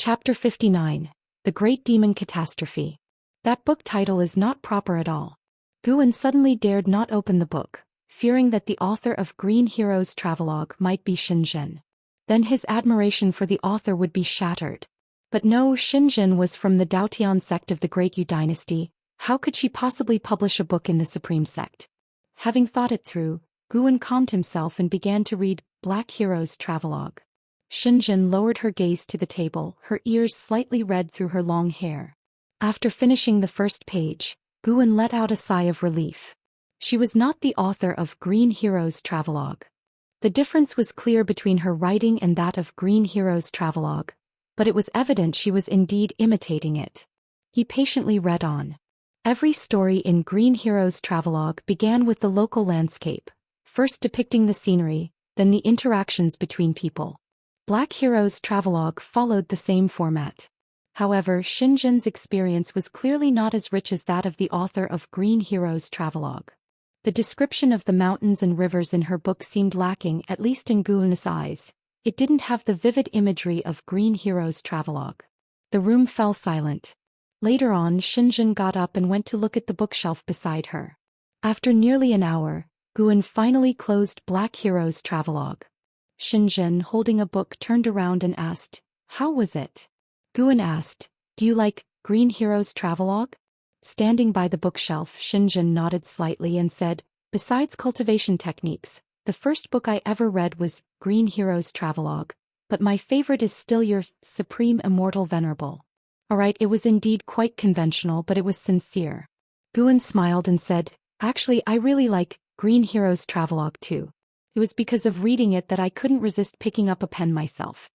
Chapter 59. The Great Demon Catastrophe. That book title is not proper at all. Guan suddenly dared not open the book, fearing that the author of Green Hero's Travelogue might be Xinzhen. Then his admiration for the author would be shattered. But no, Xinzhen was from the Daotian sect of the Great Yu dynasty. How could she possibly publish a book in the Supreme sect? Having thought it through, Guan calmed himself and began to read Black Hero's Travelogue. Xinzhen lowered her gaze to the table, her ears slightly red through her long hair. After finishing the first page, Guan let out a sigh of relief. She was not the author of Green Hero's Travelogue. The difference was clear between her writing and that of Green Hero's Travelogue, but it was evident she was indeed imitating it. He patiently read on. Every story in Green Hero's Travelogue began with the local landscape, first depicting the scenery, then the interactions between people. Black Hero's Travelogue followed the same format. However, Xinzhen's experience was clearly not as rich as that of the author of Green Hero's Travelogue. The description of the mountains and rivers in her book seemed lacking, at least in Guan's eyes. It didn't have the vivid imagery of Green Hero's Travelogue. The room fell silent. Later on, Xinzhen got up and went to look at the bookshelf beside her. After nearly an hour, Guan finally closed Black Hero's Travelogue. Xinzhen, holding a book, turned around and asked, "How was it?" Guan asked, "Do you like Green Hero's Travelogue?" Standing by the bookshelf, Xinzhen nodded slightly and said, "Besides cultivation techniques, the first book I ever read was Green Hero's Travelogue, but my favorite is still your Supreme Immortal Venerable." Alright, it was indeed quite conventional, but it was sincere. Guan smiled and said, "Actually, I really like Green Hero's Travelogue too. It was because of reading it that I couldn't resist picking up a pen myself."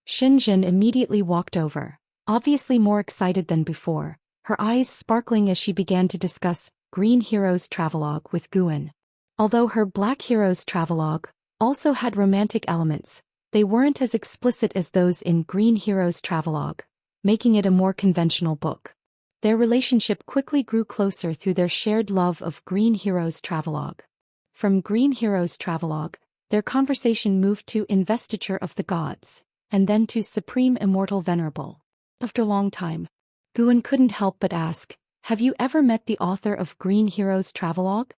Xinzhen immediately walked over, obviously more excited than before, her eyes sparkling as she began to discuss Green Hero's Travelogue with Guan. Although her Black Hero's Travelogue also had romantic elements, they weren't as explicit as those in Green Hero's Travelogue, making it a more conventional book. Their relationship quickly grew closer through their shared love of Green Hero's Travelogue. From Green Hero's Travelogue, their conversation moved to Investiture of the Gods, and then to Supreme Immortal Venerable. After a long time, Guan couldn't help but ask, "Have you ever met the author of Green Hero's Travelogue?"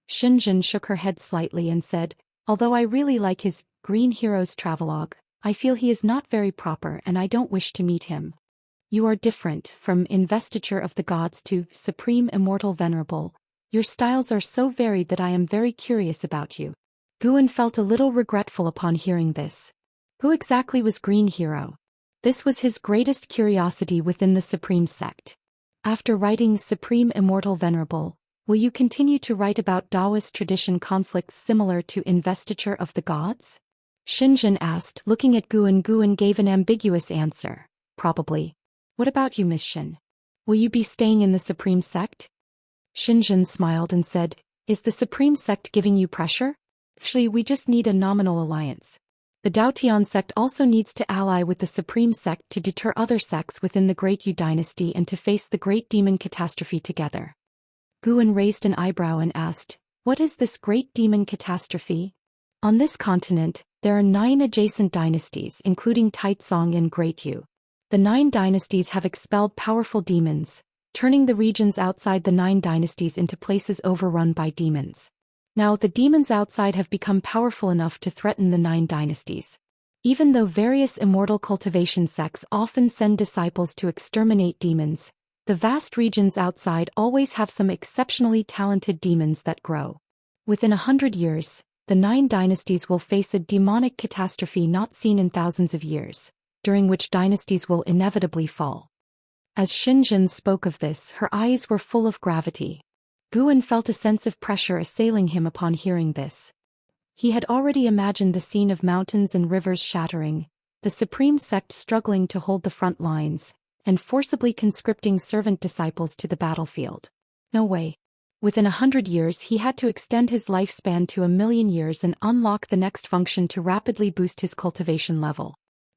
Xinzhen shook her head slightly and said, "Although I really like his Green Hero's Travelogue, I feel he is not very proper and I don't wish to meet him." "You are different from Investiture of the Gods to Supreme Immortal Venerable. Your styles are so varied that I am very curious about you." Guan felt a little regretful upon hearing this. Who exactly was Green Hero? This was his greatest curiosity within the Supreme sect. After writing Supreme Immortal Venerable, will you continue to write about Daoist tradition conflicts similar to Investiture of the Gods? Xinzhen asked, looking at Guan. Guan gave an ambiguous answer. "Probably. What about you, Miss Xin? Will you be staying in the Supreme sect?" Xinzhen smiled and said, "Is the Supreme sect giving you pressure? Actually, we just need a nominal alliance. The Daotian sect also needs to ally with the Supreme sect to deter other sects within the Great Yu dynasty and to face the Great Demon Catastrophe together." Guan raised an eyebrow and asked, "What is this Great Demon Catastrophe?" On this continent, there are 9 adjacent dynasties including Taizong and Great Yu. The 9 dynasties have expelled powerful demons, turning the regions outside the 9 dynasties into places overrun by demons. Now the demons outside have become powerful enough to threaten the 9 dynasties. Even though various immortal cultivation sects often send disciples to exterminate demons, the vast regions outside always have some exceptionally talented demons that grow. Within 100 years, the 9 dynasties will face a demonic catastrophe not seen in thousands of years, during which dynasties will inevitably fall. As Xinzhen spoke of this, her eyes were full of gravity. Guan felt a sense of pressure assailing him upon hearing this. He had already imagined the scene of mountains and rivers shattering, the Supreme sect struggling to hold the front lines, and forcibly conscripting servant disciples to the battlefield. No way. Within 100 years he had to extend his lifespan to 1,000,000 years and unlock the next function to rapidly boost his cultivation level.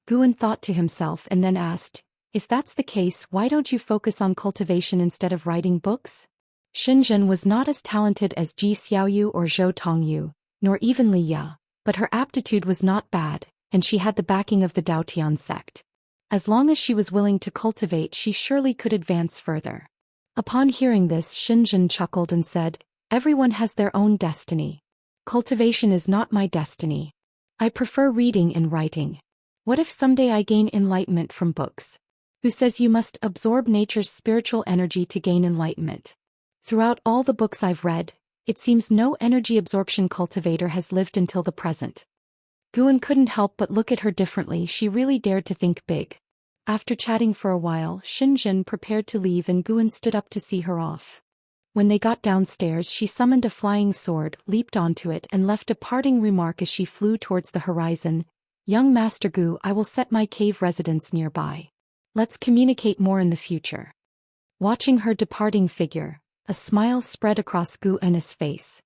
Guan thought to himself and then asked, "If that's the case, why don't you focus on cultivation instead of writing books?" Xinzhen was not as talented as Ji Xiaoyu or Zhou Tongyu, nor even Li Ya, but her aptitude was not bad, and she had the backing of the Daotian sect. As long as she was willing to cultivate, she surely could advance further. Upon hearing this, Xinzhen chuckled and said, "Everyone has their own destiny. Cultivation is not my destiny. I prefer reading and writing. What if someday I gain enlightenment from books? Who says you must absorb nature's spiritual energy to gain enlightenment? Throughout all the books I've read, it seems no energy absorption cultivator has lived until the present." Guan couldn't help but look at her differently. She really dared to think big. After chatting for a while, Xinzhen prepared to leave and Guan stood up to see her off. When they got downstairs, she summoned a flying sword, leaped onto it and left a parting remark as she flew towards the horizon. "Young Master Gu, I will set my cave residence nearby. Let's communicate more in the future." Watching her departing figure, a smile spread across Guan's face.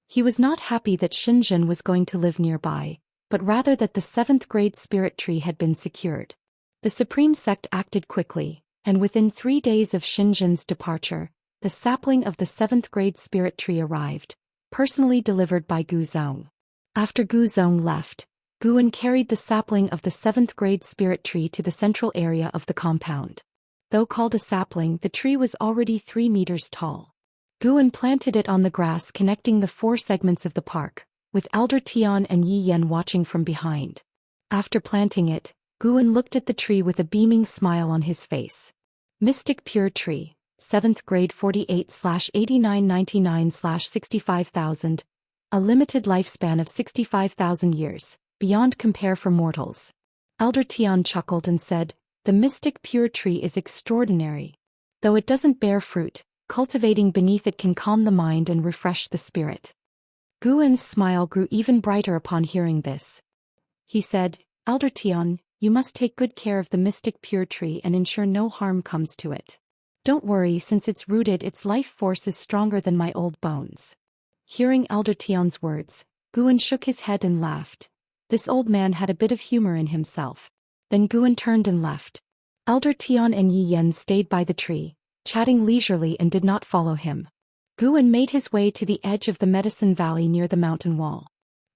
He was not happy that Xinzhen was going to live nearby, but rather that the 7th grade spirit tree had been secured. The Supreme Sect acted quickly, and within 3 days of Xinzhen's departure, the sapling of the 7th grade spirit tree arrived, personally delivered by Gu Zong. After Gu Zong left, Guan carried the sapling of the 7th grade spirit tree to the central area of the compound. Though called a sapling, the tree was already 3 meters tall. Guan planted it on the grass connecting the 4 segments of the park, with Elder Tian and Yi Yan watching from behind. After planting it, Guan looked at the tree with a beaming smile on his face. Mystic Pure Tree, 7th grade 48/8999/65,000. A limited lifespan of 65,000 years, beyond compare for mortals. Elder Tian chuckled and said, "The Mystic Pure Tree is extraordinary. Though it doesn't bear fruit, cultivating beneath it can calm the mind and refresh the spirit." Guan's smile grew even brighter upon hearing this. He said, "Elder Tian, you must take good care of the Mystic Pure Tree and ensure no harm comes to it. Don't worry, since it's rooted, its life force is stronger than my old bones." Hearing Elder Tian's words, Guan shook his head and laughed. This old man had a bit of humor in himself. Then Guan turned and left. Elder Tian and Yi Yan stayed by the tree, chatting leisurely, and did not follow him. Guan made his way to the edge of the Medicine Valley near the mountain wall.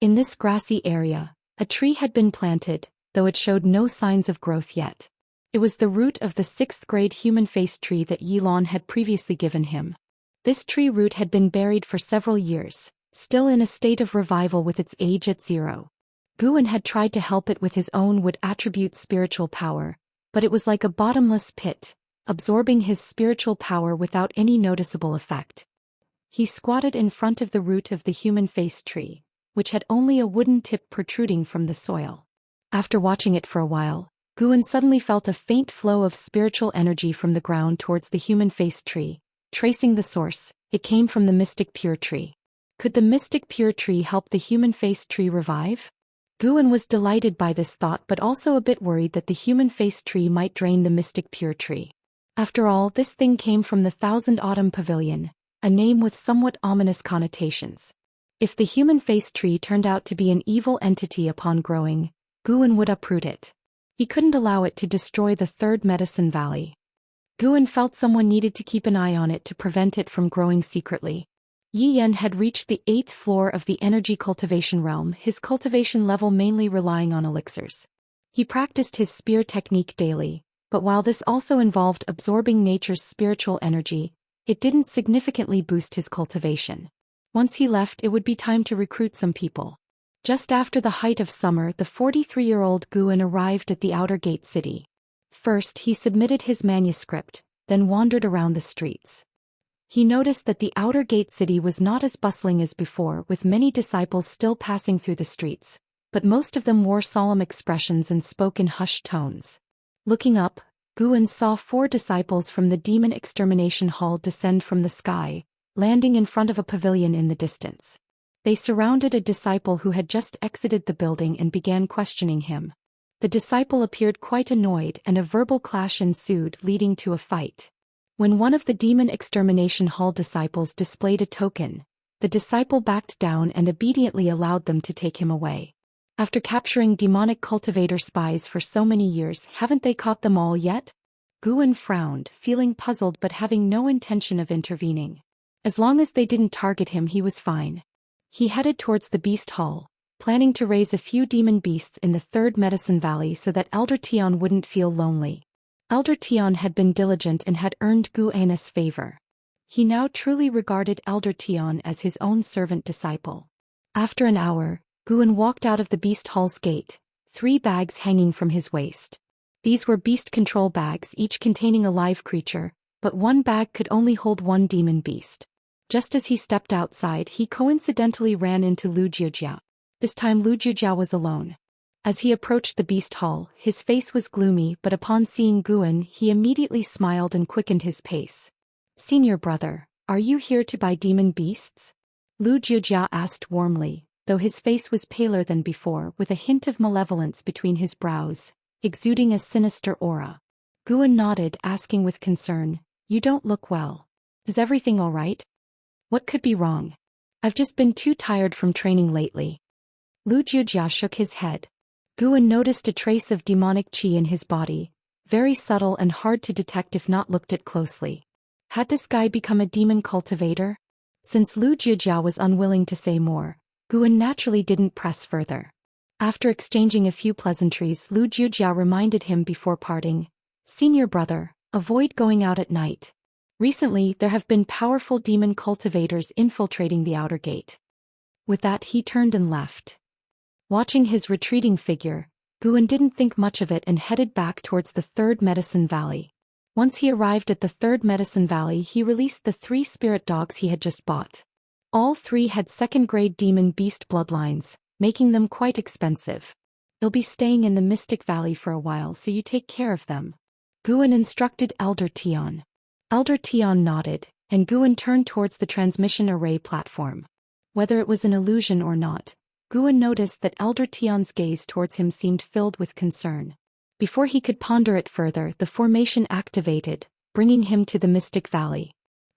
In this grassy area, a tree had been planted, though it showed no signs of growth yet. It was the root of the 6th grade human-faced tree that Yilan had previously given him. This tree root had been buried for several years, still in a state of revival with its age at 0. Guan had tried to help it with his own wood attribute spiritual power, but it was like a bottomless pit, absorbing his spiritual power without any noticeable effect. He squatted in front of the root of the human-faced tree, which had only a wooden tip protruding from the soil. After watching it for a while, Guan suddenly felt a faint flow of spiritual energy from the ground towards the human-faced tree. Tracing the source, it came from the Mystic Pure Tree. Could the Mystic Pure Tree help the human-faced tree revive? Guan was delighted by this thought, but also a bit worried that the human-faced tree might drain the Mystic Pure Tree. After all, this thing came from the Thousand Autumn Pavilion, a name with somewhat ominous connotations. If the human-faced tree turned out to be an evil entity upon growing, Guan would uproot it. He couldn't allow it to destroy the 3rd Medicine Valley. Guan felt someone needed to keep an eye on it to prevent it from growing secretly. Yi Yan had reached the 8th floor of the energy cultivation realm, his cultivation level mainly relying on elixirs. He practiced his spear technique daily, but while this also involved absorbing nature's spiritual energy, it didn't significantly boost his cultivation. Once he left, it would be time to recruit some people. Just after the height of summer, the 43-year-old Guan arrived at the outer gate city. First, he submitted his manuscript, then wandered around the streets. He noticed that the outer gate city was not as bustling as before, with many disciples still passing through the streets, but most of them wore solemn expressions and spoke in hushed tones. Looking up, Guan saw 4 disciples from the Demon Extermination Hall descend from the sky, landing in front of a pavilion in the distance. They surrounded a disciple who had just exited the building and began questioning him. The disciple appeared quite annoyed and a verbal clash ensued, leading to a fight. When one of the Demon Extermination Hall disciples displayed a token, the disciple backed down and obediently allowed them to take him away. After capturing demonic cultivator spies for so many years, haven't they caught them all yet? Guan frowned, feeling puzzled but having no intention of intervening. As long as they didn't target him, he was fine. He headed towards the Beast Hall, planning to raise a few demon beasts in the third medicine valley so that Elder Tian wouldn't feel lonely. Elder Tian had been diligent and had earned Gu An's favor. He now truly regarded Elder Tian as his own servant disciple. After an hour, Guan walked out of the beast hall's gate, 3 bags hanging from his waist. These were beast control bags, each containing a live creature, but one bag could only hold 1 demon beast. Just as he stepped outside, he coincidentally ran into Lu Jiujia. This time Lu Jiujia was alone. As he approached the beast hall, his face was gloomy, but upon seeing Guan, he immediately smiled and quickened his pace. "Senior brother, are you here to buy demon beasts?" Lu Jiujia asked warmly, though his face was paler than before, with a hint of malevolence between his brows, exuding a sinister aura. Guan nodded, asking with concern, "You don't look well. Is everything all right?" "What could be wrong? I've just been too tired from training lately." Lu Jiujia shook his head. Guan noticed a trace of demonic qi in his body, very subtle and hard to detect if not looked at closely. Had this guy become a demon cultivator? Since Lu Jiujia was unwilling to say more, Guan naturally didn't press further. After exchanging a few pleasantries, Lu Jiujia reminded him before parting, "Senior brother, avoid going out at night. Recently, there have been powerful demon cultivators infiltrating the outer gate." With that, he turned and left. Watching his retreating figure, Guan didn't think much of it and headed back towards the third medicine valley. Once he arrived at the third medicine valley, he released the 3 spirit dogs he had just bought. All 3 had second-grade demon beast bloodlines, making them quite expensive. "They'll be staying in the Mystic Valley for a while, so you take care of them," Guan instructed Elder Tian. Elder Tian nodded, and Guan turned towards the transmission array platform. Whether it was an illusion or not, Guan noticed that Elder Tian's gaze towards him seemed filled with concern. Before he could ponder it further, the formation activated, bringing him to the Mystic Valley.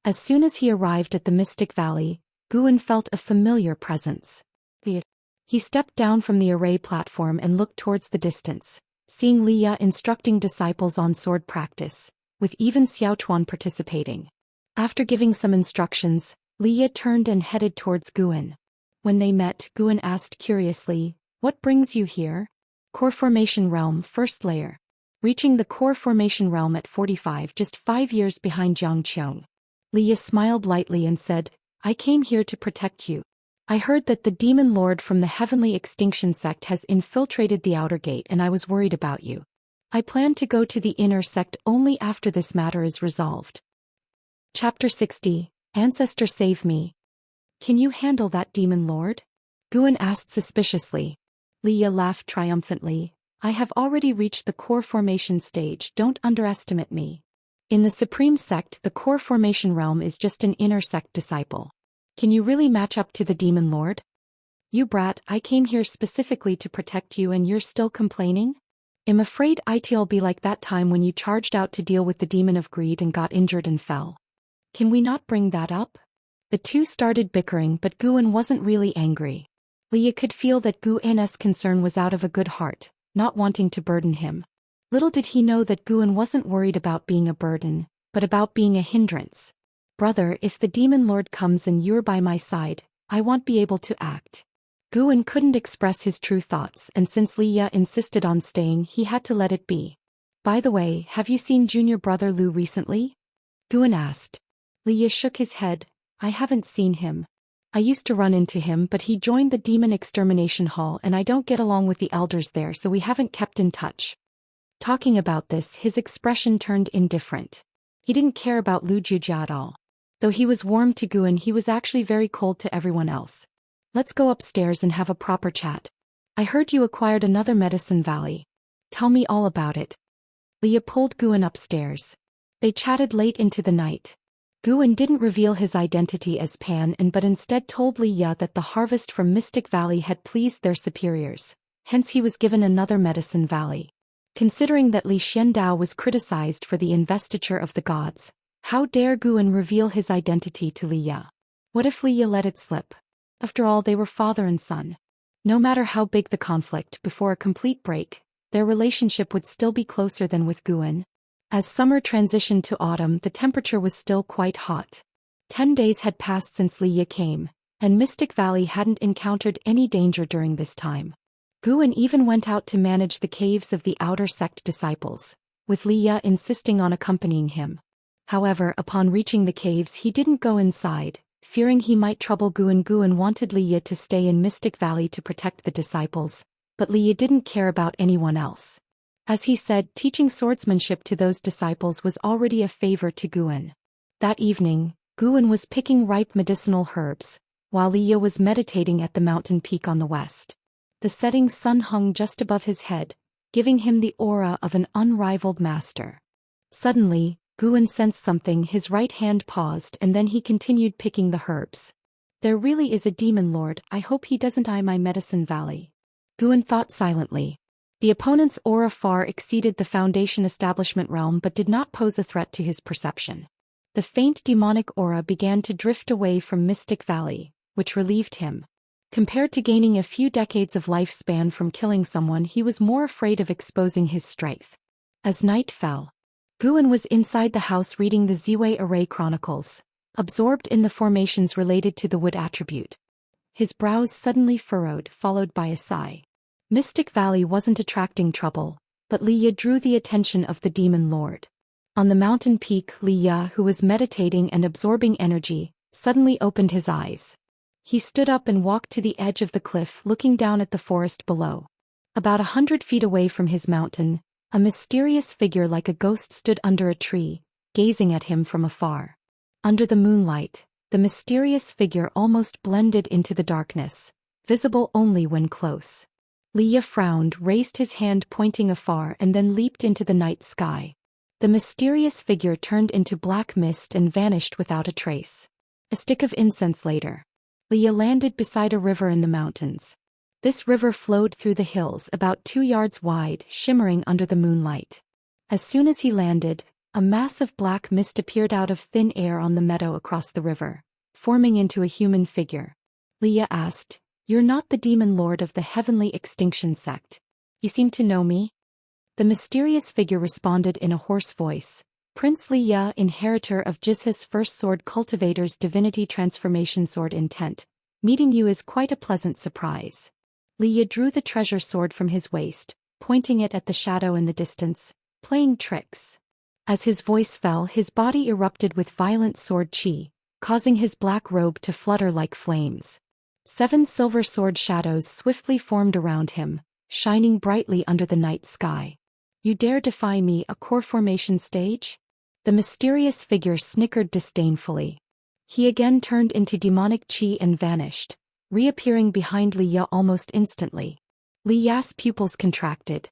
As soon as he arrived at the Mystic Valley, Guan felt a familiar presence. He stepped down from the array platform and looked towards the distance, seeing Liya instructing disciples on sword practice, with even Xiaochuan participating. After giving some instructions, Liya turned and headed towards Guan. When they met, Guan asked curiously, "What brings you here?" "Core Formation Realm, First Layer." Reaching the Core Formation Realm at 45, just 5 years behind Jiang Qiong. Liya smiled lightly and said, "I came here to protect you. I heard that the demon lord from the Heavenly Extinction sect has infiltrated the outer gate and I was worried about you. I plan to go to the inner sect only after this matter is resolved." Chapter 60, Ancestor Save Me. "Can you handle that demon lord?" Guan asked suspiciously. Liya laughed triumphantly. "I have already reached the core formation stage, don't underestimate me. In the Supreme Sect, the core formation realm is just an inner sect disciple. Can you really match up to the demon lord?" "You brat, I came here specifically to protect you and you're still complaining? I'm afraid it'll be like that time when you charged out to deal with the demon of greed and got injured and fell. Can we not bring that up?" The two started bickering, but Guan wasn't really angry. Liya could feel that Guan's concern was out of a good heart, not wanting to burden him. Little did he know that Guan wasn't worried about being a burden, but about being a hindrance. "Brother, if the demon lord comes and you're by my side, I won't be able to act." Guan couldn't express his true thoughts, and since Liya insisted on staying, he had to let it be. "By the way, have you seen junior brother Lu recently?" Guan asked. Liya shook his head. "I haven't seen him. I used to run into him, but he joined the demon extermination hall and I don't get along with the elders there, so we haven't kept in touch." Talking about this, his expression turned indifferent. He didn't care about Lu Jiujia at all. Though he was warm to Guan, he was actually very cold to everyone else. "Let's go upstairs and have a proper chat. I heard you acquired another medicine valley. Tell me all about it." Liya pulled Guan upstairs. They chatted late into the night. Guan didn't reveal his identity as Pan but instead told Liya that the harvest from Mystic Valley had pleased their superiors, hence he was given another medicine valley. Considering that Li Xiandao was criticized for the investiture of the gods, how dare Guan reveal his identity to Liya? What if Liya let it slip? After all, they were father and son. No matter how big the conflict, before a complete break, their relationship would still be closer than with Guan. As summer transitioned to autumn, the temperature was still quite hot. 10 days had passed since Liya came, and Mystic Valley hadn't encountered any danger during this time. Guan even went out to manage the caves of the outer sect disciples, with Li Ye insisting on accompanying him. However, upon reaching the caves he didn't go inside, fearing he might trouble Guan. Guan wanted Li Ye to stay in Mystic Valley to protect the disciples, but Li Ye didn't care about anyone else. As he said, teaching swordsmanship to those disciples was already a favor to Guan. That evening, Guan was picking ripe medicinal herbs, while Li Ye was meditating at the mountain peak on the west. The setting sun hung just above his head, giving him the aura of an unrivaled master. Suddenly, Guan sensed something. His right hand paused and then he continued picking the herbs. There really is a demon lord. I hope he doesn't eye my medicine valley. Guan thought silently. The opponent's aura far exceeded the Foundation establishment realm but did not pose a threat to his perception. The faint demonic aura began to drift away from Mystic Valley, which relieved him. Compared to gaining a few decades of lifespan from killing someone, he was more afraid of exposing his strength. As night fell, Guan was inside the house reading the Ziwei Array Chronicles, absorbed in the formations related to the wood attribute. His brows suddenly furrowed, followed by a sigh. Mystic Valley wasn't attracting trouble, but Li Ye drew the attention of the demon lord. On the mountain peak, Li Ye, who was meditating and absorbing energy, suddenly opened his eyes. He stood up and walked to the edge of the cliff, looking down at the forest below. About 100 feet away from his mountain, a mysterious figure like a ghost stood under a tree, gazing at him from afar. Under the moonlight, the mysterious figure almost blended into the darkness, visible only when close. Li Ye frowned, raised his hand pointing afar and then leaped into the night sky. The mysterious figure turned into black mist and vanished without a trace. A stick of incense later, Li Ye landed beside a river in the mountains. This river flowed through the hills about 2 yards wide, shimmering under the moonlight. As soon as he landed, a mass of black mist appeared out of thin air on the meadow across the river, forming into a human figure. Li Ye asked, "You're not the demon lord of the Heavenly Extinction sect. You seem to know me?" The mysterious figure responded in a hoarse voice, "Prince Li Ye, inheritor of Jizha's first sword cultivator's divinity transformation sword intent. Meeting you is quite a pleasant surprise." Li Ye drew the treasure sword from his waist, pointing it at the shadow in the distance, playing tricks. As his voice fell, his body erupted with violent sword chi, causing his black robe to flutter like flames. 7 silver sword shadows swiftly formed around him, shining brightly under the night sky. "You dare defy me, a core formation stage?" The mysterious figure snickered disdainfully. He again turned into demonic chi and vanished, reappearing behind Li Ye almost instantly. Li Ye's pupils contracted.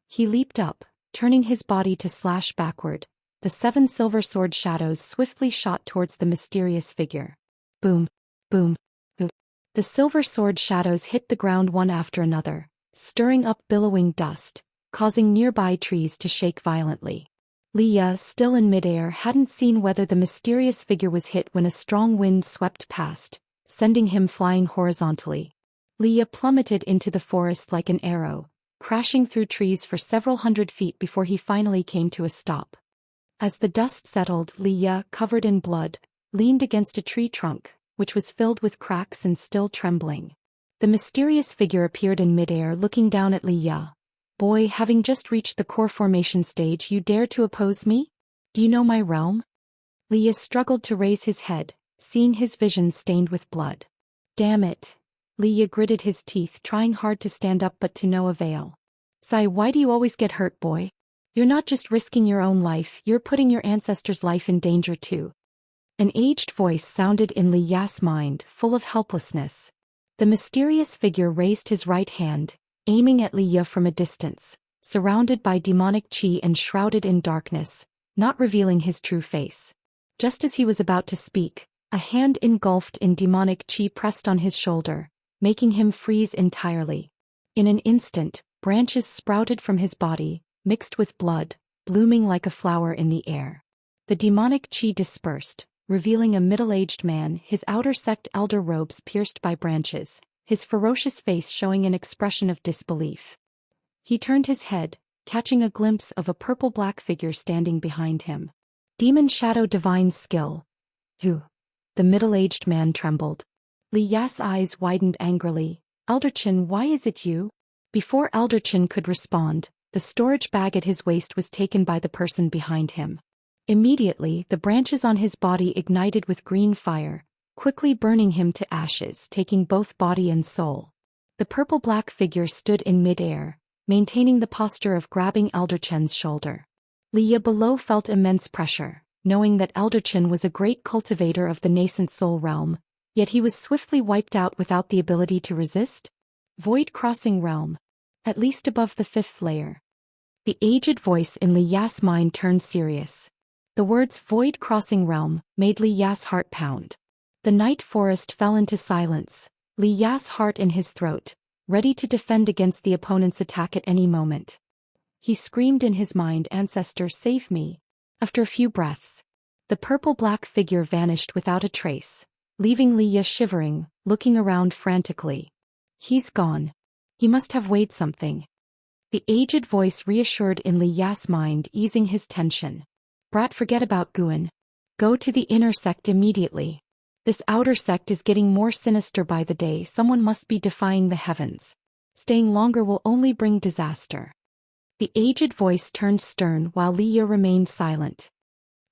He leaped up, turning his body to slash backward. The 7 silver sword shadows swiftly shot towards the mysterious figure. Boom, boom, boom. The silver sword shadows hit the ground one after another, stirring up billowing dust, causing nearby trees to shake violently. Li Ye, still in midair, hadn't seen whether the mysterious figure was hit when a strong wind swept past, sending him flying horizontally. Li Ye plummeted into the forest like an arrow, crashing through trees for several hundred feet before he finally came to a stop. As the dust settled, Li Ye, covered in blood, leaned against a tree trunk, which was filled with cracks and still trembling. The mysterious figure appeared in midair, looking down at Li Ye. "Boy, having just reached the core formation stage, you dare to oppose me? Do you know my realm?" Li Ye struggled to raise his head, seeing his vision stained with blood. "Damn it." Li Ye gritted his teeth, trying hard to stand up but to no avail. "Sai, why do you always get hurt, boy? You're not just risking your own life, you're putting your ancestor's life in danger too." An aged voice sounded in Li Ye's mind, full of helplessness. The mysterious figure raised his right hand, aiming at Li Ye from a distance, surrounded by demonic chi and shrouded in darkness, not revealing his true face. Just as he was about to speak, a hand engulfed in demonic chi pressed on his shoulder, making him freeze entirely. In an instant, branches sprouted from his body, mixed with blood, blooming like a flower in the air. The demonic chi dispersed, revealing a middle-aged man, his outer sect elder robes pierced by branches, his ferocious face showing an expression of disbelief. He turned his head, catching a glimpse of a purple-black figure standing behind him. "Demon Shadow Divine Skill." "Who?" The middle-aged man trembled. Li Ya's eyes widened angrily. Elder Qin, why is it you? Before Elder Qin could respond, the storage bag at his waist was taken by the person behind him. Immediately, the branches on his body ignited with green fire, quickly burning him to ashes, taking both body and soul. The purple-black figure stood in mid-air, maintaining the posture of grabbing Elder Chen's shoulder. Li Ya below felt immense pressure, knowing that Elder Chen was a great cultivator of the nascent soul realm, yet he was swiftly wiped out without the ability to resist. Void-crossing realm. At least above the 5th layer. The aged voice in Li Ya's mind turned serious. The words void-crossing realm made Li Ya's heart pound. The night forest fell into silence, Li Ya's heart in his throat, ready to defend against the opponent's attack at any moment. He screamed in his mind, "Ancestor, save me." After a few breaths, the purple-black figure vanished without a trace, leaving Li Ya shivering, looking around frantically. He's gone. He must have weighed something. The aged voice reassured in Li Ya's mind, easing his tension. Brat, forget about Guan. Go to the inner sect immediately. This outer sect is getting more sinister by the day. Someone must be defying the heavens. Staying longer will only bring disaster. The aged voice turned stern while Li Ya remained silent.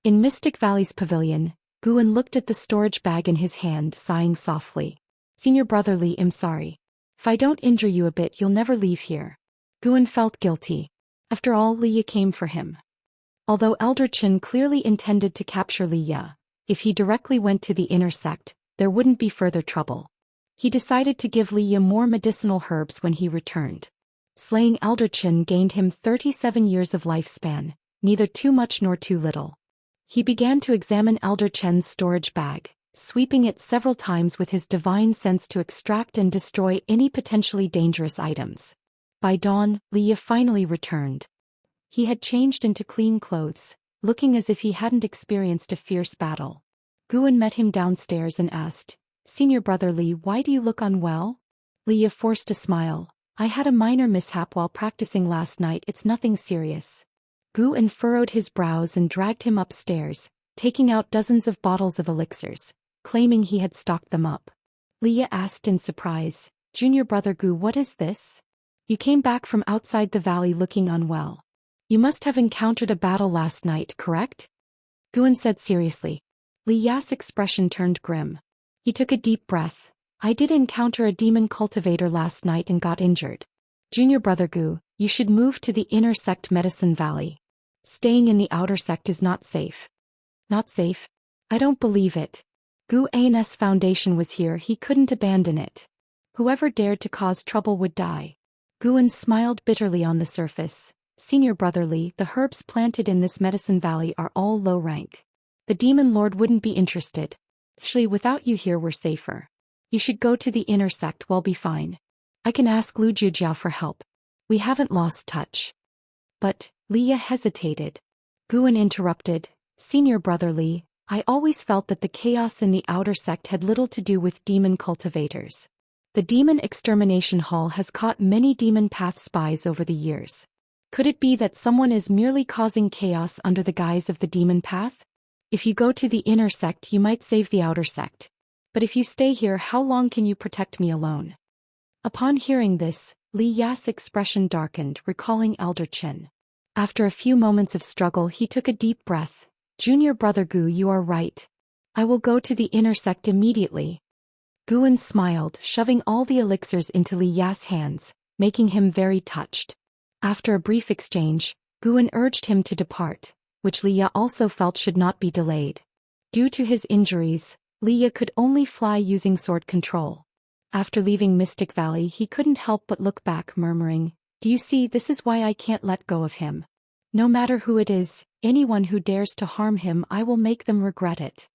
In Mystic Valley's pavilion, Guan looked at the storage bag in his hand, sighing softly. Senior brother Li, I'm sorry. If I don't injure you a bit, you'll never leave here. Guan felt guilty. After all, Li Ya came for him. Although Elder Qin clearly intended to capture Li Ya, if he directly went to the inner sect, there wouldn't be further trouble. He decided to give Li Ya more medicinal herbs when he returned. Slaying Elder Qin gained him 37 years of lifespan, neither too much nor too little. He began to examine Elder Chen's storage bag, sweeping it several times with his divine sense to extract and destroy any potentially dangerous items. By dawn, Li Ya finally returned. He had changed into clean clothes, looking as if he hadn't experienced a fierce battle. Guan met him downstairs and asked, Senior brother Li, why do you look unwell? Li Ya forced a smile. I had a minor mishap while practicing last night, it's nothing serious. Guan furrowed his brows and dragged him upstairs, taking out dozens of bottles of elixirs, claiming he had stocked them up. Li Ya asked in surprise, Junior brother Gu, what is this? You came back from outside the valley looking unwell. You must have encountered a battle last night, correct? Guan said seriously. Li Ya's expression turned grim. He took a deep breath. I did encounter a demon cultivator last night and got injured. Junior brother Gu, you should move to the inner sect Medicine Valley. Staying in the outer sect is not safe. Not safe? I don't believe it. Gu An's foundation was here, he couldn't abandon it. Whoever dared to cause trouble would die. Guan smiled bitterly on the surface. Senior brother Li, the herbs planted in this Medicine Valley are all low rank. The demon lord wouldn't be interested. Actually, without you here we're safer. You should go to the inner sect, we'll be fine. I can ask Lu Jujiao for help. We haven't lost touch. But, Li Ya hesitated. Guan interrupted, Senior brother Li, I always felt that the chaos in the outer sect had little to do with demon cultivators. The Demon Extermination Hall has caught many demon path spies over the years. Could it be that someone is merely causing chaos under the guise of the demon path? If you go to the inner sect you might save the outer sect. But if you stay here, how long can you protect me alone? Upon hearing this, Li Ya's expression darkened, recalling Elder Qin. After a few moments of struggle he took a deep breath. Junior brother Gu, you are right. I will go to the inner sect immediately. Guan smiled, shoving all the elixirs into Li Ya's hands, making him very touched. After a brief exchange, Guan urged him to depart, which Li Ya also felt should not be delayed. Due to his injuries, Li Ya could only fly using sword control. After leaving Mystic Valley he couldn't help but look back, murmuring, Do you see, this is why I can't let go of him. No matter who it is, anyone who dares to harm him I will make them regret it.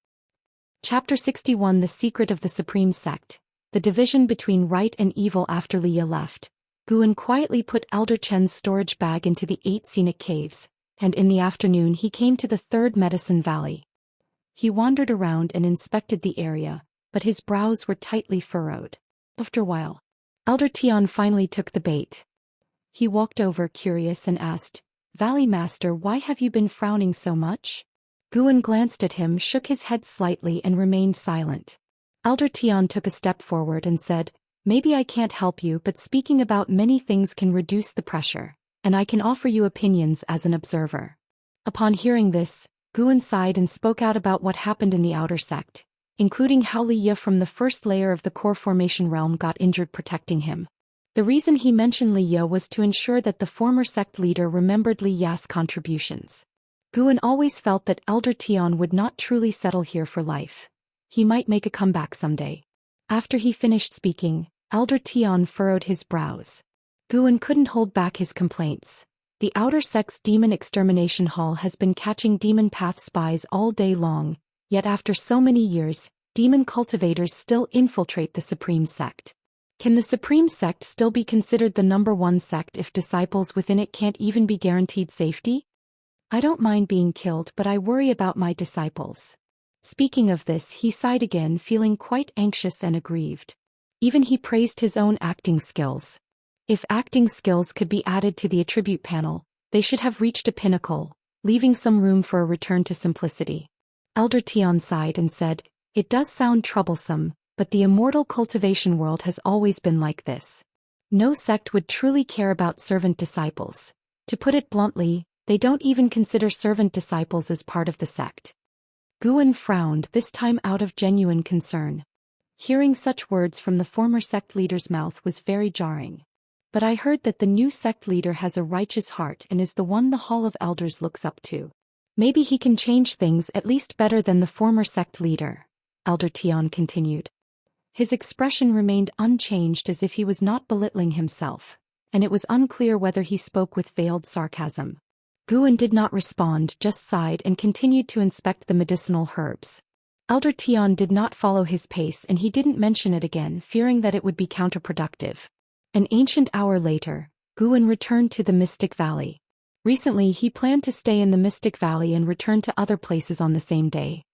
Chapter 61 The Secret of the Supreme Sect. The division between right and evil. After Li Ya left, Guan quietly put Elder Chen's storage bag into the 8 scenic caves, and in the afternoon he came to the 3rd Medicine Valley. He wandered around and inspected the area, but his brows were tightly furrowed. After a while, Elder Tian finally took the bait. He walked over curious and asked, Valley Master, why have you been frowning so much? Guan glanced at him, shook his head slightly and remained silent. Elder Tian took a step forward and said, "Maybe I can't help you, but speaking about many things can reduce the pressure, and I can offer you opinions as an observer." Upon hearing this, Guan sighed and spoke out about what happened in the outer sect, including how Li Ye from the first layer of the core formation realm got injured protecting him. The reason he mentioned Li Ye was to ensure that the former sect leader remembered Li Ye's contributions. Guan always felt that Elder Tian would not truly settle here for life. He might make a comeback someday. After he finished speaking, Elder Tian furrowed his brows. Guan couldn't hold back his complaints. The outer sect's demon extermination hall has been catching demon path spies all day long, yet after so many years, demon cultivators still infiltrate the Supreme Sect. Can the Supreme Sect still be considered the #1 sect if disciples within it can't even be guaranteed safety? I don't mind being killed, but I worry about my disciples. Speaking of this, he sighed again, feeling quite anxious and aggrieved. Even he praised his own acting skills. If acting skills could be added to the attribute panel, they should have reached a pinnacle, leaving some room for a return to simplicity. Elder Tian sighed and said, "It does sound troublesome, but the immortal cultivation world has always been like this. No sect would truly care about servant disciples. To put it bluntly, they don't even consider servant disciples as part of the sect." Guan frowned, this time out of genuine concern. Hearing such words from the former sect leader's mouth was very jarring. But I heard that the new sect leader has a righteous heart and is the one the Hall of Elders looks up to. Maybe he can change things at least better than the former sect leader, Elder Tian continued. His expression remained unchanged as if he was not belittling himself, and it was unclear whether he spoke with veiled sarcasm. Guan did not respond, just sighed and continued to inspect the medicinal herbs. Elder Tian did not follow his pace and he didn't mention it again, fearing that it would be counterproductive. An ancient hour later, Guan returned to the Mystic Valley. Recently he planned to stay in the Mystic Valley and return to other places on the same day.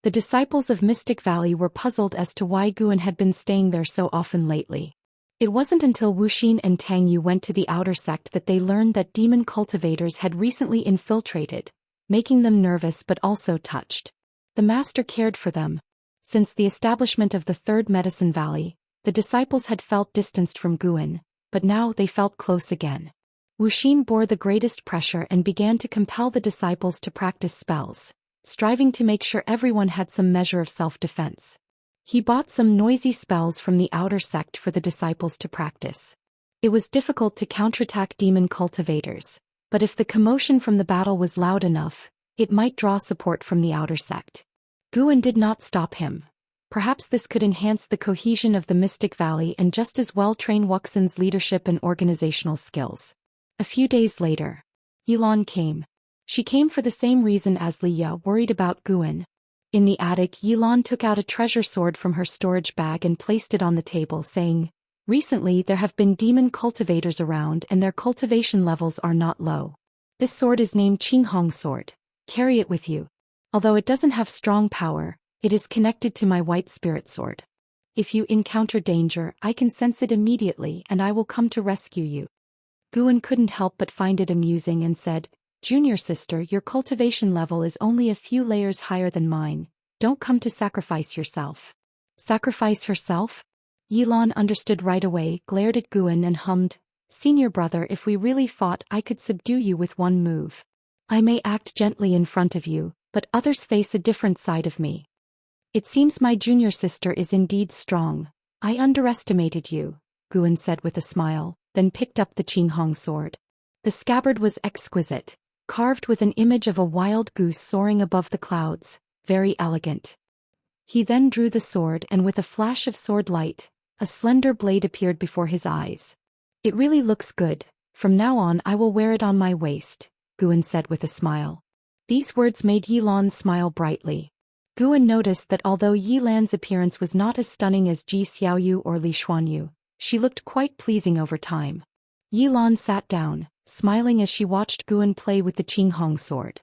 The disciples of Mystic Valley were puzzled as to why Guan had been staying there so often lately. It wasn't until Wuxia and Tang Yu went to the outer sect that they learned that demon cultivators had recently infiltrated, making them nervous but also touched. The master cared for them. Since the establishment of the Third Medicine Valley, the disciples had felt distanced from Guan, but now they felt close again. Wuxia bore the greatest pressure and began to compel the disciples to practice spells, striving to make sure everyone had some measure of self-defense. He bought some noisy spells from the outer sect for the disciples to practice. It was difficult to counterattack demon cultivators, but if the commotion from the battle was loud enough, it might draw support from the outer sect. Guan did not stop him. Perhaps this could enhance the cohesion of the Mystic Valley and just as well train Wuxia's leadership and organizational skills. A few days later, Yilan came. She came for the same reason as Li Ye, worried about Guan. In the attic, Yilan took out a treasure sword from her storage bag and placed it on the table, saying, "Recently there have been demon cultivators around and their cultivation levels are not low. This sword is named Qinghong sword. Carry it with you. Although it doesn't have strong power, it is connected to my white spirit sword. If you encounter danger, I can sense it immediately and I will come to rescue you." Guan couldn't help but find it amusing and said, "Junior sister, your cultivation level is only a few layers higher than mine. Don't come to sacrifice yourself." Sacrifice herself? Yilan understood right away, glared at Guan and hummed, "Senior brother, if we really fought, I could subdue you with one move. I may act gently in front of you, but others face a different side of me. It seems my junior sister is indeed strong. I underestimated you," Guan said with a smile, then picked up the Qinghong sword. The scabbard was exquisite, carved with an image of a wild goose soaring above the clouds, very elegant. He then drew the sword and with a flash of sword light, a slender blade appeared before his eyes. "It really looks good. From now on I will wear it on my waist," Guan said with a smile. These words made Yilan smile brightly. Guan noticed that although Yilan's appearance was not as stunning as Ji Xiaoyu or Li Xuanyu, she looked quite pleasing over time. Yilan sat down, smiling as she watched Guan play with the Qinghong sword.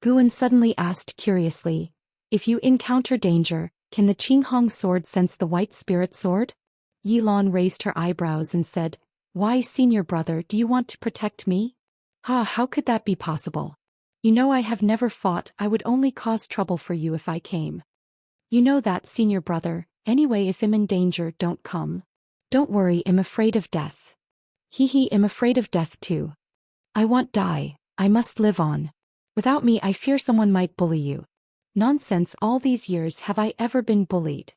Guan suddenly asked curiously, "If you encounter danger, can the Qinghong sword sense the white spirit sword?" Yilan raised her eyebrows and said, "Why, senior brother, do you want to protect me?" How could that be possible? You know I have never fought, I would only cause trouble for you if I came." "You know that, senior brother," Anyway, if I'm in danger, don't come. Don't worry, I'm afraid of death. Hee, I'm afraid of death too. I won't die, I must live on. Without me, I fear someone might bully you. Nonsense, all these years have I ever been bullied?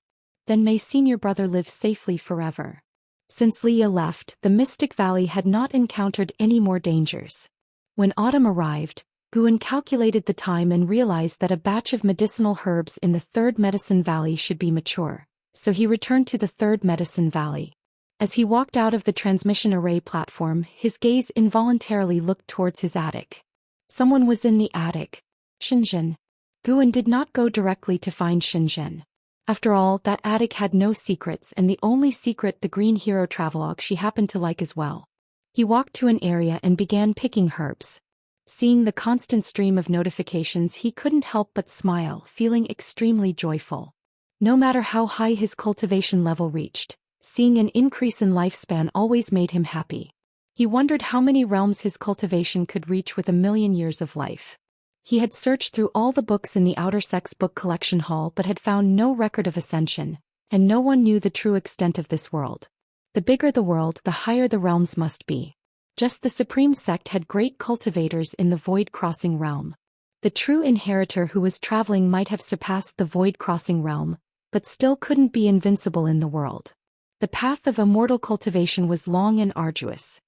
Then may senior brother live safely forever. Since Leah left, the Mystic Valley had not encountered any more dangers. When autumn arrived, Guan calculated the time and realized that a batch of medicinal herbs in the Third Medicine Valley should be mature, so he returned to the Third Medicine Valley. As he walked out of the transmission array platform, his gaze involuntarily looked towards his attic. Someone was in the attic. Xinzhen. Guan did not go directly to find Xinzhen. After all, that attic had no secrets, and the only secret the Green Hero travelogue she happened to like as well. He walked to an area and began picking herbs. Seeing the constant stream of notifications, he couldn't help but smile, feeling extremely joyful. No matter how high his cultivation level reached, seeing an increase in lifespan always made him happy. He wondered how many realms his cultivation could reach with 1,000,000 years of life. He had searched through all the books in the Outer Sex book collection hall but had found no record of ascension, and no one knew the true extent of this world. The bigger the world, the higher the realms must be. Just the Supreme Sect had great cultivators in the Void Crossing realm. The true inheritor who was traveling might have surpassed the Void Crossing realm, but still couldn't be invincible in the world. The path of immortal cultivation was long and arduous.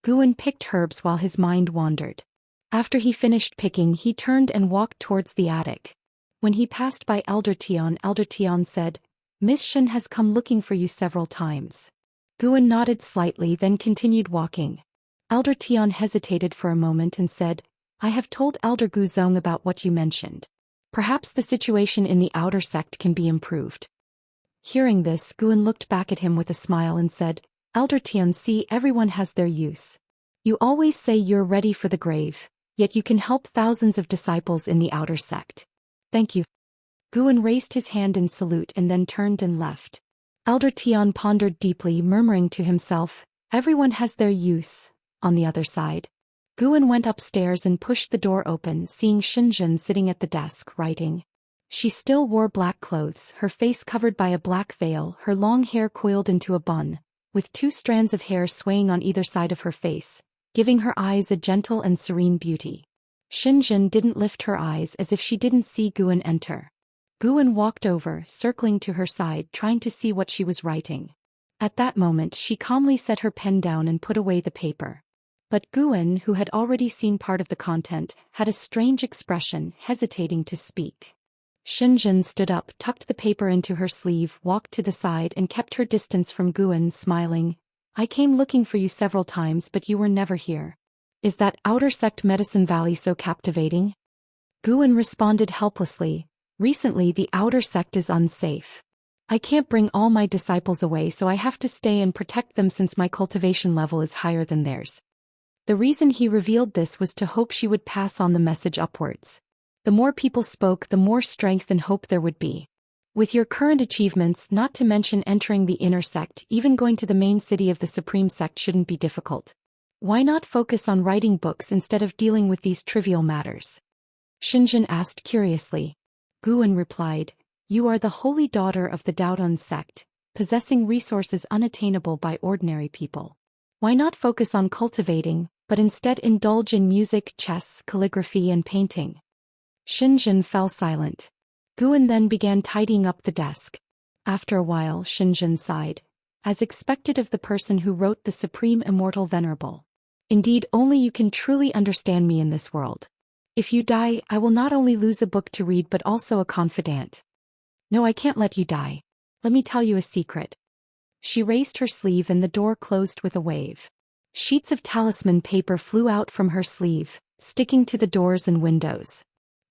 Guan picked herbs while his mind wandered. After he finished picking, he turned and walked towards the attic. When he passed by Elder Tian said, "Miss Shen has come looking for you several times." Guan nodded slightly, then continued walking. Elder Tian hesitated for a moment and said, "I have told Elder Guzong about what you mentioned. Perhaps the situation in the Outer Sect can be improved." Hearing this, Guan looked back at him with a smile and said, "Elder Tian, see, everyone has their use. You always say you're ready for the grave, yet you can help thousands of disciples in the Outer Sect. Thank you." Guan raised his hand in salute and then turned and left. Elder Tian pondered deeply, murmuring to himself, "Everyone has their use." On the other side, Guan went upstairs and pushed the door open, seeing Xinzhen sitting at the desk, writing. She still wore black clothes, her face covered by a black veil, her long hair coiled into a bun, with 2 strands of hair swaying on either side of her face, giving her eyes a gentle and serene beauty. Xinzhen didn't lift her eyes, as if she didn't see Guan enter. Guan walked over, circling to her side, trying to see what she was writing. At that moment, she calmly set her pen down and put away the paper. But Guan, who had already seen part of the content, had a strange expression, hesitating to speak. Xinzhen stood up, tucked the paper into her sleeve, walked to the side and kept her distance from Guan, smiling. "I came looking for you several times, but you were never here. Is that Outer Sect Medicine Valley so captivating?" Guan responded helplessly, "Recently the Outer Sect is unsafe. I can't bring all my disciples away, so I have to stay and protect them since my cultivation level is higher than theirs." The reason he revealed this was to hope she would pass on the message upwards. The more people spoke, the more strength and hope there would be. With your current achievements, not to mention entering the inner sect, even going to the main city of the Supreme Sect shouldn't be difficult. Why not focus on writing books instead of dealing with these trivial matters? Xinzhen asked curiously. Guan replied, "You are the holy daughter of the Daoist sect, possessing resources unattainable by ordinary people. Why not focus on cultivating, but instead indulge in music, chess, calligraphy and painting?" Xinzhen fell silent. Guan then began tidying up the desk. After a while, Xinzhen sighed. As expected of the person who wrote the Supreme Immortal Venerable. "Indeed, only you can truly understand me in this world. If you die, I will not only lose a book to read but also a confidant." "No, I can't let you die. Let me tell you a secret." She raised her sleeve and the door closed with a wave. Sheets of talisman paper flew out from her sleeve, sticking to the doors and windows.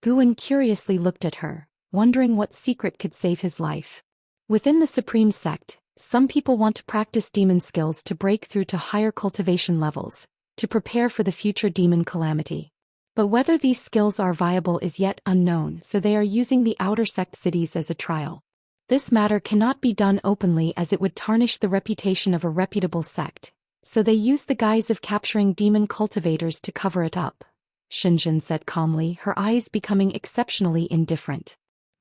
Guan curiously looked at her, wondering what secret could save his life. Within the Supreme Sect, some people want to practice demon skills to break through to higher cultivation levels, to prepare for the future demon calamity. But whether these skills are viable is yet unknown, so they are using the Outer Sect cities as a trial. This matter cannot be done openly as it would tarnish the reputation of a reputable sect, so they use the guise of capturing demon cultivators to cover it up. Xinzhen said calmly, her eyes becoming exceptionally indifferent.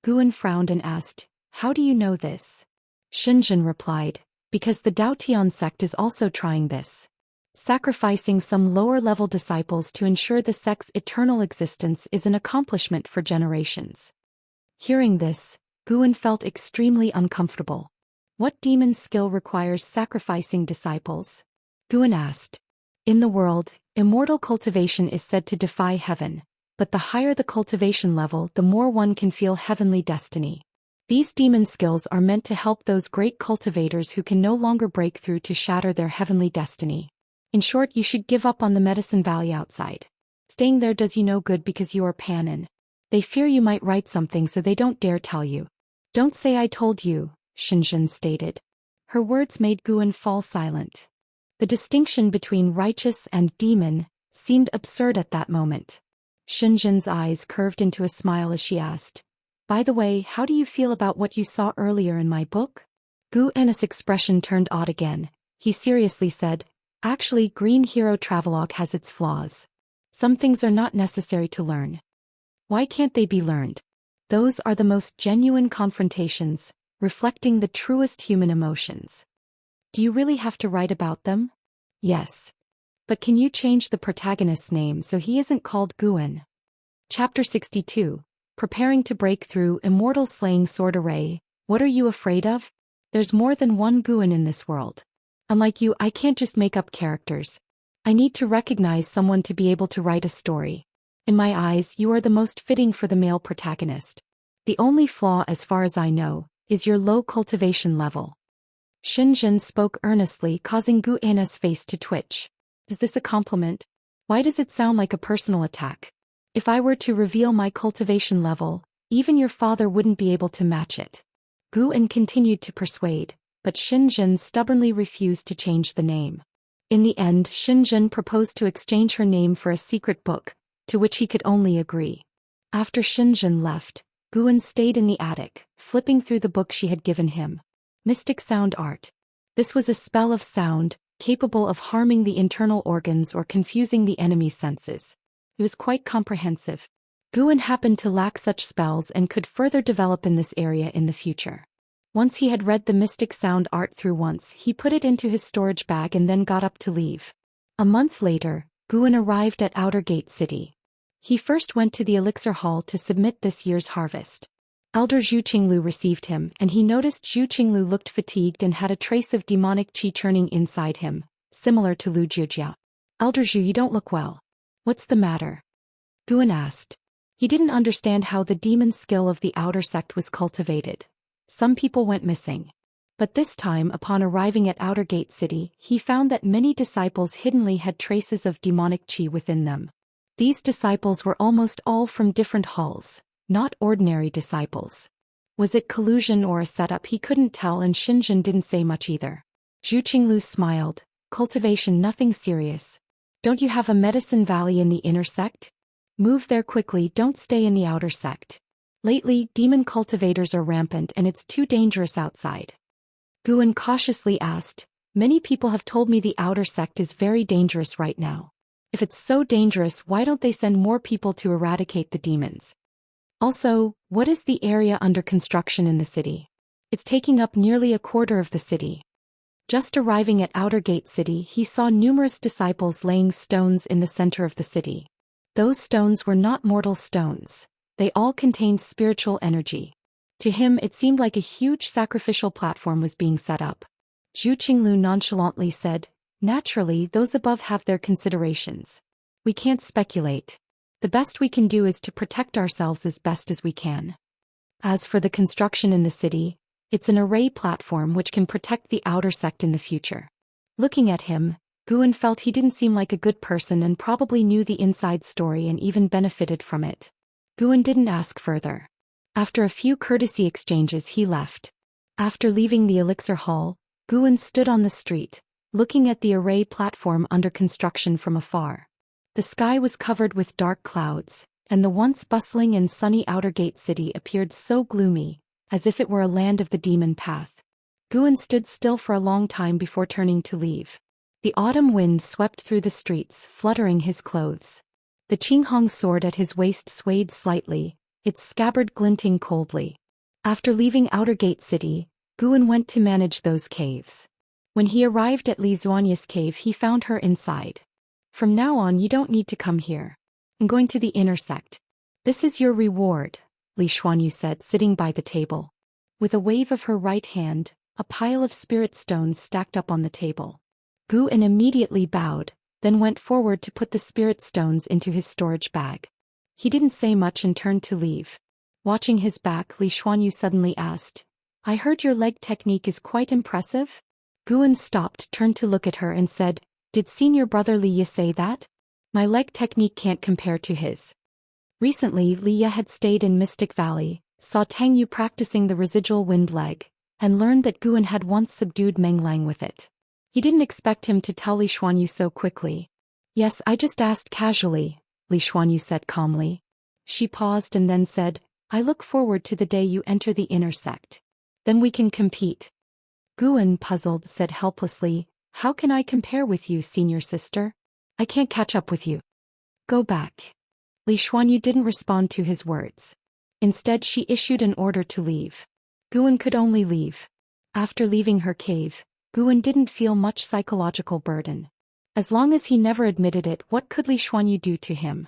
Guan frowned and asked, "How do you know this?" Xinjun replied, because the Daotian sect is also trying this. Sacrificing some lower-level disciples to ensure the sect's eternal existence is an accomplishment for generations. Hearing this, Guan felt extremely uncomfortable. What demon skill requires sacrificing disciples? Guan asked. In the world, immortal cultivation is said to defy heaven, but the higher the cultivation level, the more one can feel heavenly destiny. These demon skills are meant to help those great cultivators who can no longer break through to shatter their heavenly destiny. In short, you should give up on the Medicine Valley outside. Staying there does you no good because you are Panin. They fear you might write something, so they don't dare tell you. Don't say I told you, Xinjun stated. Her words made Guan fall silent. The distinction between righteous and demon seemed absurd at that moment. Xinjun's eyes curved into a smile as she asked, by the way, how do you feel about what you saw earlier in my book? Guan's expression turned odd again. He seriously said, actually, Green Hero Travelogue has its flaws. Some things are not necessary to learn. Why can't they be learned? Those are the most genuine confrontations, reflecting the truest human emotions. Do you really have to write about them? Yes. But can you change the protagonist's name so he isn't called Guan? Chapter 62. Preparing to break through Immortal Slaying Sword Array. What are you afraid of? There's more than one Guan in this world. Unlike you, I can't just make up characters. I need to recognize someone to be able to write a story. In my eyes, you are the most fitting for the male protagonist. The only flaw, as far as I know, is your low cultivation level. Xinjun spoke earnestly, causing Guan's face to twitch. Is this a compliment? Why does it sound like a personal attack? If I were to reveal my cultivation level, even your father wouldn't be able to match it. Guan continued to persuade, but Xinjun stubbornly refused to change the name. In the end, Xinjun proposed to exchange her name for a secret book, to which he could only agree. After Xinjun left, Guan stayed in the attic, flipping through the book she had given him. Mystic Sound Art. This was a spell of sound, capable of harming the internal organs or confusing the enemy's senses. It was quite comprehensive. Guan happened to lack such spells and could further develop in this area in the future. Once he had read the Mystic Sound Art through once, he put it into his storage bag and then got up to leave. A month later, Guan arrived at Outer Gate City. He first went to the Elixir Hall to submit this year's harvest. Elder Zhu Qinglu received him, and he noticed Zhu Qinglu looked fatigued and had a trace of demonic qi churning inside him, similar to Lu Jiujia. Elder Zhu, you don't look well. What's the matter? Guan asked. He didn't understand how the demon skill of the outer sect was cultivated. Some people went missing. But this time, upon arriving at Outer Gate City, he found that many disciples hiddenly had traces of demonic qi within them. These disciples were almost all from different halls, not ordinary disciples. Was it collusion or a setup? He couldn't tell, and Xinjun didn't say much either. Zhu Qinglu smiled. Cultivation, nothing serious. Don't you have a Medicine Valley in the inner sect? Move there quickly, don't stay in the outer sect. Lately, demon cultivators are rampant and it's too dangerous outside. Guan cautiously asked, many people have told me the outer sect is very dangerous right now. If it's so dangerous, why don't they send more people to eradicate the demons? Also, what is the area under construction in the city? It's taking up nearly a quarter of the city. Just arriving at Outer Gate City, he saw numerous disciples laying stones in the center of the city. Those stones were not mortal stones. They all contained spiritual energy. To him, it seemed like a huge sacrificial platform was being set up. Zhu Qinglu nonchalantly said, naturally, those above have their considerations. We can't speculate. The best we can do is to protect ourselves as best as we can. As for the construction in the city, it's an array platform which can protect the outer sect in the future. Looking at him, Guan felt he didn't seem like a good person and probably knew the inside story and even benefited from it. Guan didn't ask further. After a few courtesy exchanges, he left. After leaving the Elixir Hall, Guan stood on the street, looking at the array platform under construction from afar. The sky was covered with dark clouds, and the once bustling and sunny Outer Gate City appeared so gloomy, as if it were a land of the demon path. Guan stood still for a long time before turning to leave. The autumn wind swept through the streets, fluttering his clothes. The Qinghong sword at his waist swayed slightly, its scabbard glinting coldly. After leaving Outer Gate City, Guan went to manage those caves. When he arrived at Li Xuanya's cave, he found her inside. From now on, you don't need to come here. I'm going to the inner sect. This is your reward, Li Xuanyu said, sitting by the table. With a wave of her right hand, a pile of spirit stones stacked up on the table. Guan immediately bowed, then went forward to put the spirit stones into his storage bag. He didn't say much and turned to leave. Watching his back, Li Xuanyu suddenly asked, I heard your leg technique is quite impressive? Guan stopped, turned to look at her and said, Did senior brother Li Ye say that? My leg technique can't compare to his. Recently, Li Ye had stayed in Mystic Valley, saw Tang Yu practicing the residual wind leg, and learned that Guan had once subdued Meng Lang with it. He didn't expect him to tell Li Xuanyu so quickly. Yes, I just asked casually, Li Xuanyu said calmly. She paused and then said, I look forward to the day you enter the inner sect. Then we can compete. Guan, puzzled, said helplessly, How can I compare with you, senior sister? I can't catch up with you. Go back. Li Xuanyu didn't respond to his words. Instead, she issued an order to leave. Guan could only leave. After leaving her cave, Guan didn't feel much psychological burden. As long as he never admitted it, what could Li Xuanyu do to him?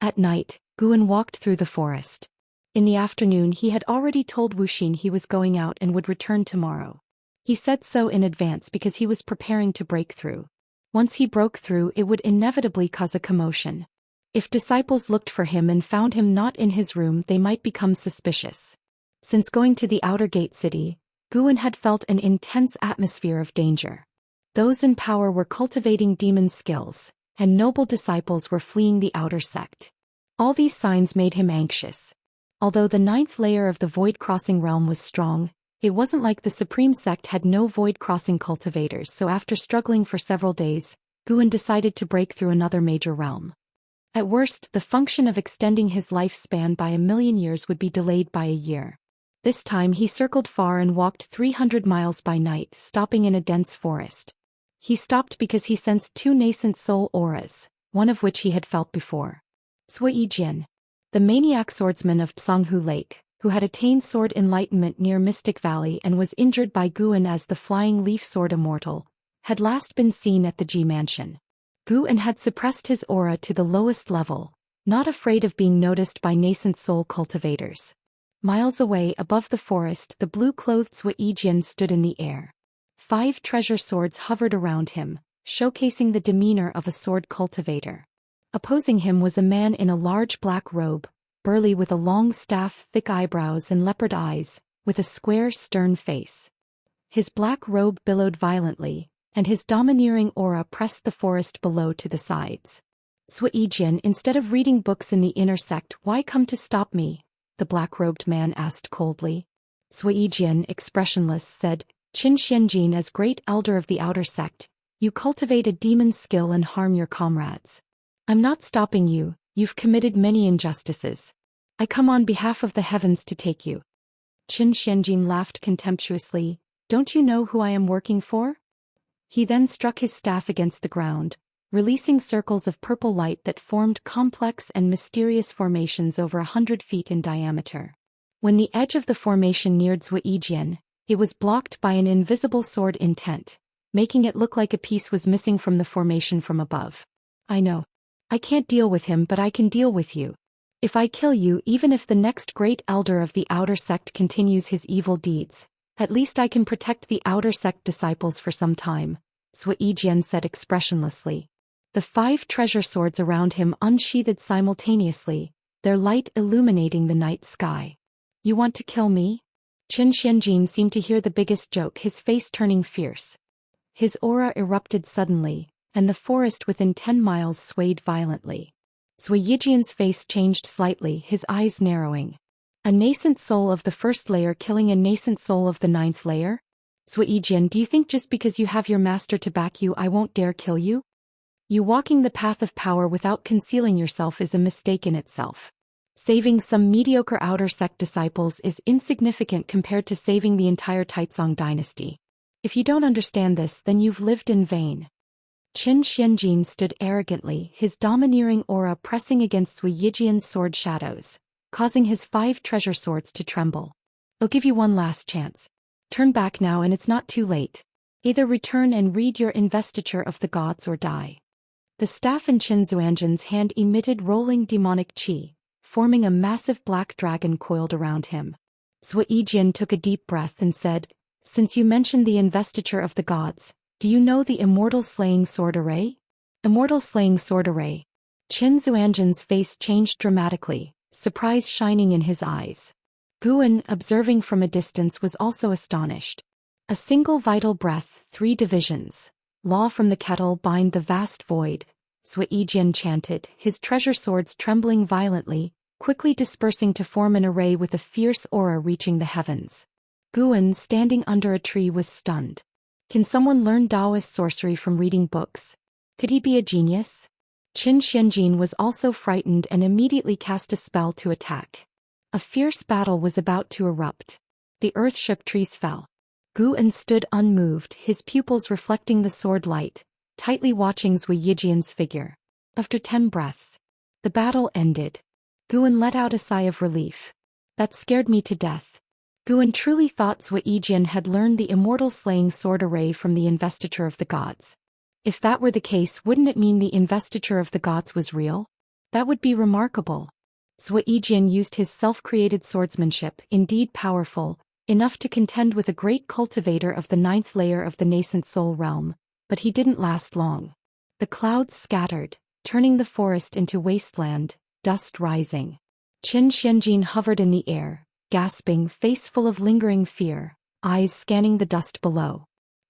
At night, Guan walked through the forest. In the afternoon, he had already told Wuxia he was going out and would return tomorrow. He said so in advance because he was preparing to break through. Once he broke through, it would inevitably cause a commotion. If disciples looked for him and found him not in his room, they might become suspicious. Since going to the outer gate city, Guan had felt an intense atmosphere of danger. Those in power were cultivating demon skills, and noble disciples were fleeing the outer sect. All these signs made him anxious. Although the 9th layer of the void-crossing realm was strong, it wasn't like the Supreme Sect had no void-crossing cultivators, so after struggling for several days, Guan decided to break through another major realm. At worst, the function of extending his lifespan by 1,000,000 years would be delayed by a year. This time he circled far and walked 300 miles by night, stopping in a dense forest. He stopped because he sensed 2 nascent soul auras, one of which he had felt before. Zhou Xian, the maniac swordsman of Tsanghu Lake, who had attained sword enlightenment near Mystic Valley and was injured by Guan as the flying leaf sword Immortal, had last been seen at the Ji Mansion. Guan had suppressed his aura to the lowest level, not afraid of being noticed by nascent soul cultivators. Miles away above the forest, the blue-clothed Zhou Xian stood in the air. 5 treasure swords hovered around him, showcasing the demeanor of a sword cultivator. Opposing him was a man in a large black robe, burly with a long staff, thick eyebrows and leopard eyes, with a square, stern face. His black robe billowed violently, and his domineering aura pressed the forest below to the sides. Zhou Xian, instead of reading books in the inner sect, why come to stop me? The black-robed man asked coldly. Zhou Xian, expressionless, said, Qin Xianjin, as great elder of the outer sect, you cultivate a demon's skill and harm your comrades. I'm not stopping you, you've committed many injustices. I come on behalf of the heavens to take you. Qin Xianjin laughed contemptuously, Don't you know who I am working for? He then struck his staff against the ground, releasing circles of purple light that formed complex and mysterious formations over 100 feet in diameter. When the edge of the formation neared Zhou Xian, it was blocked by an invisible sword intent, making it look like a piece was missing from the formation from above. I know. I can't deal with him, but I can deal with you. If I kill you, even if the next great elder of the outer sect continues his evil deeds, at least I can protect the outer sect disciples for some time, Zhou Xian said expressionlessly. The 5 treasure swords around him unsheathed simultaneously, their light illuminating the night sky. You want to kill me? Qin Xianjin seemed to hear the biggest joke, his face turning fierce. His aura erupted suddenly, and the forest within 10 miles swayed violently. Zhou Yijian's face changed slightly, his eyes narrowing. A nascent soul of the 1st layer killing a nascent soul of the 9th layer? Zhou Yijian, do you think just because you have your master to back you I won't dare kill you? You walking the path of power without concealing yourself is a mistake in itself. Saving some mediocre outer sect disciples is insignificant compared to saving the entire Taizong dynasty. If you don't understand this, then you've lived in vain. Qin Xianjin stood arrogantly, his domineering aura pressing against Zhou Yijian's sword shadows, causing his 5 treasure swords to tremble. I'll give you one last chance. Turn back now and it's not too late. Either return and read your investiture of the gods or die. The staff in Qin Xuanzhen's hand emitted rolling demonic qi, forming a massive black dragon coiled around him. Zhou Xian took a deep breath and said, "Since you mentioned the investiture of the gods, do you know the Immortal Slaying Sword Array?" Immortal Slaying Sword Array. Qin Xuanzhen's face changed dramatically, surprise shining in his eyes. Guan, observing from a distance, was also astonished. A single vital breath, 3 divisions. Law from the kettle bind the vast void, Zhou Xian chanted, his treasure swords trembling violently, quickly dispersing to form an array with a fierce aura reaching the heavens. Guan, standing under a tree, was stunned. Can someone learn Daoist sorcery from reading books? Could he be a genius? Qin Xianjin was also frightened and immediately cast a spell to attack. A fierce battle was about to erupt. The earth shook, trees fell. Guan stood unmoved, his pupils reflecting the sword light, tightly watching Zhou Yijian's figure. After 10 breaths, the battle ended. Guan let out a sigh of relief. That scared me to death. Guan truly thought Zhou Yijian had learned the Immortal Slaying Sword Array from the investiture of the gods. If that were the case, wouldn't it mean the investiture of the gods was real? That would be remarkable. Zhou Yijian used his self-created swordsmanship, indeed powerful, enough to contend with a great cultivator of the 9th layer of the nascent soul realm, but he didn't last long. The clouds scattered, turning the forest into wasteland, dust rising. Qin Xianjin hovered in the air, gasping, face full of lingering fear, eyes scanning the dust below.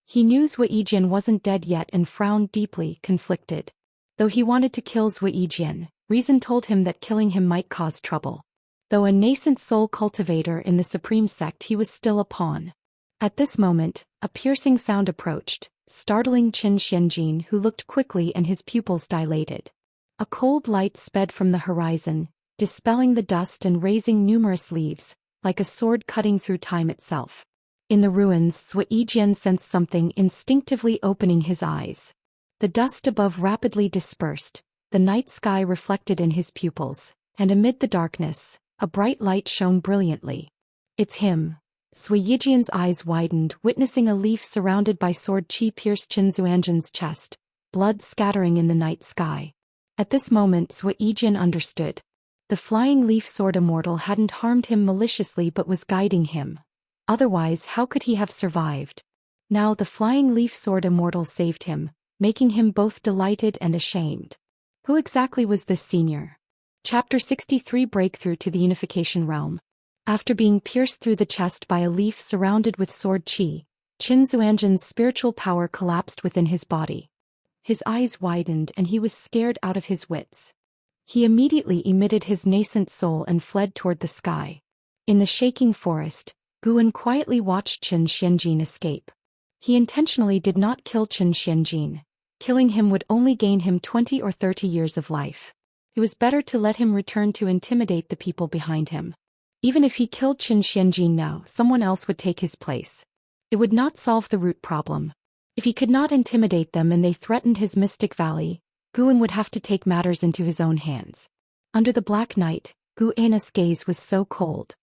He knew Zhou Yijian wasn't dead yet and frowned deeply, conflicted. Though he wanted to kill Zhou Yijian, reason told him that killing him might cause trouble. Though a nascent soul cultivator in the supreme sect, he was still a pawn. At this moment, a piercing sound approached, startling Qin Xianjin, who looked quickly and his pupils dilated. A cold light sped from the horizon, dispelling the dust and raising numerous leaves, like a sword cutting through time itself. In the ruins, Zhou Yijian sensed something, instinctively opening his eyes. The dust above rapidly dispersed, the night sky reflected in his pupils, and amid the darkness, a bright light shone brilliantly. It's him. Zhou Yijian's eyes widened, witnessing a leaf surrounded by sword qi pierce Qin Xuanzhen's chest, blood scattering in the night sky. At this moment Zhou Yijian understood. The flying leaf sword Immortal hadn't harmed him maliciously but was guiding him. Otherwise, how could he have survived? Now the flying leaf sword Immortal saved him, making him both delighted and ashamed. Who exactly was this senior? Chapter 63 Breakthrough to the Unification Realm. After being pierced through the chest by a leaf surrounded with sword qi, Qin Xuanzhen's spiritual power collapsed within his body. His eyes widened and he was scared out of his wits. He immediately emitted his nascent soul and fled toward the sky. In the shaking forest, Guan quietly watched Qin Xianjin escape. He intentionally did not kill Qin Xianjin. Killing him would only gain him 20 or 30 years of life. It was better to let him return to intimidate the people behind him. Even if he killed Qin Xianjin now, someone else would take his place. It would not solve the root problem. If he could not intimidate them and they threatened his mystic valley, Guan would have to take matters into his own hands. Under the black night, Guan's gaze was so cold.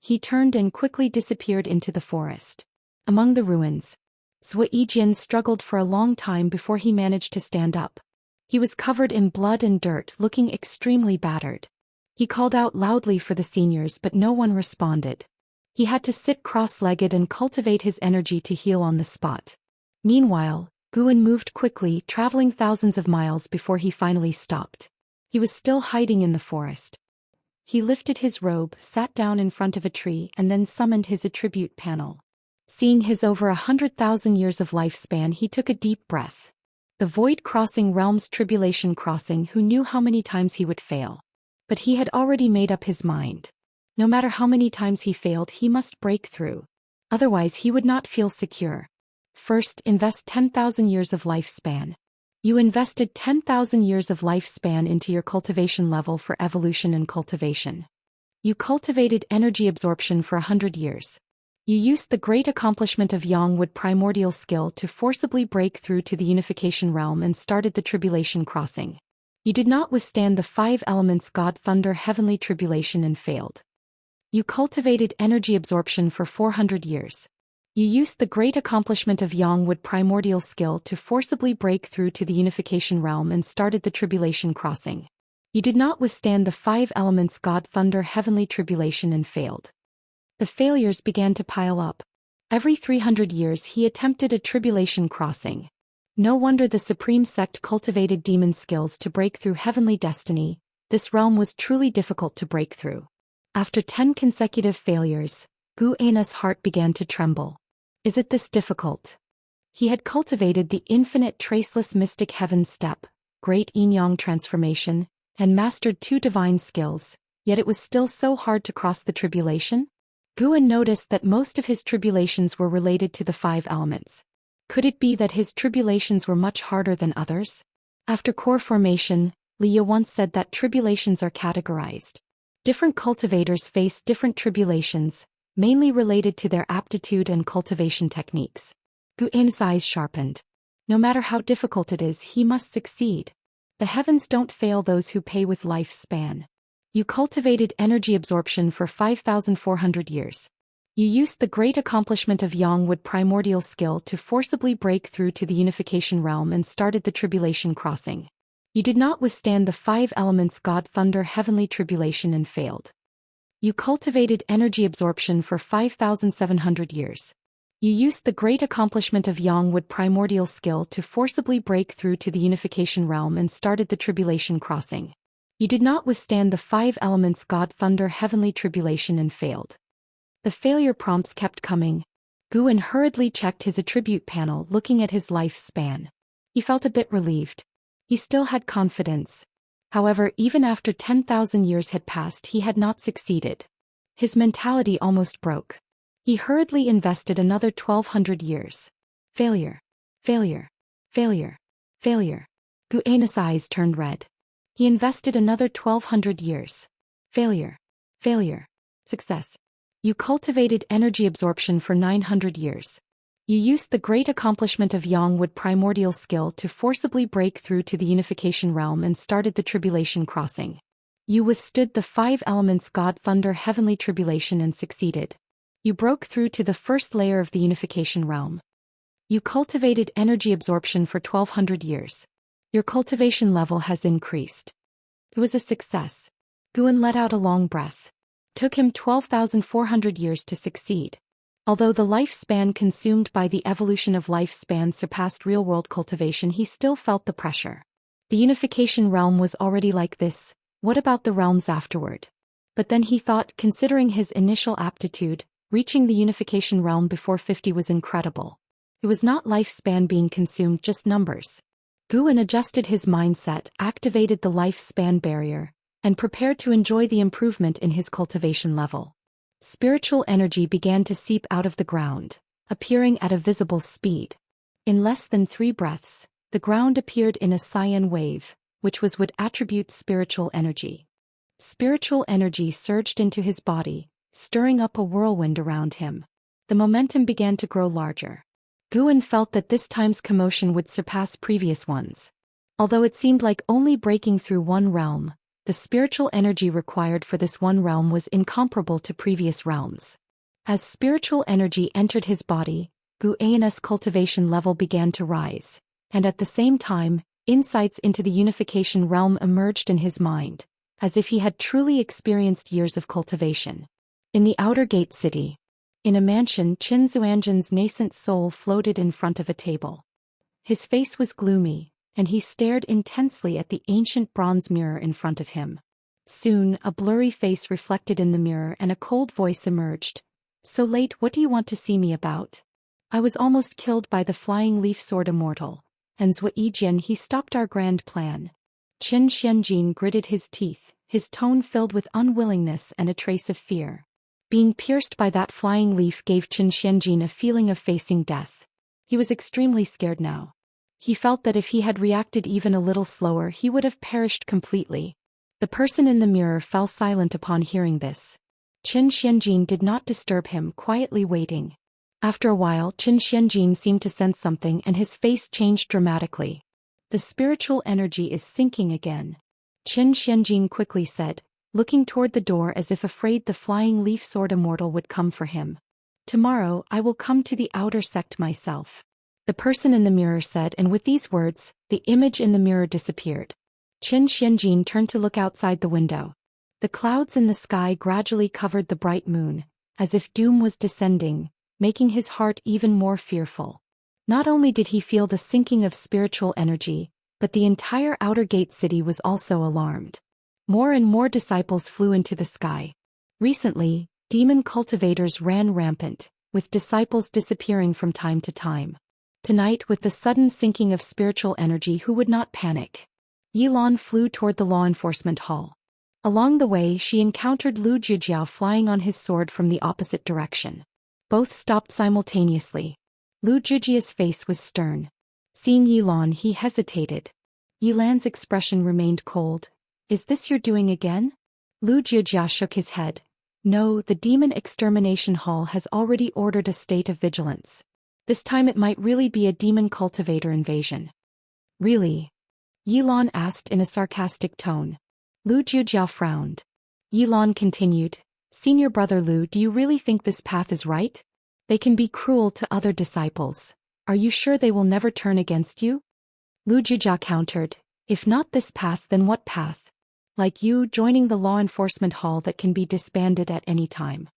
He turned and quickly disappeared into the forest. Among the ruins, Zhou Yijian struggled for a long time before he managed to stand up. He was covered in blood and dirt, looking extremely battered. He called out loudly for the seniors but no one responded. He had to sit cross-legged and cultivate his energy to heal on the spot. Meanwhile, Guan moved quickly, traveling thousands of miles before he finally stopped. He was still hiding in the forest. He lifted his robe, sat down in front of a tree and then summoned his attribute panel. Seeing his over 100,000 years of lifespan, he took a deep breath. The void crossing realm's tribulation crossing, who knew how many times he would fail. But he had already made up his mind. No matter how many times he failed, he must break through. Otherwise he would not feel secure. First, invest 10,000 years of lifespan. You invested 10,000 years of lifespan into your cultivation level for evolution and cultivation. You cultivated energy absorption for 100 years. You used the great accomplishment of Yangwood primordial skill to forcibly break through to the unification realm and started the tribulation crossing. You did not withstand the 5 elements God Thunder heavenly tribulation and failed. You cultivated energy absorption for 400 years. You used the great accomplishment of Yangwood primordial skill to forcibly break through to the unification realm and started the tribulation crossing. You did not withstand the 5 elements God Thunder heavenly tribulation and failed. The failures began to pile up. Every 300 years he attempted a tribulation crossing. No wonder the Supreme Sect cultivated demon skills to break through heavenly destiny. This realm was truly difficult to break through. After 10 consecutive failures, Gu An's heart began to tremble. Is it this difficult? He had cultivated the infinite traceless mystic heaven step, great yin-yang transformation, and mastered 2 divine skills, yet it was still so hard to cross the tribulation? Guan noticed that most of his tribulations were related to the 5 elements. Could it be that his tribulations were much harder than others? After core formation, Liya once said that tribulations are categorized. Different cultivators face different tribulations, mainly related to their aptitude and cultivation techniques. Guan's eyes sharpened. No matter how difficult it is, he must succeed. The heavens don't fail those who pay with lifespan. You cultivated energy absorption for 5,400 years. You used the great accomplishment of Yangwood primordial skill to forcibly break through to the unification realm and started the tribulation crossing. You did not withstand the 5 elements God Thunder heavenly tribulation and failed. You cultivated energy absorption for 5,700 years. You used the great accomplishment of Yangwood primordial skill to forcibly break through to the unification realm and started the tribulation crossing. You did not withstand the 5 elements God Thunder heavenly tribulation and failed. The failure prompts kept coming. Guan hurriedly checked his attribute panel, looking at his lifespan. He felt a bit relieved. He still had confidence. However, even after 10,000 years had passed, he had not succeeded. His mentality almost broke. He hurriedly invested another 1,200 years. Failure. Failure. Failure. Failure. Guan's eyes turned red. He invested another 1,200 years. Failure. Failure. Success. You cultivated energy absorption for 900 years. You used the great accomplishment of Yangwood primordial skill to forcibly break through to the unification realm and started the tribulation crossing. You withstood the 5 elements God Thunder heavenly tribulation and succeeded. You broke through to the first layer of the unification realm. You cultivated energy absorption for 1,200 years. Your cultivation level has increased. It was a success. Guan let out a long breath. Took him 12,400 years to succeed. Although the lifespan consumed by the evolution of lifespan surpassed real-world cultivation, he still felt the pressure. The unification realm was already like this, what about the realms afterward? But then he thought, considering his initial aptitude, reaching the unification realm before 50 was incredible. It was not lifespan being consumed, just numbers. Guan adjusted his mindset, activated the lifespan barrier, and prepared to enjoy the improvement in his cultivation level. Spiritual energy began to seep out of the ground, appearing at a visible speed. In less than 3 breaths, the ground appeared in a cyan wave, which was what attributes spiritual energy. Spiritual energy surged into his body, stirring up a whirlwind around him. The momentum began to grow larger. Guan felt that this time's commotion would surpass previous ones. Although it seemed like only breaking through one realm, the spiritual energy required for this one realm was incomparable to previous realms. As spiritual energy entered his body, Guan's cultivation level began to rise, and at the same time, insights into the unification realm emerged in his mind, as if he had truly experienced years of cultivation. In the outer gate city, in a mansion, Qin Zuanjin's nascent soul floated in front of a table. His face was gloomy, and he stared intensely at the ancient bronze mirror in front of him. Soon, a blurry face reflected in the mirror and a cold voice emerged. "So late, what do you want to see me about?" "I was almost killed by the flying leaf sword Immortal, and Zhou Xian, he stopped our grand plan." Qin Xianjin gritted his teeth, his tone filled with unwillingness and a trace of fear. Being pierced by that flying leaf gave Qin Xianjin a feeling of facing death. He was extremely scared now. He felt that if he had reacted even a little slower, he would have perished completely. The person in the mirror fell silent upon hearing this. Qin Xianjin did not disturb him, quietly waiting. After a while, Qin Xianjin seemed to sense something and his face changed dramatically. "The spiritual energy is sinking again," Qin Xianjin quickly said, looking toward the door as if afraid the flying leaf sword Immortal would come for him. Tomorrow I will come to the outer sect myself. The person in the mirror said, and with these words, the image in the mirror disappeared. Qin Xianjin turned to look outside the window. The clouds in the sky gradually covered the bright moon, as if doom was descending, making his heart even more fearful. Not only did he feel the sinking of spiritual energy, but the entire outer gate city was also alarmed. More and more disciples flew into the sky. Recently, demon cultivators ran rampant, with disciples disappearing from time to time. Tonight, with the sudden sinking of spiritual energy, who would not panic? Yilan flew toward the law enforcement hall. Along the way, she encountered Lu Jujiao flying on his sword from the opposite direction. Both stopped simultaneously. Lu Jujia's face was stern. Seeing Yilan, he hesitated. Yilan's expression remained cold. Is this your doing again? Lu Jujia shook his head. No, the demon extermination hall has already ordered a state of vigilance. This time it might really be a demon cultivator invasion. Really? Yilan asked in a sarcastic tone. Lu Jujiao frowned. Yilan continued, Senior Brother Lu, do you really think this path is right? They can be cruel to other disciples. Are you sure they will never turn against you? Lu Jujiao countered, if not this path, then what path? Like you joining the law enforcement hall that can be disbanded at any time.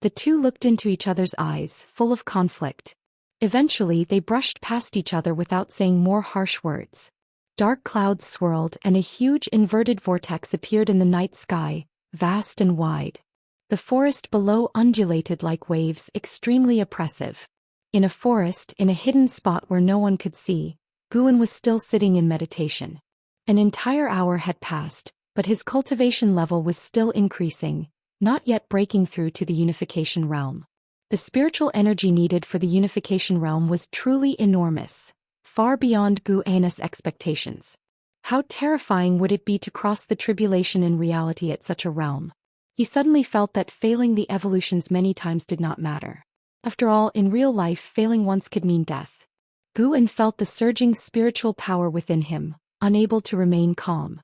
The two looked into each other's eyes, full of conflict. Eventually they brushed past each other without saying more harsh words. Dark clouds swirled and a huge inverted vortex appeared in the night sky, vast and wide. The forest below undulated like waves, extremely oppressive. In a forest, in a hidden spot where no one could see, Guan was still sitting in meditation. An entire hour had passed, but his cultivation level was still increasing, not yet breaking through to the unification realm. The spiritual energy needed for the unification realm was truly enormous, far beyond Guan's expectations. How terrifying would it be to cross the tribulation in reality at such a realm? He suddenly felt that failing the evolutions many times did not matter. After all, in real life, failing once could mean death. Guan felt the surging spiritual power within him, unable to remain calm.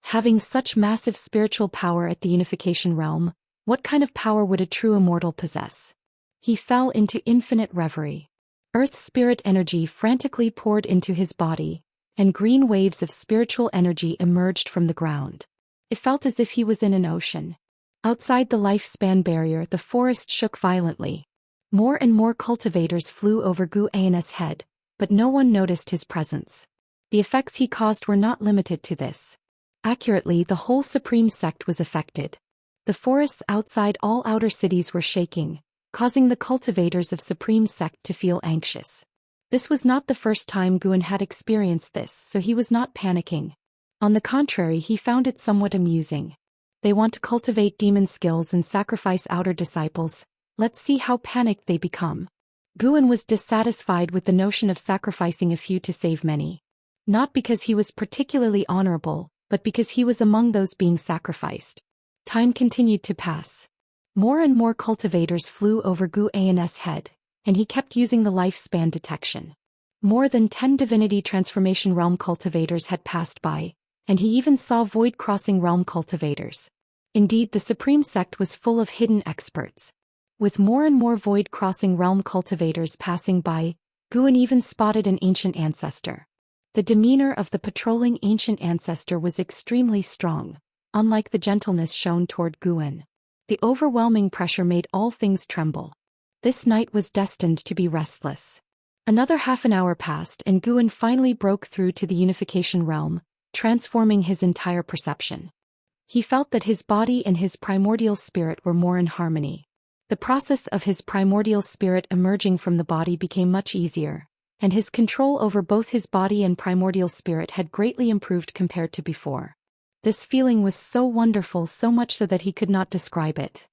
Having such massive spiritual power at the unification realm, what kind of power would a true immortal possess? He fell into infinite reverie. Earth spirit energy frantically poured into his body, and green waves of spiritual energy emerged from the ground. It felt as if he was in an ocean. Outside the lifespan barrier, the forest shook violently. More and more cultivators flew over Guan's head, but no one noticed his presence. The effects he caused were not limited to this. Accurately, the whole supreme sect was affected. The forests outside all outer cities were shaking, causing the cultivators of supreme sect to feel anxious. This was not the first time Guan had experienced this, so he was not panicking. On the contrary, he found it somewhat amusing. They want to cultivate demon skills and sacrifice outer disciples. Let's see how panicked they become. Guan was dissatisfied with the notion of sacrificing a few to save many. Not because he was particularly honorable, but because he was among those being sacrificed. Time continued to pass. More and more cultivators flew over Guan's head, and he kept using the lifespan detection. More than 10 divinity transformation realm cultivators had passed by, and he even saw void-crossing realm cultivators. Indeed, the supreme sect was full of hidden experts. With more and more void-crossing realm cultivators passing by, Guan even spotted an ancient ancestor. The demeanor of the patrolling ancient ancestor was extremely strong, unlike the gentleness shown toward Guan. The overwhelming pressure made all things tremble. This night was destined to be restless. Another half an hour passed and Guan finally broke through to the unification realm, transforming his entire perception. He felt that his body and his primordial spirit were more in harmony. The process of his primordial spirit emerging from the body became much easier, and his control over both his body and primordial spirit had greatly improved compared to before. This feeling was so wonderful, so much so that he could not describe it.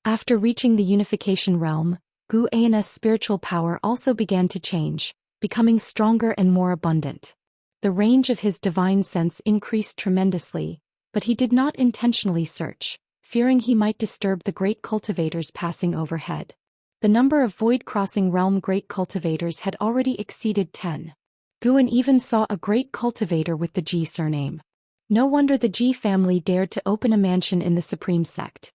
After reaching the unification realm, Guan's spiritual power also began to change, becoming stronger and more abundant. The range of his divine sense increased tremendously, but he did not intentionally search, fearing he might disturb the great cultivators passing overhead. The number of void-crossing realm great cultivators had already exceeded 10. Guan even saw a great cultivator with the Ji surname. No wonder the Ji family dared to open a mansion in the supreme sect.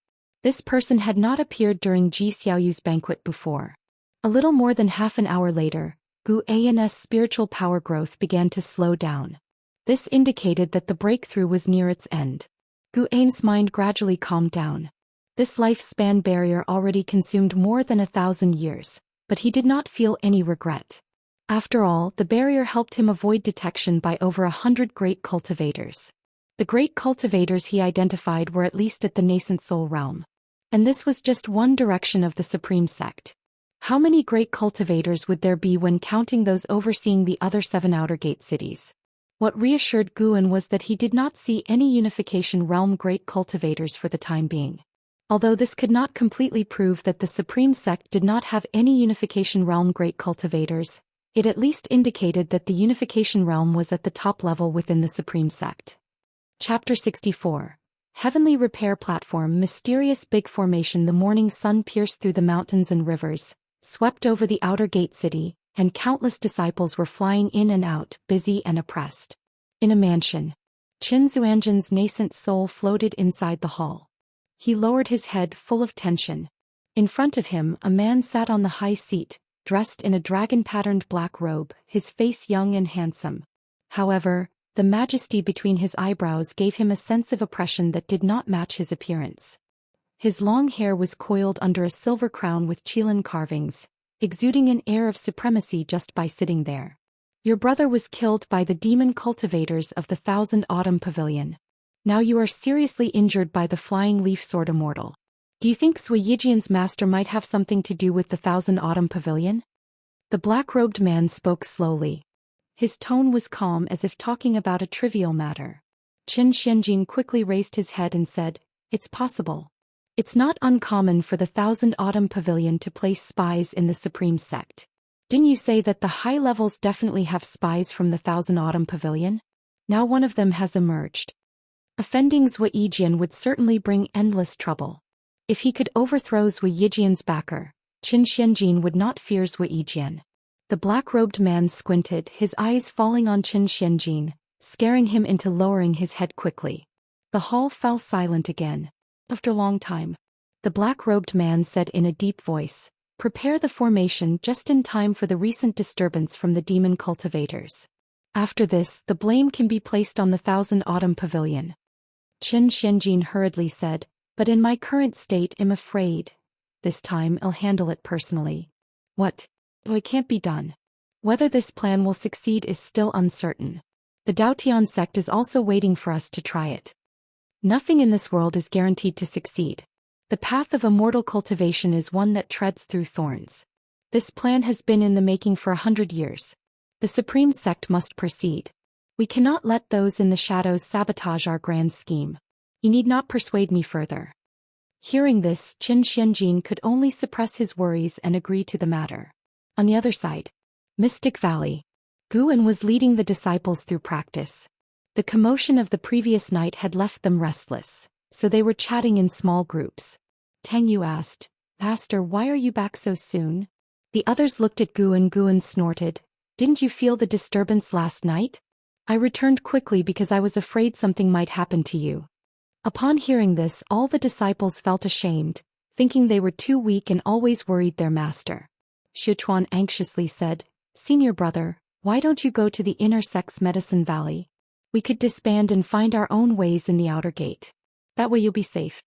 This person had not appeared during Ji Xiaoyu's banquet before. A little more than half an hour later, Gu An's spiritual power growth began to slow down. This indicated that the breakthrough was near its end. Gu An's mind gradually calmed down. This lifespan barrier already consumed more than 1,000 years, but he did not feel any regret. After all, the barrier helped him avoid detection by over 100 great cultivators. The great cultivators he identified were at least at the nascent soul realm. And this was just one direction of the supreme sect. How many great cultivators would there be when counting those overseeing the other 7 outer gate cities? What reassured Guan was that he did not see any unification realm great cultivators for the time being. Although this could not completely prove that the supreme sect did not have any unification realm great cultivators, it at least indicated that the unification realm was at the top level within the supreme sect. Chapter 64. Heavenly Repair Platform. Mysterious big formation. The morning sun pierced through the mountains and rivers, swept over the outer gate city, and countless disciples were flying in and out, busy and oppressed. In a mansion, Qin Zuanjin's nascent soul floated inside the hall. He lowered his head full of tension. In front of him, a man sat on the high seat, dressed in a dragon-patterned black robe, his face young and handsome. However, the majesty between his eyebrows gave him a sense of oppression that did not match his appearance. His long hair was coiled under a silver crown with Qilin carvings, exuding an air of supremacy just by sitting there. Your brother was killed by the demon cultivators of the 1,000 Autumn Pavilion. Now you are seriously injured by the flying leaf sword Immortal. Do you think Zhou Xian's master might have something to do with the 1,000 Autumn Pavilion? The black-robed man spoke slowly. His tone was calm as if talking about a trivial matter. Qin Xianjin quickly raised his head and said, "It's possible. It's not uncommon for the 1,000 Autumn Pavilion to place spies in the Supreme Sect. Didn't you say that the high levels definitely have spies from the 1,000 Autumn Pavilion? Now one of them has emerged. Offending Zhou Yijian would certainly bring endless trouble. If he could overthrow Zhou Yijian's backer, Qin Xianjin would not fear Zhou Yijian." The black-robed man squinted, his eyes falling on Qin Xianjin, scaring him into lowering his head quickly. The hall fell silent again. After a long time, the black-robed man said in a deep voice, "Prepare the formation just in time for the recent disturbance from the demon cultivators. After this, the blame can be placed on the 1,000 Autumn Pavilion." Qin Xianjin hurriedly said, "But in my current state I'm afraid. This time I'll handle it personally." "What? Oh, it can't be done. Whether this plan will succeed is still uncertain. The Daotian sect is also waiting for us to try it. Nothing in this world is guaranteed to succeed. The path of immortal cultivation is one that treads through thorns. This plan has been in the making for 100 years. The supreme sect must proceed. We cannot let those in the shadows sabotage our grand scheme. You need not persuade me further." Hearing this, Qin Xianjin could only suppress his worries and agree to the matter. On the other side, Mystic Valley. Guan was leading the disciples through practice. The commotion of the previous night had left them restless, so they were chatting in small groups. Tang Yu asked, "Master, why are you back so soon?" The others looked at Guan. Guan snorted, "Didn't you feel the disturbance last night? I returned quickly because I was afraid something might happen to you." Upon hearing this, all the disciples felt ashamed, thinking they were too weak and always worried their master. Xuchuan anxiously said, "Senior brother, why don't you go to the inner sect's Medicine Valley? We could disband and find our own ways in the outer gate. That way you'll be safe."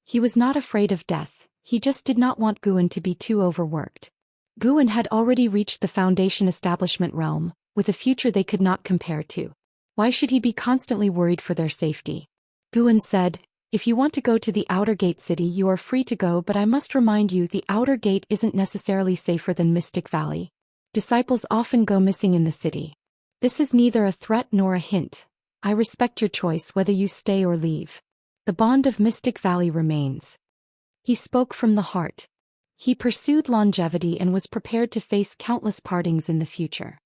He was not afraid of death, he just did not want Guan to be too overworked. Guan had already reached the Foundation establishment realm, with a future they could not compare to. Why should he be constantly worried for their safety? Guan said, "If you want to go to the outer gate city you are free to go, but I must remind you the outer gate isn't necessarily safer than Mystic Valley. Disciples often go missing in the city. This is neither a threat nor a hint. I respect your choice whether you stay or leave. The bond of Mystic Valley remains." He spoke from the heart. He pursued longevity and was prepared to face countless partings in the future.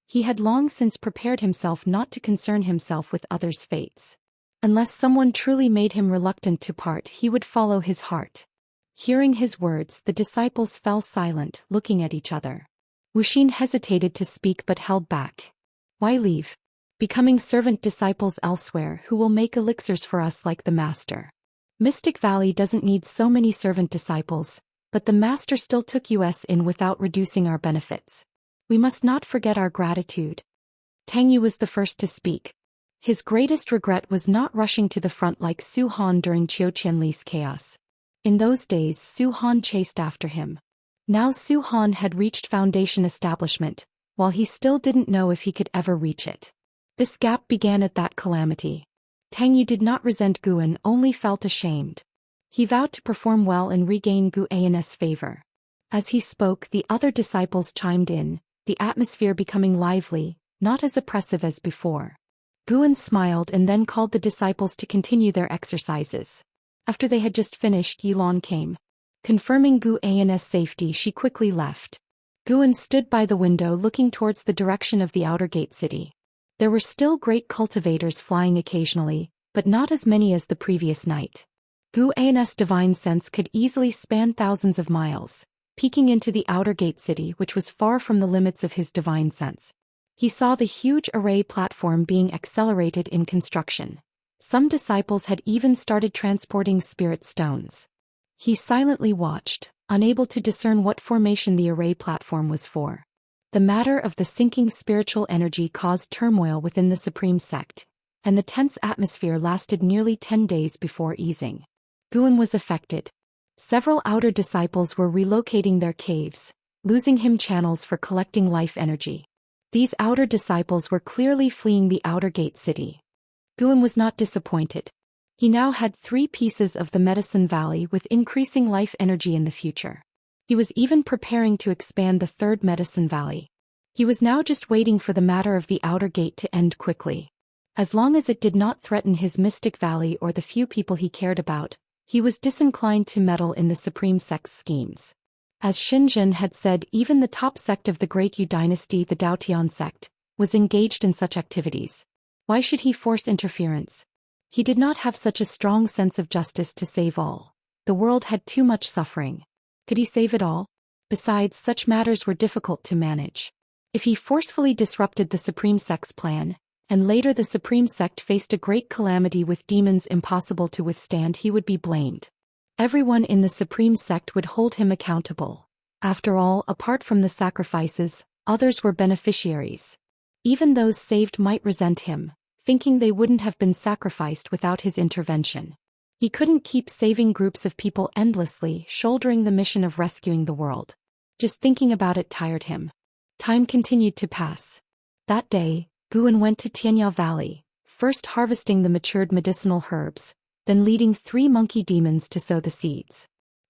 He had long since prepared himself not to concern himself with others' fates. Unless someone truly made him reluctant to part, he would follow his heart. Hearing his words, the disciples fell silent, looking at each other. Wuxia hesitated to speak but held back. "Why leave? Becoming servant disciples elsewhere who will make elixirs for us like the master. Mystic Valley doesn't need so many servant disciples, but the Master still took us in without reducing our benefits. We must not forget our gratitude. Tang Yu was the first to speak. His greatest regret was not rushing to the front like Su Han during Qiu Qianli's chaos. In those days Su Han chased after him. Now Su Han had reached foundation establishment, while he still didn't know if he could ever reach it. This gap began at that calamity. Tang Yu did not resent Guan, only felt ashamed. He vowed to perform well and regain Gu An's favor. As he spoke, the other disciples chimed in, the atmosphere becoming lively, not as oppressive as before. Guan smiled and then called the disciples to continue their exercises. After they had just finished, Yilan came. Confirming Gu An's safety, she quickly left. Guan stood by the window looking towards the direction of the outer gate city. There were still great cultivators flying occasionally, but not as many as the previous night. Gu An's divine sense could easily span thousands of miles, peeking into the outer gate city which was far from the limits of his divine sense. He saw the huge array platform being accelerated in construction. Some disciples had even started transporting spirit stones. He silently watched, unable to discern what formation the array platform was for. The matter of the sinking spiritual energy caused turmoil within the Supreme Sect, and the tense atmosphere lasted nearly 10 days before easing. Guan was affected. Several outer disciples were relocating their caves, losing him channels for collecting life energy. These outer disciples were clearly fleeing the outer gate city. Guan was not disappointed. He now had 3 pieces of the Medicine Valley with increasing life energy in the future. He was even preparing to expand the 3rd Medicine Valley. He was now just waiting for the matter of the outer gate to end quickly. As long as it did not threaten his Mystic Valley or the few people he cared about, he was disinclined to meddle in the Supreme Sect's schemes. As Xinzhen had said, even the top sect of the Great Yu dynasty, the Daotian sect, was engaged in such activities. Why should he force interference? He did not have such a strong sense of justice to save all. The world had too much suffering. Could he save it all? Besides, such matters were difficult to manage. If he forcefully disrupted the Supreme Sect's plan, and later the Supreme Sect faced a great calamity with demons impossible to withstand, he would be blamed. Everyone in the Supreme Sect would hold him accountable. After all, apart from the sacrifices, others were beneficiaries. Even those saved might resent him, thinking they wouldn't have been sacrificed without his intervention. He couldn't keep saving groups of people endlessly, shouldering the mission of rescuing the world. Just thinking about it tired him. Time continued to pass. That day, Guan went to Tianya Valley, first harvesting the matured medicinal herbs, then leading 3 monkey demons to sow the seeds.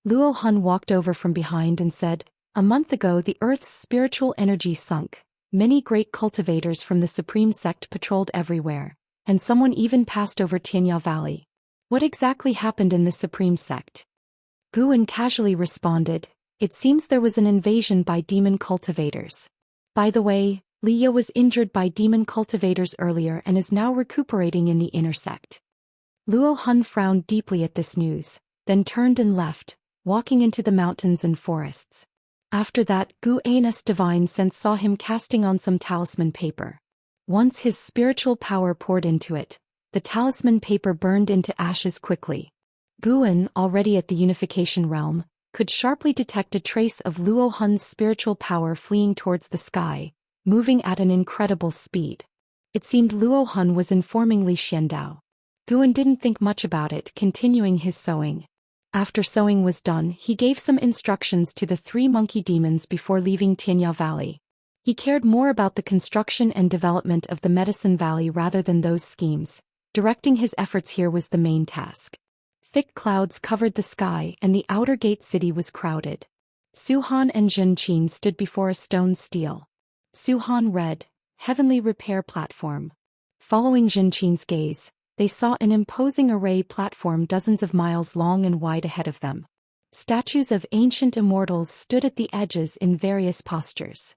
Luo Hun walked over from behind and said, "A month ago the Earth's spiritual energy sunk. Many great cultivators from the Supreme Sect patrolled everywhere, and someone even passed over Tianya Valley. What exactly happened in the Supreme Sect?" Guan casually responded, "It seems there was an invasion by demon cultivators. By the way, Liya was injured by demon cultivators earlier and is now recuperating in the inner sect." Luo Hun frowned deeply at this news, then turned and left, walking into the mountains and forests. After that, Gu An's divine sense saw him casting on some talisman paper. Once his spiritual power poured into it, the talisman paper burned into ashes quickly. Guan, already at the unification realm, could sharply detect a trace of Luo Hun's spiritual power fleeing towards the sky, moving at an incredible speed. It seemed Luo Hun was informing Li Xiandao. Guan didn't think much about it, continuing his sowing. After sowing was done, he gave some instructions to the 3 monkey demons before leaving Tianya Valley. He cared more about the construction and development of the Medicine Valley rather than those schemes. Directing his efforts here was the main task. Thick clouds covered the sky and the outer gate city was crowded. Suhan and Zhenqin stood before a stone stele. Suhan read, "Heavenly Repair Platform." Following Zhenqin's gaze, they saw an imposing array platform dozens of miles long and wide ahead of them. Statues of ancient immortals stood at the edges in various postures.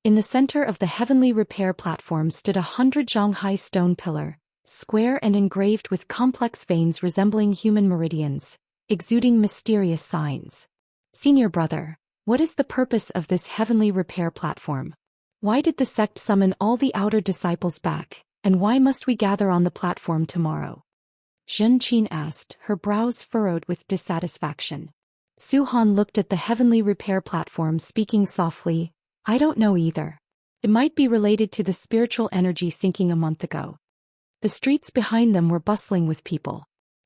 In the center of the Heavenly Repair Platform stood 100 zhang-high stone pillar, square and engraved with complex veins resembling human meridians, exuding mysterious signs. "Senior brother, what is the purpose of this Heavenly Repair Platform? Why did the sect summon all the outer disciples back, and why must we gather on the platform tomorrow?" Zhou asked, her brows furrowed with dissatisfaction. Su Han looked at the heavenly repair platform, speaking softly, I don't know either. It might be related to the spiritual energy sinking a month ago. The streets behind them were bustling with people.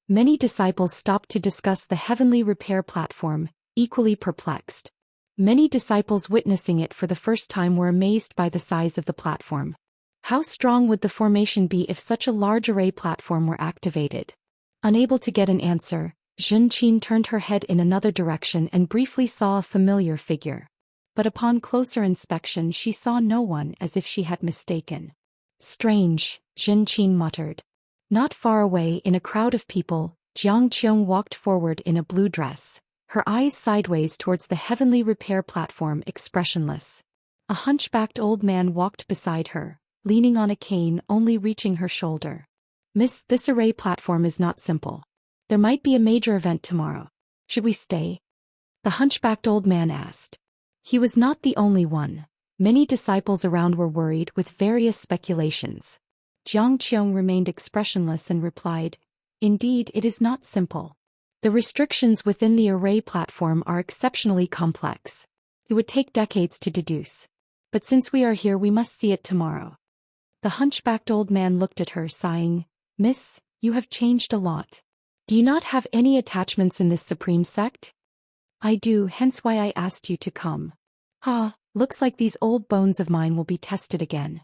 Many disciples stopped to discuss the heavenly repair platform, equally perplexed. Many disciples witnessing it for the first time were amazed by the size of the platform. How strong would the formation be if such a large array platform were activated? Unable to get an answer, Zhou turned her head in another direction and briefly saw a familiar figure. But upon closer inspection she saw no one, as if she had mistaken. Strange, Zhou muttered. Not far away in a crowd of people, Xianxia walked forward in a blue dress, her eyes sideways towards the heavenly repair platform, expressionless. A hunchbacked old man walked beside her, leaning on a cane only reaching her shoulder. Miss, this array platform is not simple. There might be a major event tomorrow. Should we stay? The hunchbacked old man asked. He was not the only one. Many disciples around were worried with various speculations. Xianxia remained expressionless and replied, Indeed, it is not simple. The restrictions within the array platform are exceptionally complex. It would take decades to deduce. But since we are here, we must see it tomorrow. The hunchbacked old man looked at her, sighing, Miss, you have changed a lot. Do you not have any attachments in this supreme sect? I do, hence why I asked you to come. Looks like these old bones of mine will be tested again.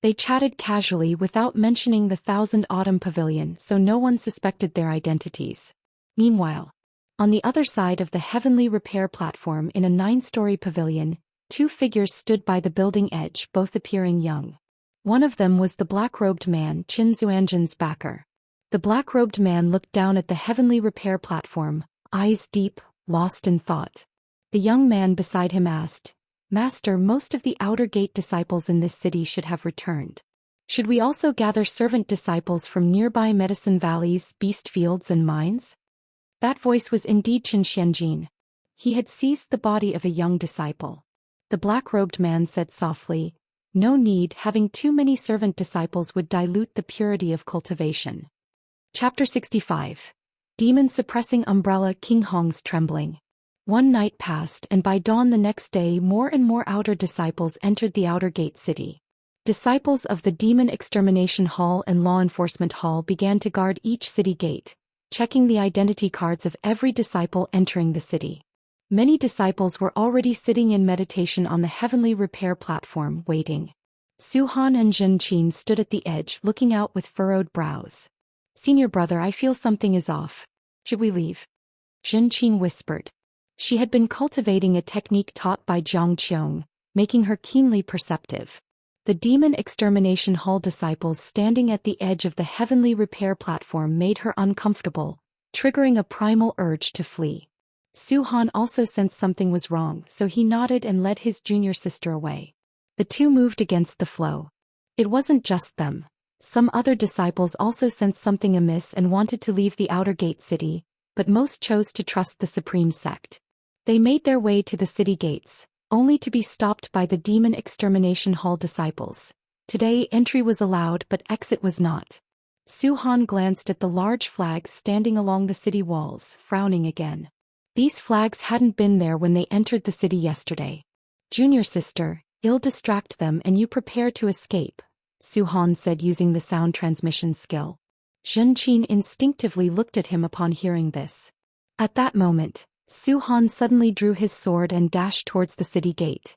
They chatted casually without mentioning the Thousand Autumn Pavilion, so no one suspected their identities. Meanwhile, on the other side of the heavenly repair platform in a 9-story pavilion, 2 figures stood by the building edge, both appearing young. One of them was the black-robed man, Qin Zuanjin's backer. The black-robed man looked down at the heavenly repair platform, eyes deep, lost in thought. The young man beside him asked, Master, most of the outer gate disciples in this city should have returned. Should we also gather servant disciples from nearby medicine valleys, beast fields and mines? That voice was indeed Qin Xianjin. He had seized the body of a young disciple. The black-robed man said softly, No need, having too many servant disciples would dilute the purity of cultivation. Chapter 65. Demon Suppressing Umbrella. Qinghong's Trembling. One night passed, and by dawn the next day more and more outer disciples entered the outer gate city. Disciples of the Demon Extermination Hall and Law Enforcement Hall began to guard each city gate, checking the identity cards of every disciple entering the city. Many disciples were already sitting in meditation on the heavenly repair platform, waiting. Su Han and Zhou stood at the edge, looking out with furrowed brows. Senior brother, I feel something is off. Should we leave? Zhou whispered. She had been cultivating a technique taught by Xianxia, making her keenly perceptive. The Demon Extermination Hall disciples standing at the edge of the heavenly repair platform made her uncomfortable, triggering a primal urge to flee. Su Han also sensed something was wrong, so he nodded and led his junior sister away. The two moved against the flow. It wasn't just them. Some other disciples also sensed something amiss and wanted to leave the outer gate city, but most chose to trust the supreme sect. They made their way to the city gates, only to be stopped by the Demon Extermination Hall disciples. Today entry was allowed but exit was not. Su Han glanced at the large flags standing along the city walls, frowning again. These flags hadn't been there when they entered the city yesterday. Junior sister, I'll distract them and you prepare to escape, Su Han said using the sound transmission skill. Zhou instinctively looked at him upon hearing this. At that moment, Su Han suddenly drew his sword and dashed towards the city gate.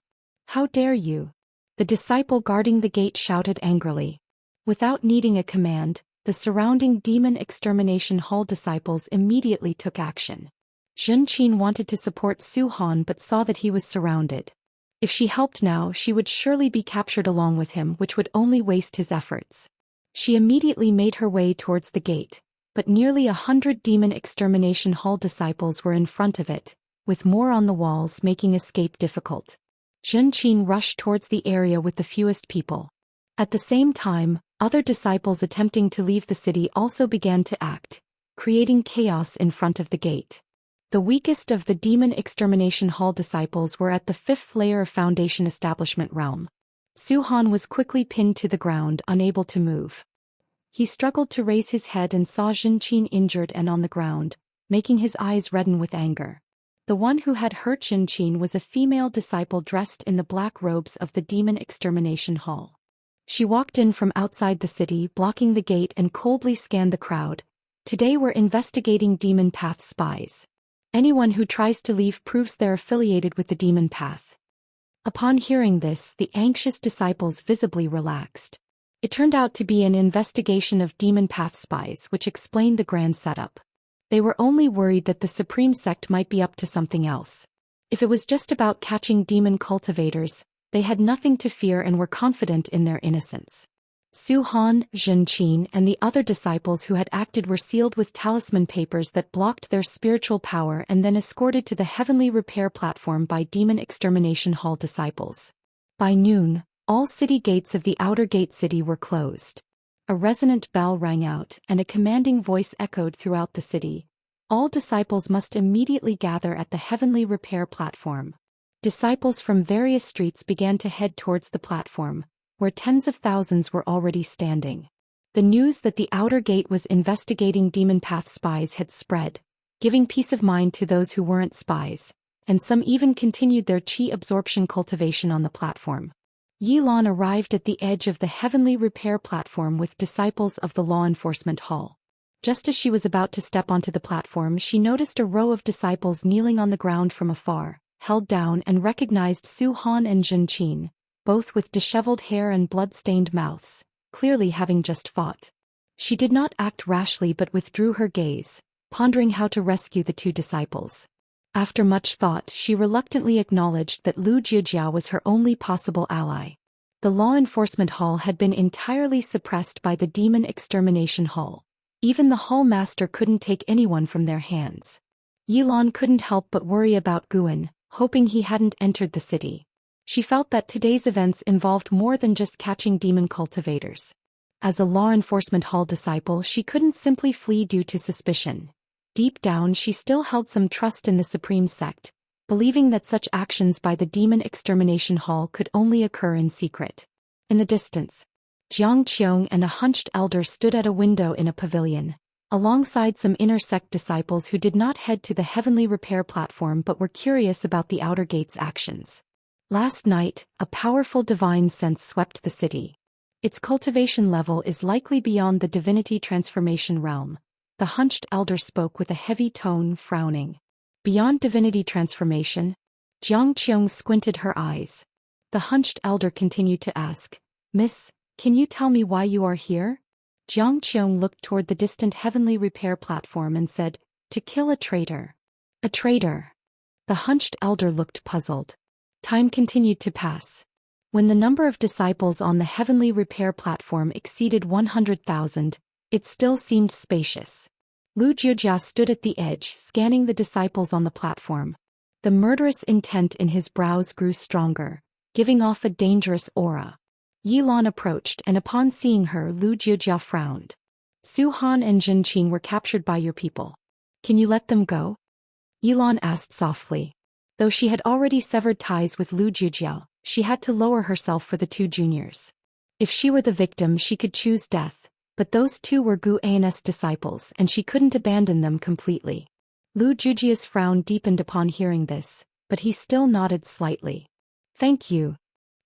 How dare you? The disciple guarding the gate shouted angrily. Without needing a command, the surrounding Demon Extermination Hall disciples immediately took action. Zhou wanted to support Su Han but saw that he was surrounded. If she helped now, she would surely be captured along with him, which would only waste his efforts. She immediately made her way towards the gate, but nearly 100 Demon Extermination Hall disciples were in front of it, with more on the walls making escape difficult. Zhou rushed towards the area with the fewest people. At the same time, other disciples attempting to leave the city also began to act, creating chaos in front of the gate. The weakest of the Demon Extermination Hall disciples were at the 5th layer of Foundation Establishment realm. Su Han was quickly pinned to the ground, unable to move. He struggled to raise his head and saw Zhou Xian injured and on the ground, making his eyes redden with anger. The one who had hurt Zhou Xian was a female disciple dressed in the black robes of the Demon Extermination Hall. She walked in from outside the city, blocking the gate, and coldly scanned the crowd. Today we're investigating Demon Path spies. Anyone who tries to leave proves they're affiliated with the Demon Path. Upon hearing this, the anxious disciples visibly relaxed. It turned out to be an investigation of Demon Path spies, which explained the grand setup. They were only worried that the Supreme Sect might be up to something else. If it was just about catching demon cultivators, they had nothing to fear and were confident in their innocence. Su Han, Zhou Xian, and the other disciples who had acted were sealed with talisman papers that blocked their spiritual power and then escorted to the heavenly repair platform by Demon Extermination Hall disciples. By noon, all city gates of the outer gate city were closed. A resonant bell rang out, and a commanding voice echoed throughout the city. All disciples must immediately gather at the heavenly repair platform. Disciples from various streets began to head towards the platform, where tens of thousands were already standing. The news that the outer gate was investigating Demon Path spies had spread, giving peace of mind to those who weren't spies, and some even continued their qi absorption cultivation on the platform. Yilan arrived at the edge of the heavenly repair platform with disciples of the law enforcement hall. Just as she was about to step onto the platform, she noticed a row of disciples kneeling on the ground from afar, held down, and recognized Su Han and Zhou Xian, both with disheveled hair and blood-stained mouths, clearly having just fought. She did not act rashly but withdrew her gaze, pondering how to rescue the two disciples. After much thought, she reluctantly acknowledged that Lu Jiujia was her only possible ally. The law enforcement hall had been entirely suppressed by the Demon Extermination Hall. Even the hall master couldn't take anyone from their hands. Yilan couldn't help but worry about Guan, hoping he hadn't entered the city. She felt that today's events involved more than just catching demon cultivators. As a law enforcement hall disciple, she couldn't simply flee due to suspicion. Deep down, she still held some trust in the Supreme Sect, believing that such actions by the Demon Extermination Hall could only occur in secret. In the distance, Jiang Qiong and a hunched elder stood at a window in a pavilion, alongside some inner sect disciples who did not head to the heavenly repair platform but were curious about the outer gate's actions. Last night, a powerful divine sense swept the city. Its cultivation level is likely beyond the divinity transformation realm. The hunched elder spoke with a heavy tone, frowning. Beyond divinity transformation? Jiang Qiong squinted her eyes. The hunched elder continued to ask, "Miss, can you tell me why you are here?" Jiang Qiong looked toward the distant heavenly repair platform and said, "To kill a traitor." "A traitor?" The hunched elder looked puzzled. Time continued to pass. When the number of disciples on the heavenly repair platform exceeded 100,000, it still seemed spacious. Lu Jiujia stood at the edge, scanning the disciples on the platform. The murderous intent in his brows grew stronger, giving off a dangerous aura. Yilan approached, and upon seeing her, Lu Jiujia frowned. "Su Han and Zhou Xian were captured by your people. Can you let them go?" Yilan asked softly. Though she had already severed ties with Lu Jiujia, she had to lower herself for the two juniors. If she were the victim, she could choose death. But those two were Gu An's disciples, and she couldn't abandon them completely. Lu Jiujia's frown deepened upon hearing this, but he still nodded slightly. "Thank you."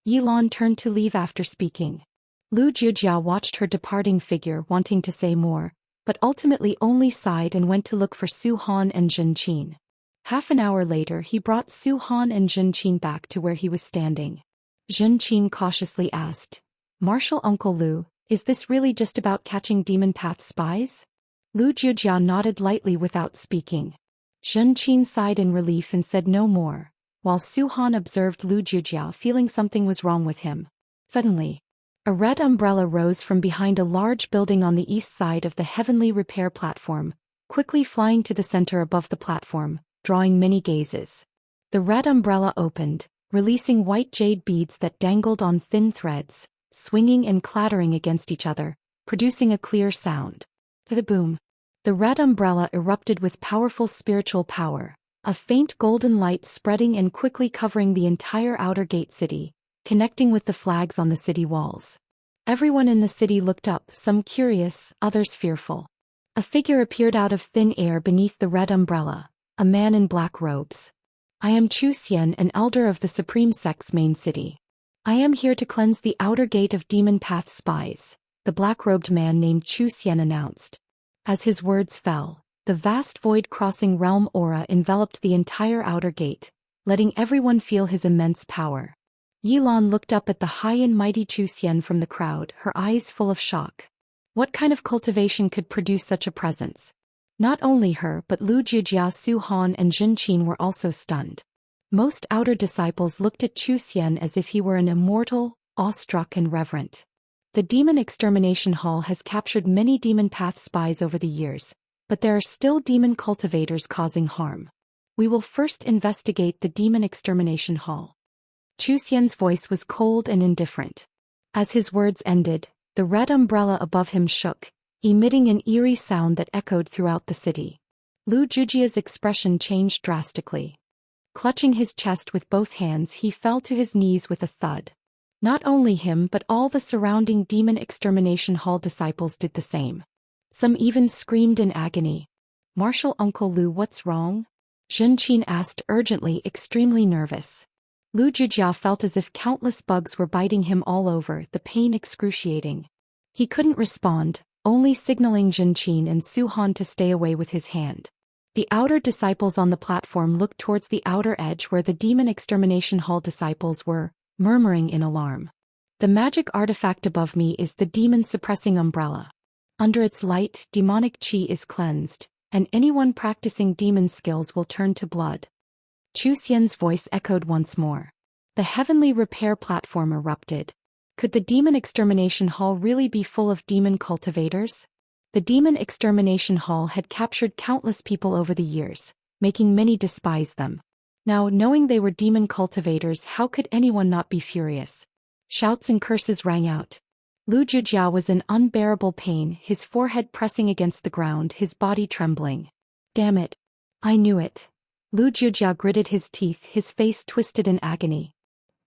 Yilan turned to leave after speaking. Lu Jiujia watched her departing figure, wanting to say more, but ultimately only sighed and went to look for Su Han and Zhou Xian. Half an hour later, he brought Su Han and Zhou Xian back to where he was standing. Zhou Xian cautiously asked, "Marshal Uncle Lu, is this really just about catching Demon Path spies?" Lu Jiujia nodded lightly without speaking. Zhou Xian sighed in relief and said no more, while Su Han observed Lu Jiujia, feeling something was wrong with him. Suddenly, a red umbrella rose from behind a large building on the east side of the heavenly repair platform, quickly flying to the center above the platform, drawing many gazes. The red umbrella opened, releasing white jade beads that dangled on thin threads, swinging and clattering against each other, producing a clear sound. The boom. The red umbrella erupted with powerful spiritual power, a faint golden light spreading and quickly covering the entire outer gate city, connecting with the flags on the city walls. Everyone in the city looked up, some curious, others fearful. A figure appeared out of thin air beneath the red umbrella, a man in black robes. I am Zhou Xian, an elder of the Supreme Sect's main city. I am here to cleanse the outer gate of Demon Path spies, the black-robed man named Zhou Xian announced. As his words fell, the vast void-crossing realm aura enveloped the entire outer gate, letting everyone feel his immense power. Yilan looked up at the high and mighty Zhou Xian from the crowd, her eyes full of shock. What kind of cultivation could produce such a presence? Not only her but Lu Jijia, Su Han and Jin Qin were also stunned. Most outer disciples looked at Zhou Xian as if he were an immortal, awestruck and reverent. The Demon Extermination Hall has captured many Demon Path spies over the years, but there are still demon cultivators causing harm. We will first investigate the Demon Extermination Hall. Zhou Xian's voice was cold and indifferent. As his words ended, the red umbrella above him shook, emitting an eerie sound that echoed throughout the city. Lu Jujia's expression changed drastically. Clutching his chest with both hands, he fell to his knees with a thud. Not only him but all the surrounding Demon Extermination Hall disciples did the same. Some even screamed in agony. "Martial Uncle Lu, what's wrong?" Jin Qin asked urgently, extremely nervous. Lu Jijia felt as if countless bugs were biting him all over, the pain excruciating. He couldn't respond, only signaling Jin Qin and Su Han to stay away with his hand. The outer disciples on the platform looked towards the outer edge where the Demon Extermination Hall disciples were, murmuring in alarm. "The magic artifact above me is the demon-suppressing umbrella. Under its light, demonic chi is cleansed, and anyone practicing demon skills will turn to blood." Zhou Xian's voice echoed once more. The heavenly repair platform erupted. Could the Demon Extermination Hall really be full of demon cultivators? The Demon Extermination Hall had captured countless people over the years, making many despise them. Now, knowing they were demon cultivators, how could anyone not be furious? Shouts and curses rang out. Lu Jijia was in unbearable pain, his forehead pressing against the ground, his body trembling. "Damn it. I knew it." Lu Jijia gritted his teeth, his face twisted in agony.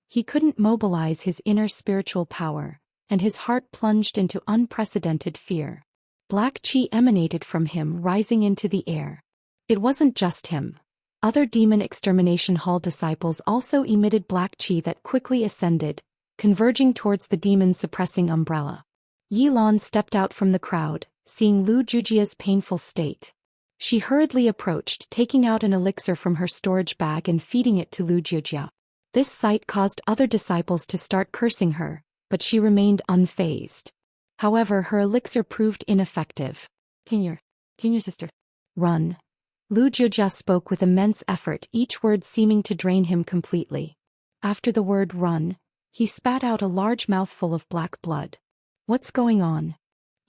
He couldn't mobilize his inner spiritual power, and his heart plunged into unprecedented fear. Black chi emanated from him, rising into the air. It wasn't just him. Other Demon Extermination Hall disciples also emitted black chi that quickly ascended, converging towards the demon-suppressing umbrella. Yilan stepped out from the crowd, seeing Lu Jujia's painful state. She hurriedly approached, taking out an elixir from her storage bag and feeding it to Lu Jijia. This sight caused other disciples to start cursing her, but she remained unfazed. However, her elixir proved ineffective. Can your sister run?" Lu Jijia spoke with immense effort, each word seeming to drain him completely. After the word "run," he spat out a large mouthful of black blood. "What's going on?"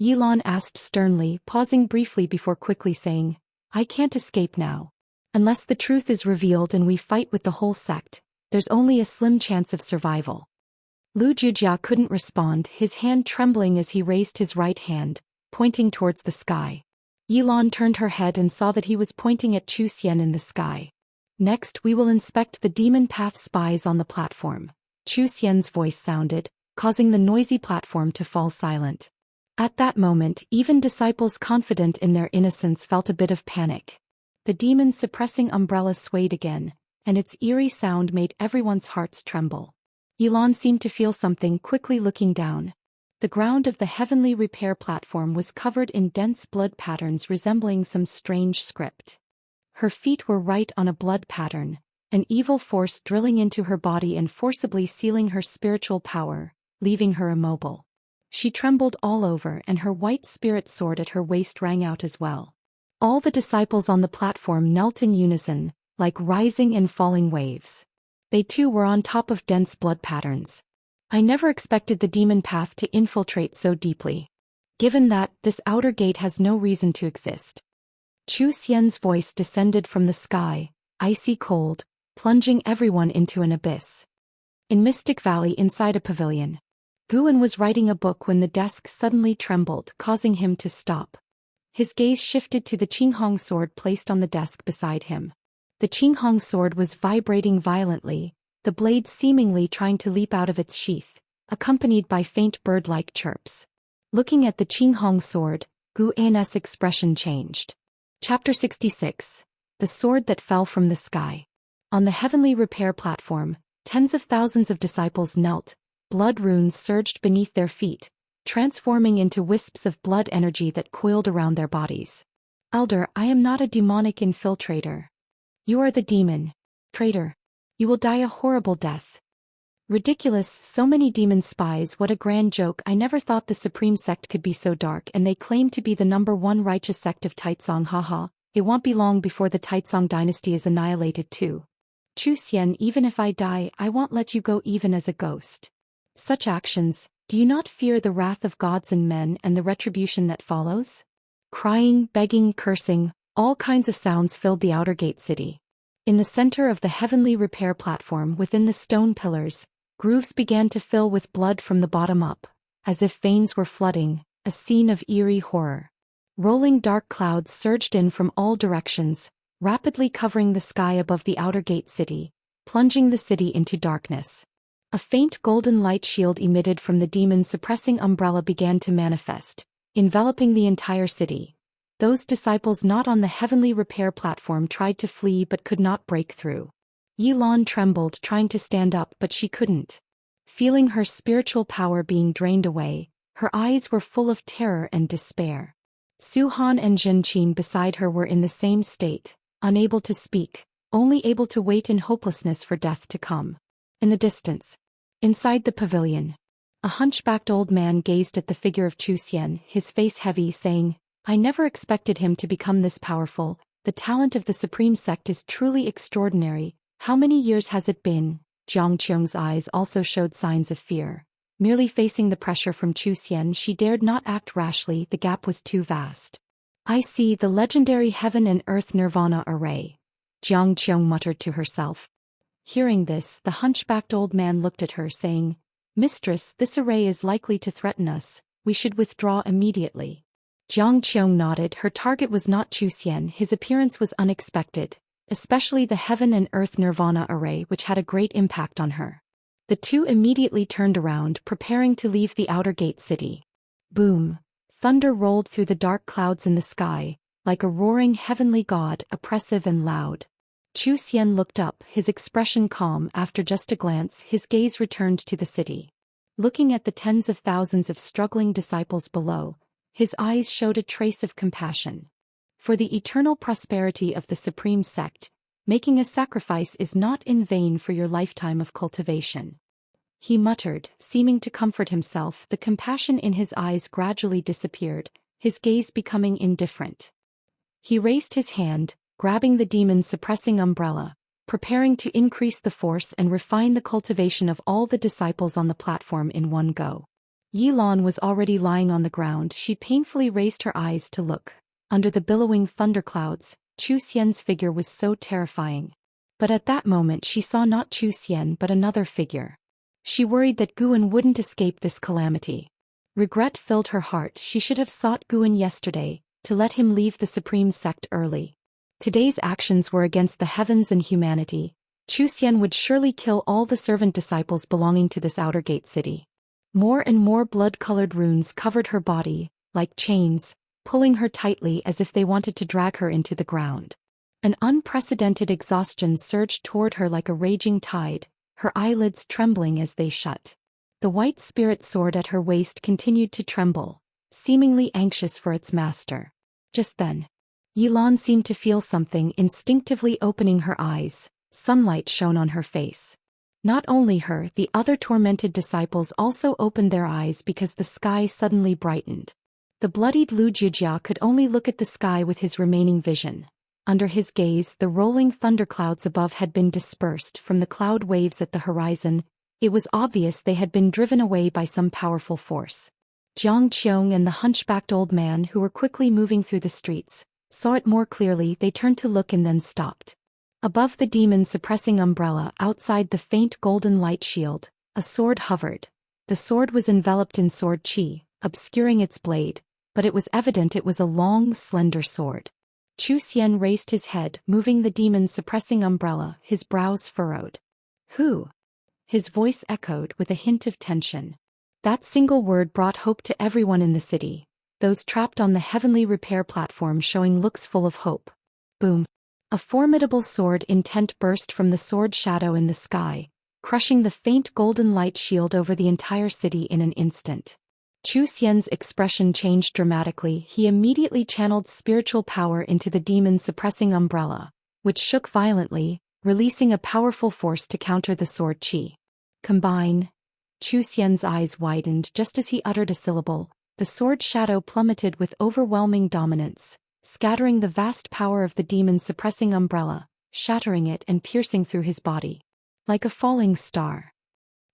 Yilan asked sternly, pausing briefly before quickly saying, "I can't escape now. Unless the truth is revealed and we fight with the whole sect, there's only a slim chance of survival." Lu Jijia couldn't respond, his hand trembling as he raised his right hand, pointing towards the sky. Yilan turned her head and saw that he was pointing at Zhou Xian in the sky. "Next we will inspect the Demon Path spies on the platform," Zhou Xian's voice sounded, causing the noisy platform to fall silent. At that moment, even disciples confident in their innocence felt a bit of panic. The demon-suppressing umbrella swayed again, and its eerie sound made everyone's hearts tremble. Yilan seemed to feel something, quickly looking down. The ground of the heavenly repair platform was covered in dense blood patterns resembling some strange script. Her feet were right on a blood pattern, an evil force drilling into her body and forcibly sealing her spiritual power, leaving her immobile. She trembled all over and her white spirit sword at her waist rang out as well. All the disciples on the platform knelt in unison, like rising and falling waves. They too were on top of dense blood patterns. I never expected the demon path to infiltrate so deeply. Given that, this outer gate has no reason to exist. Zhou Xian's voice descended from the sky, icy cold, plunging everyone into an abyss. In Mystic Valley inside a pavilion, Guan was writing a book when the desk suddenly trembled, causing him to stop. His gaze shifted to the Qinghong sword placed on the desk beside him. The Qinghong sword was vibrating violently, the blade seemingly trying to leap out of its sheath, accompanied by faint bird-like chirps. Looking at the Qinghong sword, Gu An's expression changed. Chapter 66. The Sword That Fell from the Sky. On the heavenly repair platform, tens of thousands of disciples knelt, blood runes surged beneath their feet, transforming into wisps of blood energy that coiled around their bodies. Elder, I am not a demonic infiltrator. You are the demon. Traitor. You will die a horrible death. Ridiculous, so many demon spies, what a grand joke. I never thought the supreme sect could be so dark, and they claim to be the #1 righteous sect of Taizong. Haha, it won't be long before the Taizong dynasty is annihilated too. Zhou Xian, even if I die, I won't let you go even as a ghost. Such actions, do you not fear the wrath of gods and men and the retribution that follows? Crying, begging, cursing, all kinds of sounds filled the outer gate city. In the center of the heavenly repair platform within the stone pillars, grooves began to fill with blood from the bottom up, as if veins were flooding, a scene of eerie horror. Rolling dark clouds surged in from all directions, rapidly covering the sky above the outer gate city, plunging the city into darkness. A faint golden light shield emitted from the demon-suppressing umbrella began to manifest, enveloping the entire city. Those disciples not on the heavenly repair platform tried to flee but could not break through. Yilan trembled trying to stand up but she couldn't. Feeling her spiritual power being drained away, her eyes were full of terror and despair. Su Han and Zhenqin beside her were in the same state, unable to speak, only able to wait in hopelessness for death to come. In the distance, inside the pavilion, a hunchbacked old man gazed at the figure of Zhou Xian, his face heavy, saying, I never expected him to become this powerful. The talent of the supreme sect is truly extraordinary. How many years has it been? Jiang Qiong's eyes also showed signs of fear. Merely facing the pressure from Zhou Xian, she dared not act rashly, the gap was too vast. I see the legendary heaven and earth nirvana array, Jiang Qiong muttered to herself. Hearing this, the hunchbacked old man looked at her, saying, Mistress, this array is likely to threaten us. We should withdraw immediately. Jiang Qiong nodded. Her target was not Zhou Xian. His appearance was unexpected, especially the heaven and earth nirvana array, which had a great impact on her. The two immediately turned around, preparing to leave the outer gate city. Boom! Thunder rolled through the dark clouds in the sky, like a roaring heavenly god, oppressive and loud. Zhou Xian looked up, his expression calm. After just a glance, his gaze returned to the city. Looking at the tens of thousands of struggling disciples below, his eyes showed a trace of compassion. For the eternal prosperity of the supreme sect, making a sacrifice is not in vain for your lifetime of cultivation. He muttered, seeming to comfort himself. The compassion in his eyes gradually disappeared, his gaze becoming indifferent. He raised his hand, grabbing the demon-suppressing umbrella, preparing to increase the force and refine the cultivation of all the disciples on the platform in one go. Yilan was already lying on the ground. She painfully raised her eyes to look. Under the billowing thunderclouds, Zhou Xian's figure was so terrifying. But at that moment she saw not Zhou Xian but another figure. She worried that Guan wouldn't escape this calamity. Regret filled her heart. She should have sought Guan yesterday, to let him leave the supreme sect early. Today's actions were against the heavens and humanity. Zhou Xian would surely kill all the servant disciples belonging to this outer gate city. More and more blood-colored runes covered her body, like chains, pulling her tightly as if they wanted to drag her into the ground. An unprecedented exhaustion surged toward her like a raging tide, her eyelids trembling as they shut. The white spirit sword at her waist continued to tremble, seemingly anxious for its master. Just then, Yilan seemed to feel something, instinctively opening her eyes. Sunlight shone on her face. Not only her, the other tormented disciples also opened their eyes because the sky suddenly brightened. The bloodied Lu Jijia could only look at the sky with his remaining vision. Under his gaze, the rolling thunderclouds above had been dispersed from the cloud waves at the horizon. It was obvious they had been driven away by some powerful force. Jiang Qiong and the hunchbacked old man, who were quickly moving through the streets, saw it more clearly. They turned to look and then stopped. Above the demon-suppressing umbrella, outside the faint golden light shield, a sword hovered. The sword was enveloped in sword qi, obscuring its blade, but it was evident it was a long, slender sword. Zhou Xian raised his head, moving the demon-suppressing umbrella, his brows furrowed. Who? His voice echoed with a hint of tension. That single word brought hope to everyone in the city, those trapped on the heavenly repair platform showing looks full of hope. Boom! A formidable sword intent burst from the sword shadow in the sky, crushing the faint golden light shield over the entire city in an instant. Zhou Xian's expression changed dramatically. He immediately channeled spiritual power into the demon-suppressing umbrella, which shook violently, releasing a powerful force to counter the sword qi. Combine. Zhou Xian's eyes widened just as he uttered a syllable. The sword shadow plummeted with overwhelming dominance, scattering the vast power of the demon-suppressing umbrella, shattering it and piercing through his body. Like a falling star.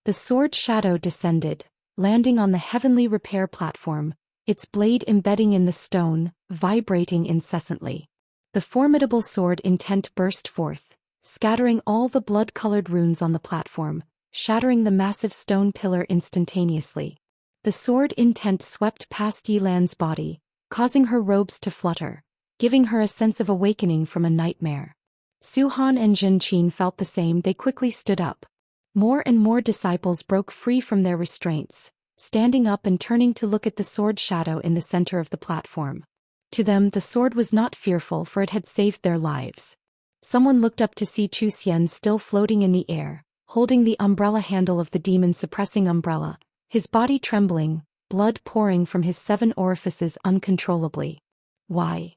The sword shadow descended, landing on the heavenly repair platform, its blade embedding in the stone, vibrating incessantly. The formidable sword intent burst forth, scattering all the blood-colored runes on the platform, shattering the massive stone pillar instantaneously. The sword intent swept past Yilan's body, causing her robes to flutter, giving her a sense of awakening from a nightmare. Su Han and Jin Qin felt the same. They quickly stood up. More and more disciples broke free from their restraints, standing up and turning to look at the sword shadow in the center of the platform. To them, the sword was not fearful, for it had saved their lives. Someone looked up to see Zhou Xian still floating in the air, holding the umbrella handle of the demon-suppressing umbrella, his body trembling, blood pouring from his 7 orifices uncontrollably. Why?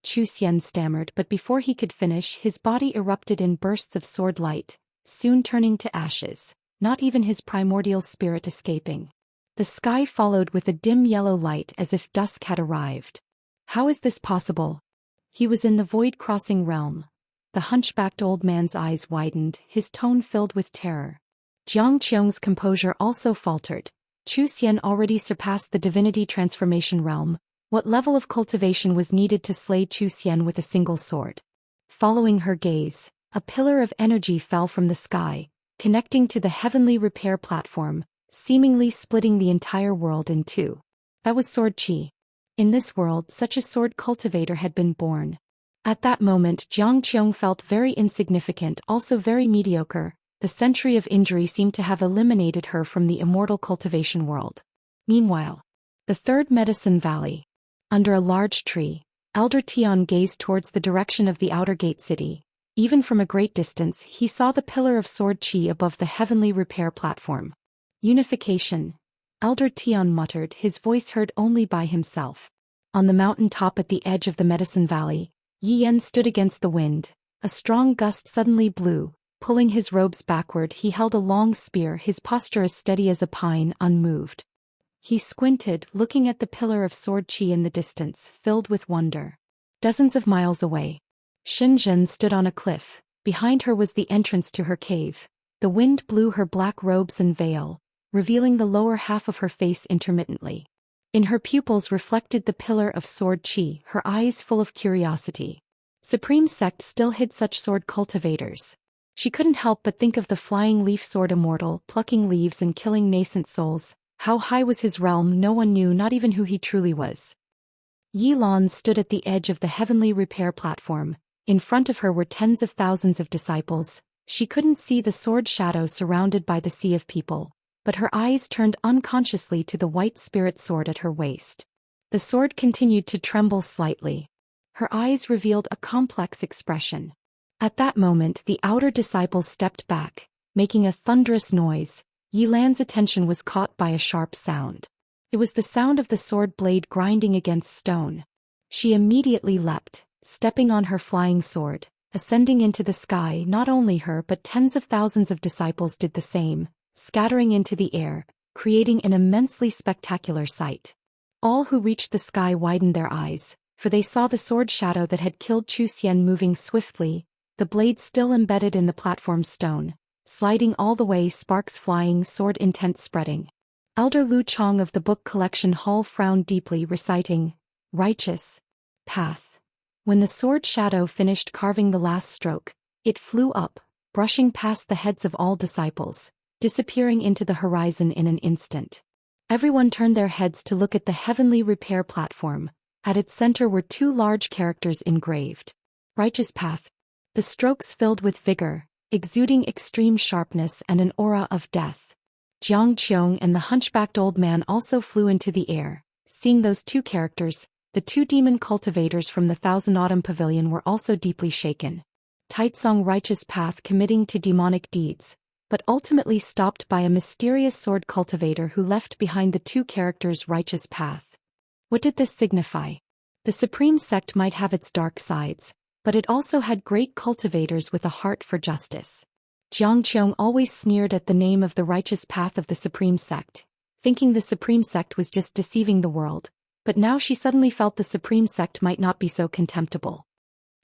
Zhou Xian stammered, but before he could finish, his body erupted in bursts of sword light, soon turning to ashes, not even his primordial spirit escaping. The sky followed with a dim yellow light as if dusk had arrived. How is this possible? He was in the void-crossing realm. The hunchbacked old man's eyes widened, his tone filled with terror. Jiang Qiong's composure also faltered. Zhou Xian already surpassed the divinity transformation realm. What level of cultivation was needed to slay Zhou Xian with a single sword? Following her gaze, a pillar of energy fell from the sky, connecting to the heavenly repair platform, seemingly splitting the entire world in two. That was sword qi. In this world, such a sword cultivator had been born. At that moment, Jiang Qiong felt very insignificant, also very mediocre. The century of injury seemed to have eliminated her from the immortal cultivation world. Meanwhile, the third medicine valley. Under a large tree, Elder Tian gazed towards the direction of the outer gate city. Even from a great distance, he saw the pillar of sword qi above the heavenly repair platform. Unification. Elder Tian muttered, his voice heard only by himself. On the mountain top at the edge of the medicine valley, Yi Yan stood against the wind. A strong gust suddenly blew, pulling his robes backward. He held a long spear, his posture as steady as a pine, unmoved. He squinted, looking at the pillar of sword qi in the distance, filled with wonder. Dozens of miles away, Shenzhen stood on a cliff. Behind her was the entrance to her cave. The wind blew her black robes and veil, revealing the lower half of her face intermittently. In her pupils reflected the pillar of sword qi, her eyes full of curiosity. Supreme Sect still hid such sword cultivators. She couldn't help but think of the flying leaf sword Immortal, plucking leaves and killing nascent souls. How high was his realm? No one knew, not even who he truly was. Yi Lan stood at the edge of the heavenly repair platform. In front of her were tens of thousands of disciples. She couldn't see the sword shadow surrounded by the sea of people, but her eyes turned unconsciously to the white spirit sword at her waist. The sword continued to tremble slightly. Her eyes revealed a complex expression. At that moment, the outer disciples stepped back, making a thunderous noise. Yi Lan's attention was caught by a sharp sound. It was the sound of the sword blade grinding against stone. She immediately leapt, stepping on her flying sword, ascending into the sky. Not only her but tens of thousands of disciples did the same, scattering into the air, creating an immensely spectacular sight. All who reached the sky widened their eyes, for they saw the sword shadow that had killed Zhou Xian moving swiftly, the blade still embedded in the platform stone, sliding all the way, sparks flying, sword intent spreading. Elder Lu Chong of the book collection hall frowned deeply, reciting, "Righteous path." When the sword shadow finished carving the last stroke, it flew up, brushing past the heads of all disciples, disappearing into the horizon in an instant. Everyone turned their heads to look at the heavenly repair platform. At its center were 2 large characters engraved. Righteous path. The strokes filled with vigor, exuding extreme sharpness and an aura of death. Jiang Qiong and the hunchbacked old man also flew into the air. Seeing those two characters, the two demon cultivators from the Thousand Autumn Pavilion were also deeply shaken. Taitsong righteous path committing to demonic deeds, but ultimately stopped by a mysterious sword cultivator who left behind the two characters' righteous path. What did this signify? The supreme sect might have its dark sides, but it also had great cultivators with a heart for justice. Jiang Qiong always sneered at the name of the righteous path of the supreme sect, thinking the supreme sect was just deceiving the world, but now she suddenly felt the supreme sect might not be so contemptible.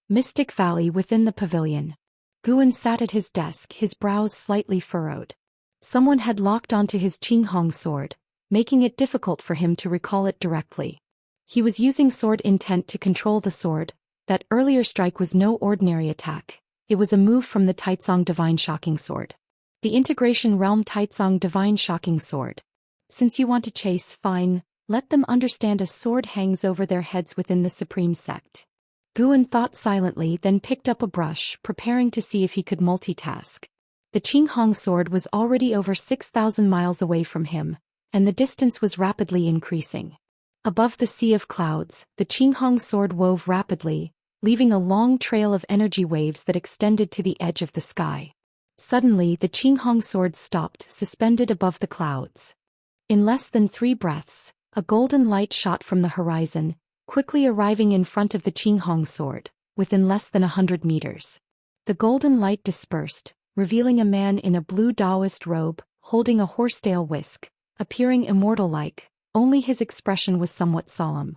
Mystic Valley within the pavilion. Guan sat at his desk, his brows slightly furrowed. Someone had locked onto his Qinghong sword, making it difficult for him to recall it directly. He was using sword intent to control the sword. That earlier strike was no ordinary attack. It was a move from the Taitsong Divine Shocking Sword. The Integration Realm Taitsong Divine Shocking Sword. Since you want to chase, fine, let them understand a sword hangs over their heads within the supreme sect. Guan thought silently, then picked up a brush, preparing to see if he could multitask. The Qinghong sword was already over 6,000 miles away from him, and the distance was rapidly increasing. Above the sea of clouds, the Qinghong sword wove rapidly, leaving a long trail of energy waves that extended to the edge of the sky. Suddenly, the Qinghong sword stopped, suspended above the clouds. In less than 3 breaths, a golden light shot from the horizon, quickly arriving in front of the Qinghong sword, within less than 100 meters. The golden light dispersed, revealing a man in a blue Daoist robe, holding a horsetail whisk, appearing immortal-like, only his expression was somewhat solemn.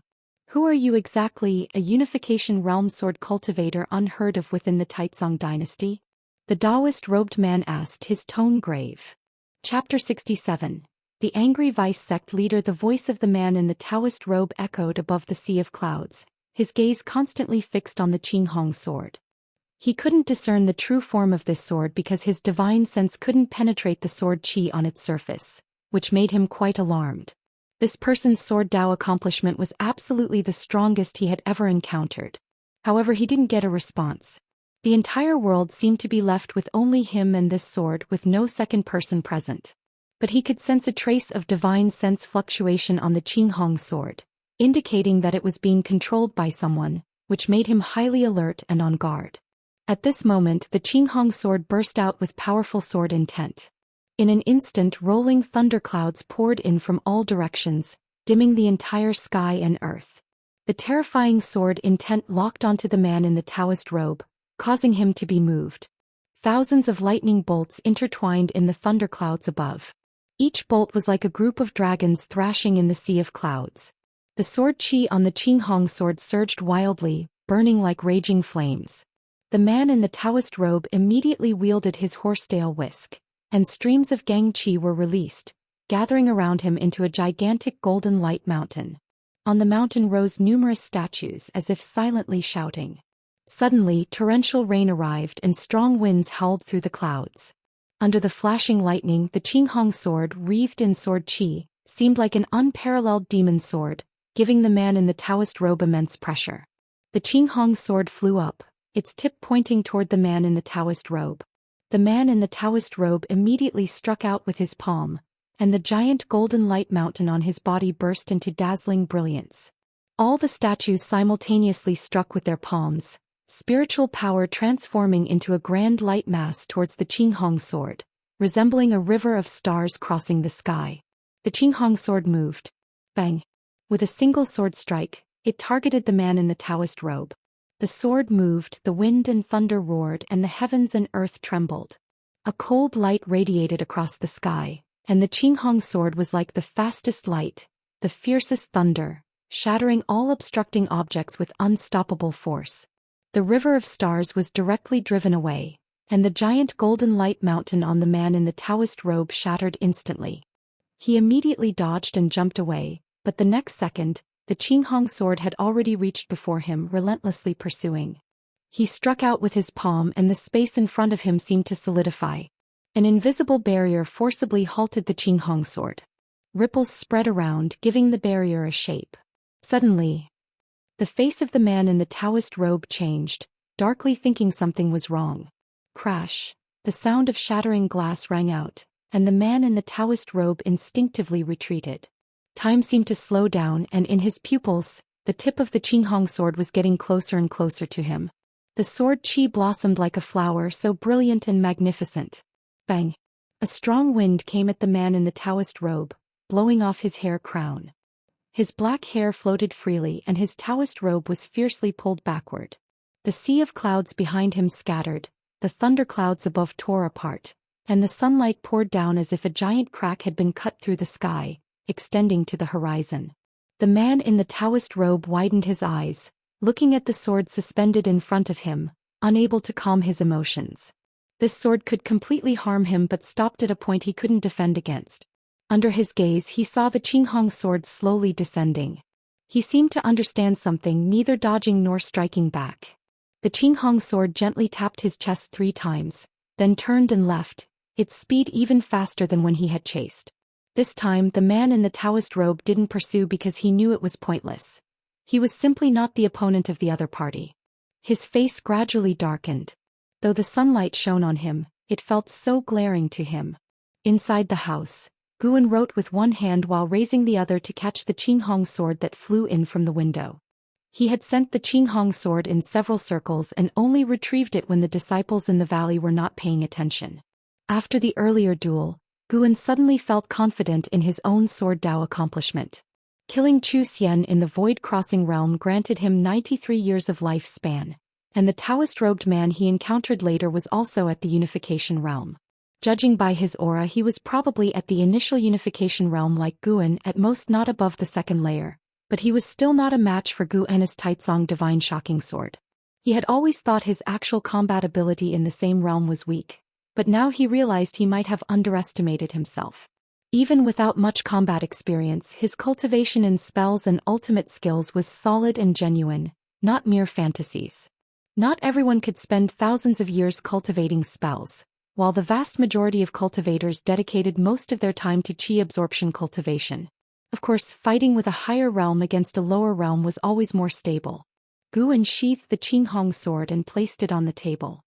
Who are you exactly? A Unification Realm sword cultivator unheard of within the Taitsong dynasty? The Daoist-robed man asked, his tone grave. Chapter 67. The angry vice sect leader. The voice of the man in the Taoist robe echoed above the sea of clouds, his gaze constantly fixed on the Qinghong sword. He couldn't discern the true form of this sword because his divine sense couldn't penetrate the sword qi on its surface, which made him quite alarmed. This person's sword Dao accomplishment was absolutely the strongest he had ever encountered. However, he didn't get a response. The entire world seemed to be left with only him and this sword, with no second person present. But he could sense a trace of divine sense fluctuation on the Qinghong sword, indicating that it was being controlled by someone, which made him highly alert and on guard. At this moment, the Qinghong sword burst out with powerful sword intent. In an instant, rolling thunderclouds poured in from all directions, dimming the entire sky and earth. The terrifying sword intent locked onto the man in the Taoist robe, causing him to be moved. Thousands of lightning bolts intertwined in the thunderclouds above. Each bolt was like a group of dragons thrashing in the sea of clouds. The sword qi on the Qinghong sword surged wildly, burning like raging flames. The man in the Taoist robe immediately wielded his horsetail whisk, and streams of gang qi were released, gathering around him into a gigantic golden light mountain. On the mountain rose numerous statues as if silently shouting. Suddenly, torrential rain arrived and strong winds howled through the clouds. Under the flashing lightning, the Qinghong sword, wreathed in sword qi, seemed like an unparalleled demon sword, giving the man in the Taoist robe immense pressure. The Qinghong sword flew up, its tip pointing toward the man in the Taoist robe. The man in the Taoist robe immediately struck out with his palm, and the giant golden light mountain on his body burst into dazzling brilliance. All the statues simultaneously struck with their palms, spiritual power transforming into a grand light mass towards the Qinghong sword, resembling a river of stars crossing the sky. The Qinghong sword moved. Bang! With a single sword strike, it targeted the man in the Taoist robe. The sword moved, the wind and thunder roared, and the heavens and earth trembled. A cold light radiated across the sky, and the Qinghong sword was like the fastest light, the fiercest thunder, shattering all obstructing objects with unstoppable force. The river of stars was directly driven away, and the giant golden light mountain on the man in the Taoist robe shattered instantly. He immediately dodged and jumped away, but the next second, the Qinghong sword had already reached before him, relentlessly pursuing. He struck out with his palm and the space in front of him seemed to solidify. An invisible barrier forcibly halted the Qinghong sword. Ripples spread around, giving the barrier a shape. Suddenly, the face of the man in the Taoist robe changed, darkly thinking something was wrong. Crash! The sound of shattering glass rang out, and the man in the Taoist robe instinctively retreated. Time seemed to slow down, and in his pupils, the tip of the Qinghong sword was getting closer and closer to him. The sword qi blossomed like a flower, so brilliant and magnificent. Bang! A strong wind came at the man in the Taoist robe, blowing off his hair crown. His black hair floated freely and his Taoist robe was fiercely pulled backward. The sea of clouds behind him scattered, the thunderclouds above tore apart, and the sunlight poured down as if a giant crack had been cut through the sky, extending to the horizon. The man in the Taoist robe widened his eyes, looking at the sword suspended in front of him, unable to calm his emotions. This sword could completely harm him but stopped at a point he couldn't defend against. Under his gaze he saw the Qinghong sword slowly descending. He seemed to understand something, neither dodging nor striking back. The Qinghong sword gently tapped his chest 3 times, then turned and left, its speed even faster than when he had chased. This time the man in the Taoist robe didn't pursue because he knew it was pointless. He was simply not the opponent of the other party. His face gradually darkened. Though the sunlight shone on him, it felt so glaring to him. Inside the house, Guan wrote with one hand while raising the other to catch the Qinghong sword that flew in from the window. He had sent the Qinghong sword in several circles and only retrieved it when the disciples in the valley were not paying attention. After the earlier duel, Guan suddenly felt confident in his own sword Dao accomplishment. Killing Zhou Xian in the Void Crossing realm granted him 93 years of lifespan, and the Taoist-robed man he encountered later was also at the Unification realm. Judging by his aura, he was probably at the initial Unification realm like Guan, at most not above the 2nd layer, but he was still not a match for Guan's Taizong Divine Shocking Sword. He had always thought his actual combat ability in the same realm was weak, but now he realized he might have underestimated himself. Even without much combat experience, his cultivation in spells and ultimate skills was solid and genuine, not mere fantasies. Not everyone could spend thousands of years cultivating spells, while the vast majority of cultivators dedicated most of their time to qi absorption cultivation. Of course, fighting with a higher realm against a lower realm was always more stable. Guan sheathed the Qinghong sword and placed it on the table.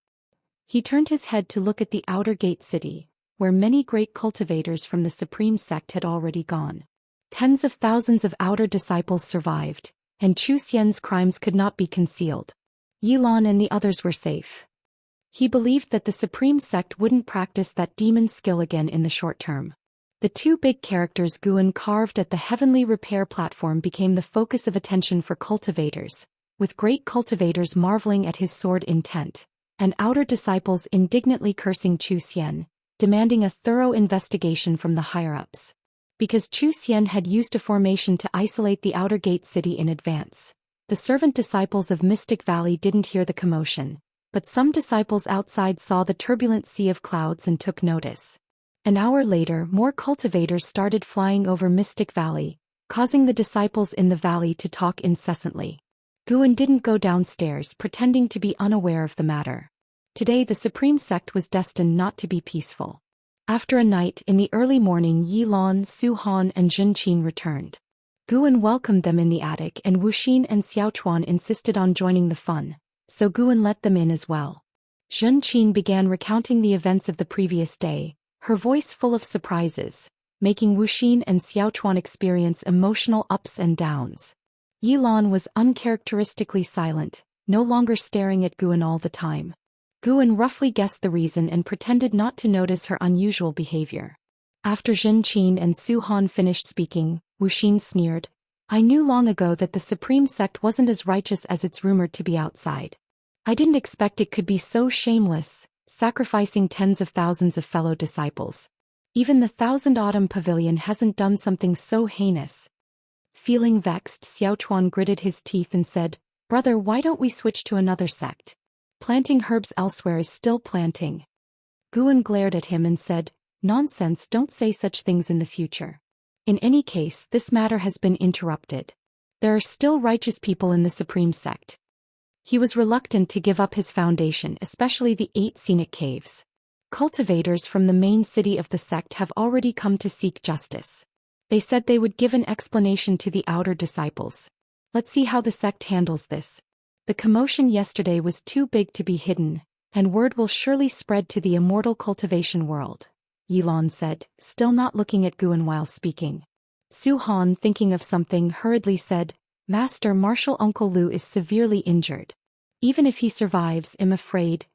He turned his head to look at the outer gate city, where many great cultivators from the Supreme Sect had already gone. Tens of thousands of outer disciples survived, and Zhou Xian's crimes could not be concealed. Yilan and the others were safe. He believed that the Supreme Sect wouldn't practice that demon skill again in the short term. The 2 big characters Guan carved at the heavenly repair platform became the focus of attention for cultivators, with great cultivators marveling at his sword intent, and outer disciples indignantly cursing Zhou Xian, demanding a thorough investigation from the higher-ups. Because Zhou Xian had used a formation to isolate the outer gate city in advance, the servant disciples of Mystic Valley didn't hear the commotion, but some disciples outside saw the turbulent sea of clouds and took notice. An hour later, more cultivators started flying over Mystic Valley, causing the disciples in the valley to talk incessantly. Guan didn't go downstairs, pretending to be unaware of the matter. Today the Supreme Sect was destined not to be peaceful. After a night, in the early morning, Yilan, Su Han and Zhenqin returned. Guan welcomed them in the attic and Wuxin and Xiaochuan insisted on joining the fun, so Guan let them in as well. Zhenqin began recounting the events of the previous day, her voice full of surprises, making Wuxin and Xiaochuan experience emotional ups and downs. Yilan was uncharacteristically silent, no longer staring at Guan all the time. Guan roughly guessed the reason and pretended not to notice her unusual behavior. After Zhenqin and Su Han finished speaking, Wuxin sneered, "I knew long ago that the Supreme Sect wasn't as righteous as it's rumored to be outside. I didn't expect it could be so shameless, sacrificing tens of thousands of fellow disciples. Even the Thousand Autumn Pavilion hasn't done something so heinous." Feeling vexed, Xiaochuan gritted his teeth and said, "Brother, why don't we switch to another sect? Planting herbs elsewhere is still planting." Guan glared at him and said, "Nonsense, don't say such things in the future. In any case, this matter has been interrupted. There are still righteous people in the Supreme Sect." He was reluctant to give up his foundation, especially the 8 scenic caves. Cultivators from the main city of the sect have already come to seek justice. They said they would give an explanation to the outer disciples. Let's see how the sect handles this. The commotion yesterday was too big to be hidden, and word will surely spread to the Immortal cultivation world. Yilan said, still not looking at Guan while speaking. Su Han, thinking of something, hurriedly said, Master, Martial Uncle Lu is severely injured. Even if he survives, I'm afraid.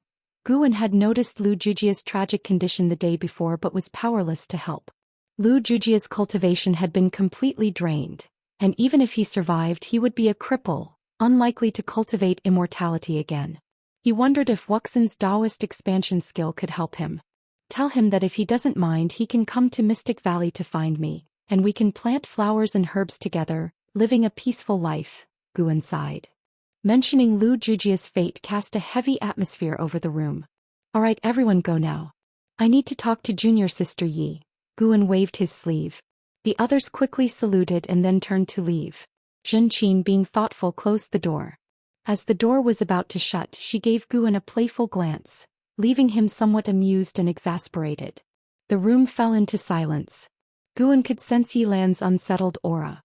Guan had noticed Lu Jujia's tragic condition the day before but was powerless to help. Lu Jujia's cultivation had been completely drained, and even if he survived he would be a cripple, unlikely to cultivate immortality again. He wondered if Wuxian's Daoist expansion skill could help him. Tell him that if he doesn't mind he can come to Mystic Valley to find me, and we can plant flowers and herbs together, living a peaceful life, Guan sighed. Mentioning Lu Jujia's fate cast a heavy atmosphere over the room. Alright, everyone go now. I need to talk to junior sister Yi. Guan waved his sleeve. The others quickly saluted and then turned to leave. Zhenqin, being thoughtful, closed the door. As the door was about to shut, she gave Guan a playful glance, leaving him somewhat amused and exasperated. The room fell into silence. Guan could sense Yilan's unsettled aura.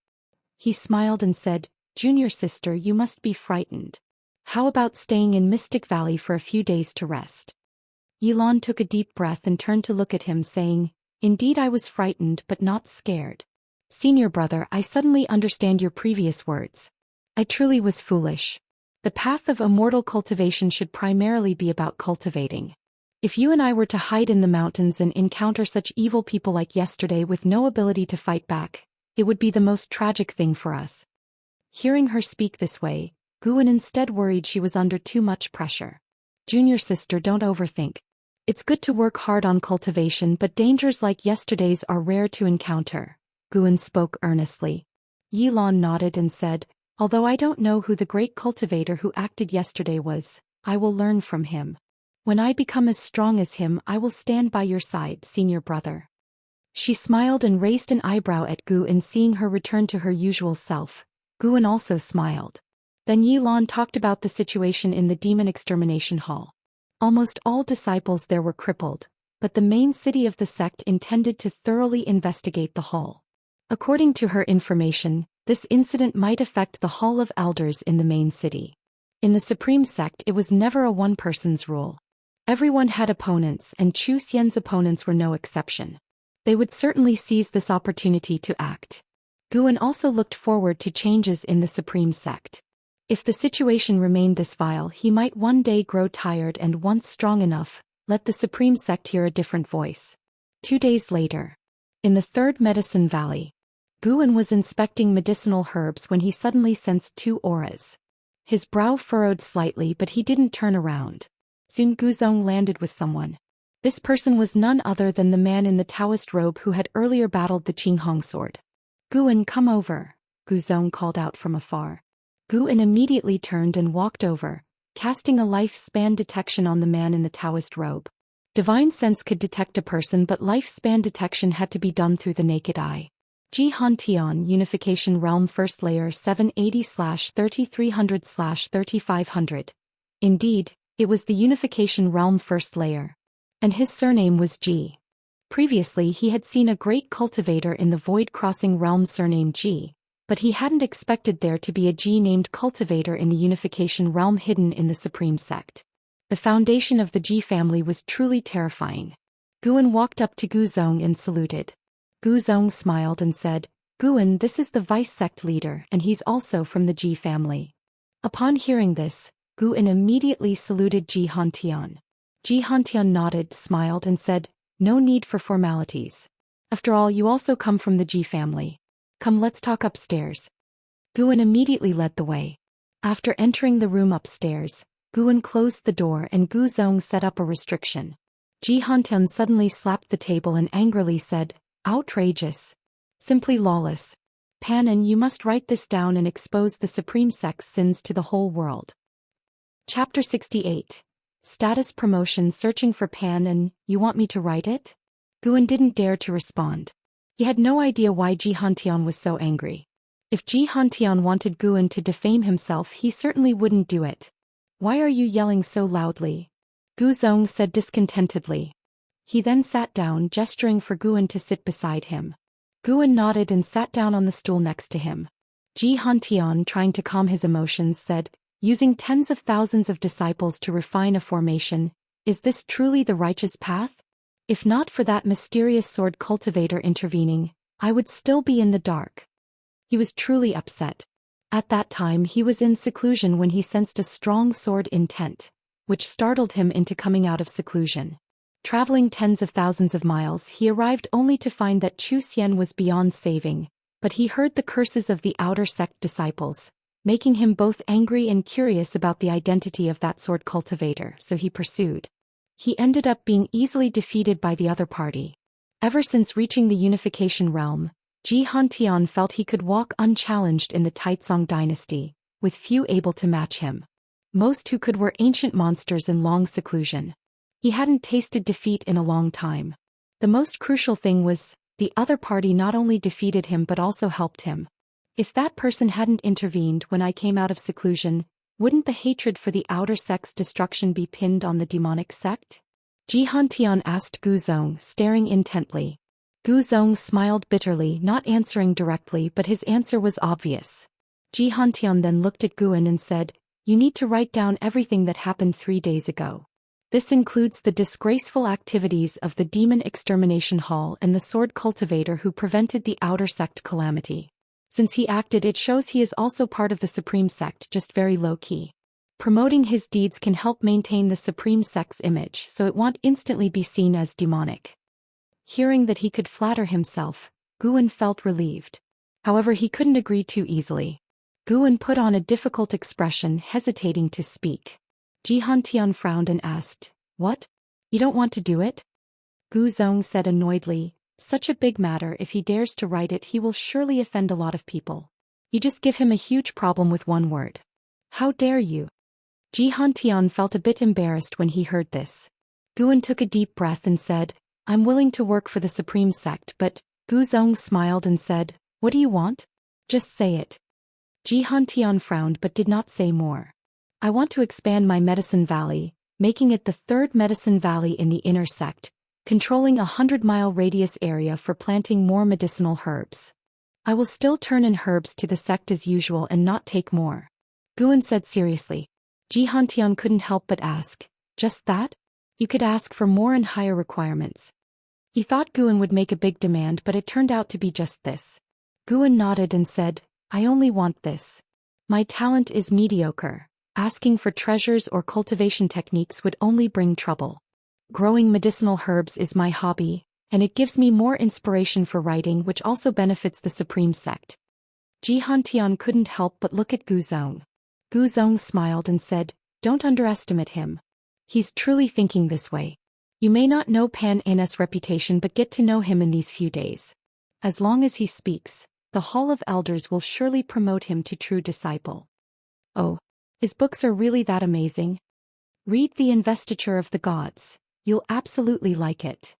He smiled and said, Junior sister, you must be frightened. How about staying in Mystic Valley for a few days to rest? Yilan took a deep breath and turned to look at him, saying, Indeed, I was frightened but not scared. Senior brother, I suddenly understand your previous words. I truly was foolish. The path of immortal cultivation should primarily be about cultivating. If you and I were to hide in the mountains and encounter such evil people like yesterday with no ability to fight back, it would be the most tragic thing for us. Hearing her speak this way, Guan instead worried she was under too much pressure. Junior sister, don't overthink. It's good to work hard on cultivation, but dangers like yesterday's are rare to encounter. Guan spoke earnestly. Yilan nodded and said, Although I don't know who the great cultivator who acted yesterday was, I will learn from him. When I become as strong as him, I will stand by your side, senior brother. She smiled and raised an eyebrow at Guan, seeing her return to her usual self. Guan also smiled. Then Yilan talked about the situation in the demon extermination hall. Almost all disciples there were crippled, but the main city of the sect intended to thoroughly investigate the hall. According to her information, this incident might affect the Hall of Elders in the main city. In the Supreme Sect, it was never a one-person's rule. Everyone had opponents, and Zhou Xian's opponents were no exception. They would certainly seize this opportunity to act. Guan also looked forward to changes in the Supreme Sect. If the situation remained this vile, he might one day grow tired, and once strong enough, let the Supreme Sect hear a different voice. 2 days later. In the Third Medicine Valley. Guan was inspecting medicinal herbs when he suddenly sensed 2 auras. His brow furrowed slightly, but he didn't turn around. Soon Guzong landed with someone. This person was none other than the man in the Taoist robe who had earlier battled the Qinghong sword. Guan, come over, Guzong called out from afar. Guan immediately turned and walked over, casting a lifespan detection on the man in the Taoist robe. Divine sense could detect a person, but lifespan detection had to be done through the naked eye. Jihan Unification Realm First Layer 780/3300/3500. Indeed, it was the Unification Realm First Layer. And his surname was Ji. Previously he had seen a great cultivator in the Void Crossing Realm surnamed Ji, but he hadn't expected there to be a Ji named cultivator in the Unification Realm hidden in the Supreme Sect. The foundation of the Ji family was truly terrifying. Guan walked up to Guzong and saluted. Guzong smiled and said, Guan, this is the vice sect leader, and he's also from the Ji family. Upon hearing this, Guan immediately saluted Jihan. Jihan nodded, smiled, and said, No need for formalities. After all, you also come from the Ji family. Come, let's talk upstairs. Guan immediately led the way. After entering the room upstairs, Guan closed the door and Guzong set up a restriction. Jihan suddenly slapped the table and angrily said, Outrageous. Simply lawless. Panan, you must write this down and expose the Supreme Sect's sins to the whole world. Chapter 68. Status promotion. Searching for Panan, you want me to write it? Guan didn't dare to respond. He had no idea why Jihan was so angry. If Jihan wanted Guan to defame himself, he certainly wouldn't do it. Why are you yelling so loudly? Guzong said discontentedly. He then sat down, gesturing for Guan to sit beside him. Guan nodded and sat down on the stool next to him. Jihan, trying to calm his emotions, said, Using tens of thousands of disciples to refine a formation, is this truly the righteous path? If not for that mysterious sword cultivator intervening, I would still be in the dark. He was truly upset. At that time he was in seclusion when he sensed a strong sword intent, which startled him into coming out of seclusion. Traveling tens of thousands of miles, he arrived only to find that Zhou Xian was beyond saving, but he heard the curses of the outer sect disciples, making him both angry and curious about the identity of that sword cultivator, so he pursued. He ended up being easily defeated by the other party. Ever since reaching the unification realm, Xianxia felt he could walk unchallenged in the Taizong dynasty, with few able to match him. Most who could were ancient monsters in long seclusion. He hadn't tasted defeat in a long time. The most crucial thing was, the other party not only defeated him but also helped him. If that person hadn't intervened when I came out of seclusion, wouldn't the hatred for the outer sect's destruction be pinned on the demonic sect? Xianxia asked Guzong, staring intently. Guzong smiled bitterly, not answering directly, but his answer was obvious. Xianxia then looked at Guan and said, "You need to write down everything that happened 3 days ago. This includes the disgraceful activities of the Demon Extermination Hall and the sword cultivator who prevented the outer sect calamity. Since he acted, it shows he is also part of the Supreme Sect, just very low-key. Promoting his deeds can help maintain the Supreme Sect's image, so it won't instantly be seen as demonic." Hearing that he could flatter himself, Guan felt relieved. However, he couldn't agree too easily. Guan put on a difficult expression, hesitating to speak. Xianxia frowned and asked, "What? You don't want to do it?" Guzong said annoyedly, "Such a big matter, if he dares to write it he will surely offend a lot of people. You just give him a huge problem with one word. How dare you?" Xianxia felt a bit embarrassed when he heard this. Guan took a deep breath and said, "I'm willing to work for the Supreme Sect, but..." Guzong smiled and said, "What do you want? Just say it." Xianxia frowned but did not say more. "I want to expand my medicine valley, making it the 3rd medicine valley in the inner sect, controlling a 100-mile radius area for planting more medicinal herbs. I will still turn in herbs to the sect as usual and not take more," Guan said seriously. Xianxia couldn't help but ask, "Just that? You could ask for more and higher requirements." He thought Guan would make a big demand, but it turned out to be just this. Guan nodded and said, "I only want this. My talent is mediocre. Asking for treasures or cultivation techniques would only bring trouble. Growing medicinal herbs is my hobby, and it gives me more inspiration for writing, which also benefits the Supreme Sect." Xianxia couldn't help but look at Guzong. Guzong smiled and said, "Don't underestimate him. He's truly thinking this way. You may not know Pan An's reputation, but get to know him in these few days. As long as he speaks, the Hall of Elders will surely promote him to true disciple." "Oh. His books are really that amazing? Read The Investiture of the Gods. You'll absolutely like it."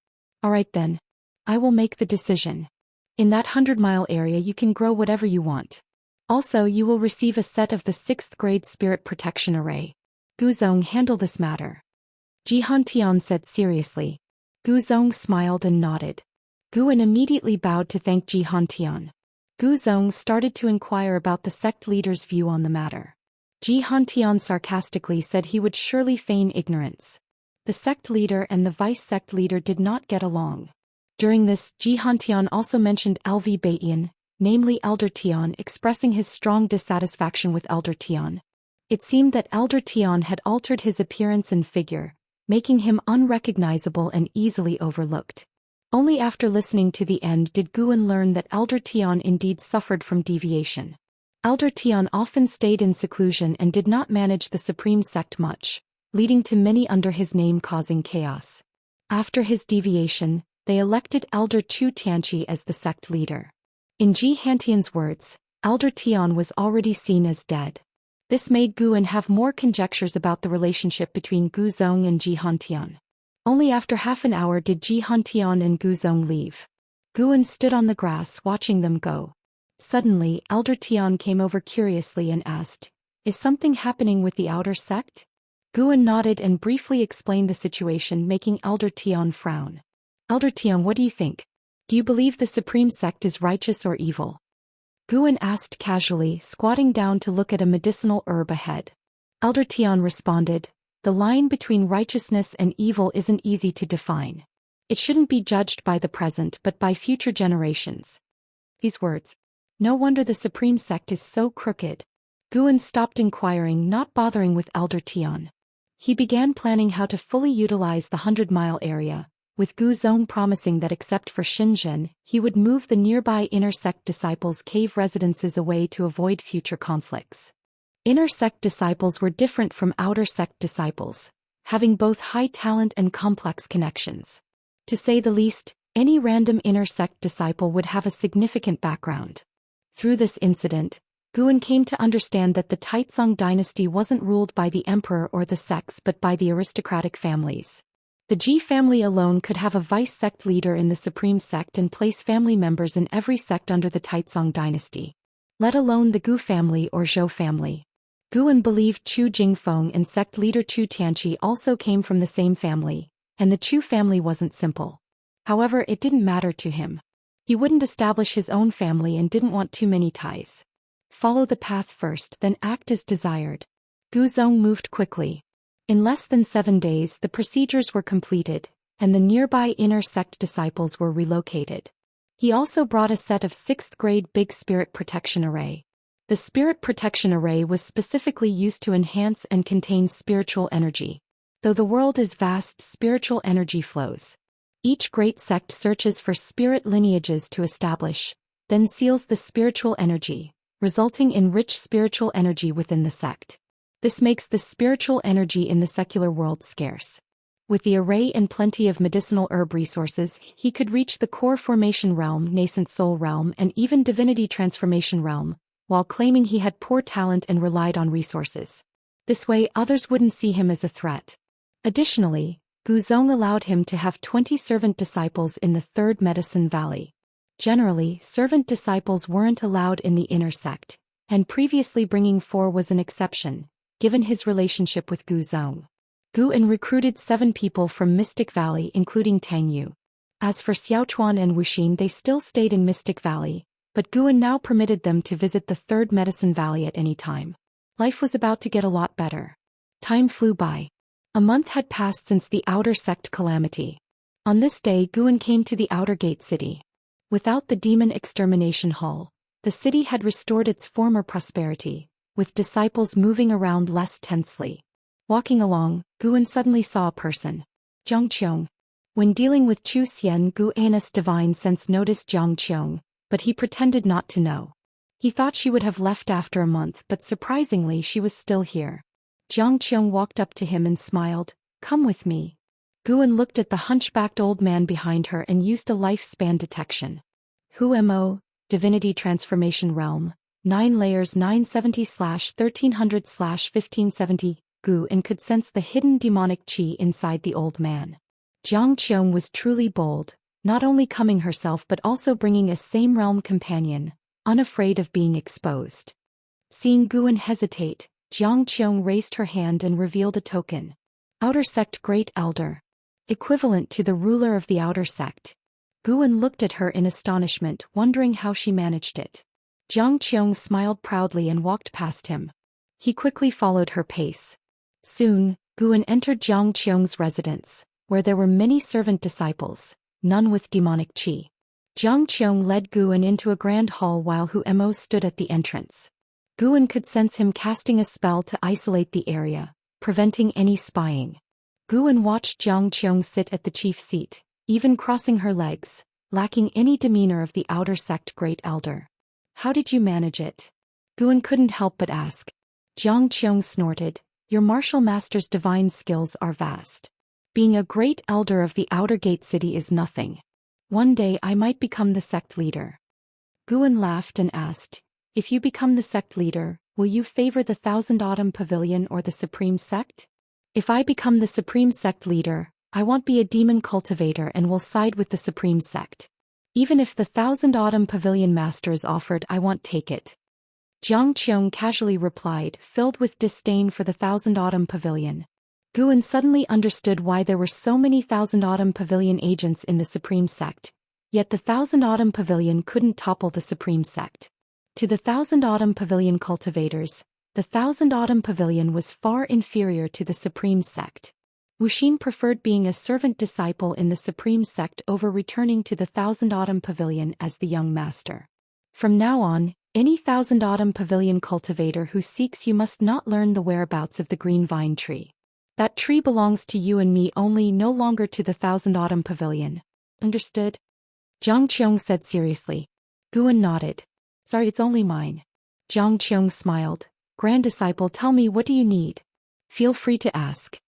"Alright then. I will make the decision. In that 100-mile area you can grow whatever you want. Also, you will receive a set of the 6th grade Spirit Protection Array. Guzong, handle this matter," Xianxia said seriously. Guzong smiled and nodded. Guan immediately bowed to thank Xianxia. Guzong started to inquire about the sect leader's view on the matter. Xianxia sarcastically said he would surely feign ignorance. The sect leader and the vice-sect leader did not get along. During this, Xianxia also mentioned LV Baiyan, namely Elder Tian, expressing his strong dissatisfaction with Elder Tian. It seemed that Elder Tian had altered his appearance and figure, making him unrecognizable and easily overlooked. Only after listening to the end did Guan learn that Elder Tian indeed suffered from deviation. Elder Tian often stayed in seclusion and did not manage the Supreme Sect much, leading to many under his name causing chaos. After his deviation, they elected Elder Chu Tianqi as the sect leader. In Xianxia's words, Elder Tian was already seen as dead. This made Guan have more conjectures about the relationship between Guzong and Xianxia. Only after half an hour did Xianxia and Guzong leave. Guan stood on the grass watching them go. Suddenly, Elder Tian came over curiously and asked, "Is something happening with the outer sect?" Guan nodded and briefly explained the situation, making Elder Tian frown. "Elder Tian, what do you think? Do you believe the Supreme Sect is righteous or evil?" Guan asked casually, squatting down to look at a medicinal herb ahead. Elder Tian responded, "The line between righteousness and evil isn't easy to define. It shouldn't be judged by the present but by future generations. These words. No wonder the supreme sect is so crooked. Guan stopped inquiring, not bothering with Elder Tian. He began planning how to fully utilize the 100-mile area, with Gu Zong promising that except for Xinzhen, he would move the nearby inner sect disciples' cave residences away to avoid future conflicts. Inner sect disciples were different from outer sect disciples, having both high talent and complex connections. To say the least, any random inner sect disciple would have a significant background. Through this incident, Guan came to understand that the Taizong dynasty wasn't ruled by the emperor or the sects but by the aristocratic families. The Ji family alone could have a vice-sect leader in the supreme sect and place family members in every sect under the Taizong dynasty. Let alone the Gu family or Zhou family. Guan believed Chu Jingfeng and sect leader Chu Tianqi also came from the same family, and the Chu family wasn't simple. However, it didn't matter to him. He wouldn't establish his own family and didn't want too many ties. Follow the path first, then act as desired. Gu Zong moved quickly. In less than 7 days the procedures were completed, and the nearby inner sect disciples were relocated. He also brought a set of 6th grade Big Spirit Protection Array. The Spirit Protection Array was specifically used to enhance and contain spiritual energy. Though the world is vast, spiritual energy flows. Each great sect searches for spirit lineages to establish, then seals the spiritual energy, resulting in rich spiritual energy within the sect. This makes the spiritual energy in the secular world scarce. With the array and plenty of medicinal herb resources, he could reach the core formation realm, nascent soul realm, and even divinity transformation realm, while claiming he had poor talent and relied on resources. This way others wouldn't see him as a threat. Additionally, Gu Zong allowed him to have 20 servant disciples in the 3rd Medicine Valley. Generally, servant disciples weren't allowed in the inner sect, and previously bringing 4 was an exception, given his relationship with Gu Zong. Guan recruited 7 people from Mystic Valley including Tang Yu. As for Xiaochuan and Wuxin, they still stayed in Mystic Valley, but Guan now permitted them to visit the 3rd Medicine Valley at any time. Life was about to get a lot better. Time flew by. A month had passed since the outer sect calamity. On this day Guan came to the outer gate city. Without the demon extermination hall, the city had restored its former prosperity, with disciples moving around less tensely. Walking along, Guan suddenly saw a person. Zhang Qiong. When dealing with Zhou Xian, Guan's divine sense noticed Zhang Qiong, but he pretended not to know. He thought she would have left after a month, but surprisingly she was still here. Zhang Qiong walked up to him and smiled. Come with me. Guan looked at the hunchbacked old man behind her and used a lifespan detection. Hu Mo, Divinity Transformation Realm, 9 layers 970/1300/1570. Guan could sense the hidden demonic qi inside the old man. Zhang Qiong was truly bold, not only coming herself but also bringing a same realm companion, unafraid of being exposed. Seeing Guan hesitate, Zhang Qiong raised her hand and revealed a token. Outer Sect Great Elder. Equivalent to the ruler of the Outer Sect. Guan looked at her in astonishment, wondering how she managed it. Zhang Qiong smiled proudly and walked past him. He quickly followed her pace. Soon, Guan entered Zhang Qiong's residence, where there were many servant disciples, none with demonic qi. Zhang Qiong led Guan into a grand hall while Hu Mo stood at the entrance. Guan could sense him casting a spell to isolate the area, preventing any spying. Guan watched Zhang Qiong sit at the chief seat, even crossing her legs, lacking any demeanor of the Outer Sect Great Elder. How did you manage it? Guan couldn't help but ask. Zhang Qiong snorted. Your martial master's divine skills are vast. Being a great elder of the Outer Gate City is nothing. One day I might become the sect leader. Guan laughed and asked, if you become the sect leader, will you favor the Thousand Autumn Pavilion or the Supreme Sect? If I become the Supreme Sect leader, I won't be a demon cultivator and will side with the Supreme Sect. Even if the Thousand Autumn Pavilion master is offered, I won't take it. Zhang Qiong casually replied, filled with disdain for the Thousand Autumn Pavilion. Guan suddenly understood why there were so many Thousand Autumn Pavilion agents in the Supreme Sect, yet the Thousand Autumn Pavilion couldn't topple the Supreme Sect. To the Thousand Autumn Pavilion cultivators, the Thousand Autumn Pavilion was far inferior to the Supreme Sect. Wuxia preferred being a servant disciple in the Supreme Sect over returning to the Thousand Autumn Pavilion as the young master. From now on, any Thousand Autumn Pavilion cultivator who seeks you must not learn the whereabouts of the green vine tree. That tree belongs to you and me only, no longer to the Thousand Autumn Pavilion. Understood? Zhang Qiong said seriously. Guan nodded. Sorry, it's only mine. Zhang Qiong smiled. Grand Disciple, tell me, what do you need? Feel free to ask.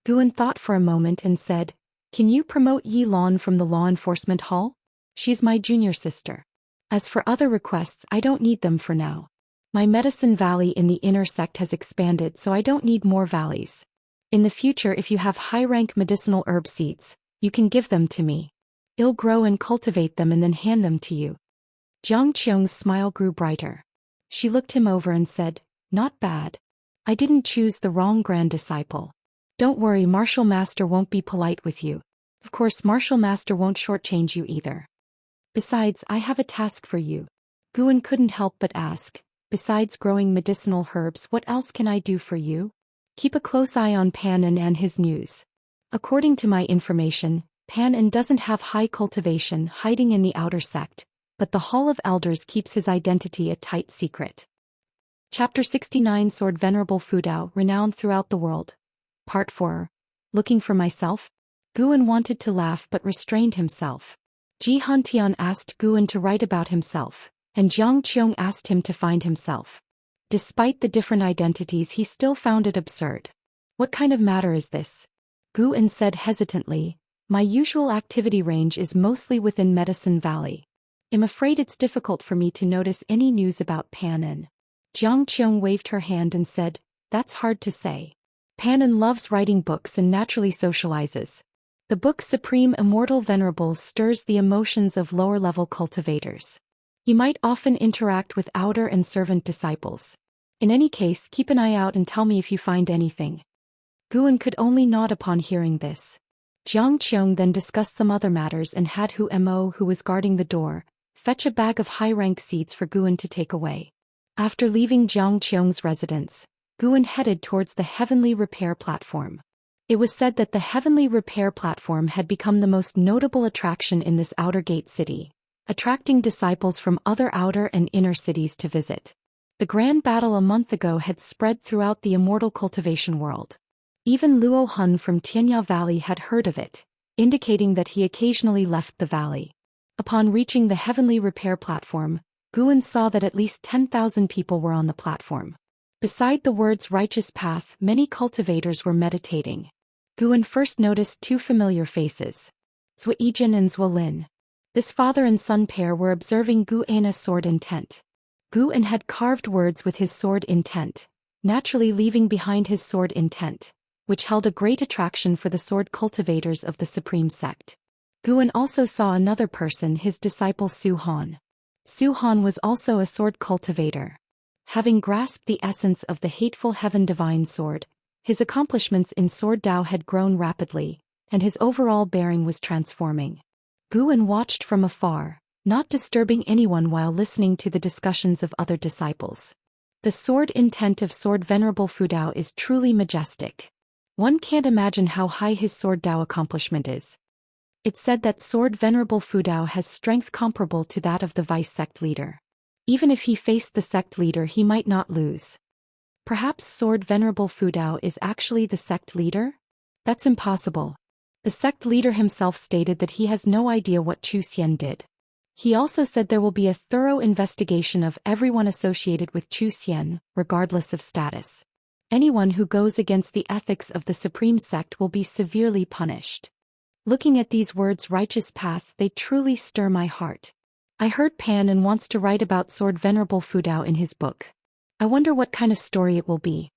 Guan thought for a moment and said, can you promote Yi Lan from the law enforcement hall? She's my junior sister. As for other requests, I don't need them for now. My medicine valley in the inner sect has expanded, so I don't need more valleys. In the future, if you have high-rank medicinal herb seeds, you can give them to me. I'll grow and cultivate them and then hand them to you. Zhang Qiong's smile grew brighter. She looked him over and said, not bad. I didn't choose the wrong Grand Disciple. Don't worry, Martial Master won't be polite with you. Of course, Martial Master won't shortchange you either. Besides, I have a task for you. Guan couldn't help but ask, besides growing medicinal herbs, what else can I do for you? Keep a close eye on Pan and his news. According to my information, Pan doesn't have high cultivation, hiding in the outer sect, but the Hall of Elders keeps his identity a tight secret. Chapter 69 Sword Venerable Fudao, renowned throughout the world. Part 4. Looking for myself? Guan wanted to laugh but restrained himself. Ji Hantian asked Guan to write about himself, and Zhang Qiong asked him to find himself. Despite the different identities, he still found it absurd. What kind of matter is this? Guan said hesitantly, my usual activity range is mostly within Medicine Valley. I'm afraid it's difficult for me to notice any news about Pan. Zhang Qiong waved her hand and said, that's hard to say. Pan loves writing books and naturally socializes. The book Supreme Immortal Venerable stirs the emotions of lower-level cultivators. He might often interact with outer and servant disciples. In any case, keep an eye out and tell me if you find anything. Guan could only nod upon hearing this. Zhang Qiong then discussed some other matters and had Hu Mo, who was guarding the door, fetch a bag of high-rank seeds for Guan to take away. After leaving Zhang Qiong's residence, Guan headed towards the Heavenly Repair Platform. It was said that the Heavenly Repair Platform had become the most notable attraction in this outer gate city, attracting disciples from other outer and inner cities to visit. The grand battle a month ago had spread throughout the immortal cultivation world. Even Luo Hun from Tianya Valley had heard of it, indicating that he occasionally left the valley. Upon reaching the Heavenly Repair Platform, Guan saw that at least 10,000 people were on the platform. Beside the words righteous path, many cultivators were meditating. Guan first noticed two familiar faces. Zhou Xian and Zhou Lin. This father and son pair were observing Guan's sword intent. Guan had carved words with his sword intent, naturally leaving behind his sword intent, which held a great attraction for the sword cultivators of the Supreme Sect. Guan also saw another person, his disciple Su Han. Su Han was also a sword cultivator. Having grasped the essence of the hateful heaven divine sword, his accomplishments in sword Dao had grown rapidly, and his overall bearing was transforming. Guan watched from afar, not disturbing anyone while listening to the discussions of other disciples. The sword intent of Sword Venerable Fudao is truly majestic. One can't imagine how high his sword Dao accomplishment is. It's said that Sword Venerable Fudao has strength comparable to that of the vice sect leader. Even if he faced the sect leader, he might not lose. Perhaps Sword Venerable Fudao is actually the sect leader? That's impossible. The sect leader himself stated that he has no idea what Zhou Xian did. He also said there will be a thorough investigation of everyone associated with Zhou Xian, regardless of status. Anyone who goes against the ethics of the Supreme Sect will be severely punished. Looking at these words righteous path, they truly stir my heart. I heard Pan wants to write about Sword Venerable Fudao in his book. I wonder what kind of story it will be.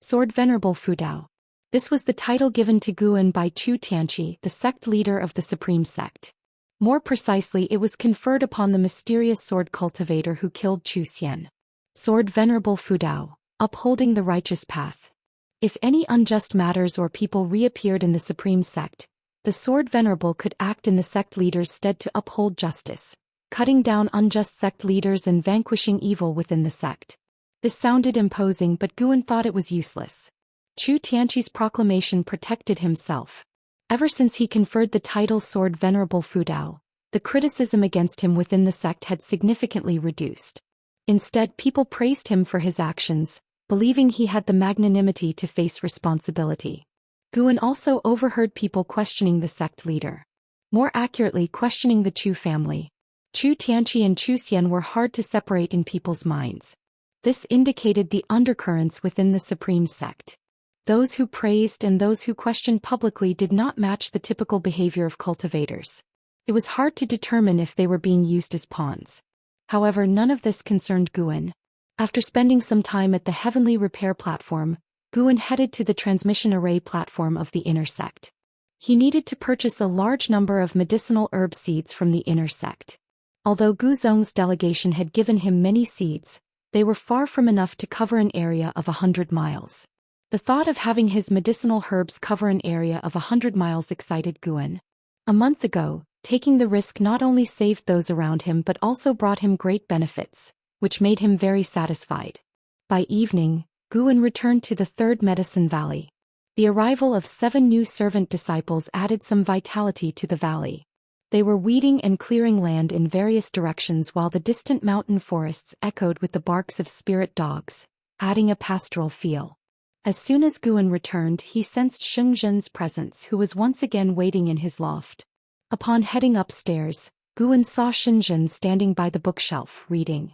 Sword Venerable Fudao. This was the title given to Guan by Chu Tianqi, the sect leader of the Supreme Sect. More precisely, it was conferred upon the mysterious sword cultivator who killed Zhou Xian. Sword Venerable Fudao, upholding the righteous path. If any unjust matters or people reappeared in the Supreme Sect, the Sword Venerable could act in the sect leader's stead to uphold justice, cutting down unjust sect leaders and vanquishing evil within the sect. This sounded imposing, but Guan thought it was useless. Zhou Tianqi's proclamation protected himself. Ever since he conferred the title Sword Venerable Fudao, the criticism against him within the sect had significantly reduced. Instead, people praised him for his actions, believing he had the magnanimity to face responsibility. Guan also overheard people questioning the sect leader. More accurately, questioning the Zhou family. Zhou Tianqi and Zhou Xian were hard to separate in people's minds. This indicated the undercurrents within the supreme sect. Those who praised and those who questioned publicly did not match the typical behavior of cultivators. It was hard to determine if they were being used as pawns. However, none of this concerned Guan. After spending some time at the Heavenly Repair platform, Guan headed to the transmission array platform of the inner sect. He needed to purchase a large number of medicinal herb seeds from the inner sect. Although Gu Zong's delegation had given him many seeds, they were far from enough to cover an area of 100 miles. The thought of having his medicinal herbs cover an area of 100 miles excited Guan. A month ago, taking the risk not only saved those around him but also brought him great benefits, which made him very satisfied. By evening, Guan returned to the Third Medicine Valley. The arrival of 7 new servant disciples added some vitality to the valley. They were weeding and clearing land in various directions while the distant mountain forests echoed with the barks of spirit dogs, adding a pastoral feel. As soon as Guan returned, he sensed Shengzhen's presence, who was once again waiting in his loft. Upon heading upstairs, Guan saw Shenzhen standing by the bookshelf, reading.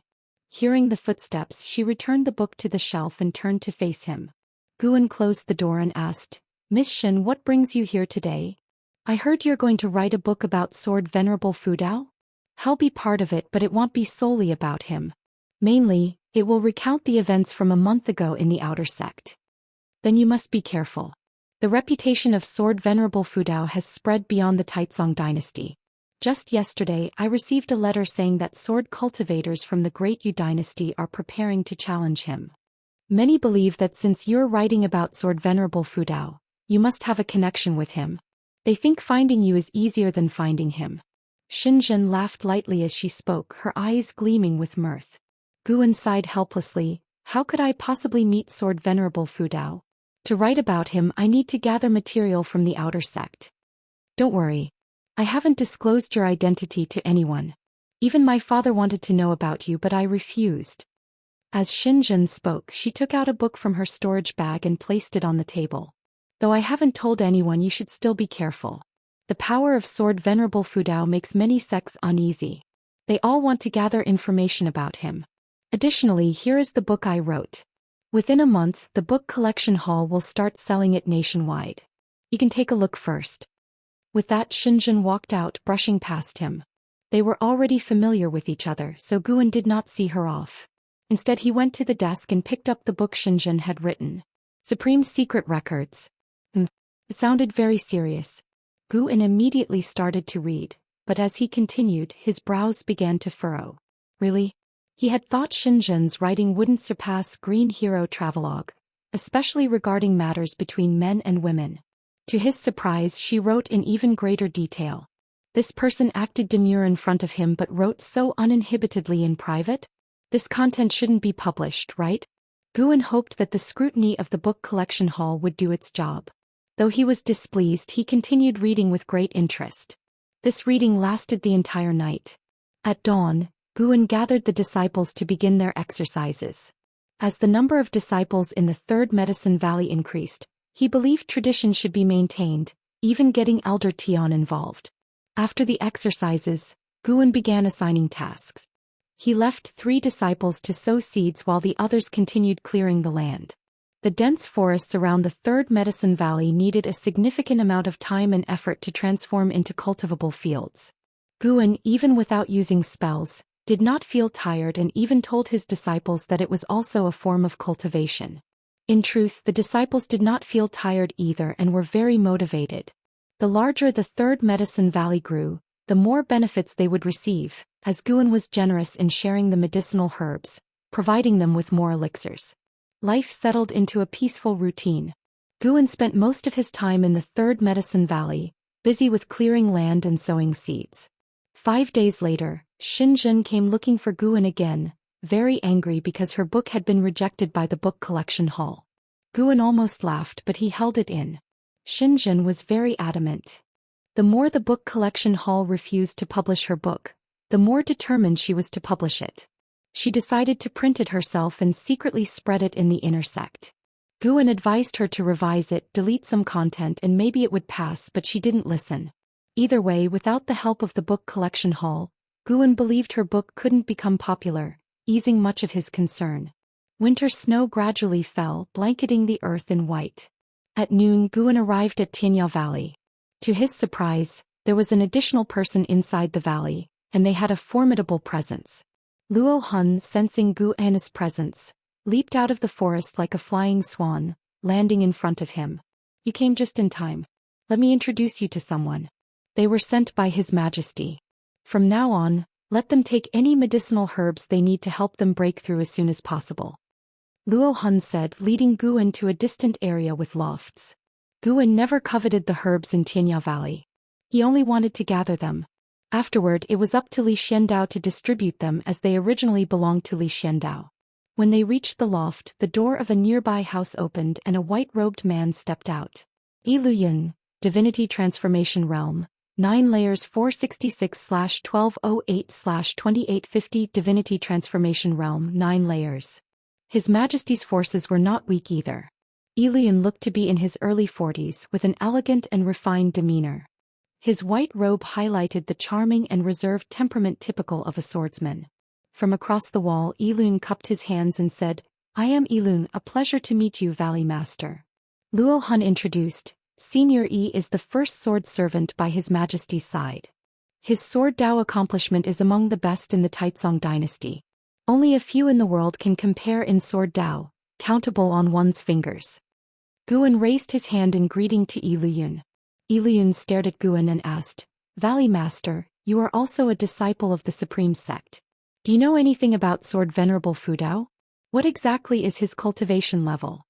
Hearing the footsteps, she returned the book to the shelf and turned to face him. Guan closed the door and asked, "Miss Shen, what brings you here today? I heard you're going to write a book about Sword Venerable Fudao? I'll be part of it, but it won't be solely about him. Mainly, it will recount the events from a month ago in the outer sect. Then you must be careful. The reputation of Sword Venerable Fudao has spread beyond the Taizong dynasty. Just yesterday, I received a letter saying that sword cultivators from the Great Yu dynasty are preparing to challenge him. Many believe that since you're writing about Sword Venerable Fudao, you must have a connection with him. They think finding you is easier than finding him." Shenzhen laughed lightly as she spoke, her eyes gleaming with mirth. Guan sighed helplessly. How could I possibly meet Sword Venerable Fudao? To write about him, I need to gather material from the outer sect. Don't worry. I haven't disclosed your identity to anyone. Even my father wanted to know about you, but I refused. As Shenzhen spoke, she took out a book from her storage bag and placed it on the table. Though I haven't told anyone, you should still be careful. The power of Sword Venerable Fudao makes many sects uneasy. They all want to gather information about him. Additionally, here is the book I wrote. Within a month, the book collection hall will start selling it nationwide. You can take a look first. With that, Shenzhen walked out, brushing past him. They were already familiar with each other, so Guan did not see her off. Instead, he went to the desk and picked up the book Shenzhen had written. Supreme Secret Records. It sounded very serious. Guan immediately started to read, but as he continued, his brows began to furrow. Really? He had thought Shenzhen's writing wouldn't surpass Green Hero Travelogue, especially regarding matters between men and women. To his surprise, she wrote in even greater detail. This person acted demure in front of him but wrote so uninhibitedly in private? This content shouldn't be published, right? Guan hoped that the scrutiny of the book collection hall would do its job. Though he was displeased, he continued reading with great interest. This reading lasted the entire night. At dawn, Guan gathered the disciples to begin their exercises. As the number of disciples in the Third Medicine Valley increased, he believed tradition should be maintained, even getting Elder Tian involved. After the exercises, Guan began assigning tasks. He left 3 disciples to sow seeds while the others continued clearing the land. The dense forests around the Third Medicine Valley needed a significant amount of time and effort to transform into cultivable fields. Guan, even without using spells, did not feel tired and even told his disciples that it was also a form of cultivation. In truth, the disciples did not feel tired either and were very motivated. The larger the Third Medicine Valley grew, the more benefits they would receive, as Guan was generous in sharing the medicinal herbs, providing them with more elixirs. Life settled into a peaceful routine. Guan spent most of his time in the Third Medicine Valley, busy with clearing land and sowing seeds. 5 days later, Shenzhen came looking for Guan again, very angry because her book had been rejected by the book collection hall. Guan almost laughed, but he held it in. Xinjian was very adamant. The more the book collection hall refused to publish her book, the more determined she was to publish it. She decided to print it herself and secretly spread it in the inner sect. Guan advised her to revise it, delete some content, and maybe it would pass, but she didn't listen. Either way, without the help of the book collection hall, Guan believed her book couldn't become popular, easing much of his concern. Winter snow gradually fell, blanketing the earth in white. At noon, Guan arrived at Tianya Valley. To his surprise, there was an additional person inside the valley, and they had a formidable presence. Luo Hun, sensing Guan's presence, leaped out of the forest like a flying swan, landing in front of him. "You came just in time. Let me introduce you to someone. They were sent by His Majesty. From now on, let them take any medicinal herbs they need to help them break through as soon as possible," Luo Hun said, leading Guan to a distant area with lofts. Guan never coveted the herbs in Tianya Valley. He only wanted to gather them. Afterward, it was up to Li Xiandao to distribute them, as they originally belonged to Li Xiandao. When they reached the loft, the door of a nearby house opened and a white-robed man stepped out. Iluyun, Divinity Transformation Realm, 9 layers 466/1208/2850 Divinity Transformation Realm, 9 layers. His Majesty's forces were not weak either. Iluyun looked to be in his early 40s with an elegant and refined demeanor. His white robe highlighted the charming and reserved temperament typical of a swordsman. From across the wall, Iluyun cupped his hands and said, "I am Iluyun, a pleasure to meet you, Valley Master." Luo Hun introduced, Senior E is the first sword servant by His Majesty's side. His sword Dao accomplishment is among the best in the Taizong dynasty. Only a few in the world can compare in sword Dao, countable on one's fingers. Guan raised his hand in greeting to Iluyun. Iluyun stared at Guan and asked, "Valley Master, you are also a disciple of the Supreme Sect. Do you know anything about Sword Venerable Fudao? What exactly is his cultivation level?"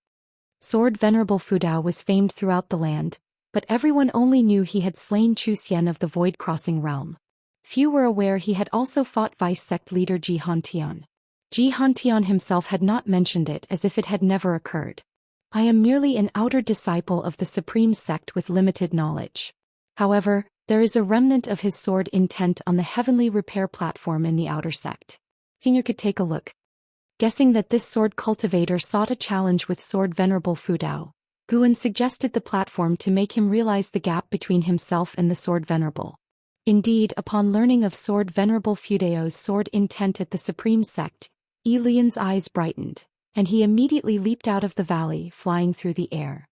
Sword Venerable Fudao was famed throughout the land, but everyone only knew he had slain Zhou Xian of the Void Crossing realm. Few were aware he had also fought Vice Sect leader Jihantian. Jihantian himself had not mentioned it, as if it had never occurred. "I am merely an outer disciple of the Supreme Sect with limited knowledge. However, there is a remnant of his sword intent on the heavenly repair platform in the outer sect. Senior could take a look." Guessing that this sword cultivator sought a challenge with Sword Venerable Fudao, Guan suggested the platform to make him realize the gap between himself and the Sword Venerable. Indeed, upon learning of Sword Venerable Fudao's sword intent at the Supreme Sect, Iluyun's eyes brightened, and he immediately leaped out of the valley, flying through the air.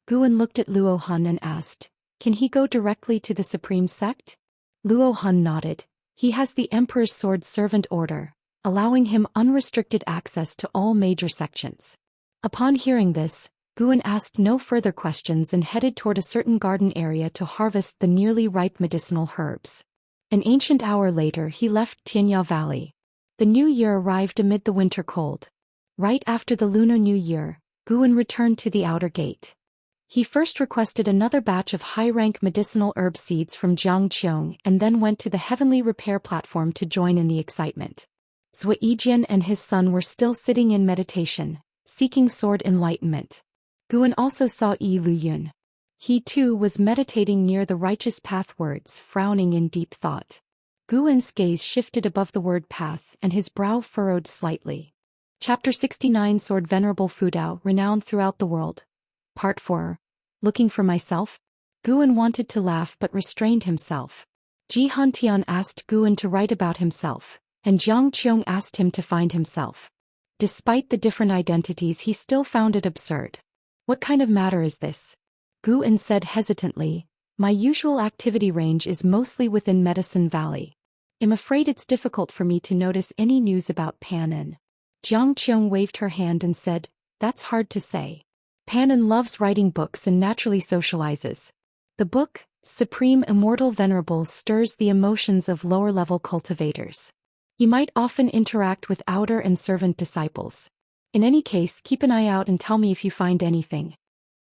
Guan looked at Luo Hun and asked, "Can he go directly to the Supreme Sect?" Luo Hun nodded. "He has the Emperor's Sword Servant Order, allowing him unrestricted access to all major sections." Upon hearing this, Guan asked no further questions and headed toward a certain garden area to harvest the nearly ripe medicinal herbs. An ancient hour later, he left Tianya Valley. The new year arrived amid the winter cold. Right after the Lunar New Year, Guan returned to the outer gate. He first requested another batch of high-rank medicinal herb seeds from Jiangqiong and then went to the heavenly repair platform to join in the excitement. Zhou Xian and his son were still sitting in meditation, seeking sword enlightenment. Guan also saw Iluyun. He too was meditating near the righteous path words, frowning in deep thought. Guan's gaze shifted above the word path and his brow furrowed slightly. Chapter 69 Sword Venerable Fudao, renowned throughout the world. Part 4. Looking for myself? Guan wanted to laugh but restrained himself. Jihantian asked Guan to write about himself, and Jiangqiong asked him to find himself. Despite the different identities, he still found it absurd. "What kind of matter is this?" Guan said hesitantly. "My usual activity range is mostly within Medicine Valley. I'm afraid it's difficult for me to notice any news about Panin." Jiangqiong waved her hand and said, "That's hard to say. Panin loves writing books and naturally socializes. The book, Supreme Immortal Venerable, stirs the emotions of lower-level cultivators. He might often interact with outer and servant disciples. In any case, keep an eye out and tell me if you find anything."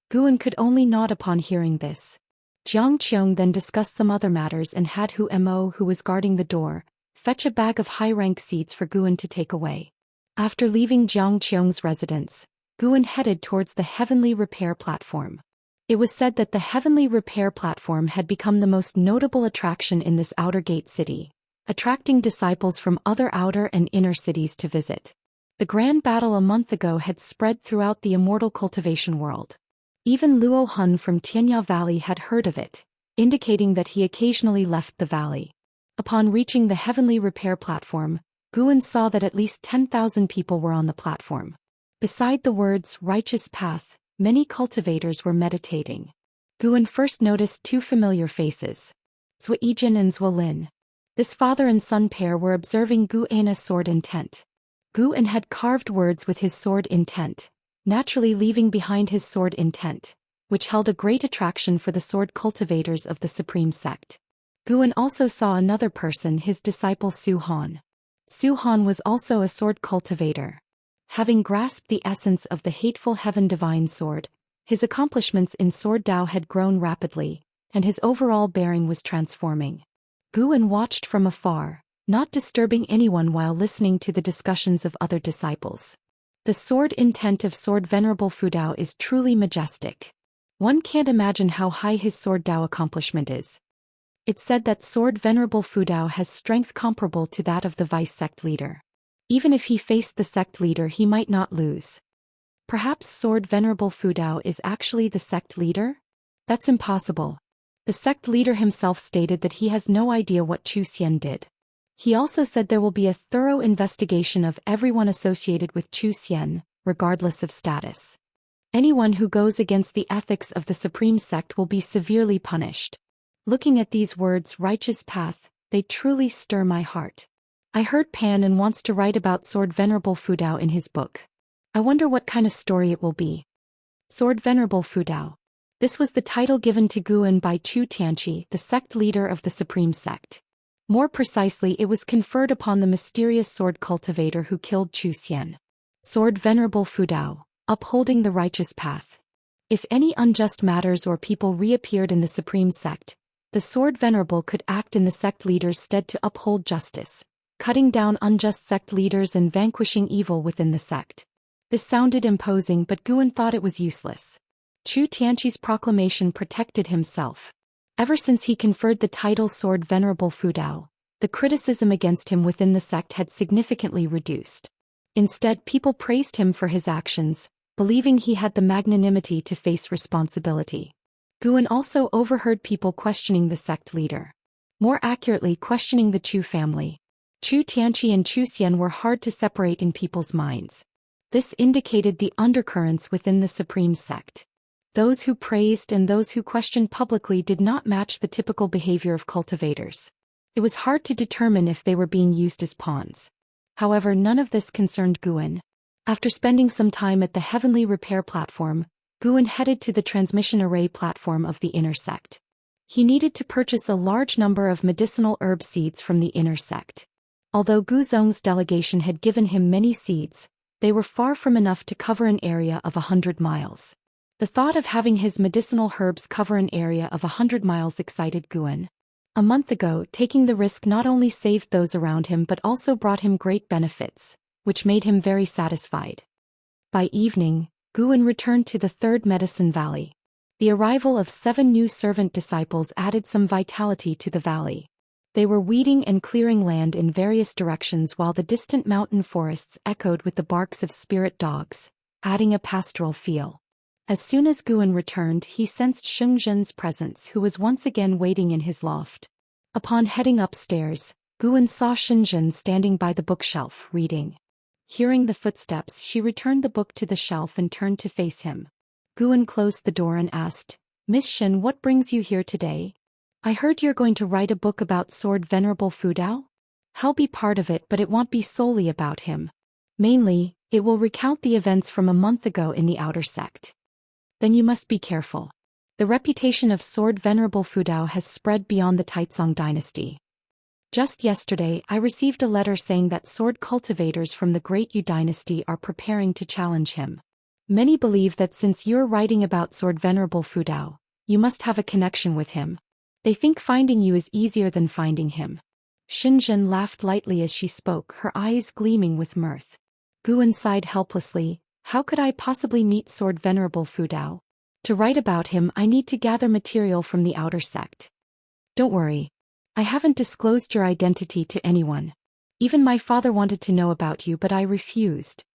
Guan could only nod upon hearing this. Jiangqiong then discussed some other matters and had Hu Mo, who was guarding the door, fetch a bag of high-rank seeds for Guan to take away. After leaving Jiangqiong's residence, Guan headed towards the Heavenly Repair Platform. It was said that the Heavenly Repair Platform had become the most notable attraction in this outer gate city, attracting disciples from other outer and inner cities to visit. The grand battle a month ago had spread throughout the Immortal cultivation world. Even Luo Hun from Tianya Valley had heard of it, indicating that he occasionally left the valley. Upon reaching the Heavenly Repair Platform, Guan saw that at least 10,000 people were on the platform. Beside the words righteous path, many cultivators were meditating. Guan first noticed two familiar faces. Zhou Xian and Zhou Lin. This father and son pair were observing Guan's sword intent. Guan had carved words with his sword intent, naturally leaving behind his sword intent, which held a great attraction for the sword cultivators of the Supreme Sect. Guan also saw another person, his disciple Su Han. Su Han was also a sword cultivator. Having grasped the essence of the hateful heaven divine sword, his accomplishments in sword Dao had grown rapidly, and his overall bearing was transforming. Guan watched from afar, not disturbing anyone while listening to the discussions of other disciples. The sword intent of Sword Venerable Fudao is truly majestic. One can't imagine how high his sword Dao accomplishment is. It's said that Sword Venerable Fudao has strength comparable to that of the vice sect leader. Even if he faced the sect leader, he might not lose. Perhaps Sword Venerable Fudao is actually the sect leader? That's impossible. The sect leader himself stated that he has no idea what Zhou Xian did. He also said there will be a thorough investigation of everyone associated with Zhou Xian, regardless of status. Anyone who goes against the ethics of the Supreme Sect will be severely punished. Looking at these words, righteous path, they truly stir my heart. I heard Pan and wants to write about Sword Venerable Fudao in his book. I wonder what kind of story it will be. Sword Venerable Fudao. This was the title given to Guan by Chu Tianqi, the sect leader of the Supreme Sect. More precisely, it was conferred upon the mysterious sword cultivator who killed Zhou Xian. Sword Venerable Fudao, upholding the righteous path. If any unjust matters or people reappeared in the Supreme Sect, the Sword Venerable could act in the sect leader's stead to uphold justice, cutting down unjust sect leaders and vanquishing evil within the sect. This sounded imposing, but Guan thought it was useless. Chu Tianqi's proclamation protected himself. Ever since he conferred the title Sword Venerable Fudao, the criticism against him within the sect had significantly reduced. Instead, people praised him for his actions, believing he had the magnanimity to face responsibility. Guan also overheard people questioning the sect leader. More accurately, questioning the Chu family. Chu Tianqi and Zhou Xian were hard to separate in people's minds. This indicated the undercurrents within the Supreme Sect. Those who praised and those who questioned publicly did not match the typical behavior of cultivators. It was hard to determine if they were being used as pawns. However, none of this concerned Guan. After spending some time at the Heavenly Repair Platform, Guan headed to the Transmission Array Platform of the Inner Sect. He needed to purchase a large number of medicinal herb seeds from the Inner Sect. Although Gu Zong's delegation had given him many seeds, they were far from enough to cover an area of 100 miles. The thought of having his medicinal herbs cover an area of 100 miles excited Guan. A month ago, taking the risk not only saved those around him but also brought him great benefits, which made him very satisfied. By evening, Guan returned to the Third Medicine Valley. The arrival of 7 new servant disciples added some vitality to the valley. They were weeding and clearing land in various directions while the distant mountain forests echoed with the barks of spirit dogs, adding a pastoral feel. As soon as Guan returned, he sensed Shengzhen's presence, who was once again waiting in his loft. Upon heading upstairs, Guan saw Shenzhen standing by the bookshelf, reading. Hearing the footsteps, she returned the book to the shelf and turned to face him. Guan closed the door and asked, "Miss Shen, what brings you here today? I heard you're going to write a book about Sword Venerable Fudao? I'll be part of it, but it won't be solely about him. Mainly, it will recount the events from a month ago in the outer sect. Then you must be careful. The reputation of Sword Venerable Fudao has spread beyond the Taizong dynasty. Just yesterday, I received a letter saying that sword cultivators from the Great Yu dynasty are preparing to challenge him. Many believe that since you're writing about Sword Venerable Fudao, you must have a connection with him. They think finding you is easier than finding him." Shenzhen laughed lightly as she spoke, her eyes gleaming with mirth. Guan sighed helplessly. How could I possibly meet Sword Venerable Fudao? To write about him, I need to gather material from the outer sect. Don't worry. I haven't disclosed your identity to anyone. Even my father wanted to know about you, but I refused.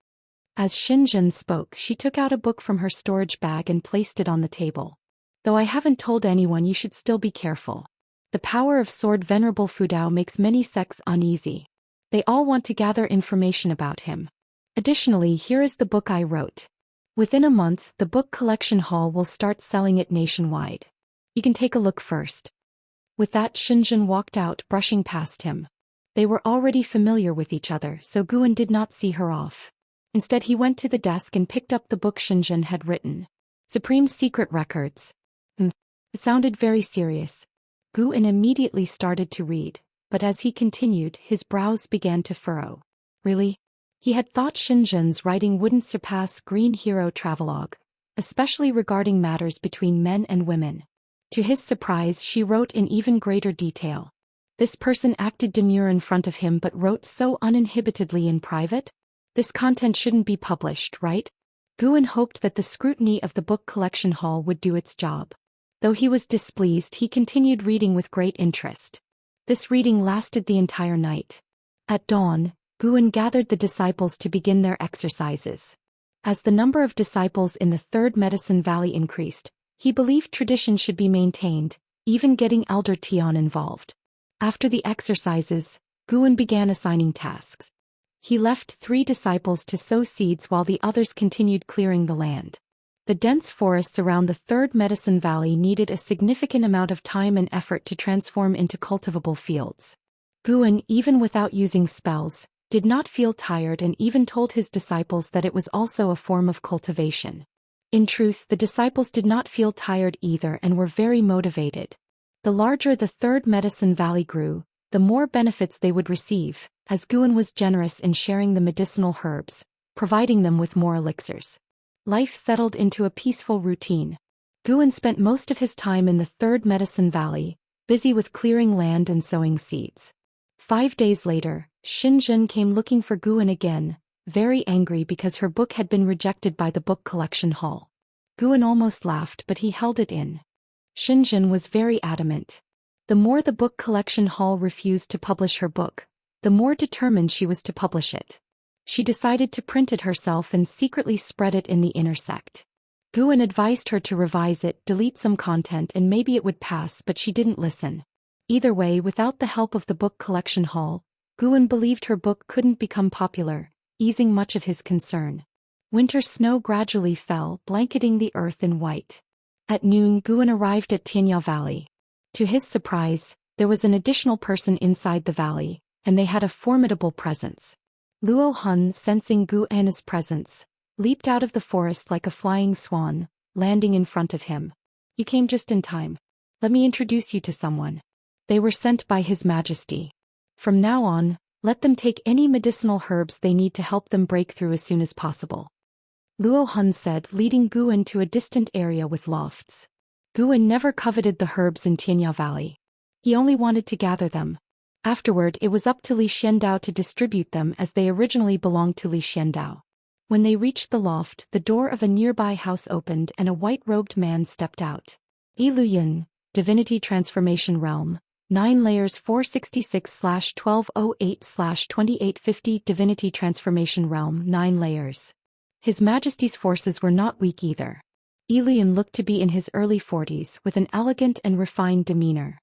As Xinzhen spoke, she took out a book from her storage bag and placed it on the table. Though I haven't told anyone, you should still be careful. The power of Sword Venerable Fudao makes many sects uneasy. They all want to gather information about him. Additionally, here is the book I wrote. Within a month, the book collection hall will start selling it nationwide. You can take a look first. With that, Xinzhen walked out, brushing past him. They were already familiar with each other, so Guan did not see her off. Instead, he went to the desk and picked up the book Xinzhen had written. Supreme Secret Records. It sounded very serious. Guan immediately started to read, but as he continued, his brows began to furrow. Really? He had thought Xinzhen's writing wouldn't surpass Green Hero Travelogue, especially regarding matters between men and women. To his surprise, she wrote in even greater detail. This person acted demure in front of him but wrote so uninhibitedly in private? This content shouldn't be published, right? Guan hoped that the scrutiny of the book collection hall would do its job. Though he was displeased, he continued reading with great interest. This reading lasted the entire night. At dawn, Guan gathered the disciples to begin their exercises. As the number of disciples in the Third Medicine Valley increased, he believed tradition should be maintained, even getting Elder Tian involved. After the exercises, Guan began assigning tasks. He left 3 disciples to sow seeds while the others continued clearing the land. The dense forests around the Third Medicine Valley needed a significant amount of time and effort to transform into cultivable fields. Guan, even without using spells, did not feel tired and even told his disciples that it was also a form of cultivation. In truth, the disciples did not feel tired either and were very motivated. The larger the Third Medicine Valley grew, the more benefits they would receive, as Guan was generous in sharing the medicinal herbs, providing them with more elixirs. Life settled into a peaceful routine. Guan spent most of his time in the Third Medicine Valley, busy with clearing land and sowing seeds. 5 days later, Xinzhen came looking for Guan again, very angry because her book had been rejected by the book collection hall. Guan almost laughed, but he held it in. Xinzhen was very adamant. The more the book collection hall refused to publish her book, the more determined she was to publish it. She decided to print it herself and secretly spread it in the inner sect. Guan advised her to revise it, delete some content, and maybe it would pass, but she didn't listen. Either way, without the help of the book collection hall, Guan believed her book couldn't become popular, easing much of his concern. Winter snow gradually fell, blanketing the earth in white. At noon, Guan arrived at Tianya Valley. To his surprise, there was an additional person inside the valley, and they had a formidable presence. Luo Hun, sensing Guan's presence, leaped out of the forest like a flying swan, landing in front of him. You came just in time. Let me introduce you to someone. They were sent by His Majesty. From now on, let them take any medicinal herbs they need to help them break through as soon as possible. Luo Hun said, leading Guan to a distant area with lofts. Guan never coveted the herbs in Tianya Valley. He only wanted to gather them. Afterward, it was up to Li Xiandao to distribute them as they originally belonged to Li Xiandao. When they reached the loft, the door of a nearby house opened and a white-robed man stepped out. Iluyan, Divinity Transformation Realm, 9 layers 466/1208/2850 Divinity Transformation Realm, 9 layers. His Majesty's forces were not weak either. Iluyan looked to be in his early 40s with an elegant and refined demeanor.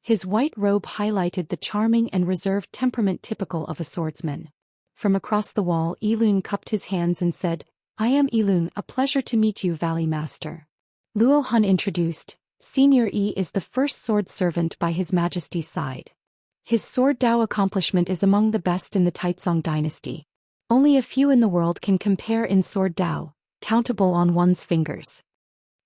His white robe highlighted the charming and reserved temperament typical of a swordsman. From across the wall, Iluyan cupped his hands and said, I am Iluyan, a pleasure to meet you, Valley Master. Luo Hun introduced, Senior E is the first sword servant by His Majesty's side. His sword Dao accomplishment is among the best in the Taizong dynasty. Only a few in the world can compare in sword Dao, countable on one's fingers.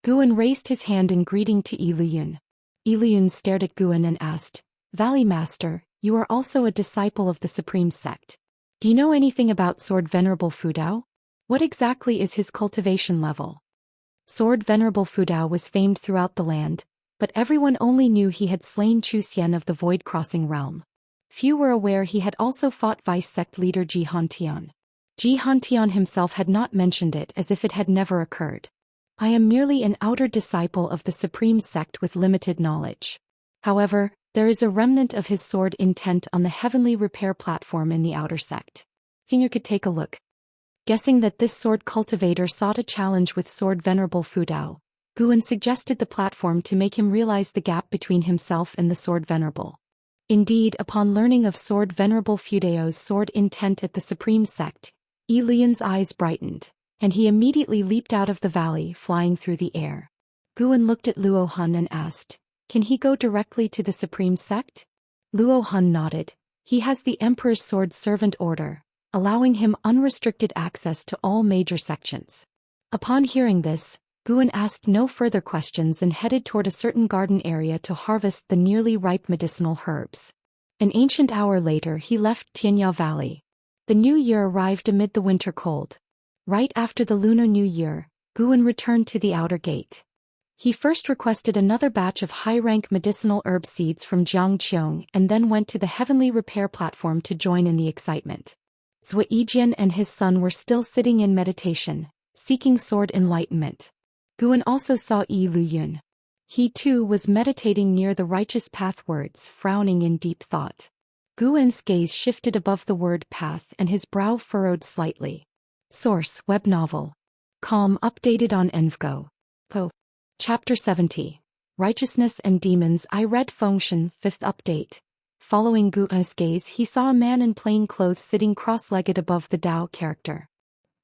Guan raised his hand in greeting to Iluyan. Iluyan stared at Guan and asked, Valley Master, you are also a disciple of the Supreme Sect. Do you know anything about Sword Venerable Fudao? What exactly is his cultivation level? Sword Venerable Fudao was famed throughout the land, but everyone only knew he had slain Zhou Xian of the Void Crossing realm. Few were aware he had also fought Vice Sect leader Jihan Tian. Xianxia himself had not mentioned it as if it had never occurred. I am merely an outer disciple of the supreme sect with limited knowledge. However, there is a remnant of his sword intent on the heavenly repair platform in the outer sect. Senior could take a look. Guessing that this sword cultivator sought a challenge with sword Venerable Fudao, Guan suggested the platform to make him realize the gap between himself and the sword Venerable. Indeed, upon learning of sword Venerable Fudao's sword intent at the supreme sect, Yi Lian's eyes brightened, and he immediately leaped out of the valley, flying through the air. Guan looked at Luo Hun and asked, "Can he go directly to the supreme sect?" Luo Hun nodded. He has the Emperor's sword servant order, allowing him unrestricted access to all major sections. Upon hearing this, Guan asked no further questions and headed toward a certain garden area to harvest the nearly ripe medicinal herbs. An ancient hour later he left Tianya Valley. The new year arrived amid the winter cold. Right after the Lunar New Year, Guan returned to the outer gate. He first requested another batch of high-rank medicinal herb seeds from Jiang Qiong and then went to the heavenly repair platform to join in the excitement. Zhou Xian and his son were still sitting in meditation, seeking sword enlightenment. Guan also saw Yi Luyun. He too was meditating near the righteous path words, frowning in deep thought. Guan's gaze shifted above the word path and his brow furrowed slightly. Source: Web Novel. Com updated on Envgo. Po. Chapter 70. Righteousness and Demons. I read Fengshen, 5th update. Following Guan's gaze, he saw a man in plain clothes sitting cross-legged above the Dao character.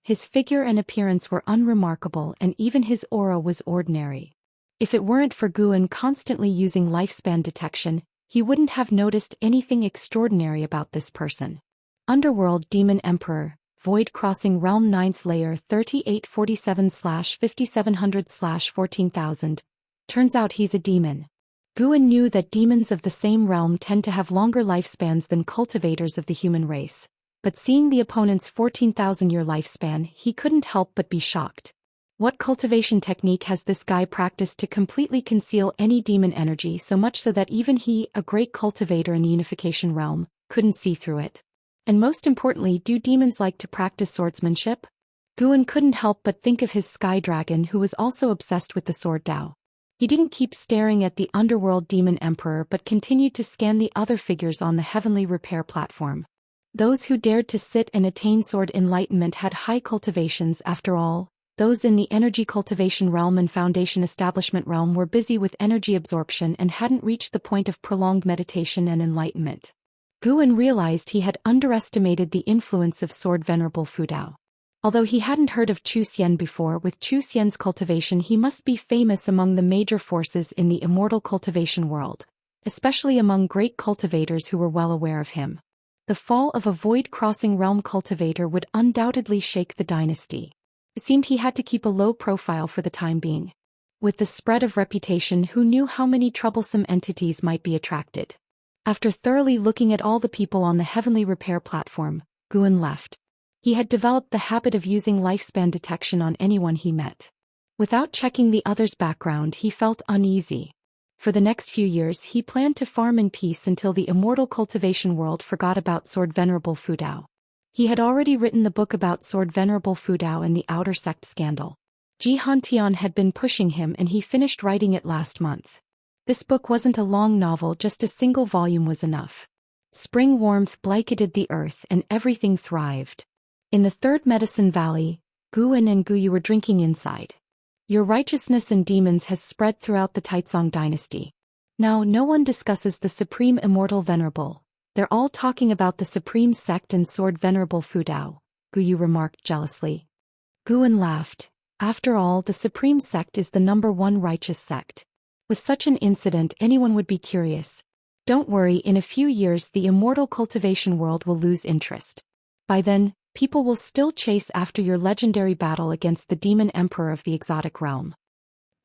His figure and appearance were unremarkable and even his aura was ordinary. If it weren't for Guan constantly using lifespan detection, he wouldn't have noticed anything extraordinary about this person. Underworld Demon Emperor, Void Crossing Realm 9th Layer 3847/5700/14000. Turns out he's a demon. Guan knew that demons of the same realm tend to have longer lifespans than cultivators of the human race, but seeing the opponent's 14,000-year lifespan, he couldn't help but be shocked. What cultivation technique has this guy practiced to completely conceal any demon energy so much so that even he, a great cultivator in the unification realm, couldn't see through it? And most importantly, do demons like to practice swordsmanship? Guan couldn't help but think of his sky dragon who was also obsessed with the sword Dao. He didn't keep staring at the underworld demon emperor but continued to scan the other figures on the heavenly repair platform. Those who dared to sit and attain sword enlightenment had high cultivations after all. Those in the energy cultivation realm and foundation establishment realm were busy with energy absorption and hadn't reached the point of prolonged meditation and enlightenment. Guan realized he had underestimated the influence of sword Venerable Fudao. Although he hadn't heard of Zhou Xian before, with Zhou Xian's cultivation he must be famous among the major forces in the immortal cultivation world, especially among great cultivators who were well aware of him. The fall of a void-crossing realm cultivator would undoubtedly shake the dynasty. It seemed he had to keep a low profile for the time being. With the spread of reputation, who knew how many troublesome entities might be attracted? After thoroughly looking at all the people on the heavenly repair platform, Guan left. He had developed the habit of using lifespan detection on anyone he met. Without checking the other's background, he felt uneasy. For the next few years he planned to farm in peace until the immortal cultivation world forgot about sword Venerable Fudao. He had already written the book about sword Venerable Fudao and the outer sect scandal. Xianxia had been pushing him and he finished writing it last month. This book wasn't a long novel, just a single volume was enough. Spring warmth blanketed the earth and everything thrived. In the third medicine valley, Guan and Guyu were drinking inside. Your righteousness and demons has spread throughout the Taizong dynasty. Now no one discusses the supreme immortal Venerable. They're all talking about the supreme sect and sword Venerable Fudao, Guyu remarked jealously. Guan laughed. After all, the supreme sect is the #1 righteous sect. With such an incident, anyone would be curious. Don't worry, in a few years the immortal cultivation world will lose interest. By then, people will still chase after your legendary battle against the demon emperor of the exotic realm.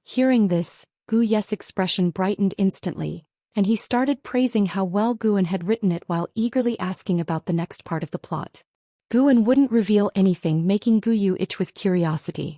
Hearing this, Guyu's expression brightened instantly, and he started praising how well Guan had written it while eagerly asking about the next part of the plot. Guan wouldn't reveal anything, making Guyu itch with curiosity.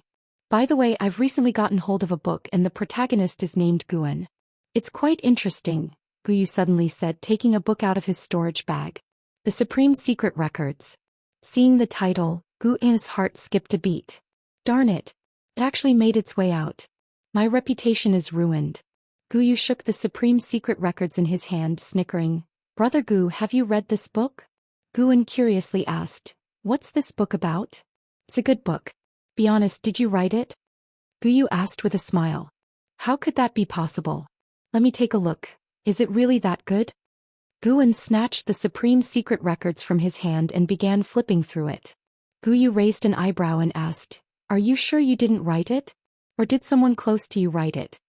By the way, I've recently gotten hold of a book and the protagonist is named Guan. It's quite interesting, Guyu suddenly said, taking a book out of his storage bag. The Supreme Secret Records. Seeing the title, Gu An's heart skipped a beat. Darn it. It actually made its way out. My reputation is ruined. Gu Yu shook the supreme secret records in his hand, snickering. Brother Gu, have you read this book? Gu An curiously asked. What's this book about? It's a good book. Be honest, did you write it? Gu Yu asked with a smile. How could that be possible? Let me take a look. Is it really that good? Gu An snatched the supreme secret records from his hand and began flipping through it. Gu Yu raised an eyebrow and asked, Are you sure you didn't write it? Or did someone close to you write it?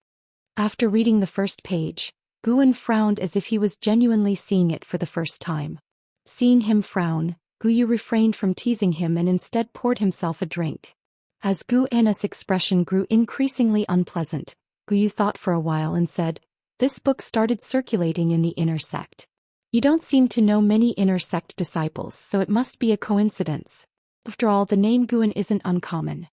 After reading the first page, Gu An frowned as if he was genuinely seeing it for the first time. Seeing him frown, Gu Yu refrained from teasing him and instead poured himself a drink. As Gu An's expression grew increasingly unpleasant, Gu Yu thought for a while and said, This book started circulating in the inner sect. You don't seem to know many inner sect disciples, so it must be a coincidence. After all, the name Gu An isn't uncommon.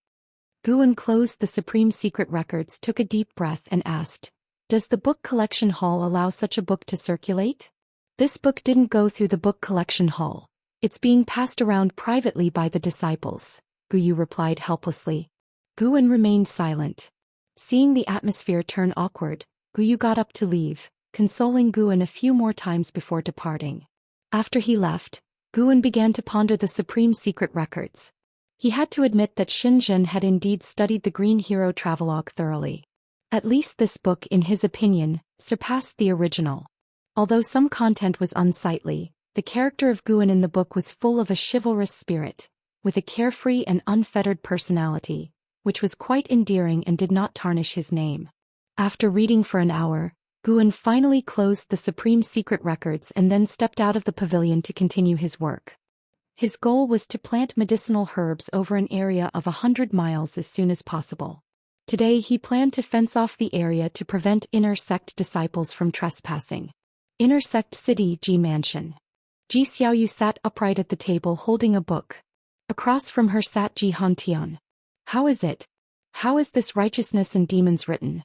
Gu An closed the supreme secret records, took a deep breath and asked, Does the book collection hall allow such a book to circulate? This book didn't go through the book collection hall. It's being passed around privately by the disciples, Gu Yu replied helplessly. Gu An remained silent. Seeing the atmosphere turn awkward, Gu Yu got up to leave, consoling Gu An a few more times before departing. After he left, Gu An began to ponder the supreme secret records. He had to admit that Xinjian had indeed studied the Green Hero Travelogue thoroughly. At least this book, in his opinion, surpassed the original. Although some content was unsightly, the character of Gu An in the book was full of a chivalrous spirit, with a carefree and unfettered personality, which was quite endearing and did not tarnish his name. After reading for an hour, Gu An finally closed the supreme secret records and then stepped out of the pavilion to continue his work. His goal was to plant medicinal herbs over an area of 100 miles as soon as possible. Today he planned to fence off the area to prevent inner sect disciples from trespassing. Inner sect city Ji Mansion. Ji Xiaoyu sat upright at the table holding a book. Across from her sat Ji Hantian. How is it? How is this righteousness and demons written?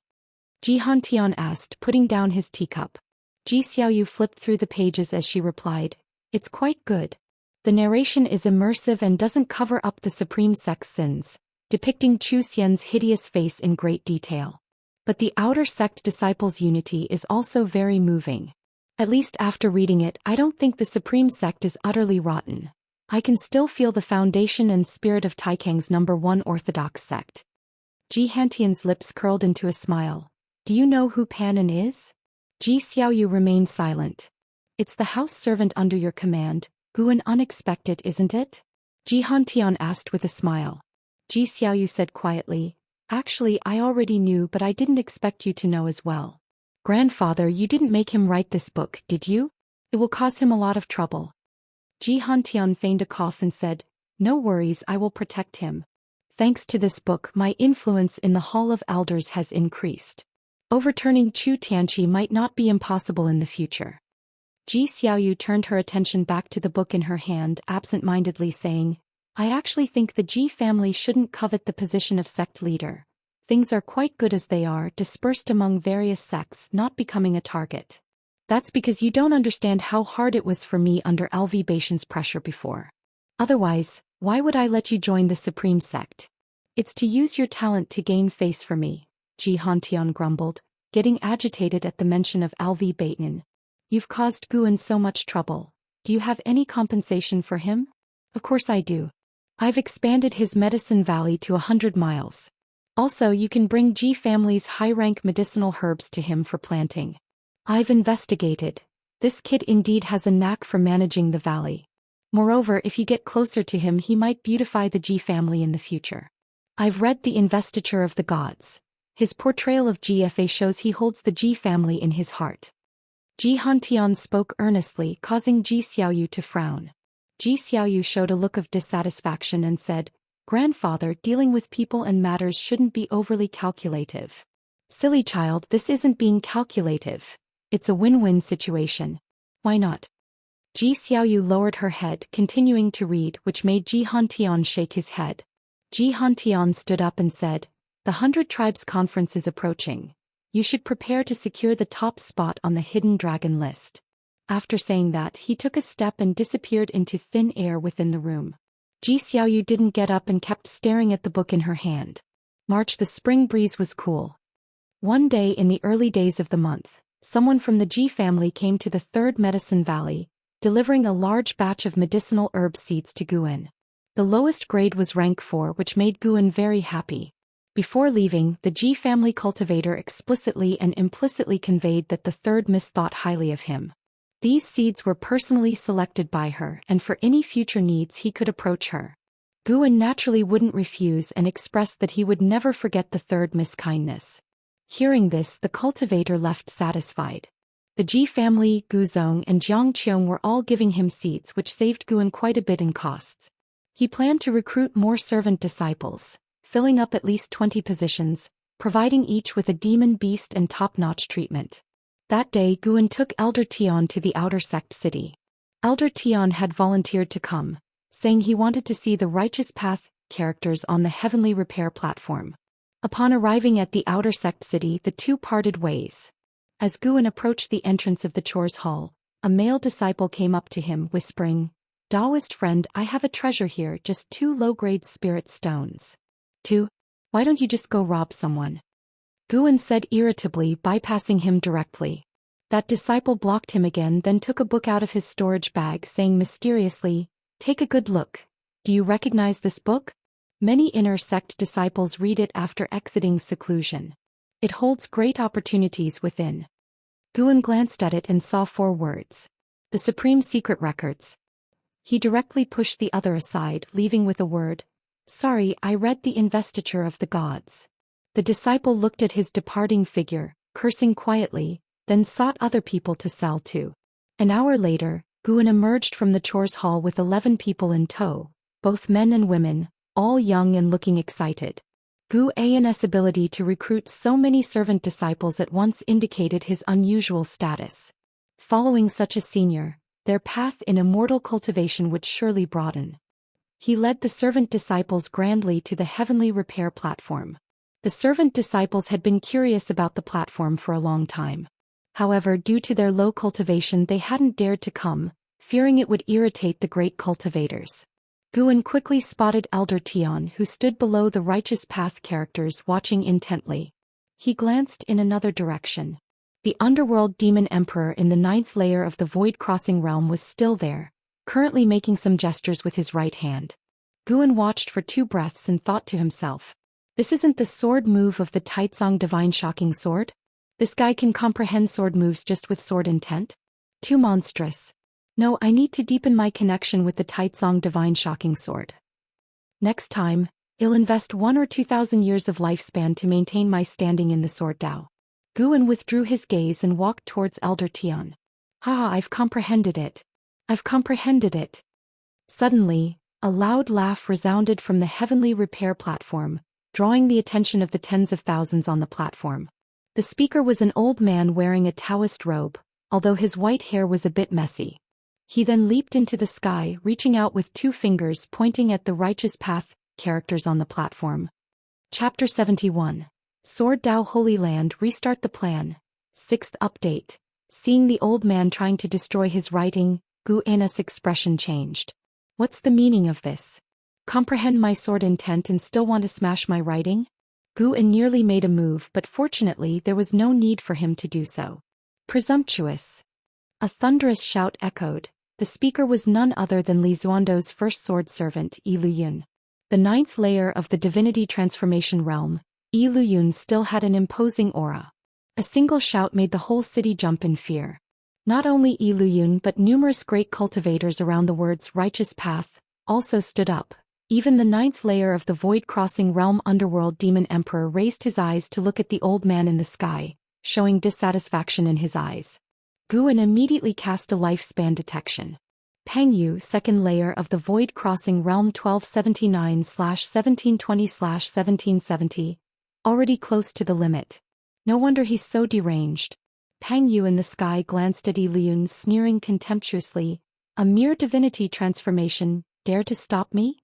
Ji Hantian asked, putting down his teacup. Ji Xiaoyu flipped through the pages as she replied, It's quite good. The narration is immersive and doesn't cover up the supreme sect's sins, depicting Zhou Xian's hideous face in great detail. But the outer sect disciples' unity is also very moving. At least after reading it, I don't think the supreme sect is utterly rotten. I can still feel the foundation and spirit of Taikang's #1 orthodox sect. Ji Hantian's lips curled into a smile. Do you know who Panan is? Ji Xiaoyu remained silent. It's the house servant under your command, Gu An. Unexpected, isn't it? Ji Hantian asked with a smile. Ji Xiaoyu said quietly, Actually, I already knew, but I didn't expect you to know as well. Grandfather, you didn't make him write this book, did you? It will cause him a lot of trouble. Ji Hantian feigned a cough and said, No worries, I will protect him. Thanks to this book, my influence in the Hall of Elders has increased. Overturning Chu Tianqi might not be impossible in the future. Ji Xiaoyu turned her attention back to the book in her hand, absent-mindedly saying, I actually think the Ji family shouldn't covet the position of sect leader. Things are quite good as they are, dispersed among various sects, not becoming a target. That's because you don't understand how hard it was for me under LV Baishan's pressure before. Otherwise, why would I let you join the supreme sect? It's to use your talent to gain face for me, Ji Hantian grumbled, getting agitated at the mention of LV Baishan. You've caused Gu An so much trouble. Do you have any compensation for him? Of course I do. I've expanded his medicine valley to 100 miles. Also, you can bring Ji family's high-rank medicinal herbs to him for planting. I've investigated. This kid indeed has a knack for managing the valley. Moreover, if you get closer to him, he might beautify the Ji family in the future. I've read The Investiture of the Gods. His portrayal of GFA shows he holds the Ji family in his heart. Ji Hantian spoke earnestly, causing Ji Xiaoyu to frown. Ji Xiaoyu showed a look of dissatisfaction and said, Grandfather, dealing with people and matters shouldn't be overly calculative. Silly child, this isn't being calculative. It's a win-win situation. Why not? Ji Xiaoyu lowered her head, continuing to read, which made Ji Hantian shake his head. Ji Hantian stood up and said, The 100 Tribes Conference is approaching. You should prepare to secure the top spot on the Hidden Dragon list. After saying that, he took a step and disappeared into thin air within the room. Ji Xiaoyu didn't get up and kept staring at the book in her hand. March. The spring breeze was cool. One day in the early days of the month, someone from the Ji family came to the Third Medicine Valley, delivering a large batch of medicinal herb seeds to Guan. The lowest grade was rank 4, which made Guan very happy. Before leaving, the Ji family cultivator explicitly and implicitly conveyed that the third miss thought highly of him. These seeds were personally selected by her, and for any future needs he could approach her. Guan naturally wouldn't refuse and expressed that he would never forget the third miss kindness. Hearing this, the cultivator left satisfied. The Ji family, Guzong and Jiangqiong were all giving him seeds, which saved Guan quite a bit in costs. He planned to recruit more servant disciples, filling up at least 20 positions, providing each with a demon beast and top-notch treatment. That day Guan took Elder Tian to the outer sect city. Elder Tian had volunteered to come, saying he wanted to see the Righteous Path characters on the Heavenly Repair platform. Upon arriving at the outer sect city, the two parted ways. As Guan approached the entrance of the Chores Hall, a male disciple came up to him, whispering, "Daoist friend, I have a treasure here, just 2 low-grade spirit stones." 2? Why don't you just go rob someone? Guan said irritably, bypassing him directly. That disciple blocked him again, then took a book out of his storage bag, saying mysteriously, "Take a good look. Do you recognize this book? Many inner sect disciples read it after exiting seclusion. It holds great opportunities within." Guan glanced at it and saw 4 words. "The Supreme Secret Records." He directly pushed the other aside, leaving with a word, "Sorry, I read the Investiture of the Gods." The disciple looked at his departing figure, cursing quietly, then sought other people to sell to. An hour later, Guan emerged from the Chores Hall with 11 people in tow, both men and women, all young and looking excited. Guan's ability to recruit so many servant disciples at once indicated his unusual status. Following such a senior, their path in immortal cultivation would surely broaden. He led the servant disciples grandly to the Heavenly Repair platform. The servant disciples had been curious about the platform for a long time. However, due to their low cultivation, they hadn't dared to come, fearing it would irritate the great cultivators. Guan quickly spotted Elder Tian, who stood below the Righteous Path characters, watching intently. He glanced in another direction. The underworld demon emperor in the 9th layer of the Void Crossing realm was still there, currently making some gestures with his right hand. Guan watched for 2 breaths and thought to himself, "This isn't the sword move of the Taizong Divine Shocking Sword? This guy can comprehend sword moves just with sword intent? Too monstrous. No, I need to deepen my connection with the Taizong Divine Shocking Sword. Next time, I'll invest 1 or 2,000 years of lifespan to maintain my standing in the Sword Dao." Guan withdrew his gaze and walked towards Elder Tian. "Haha, I've comprehended it. I've comprehended it." Suddenly, a loud laugh resounded from the Heavenly Repair platform, drawing the attention of the tens of thousands on the platform. The speaker was an old man wearing a Taoist robe, although his white hair was a bit messy. He then leaped into the sky, reaching out with 2 fingers pointing at the Righteous Path characters on the platform. Chapter 71. Sword Dao Holy Land Restart the Plan. 6th update. Seeing the old man trying to destroy his writing, Guan's expression changed. "What's the meaning of this? Comprehend my sword intent and still want to smash my writing?" Guan nearly made a move, but fortunately there was no need for him to do so. "Presumptuous." A thunderous shout echoed. The speaker was none other than Li Xuando's first sword servant, Yi Luyun. The 9th layer of the Divinity Transformation realm, Yi Luyun still had an imposing aura. A single shout made the whole city jump in fear. Not only Yi Luyun but numerous great cultivators around the words Righteous Path also stood up. Even the 9th layer of the Void Crossing realm underworld demon emperor raised his eyes to look at the old man in the sky, showing dissatisfaction in his eyes. Guan immediately cast a lifespan detection. Peng Yu, 2nd layer of the Void Crossing realm 1279/1720/1770, already close to the limit. No wonder he's so deranged. Peng Yu in the sky glanced at Yi Luyun, sneering contemptuously. "A mere divinity transformation, dare to stop me?"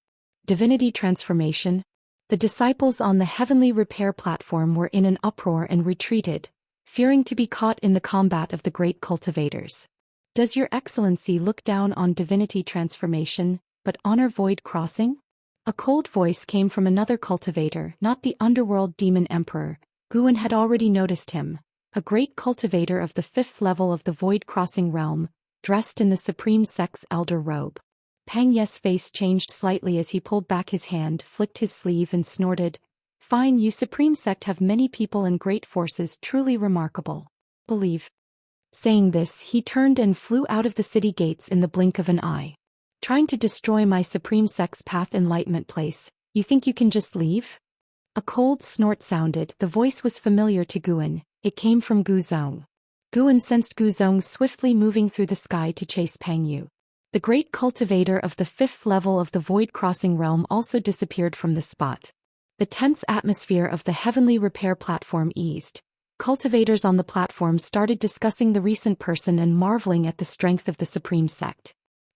Divinity transformation? The disciples on the Heavenly Repair platform were in an uproar and retreated, fearing to be caught in the combat of the great cultivators. "Does Your Excellency look down on divinity transformation?" but honor void crossing? A cold voice came from another cultivator, not the underworld demon emperor. Guan had already noticed him, a great cultivator of the 5th level of the void crossing realm, dressed in the Supreme Sect's elder robe. Pang Ye's face changed slightly as he pulled back his hand, flicked his sleeve and snorted. Fine, you Supreme Sect have many people and great forces, truly remarkable. Believe. Saying this, he turned and flew out of the city gates in the blink of an eye. Trying to destroy my Supreme Sect's path enlightenment place, you think you can just leave? A cold snort sounded. The voice was familiar to Guan. It came from Gu Zhong. Guan sensed Gu Zhong swiftly moving through the sky to chase Pang Yu. The great cultivator of the 5th level of the void crossing realm also disappeared from the spot. The tense atmosphere of the heavenly repair platform eased. Cultivators on the platform started discussing the recent person and marveling at the strength of the Supreme Sect.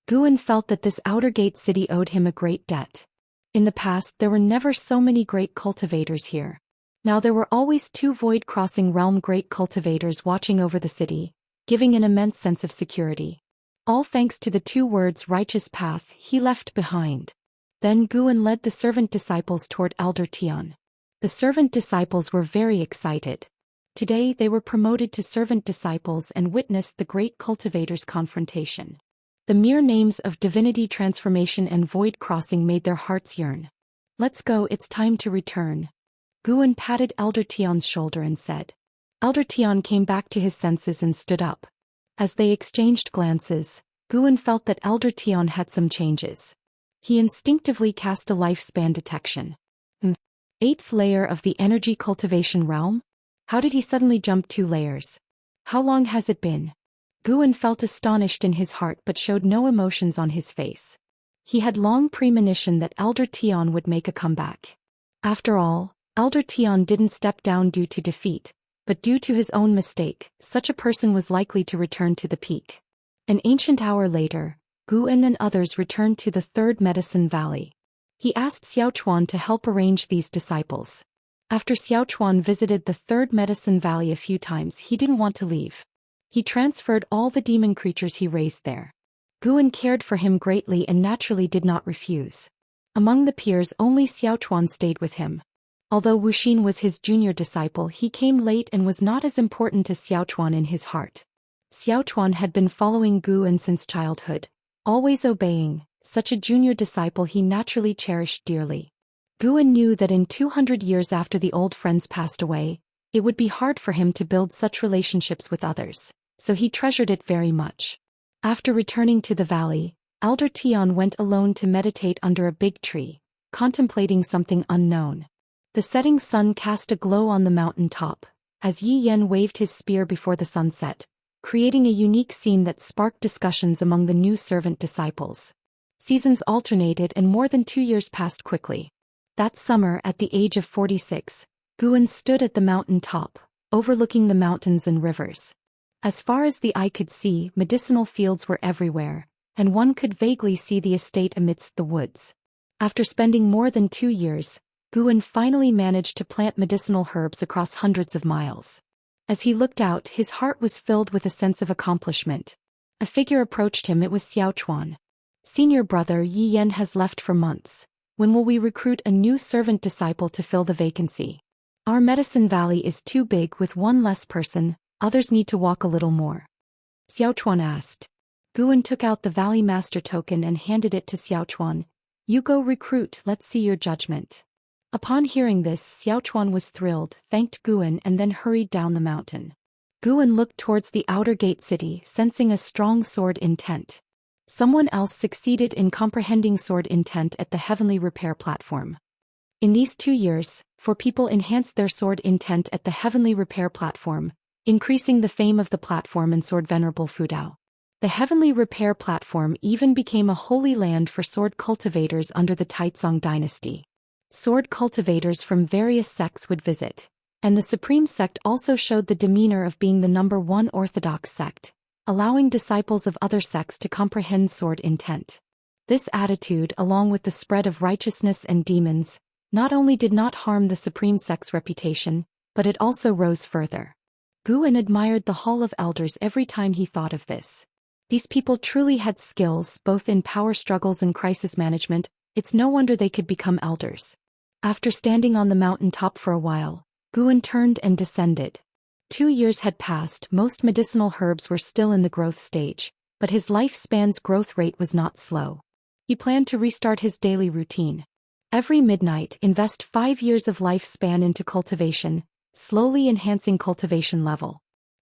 Guan felt that this outer gate city owed him a great debt. In the past there were never so many great cultivators here. Now there were always 2 void crossing realm great cultivators watching over the city, giving an immense sense of security. All thanks to the 2 words righteous path he left behind. Then Guan led the servant disciples toward Elder Tian. The servant disciples were very excited. Today they were promoted to servant disciples and witnessed the great cultivators' confrontation. The mere names of divinity transformation and void crossing made their hearts yearn. Let's go, it's time to return. Guan patted Elder Tian's shoulder and said. Elder Tian came back to his senses and stood up. As they exchanged glances, Guan felt that Elder Tian had some changes. He instinctively cast a lifespan detection. 8th layer of the energy cultivation realm? How did he suddenly jump 2 layers? How long has it been? Guan felt astonished in his heart but showed no emotions on his face. He had long premonition that Elder Tian would make a comeback. After all, Elder Tian didn't step down due to defeat, but due to his own mistake. Such a person was likely to return to the peak. An ancient hour later, Guan and others returned to the 3rd Medicine Valley. He asked Xiaochuan to help arrange these disciples. After Xiaochuan visited the 3rd Medicine Valley a few times, he didn't want to leave. He transferred all the demon creatures he raised there. Guan cared for him greatly and naturally did not refuse. Among the peers, only Xiaochuan stayed with him. Although Wuxia was his junior disciple, he came late and was not as important as Xiaochuan in his heart. Xiaochuan had been following Guan since childhood, always obeying. Such a junior disciple he naturally cherished dearly. Guan knew that in 200 years after the old friends passed away, it would be hard for him to build such relationships with others, so he treasured it very much. After returning to the valley, Elder Tian went alone to meditate under a big tree, contemplating something unknown. The setting sun cast a glow on the mountain top, as Yi Yan waved his spear before the sunset, creating a unique scene that sparked discussions among the new servant disciples. Seasons alternated and more than 2 years passed quickly. That summer, at the age of 46, Guan stood at the mountain top, overlooking the mountains and rivers. As far as the eye could see, medicinal fields were everywhere, and one could vaguely see the estate amidst the woods. After spending more than 2 years, Guan finally managed to plant medicinal herbs across hundreds of miles. As he looked out, his heart was filled with a sense of accomplishment. A figure approached him. It was Xiaochuan. Senior brother Yi Yan has left for months. When will we recruit a new servant disciple to fill the vacancy? Our medicine valley is too big with one less person, others need to walk a little more. Xiaochuan asked. Guan took out the valley master token and handed it to Xiaochuan. You go recruit, let's see your judgment. Upon hearing this, Xiaochuan was thrilled, thanked Guan and then hurried down the mountain. Guan looked towards the outer gate city, sensing a strong sword intent. Someone else succeeded in comprehending sword intent at the heavenly repair platform. In these 2 years, 4 people enhanced their sword intent at the heavenly repair platform, increasing the fame of the platform and sword Venerable Fudao. The heavenly repair platform even became a holy land for sword cultivators under the Taizong dynasty. Sword cultivators from various sects would visit, and the Supreme Sect also showed the demeanor of being the #1 orthodox sect, allowing disciples of other sects to comprehend sword intent. This attitude, along with the spread of righteousness and demons, not only did not harm the Supreme Sect's reputation, but it also rose further. Guan admired the Hall of Elders every time he thought of this. These people truly had skills both in power struggles and crisis management. It's no wonder they could become elders. After standing on the mountain top for a while, Guan turned and descended. 2 years had passed, most medicinal herbs were still in the growth stage, but his lifespan's growth rate was not slow. He planned to restart his daily routine. Every midnight, invest 5 years of lifespan into cultivation, slowly enhancing cultivation level.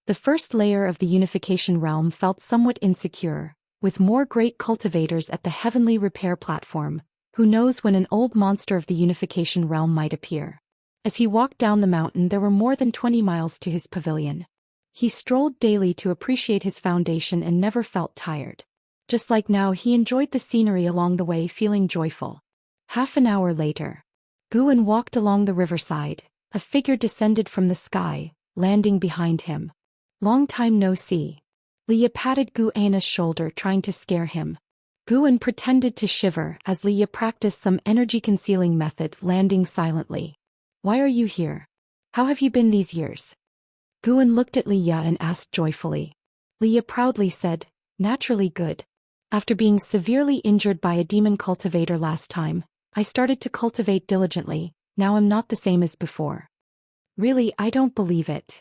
The first layer of the unification realm felt somewhat insecure, with more great cultivators at the heavenly repair platform. Who knows when an old monster of the unification realm might appear? As he walked down the mountain, there were more than 20 miles to his pavilion. He strolled daily to appreciate his foundation and never felt tired. Just like now, he enjoyed the scenery along the way, feeling joyful. Half an hour later, Guan walked along the riverside. A figure descended from the sky, landing behind him. Long time no see. Leah patted Guan's shoulder, trying to scare him. Guan pretended to shiver as Leah practiced some energy-concealing method, landing silently. Why are you here? How have you been these years? Guan looked at Leah and asked joyfully. Leah proudly said, naturally good. After being severely injured by a demon cultivator last time, I started to cultivate diligently. Now I'm not the same as before. Really, I don't believe it.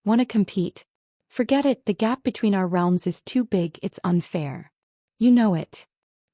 Wanna compete? Forget it, the gap between our realms is too big, it's unfair. You know it.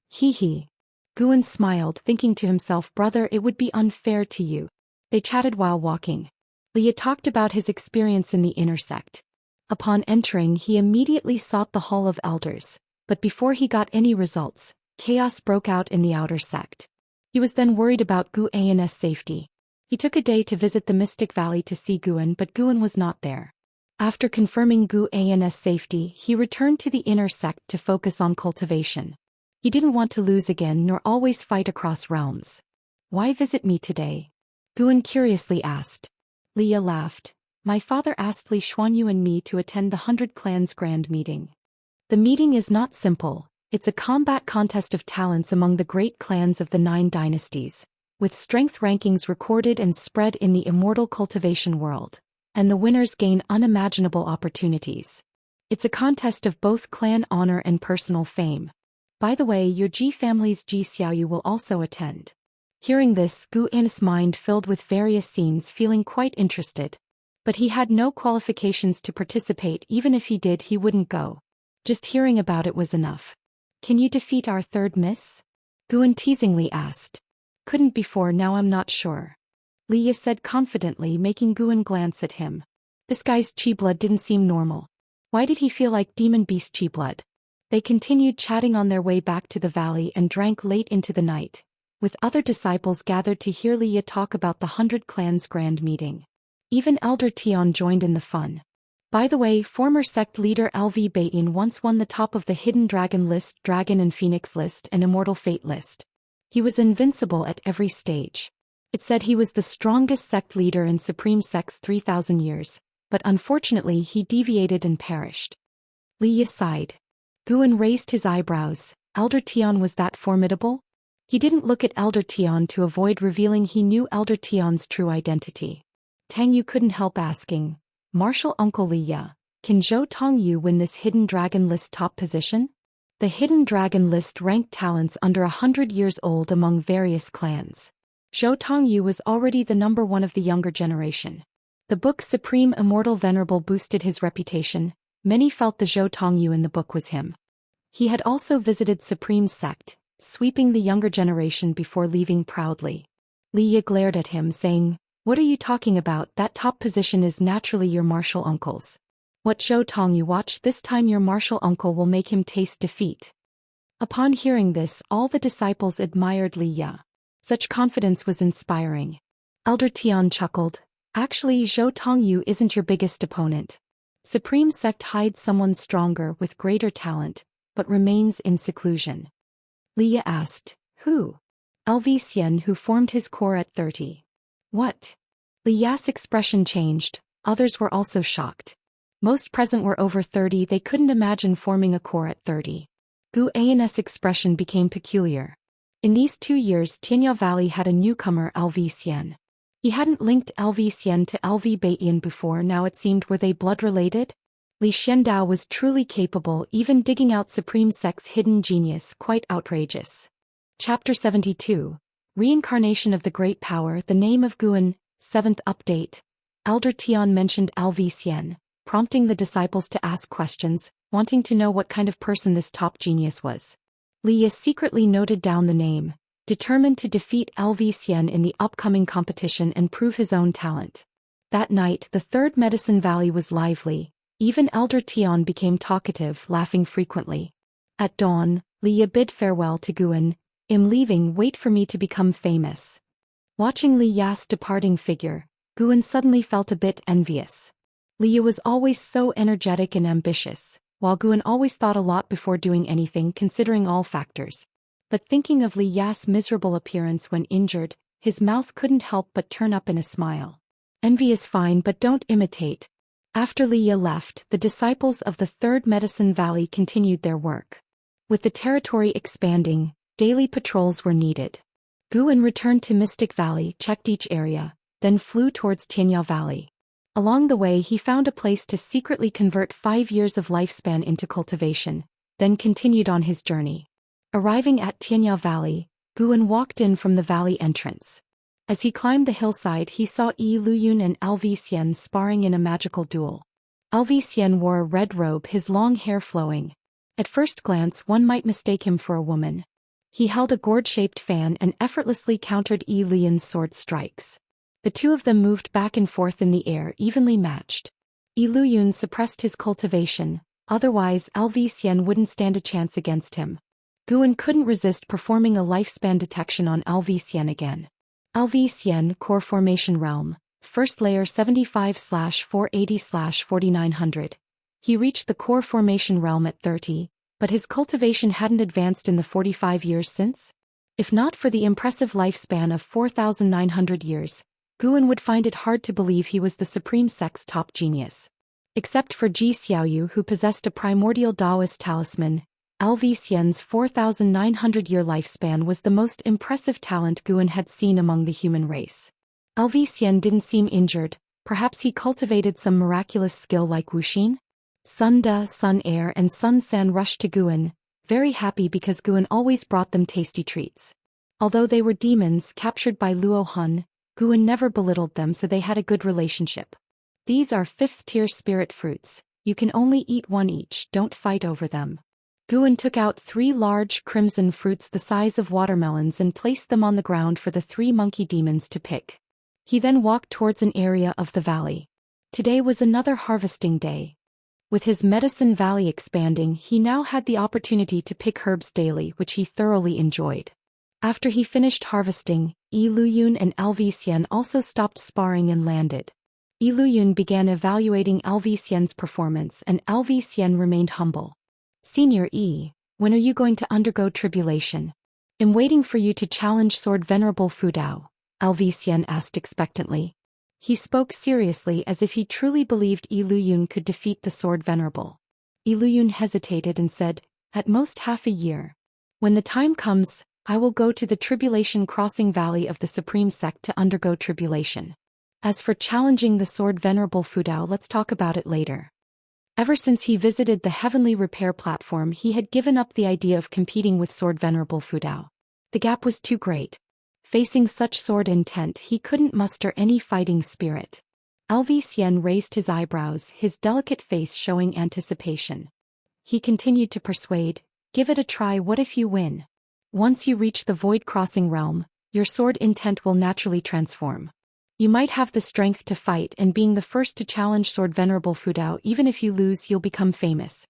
Hee hee. Guan smiled, thinking to himself, brother, it would be unfair to you. They chatted while walking. Leah talked about his experience in the inner sect. Upon entering, he immediately sought the Hall of Elders, but before he got any results, chaos broke out in the outer sect. He was then worried about Guan's safety. He took a day to visit the Mystic Valley to see Guan, but Guan was not there. After confirming Guan's safety, he returned to the inner sect to focus on cultivation. He didn't want to lose again nor always fight across realms. Why visit me today? Guan curiously asked. Leah laughed. My father asked Li Xuanyu and me to attend the 100 Clans Grand Meeting. The meeting is not simple, it's a combat contest of talents among the great clans of the 9 dynasties, with strength rankings recorded and spread in the Immortal cultivation world, and the winners gain unimaginable opportunities. It's a contest of both clan honor and personal fame. By the way, your Ji family's Ji Xiaoyu will also attend. Hearing this, Guan's mind filled with various scenes, feeling quite interested. But he had no qualifications to participate. Even if he did, he wouldn't go. Just hearing about it was enough. Can you defeat our third miss? Guan teasingly asked. Couldn't before, now I'm not sure. Leah said confidently, making Guan glance at him. This guy's chi blood didn't seem normal. Why did he feel like demon beast chi blood? They continued chatting on their way back to the valley and drank late into the night, with other disciples gathered to hear Leah talk about the 100 Clans Grand Meeting. Even Elder Tian joined in the fun. By the way, former sect leader LV Baiyin once won the top of the Hidden Dragon list, Dragon and Phoenix list, and Immortal Fate list. He was invincible at every stage. It said he was the strongest sect leader in Supreme Sect's 3,000 years, but unfortunately he deviated and perished. Leah sighed. Guan raised his eyebrows. Elder Tian was that formidable? He didn't look at Elder Tian to avoid revealing he knew Elder Tian's true identity. Tang Yu couldn't help asking, Martial Uncle Leah, can Zhou Tongyu win this Hidden Dragon list top position? The Hidden Dragon list ranked talents under 100 years old among various clans. Zhou Tongyu was already the number 1 of the younger generation. The book Supreme Immortal Venerable boosted his reputation. Many felt the Zhou Tongyu in the book was him. He had also visited Supreme Sect, sweeping the younger generation before leaving proudly. Leah glared at him, saying, What are you talking about? That top position is naturally your martial uncle's. What Zhou Tongyu watched this time, your martial uncle will make him taste defeat. Upon hearing this, all the disciples admired Leah. Such confidence was inspiring. Elder Tian chuckled. Actually, Zhou Tongyu isn't your biggest opponent. Supreme Sect hides someone stronger with greater talent, but remains in seclusion. Leah asked, Who? LV Xian, who formed his core at 30. What? Leah's expression changed, others were also shocked. Most present were over 30, they couldn't imagine forming a core at 30. Guan's expression became peculiar. In these 2 years, Tianya Valley had a newcomer, LV Xian. He hadn't linked LV Xian to LV Baiyin before, now it seemed, were they blood related? Li Xiandao was truly capable, even digging out Supreme Sect's hidden genius, quite outrageous. Chapter 72. Reincarnation of the Great Power. The name of Guan. 7th update. Elder Tian mentioned Zhou Xian, prompting the disciples to ask questions, wanting to know what kind of person this top genius was. Li Yi secretly noted down the name, determined to defeat Zhou Xian in the upcoming competition and prove his own talent. That night, the Third Medicine Valley was lively. Even Elder Tian became talkative, laughing frequently. At dawn, Li Yi bid farewell to Guan. "I'm leaving, wait for me to become famous." Watching Li Yi's departing figure, Guan suddenly felt a bit envious. Li Yi was always so energetic and ambitious, while Guan always thought a lot before doing anything, considering all factors. But thinking of Li Yi's miserable appearance when injured, his mouth couldn't help but turn up in a smile. Envy is fine, but don't imitate. After Li Yi left, the disciples of the Third Medicine Valley continued their work. With the territory expanding, daily patrols were needed. Guan returned to Mystic Valley, checked each area, then flew towards Tianya Valley. Along the way he found a place to secretly convert 5 years of lifespan into cultivation, then continued on his journey. Arriving at Tianya Valley, Guan walked in from the valley entrance. As he climbed the hillside he saw Yi Luyun and Zhou Xian sparring in a magical duel. Zhou Xian wore a red robe, his long hair flowing. At first glance one might mistake him for a woman. He held a gourd-shaped fan and effortlessly countered Yi Luyun's sword strikes. The two of them moved back and forth in the air, evenly matched. Yi Luyun suppressed his cultivation, otherwise Zhou Xian wouldn't stand a chance against him. Guan couldn't resist performing a lifespan detection on Zhou Xian again. Zhou Xian, Core Formation Realm, First Layer 75/480/4900. He reached the Core Formation Realm at 30, but his cultivation hadn't advanced in the 45 years since. If not for the impressive lifespan of 4,900 years, Guan would find it hard to believe he was the Supreme Sect's top genius. Except for Ji Xiaoyu, who possessed a primordial Daoist talisman, Zhou Xian's 4,900-year lifespan was the most impressive talent Guan had seen among the human race. Zhou Xian didn't seem injured, perhaps he cultivated some miraculous skill like Wuxia? Sun Da, Sun Air and Sun San rushed to Guan, very happy because Guan always brought them tasty treats. Although they were demons captured by Luo Han, Guan never belittled them, so they had a good relationship. "These are 5th-tier spirit fruits, you can only eat one each, don't fight over them." Guan took out 3 large crimson fruits the size of watermelons and placed them on the ground for the 3 monkey demons to pick. He then walked towards an area of the valley. Today was another harvesting day. With his medicine valley expanding, he now had the opportunity to pick herbs daily, which he thoroughly enjoyed. After he finished harvesting, Yi Luyun and Zhou Xian also stopped sparring and landed. Yi Luyun began evaluating Zhou Xian's performance and Zhou Xian remained humble. "Senior Yi, when are you going to undergo tribulation?" "I'm waiting for you to challenge Sword Venerable Fudao," Zhou Xian asked expectantly. He spoke seriously as if he truly believed Yi Luyun could defeat the Sword Venerable. Yi Luyun hesitated and said, "At most half a year. When the time comes, I will go to the Tribulation Crossing Valley of the Supreme Sect to undergo tribulation. As for challenging the Sword Venerable Fudao, let's talk about it later." Ever since he visited the Heavenly Repair Platform he had given up the idea of competing with Sword Venerable Fudao. The gap was too great. Facing such sword intent he couldn't muster any fighting spirit. Zhou Xian raised his eyebrows, his delicate face showing anticipation. He continued to persuade, "Give it a try, what if you win? Once you reach the Void Crossing Realm, your sword intent will naturally transform. You might have the strength to fight, and being the first to challenge Sword Venerable Fudao, even if you lose you'll become famous."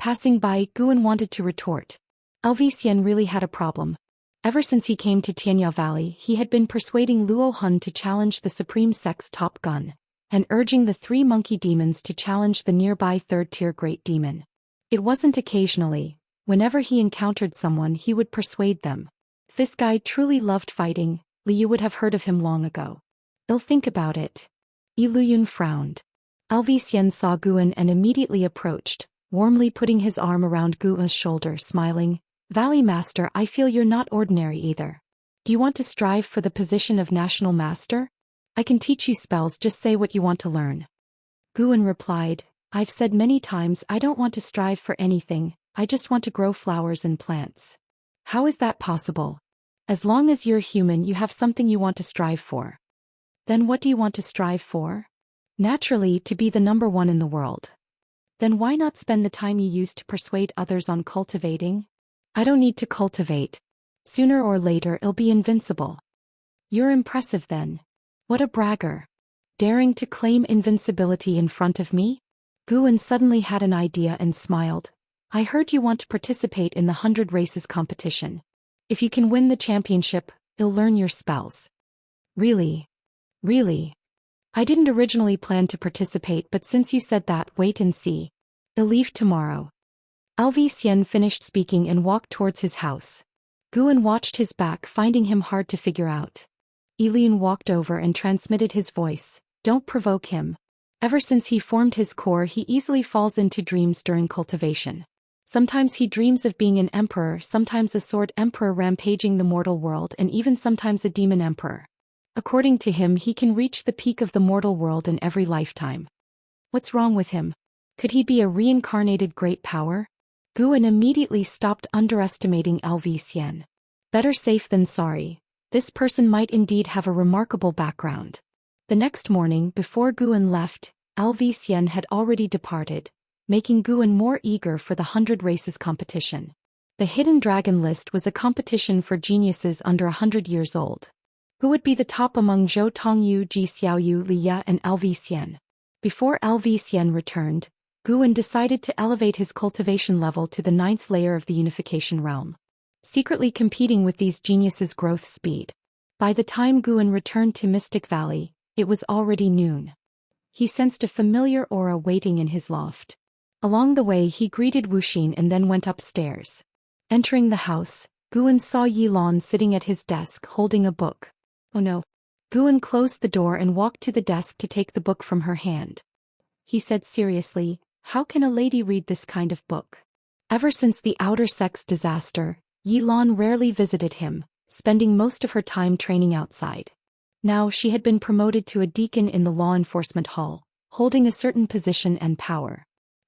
Passing by, Guan wanted to retort. Zhou Xian really had a problem. Ever since he came to Tianya Valley he had been persuading Luo Han to challenge the Supreme Sect's top gun, and urging the 3 monkey demons to challenge the nearby 3rd-tier Great Demon. It wasn't occasionally, whenever he encountered someone he would persuade them. If this guy truly loved fighting, Liu would have heard of him long ago. "I'll think about it." Yi Luyun frowned. Zhou Xian saw Guan and immediately approached, warmly putting his arm around Guan's shoulder, smiling, "Valley Master, I feel you're not ordinary either. Do you want to strive for the position of National Master? I can teach you spells, just say what you want to learn." Guan replied, I've said many times I don't want to strive for anything, I just want to grow flowers and plants. How is that possible? As long as you're human you have something you want to strive for. Then what do you want to strive for? Naturally, to be the number one in the world. Then why not spend the time you used to persuade others on cultivating? I don't need to cultivate. Sooner or later I'll be invincible. You're impressive then. What a bragger. Daring to claim invincibility in front of me? Guan suddenly had an idea and smiled. I heard you want to participate in the 100 races competition. If you can win the championship, you'll learn your spells. Really? Really? I didn't originally plan to participate, but since you said that, wait and see. I'll leave tomorrow. Zhou Xian finished speaking and walked towards his house. Guan watched his back, finding him hard to figure out. Elian walked over and transmitted his voice. Don't provoke him. Ever since he formed his core he easily falls into dreams during cultivation. Sometimes he dreams of being an emperor, sometimes a sword emperor rampaging the mortal world, and even sometimes a demon emperor. According to him he can reach the peak of the mortal world in every lifetime. What's wrong with him? Could he be a reincarnated great power? Guan immediately stopped underestimating Zhou Xian. Better safe than sorry. This person might indeed have a remarkable background. The next morning, before Guan left, Zhou Xian had already departed, making Guan more eager for the 100 races competition. The Hidden Dragon List was a competition for geniuses under 100 years old. Who would be the top among Zhou Tongyu, Ji Xiaoyu, Li Ya and Zhou Xian? Before Zhou Xian returned, Guan decided to elevate his cultivation level to the 9th layer of the unification realm, secretly competing with these geniuses' growth speed. By the time Guan returned to Mystic Valley, it was already noon. He sensed a familiar aura waiting in his loft. Along the way he greeted Wuxia and then went upstairs. Entering the house, Guan saw Yilan sitting at his desk holding a book. Oh no. Guan closed the door and walked to the desk to take the book from her hand. He said seriously, how can a lady read this kind of book? Ever since the outer sex disaster, Yilan rarely visited him, spending most of her time training outside. Now she had been promoted to a deacon in the law enforcement hall, holding a certain position and power.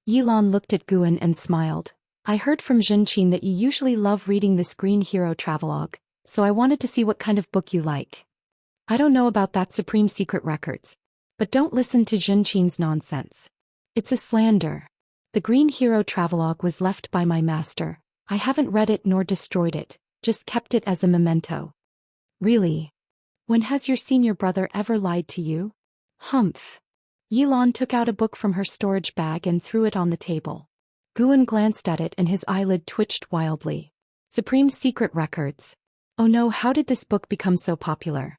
Yilan looked at Guan and smiled. I heard from Zhenqin that you usually love reading this Green Hero travelogue, so I wanted to see what kind of book you like. I don't know about that Supreme Secret Records. But don't listen to Zhenqin's nonsense. It's a slander. The Green Hero travelogue was left by my master. I haven't read it nor destroyed it, just kept it as a memento. Really? When has your senior brother ever lied to you? Humph. Yilan took out a book from her storage bag and threw it on the table. Guan glanced at it and his eyelid twitched wildly. Supreme Secret Records. Oh no, how did this book become so popular?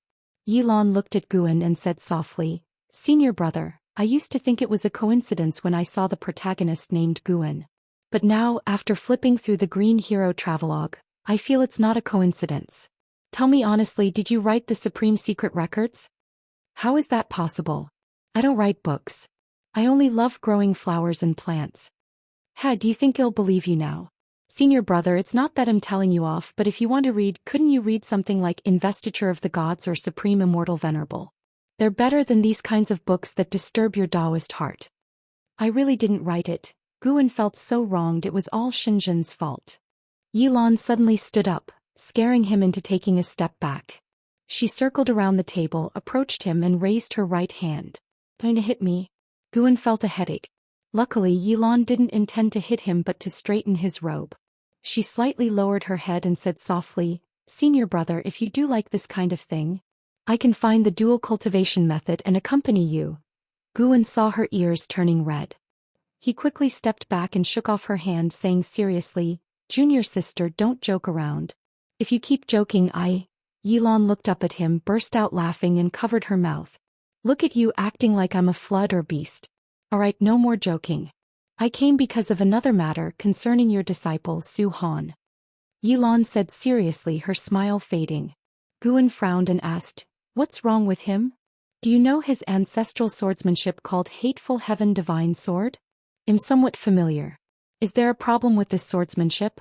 Yilan looked at Guan and said softly, Senior brother, I used to think it was a coincidence when I saw the protagonist named Guan. But now, after flipping through the Green Hero travelogue, I feel it's not a coincidence. Tell me honestly, did you write the Supreme Secret Records? How is that possible? I don't write books. I only love growing flowers and plants. Do you think I'll believe you now? Senior brother, it's not that I'm telling you off, but if you want to read, couldn't you read something like Investiture of the Gods or Supreme Immortal Venerable? They're better than these kinds of books that disturb your Daoist heart. I really didn't write it. Guan felt so wronged it was all Xinzhen's fault. Yilan suddenly stood up, scaring him into taking a step back. She circled around the table, approached him and raised her right hand. Going to hit me? Guan felt a headache. Luckily Yilan didn't intend to hit him but to straighten his robe. She slightly lowered her head and said softly, Senior brother, if you do like this kind of thing, I can find the dual cultivation method and accompany you. Guan saw her ears turning red. He quickly stepped back and shook off her hand, saying seriously, Junior sister, don't joke around. If you keep joking Yilan looked up at him, burst out laughing and covered her mouth. Look at you acting like I'm a flood or beast. Alright, no more joking. I came because of another matter concerning your disciple Su Han. Yilan said seriously, her smile fading. Guan frowned and asked, what's wrong with him? Do you know his ancestral swordsmanship called Hateful Heaven Divine Sword? I'm somewhat familiar. Is there a problem with this swordsmanship?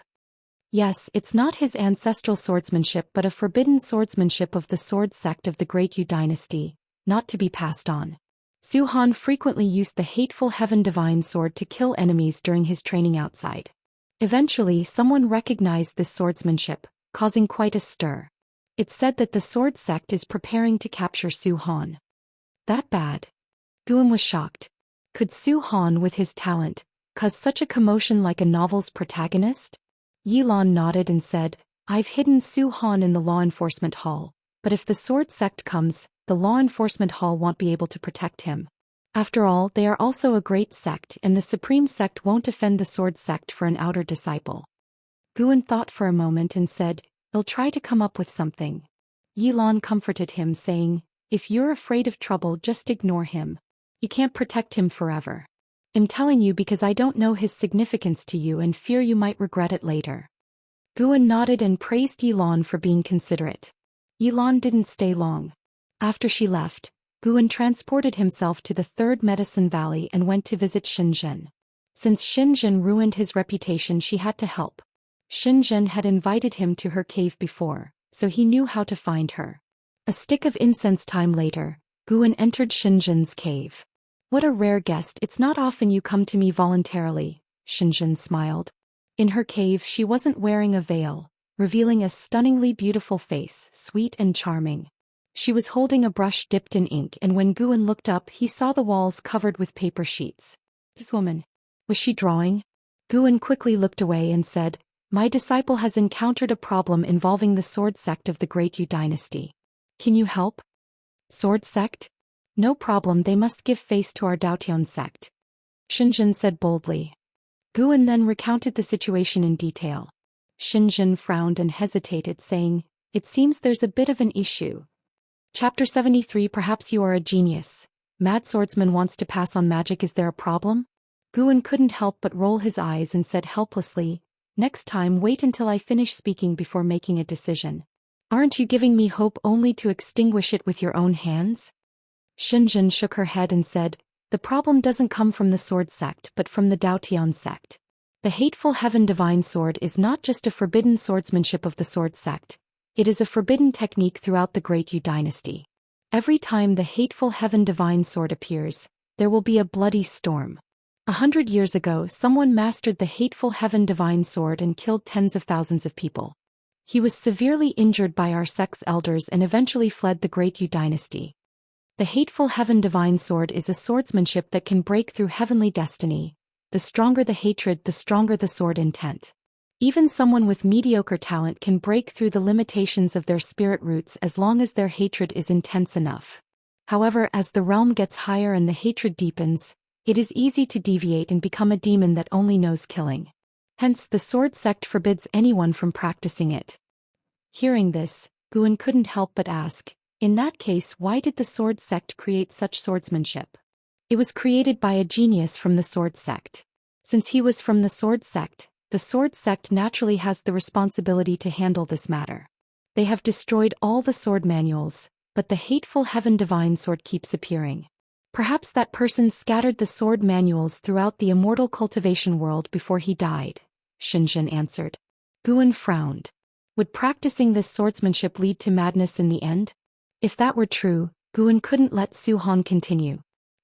Yes, it's not his ancestral swordsmanship but a forbidden swordsmanship of the sword sect of the Great Yu dynasty, not to be passed on. Zhou Xian frequently used the hateful Heaven Divine Sword to kill enemies during his training outside. Eventually, someone recognized this swordsmanship, causing quite a stir. It's said that the sword sect is preparing to capture Zhou Xian. That bad? Guan was shocked. Could Zhou Xian, with his talent, cause such a commotion like a novel's protagonist? Yilan nodded and said, I've hidden Zhou Xian in the law enforcement hall, but if the sword sect comes, the law enforcement hall won't be able to protect him. After all, they are also a great sect and the supreme sect won't offend the sword sect for an outer disciple. Guan thought for a moment and said, they'll try to come up with something. Yilan comforted him saying, if you're afraid of trouble just ignore him. You can't protect him forever. I'm telling you because I don't know his significance to you and fear you might regret it later. Guan nodded and praised Yilan for being considerate. Yilan didn't stay long. After she left, Guan transported himself to the Third Medicine Valley and went to visit Xinzhen. Since Xinzhen ruined his reputation, she had to help. Xinzhen had invited him to her cave before, so he knew how to find her. A stick of incense time later, Guan entered Xinzhen's cave. What a rare guest, it's not often you come to me voluntarily, Xinzhen smiled. In her cave she wasn't wearing a veil, revealing a stunningly beautiful face, sweet and charming. She was holding a brush dipped in ink and when Guan looked up he saw the walls covered with paper sheets. This woman. Was she drawing? Guan quickly looked away and said, my disciple has encountered a problem involving the sword sect of the Great Yu dynasty. Can you help? Sword sect? No problem, they must give face to our Daotian sect. Xinzhen said boldly. Guan then recounted the situation in detail. Xinzhen frowned and hesitated, saying, it seems there's a bit of an issue. Chapter 73. Perhaps you are a genius. Mad swordsman wants to pass on magic. Is there a problem? Guan couldn't help but roll his eyes and said helplessly, next time wait until I finish speaking before making a decision. Aren't you giving me hope only to extinguish it with your own hands? Xinzhen shook her head and said, the problem doesn't come from the sword sect but from the Daotian sect. The hateful Heaven Divine Sword is not just a forbidden swordsmanship of the sword sect. It is a forbidden technique throughout the Great Yu dynasty. Every time the hateful Heaven Divine Sword appears, there will be a bloody storm. 100 years ago, someone mastered the hateful Heaven Divine Sword and killed tens of thousands of people. He was severely injured by our sect's elders and eventually fled the Great Yu dynasty. The hateful Heaven Divine Sword is a swordsmanship that can break through heavenly destiny. The stronger the hatred, the stronger the sword intent. Even someone with mediocre talent can break through the limitations of their spirit roots as long as their hatred is intense enough. However, as the realm gets higher and the hatred deepens, it is easy to deviate and become a demon that only knows killing. Hence, the sword sect forbids anyone from practicing it. Hearing this, Guan couldn't help but ask, in that case, why did the sword sect create such swordsmanship? It was created by a genius from the sword sect. Since he was from the sword sect naturally has the responsibility to handle this matter. They have destroyed all the sword manuals, but the hateful Heaven Divine Sword keeps appearing. Perhaps that person scattered the sword manuals throughout the immortal cultivation world before he died, Xinzhen answered. Guan frowned. Would practicing this swordsmanship lead to madness in the end? If that were true, Guan couldn't let Zhou Xian continue.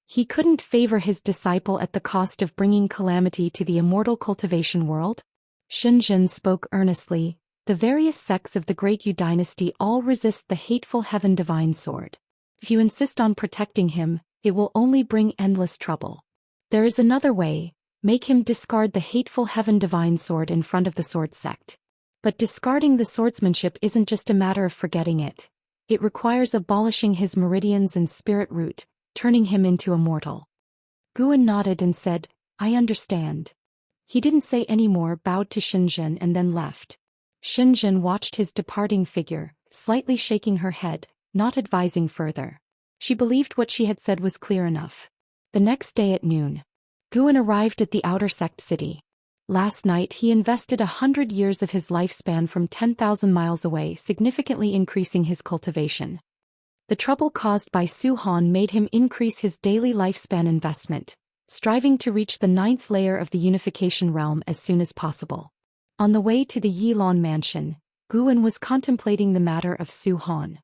He couldn't favor his disciple at the cost of bringing calamity to the immortal cultivation world. Xinzhen spoke earnestly, the various sects of the Great Yu dynasty all resist the hateful Heaven Divine Sword. If you insist on protecting him, it will only bring endless trouble. There is another way, make him discard the hateful Heaven Divine Sword in front of the sword sect. But discarding the swordsmanship isn't just a matter of forgetting it. It requires abolishing his meridians and spirit root, turning him into immortal. Guan nodded and said, I understand. He didn't say any more, bowed to Xinzhen and then left. Xinzhen watched his departing figure, slightly shaking her head, not advising further. She believed what she had said was clear enough. The next day at noon, Guan arrived at the outer sect city. Last night he invested 100 years of his lifespan from 10,000 miles away, significantly increasing his cultivation. The trouble caused by Zhou Xian made him increase his daily lifespan investment, striving to reach the 9th layer of the unification realm as soon as possible. On the way to the Yilan mansion, Guan was contemplating the matter of Zhou Xian.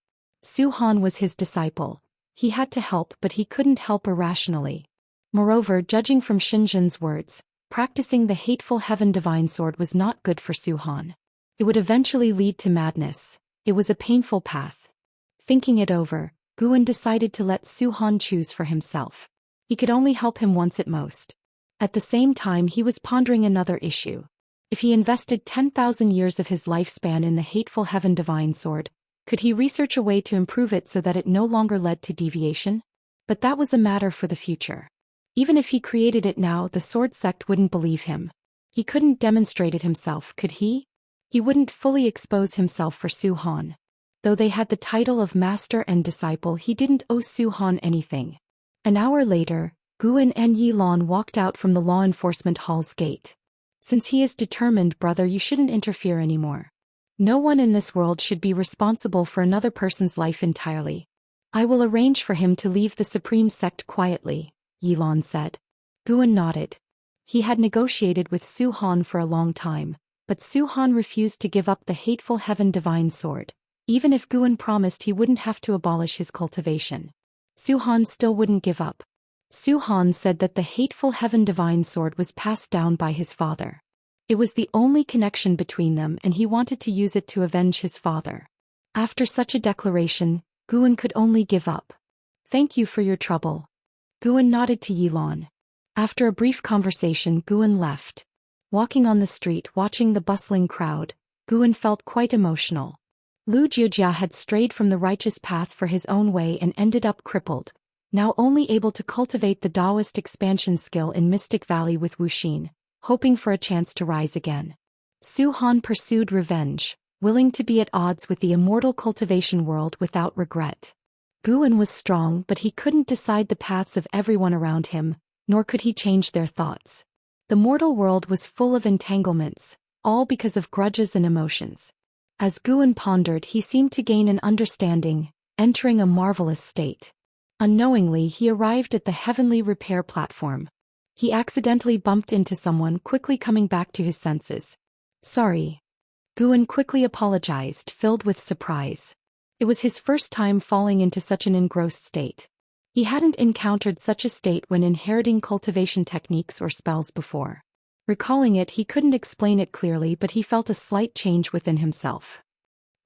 Zhou Xian was his disciple, He had to help, but he couldn't help irrationally. Moreover, judging from Xinzhen's words, practicing the hateful Heaven Divine Sword was not good for Su Han. It would eventually lead to madness. It was a painful path. Thinking it over, Guan decided to let Su Han choose for himself. He could only help him once at most. At the same time, he was pondering another issue. If he invested 10,000 years of his lifespan in the hateful Heaven Divine Sword, could he research a way to improve it so that it no longer led to deviation? But that was a matter for the future. Even if he created it now, the sword sect wouldn't believe him. He couldn't demonstrate it himself, could he? He wouldn't fully expose himself for Su Han. Though they had the title of master and disciple, he didn't owe Su Han anything. An hour later, Guan and Yilan walked out from the law enforcement hall's gate. Since he is determined, brother, you shouldn't interfere anymore. No one in this world should be responsible for another person's life entirely. I will arrange for him to leave the Supreme Sect quietly, Yilan said. Guan nodded. He had negotiated with Su Han for a long time, but Su Han refused to give up the hateful Heaven Divine Sword. Even if Guan promised he wouldn't have to abolish his cultivation, Su Han still wouldn't give up. Su Han said that the hateful Heaven Divine Sword was passed down by his father. It was the only connection between them, and he wanted to use it to avenge his father. After such a declaration, Guan could only give up. Thank you for your trouble. Guan nodded to Yilan. After a brief conversation, Guan left. Walking on the street, watching the bustling crowd, Guan felt quite emotional. Lu Jiujia had strayed from the righteous path for his own way and ended up crippled, now only able to cultivate the Daoist expansion skill in Mystic Valley with Wuxia, hoping for a chance to rise again. Su Han pursued revenge, willing to be at odds with the immortal cultivation world without regret. Guan was strong, but he couldn't decide the paths of everyone around him, nor could he change their thoughts. The mortal world was full of entanglements, all because of grudges and emotions. As Guan pondered, he seemed to gain an understanding, entering a marvelous state. Unknowingly, he arrived at the heavenly repair platform. He accidentally bumped into someone, quickly coming back to his senses. Sorry. Guan quickly apologized, filled with surprise. It was his first time falling into such an engrossed state. He hadn't encountered such a state when inheriting cultivation techniques or spells before. Recalling it, he couldn't explain it clearly, but he felt a slight change within himself.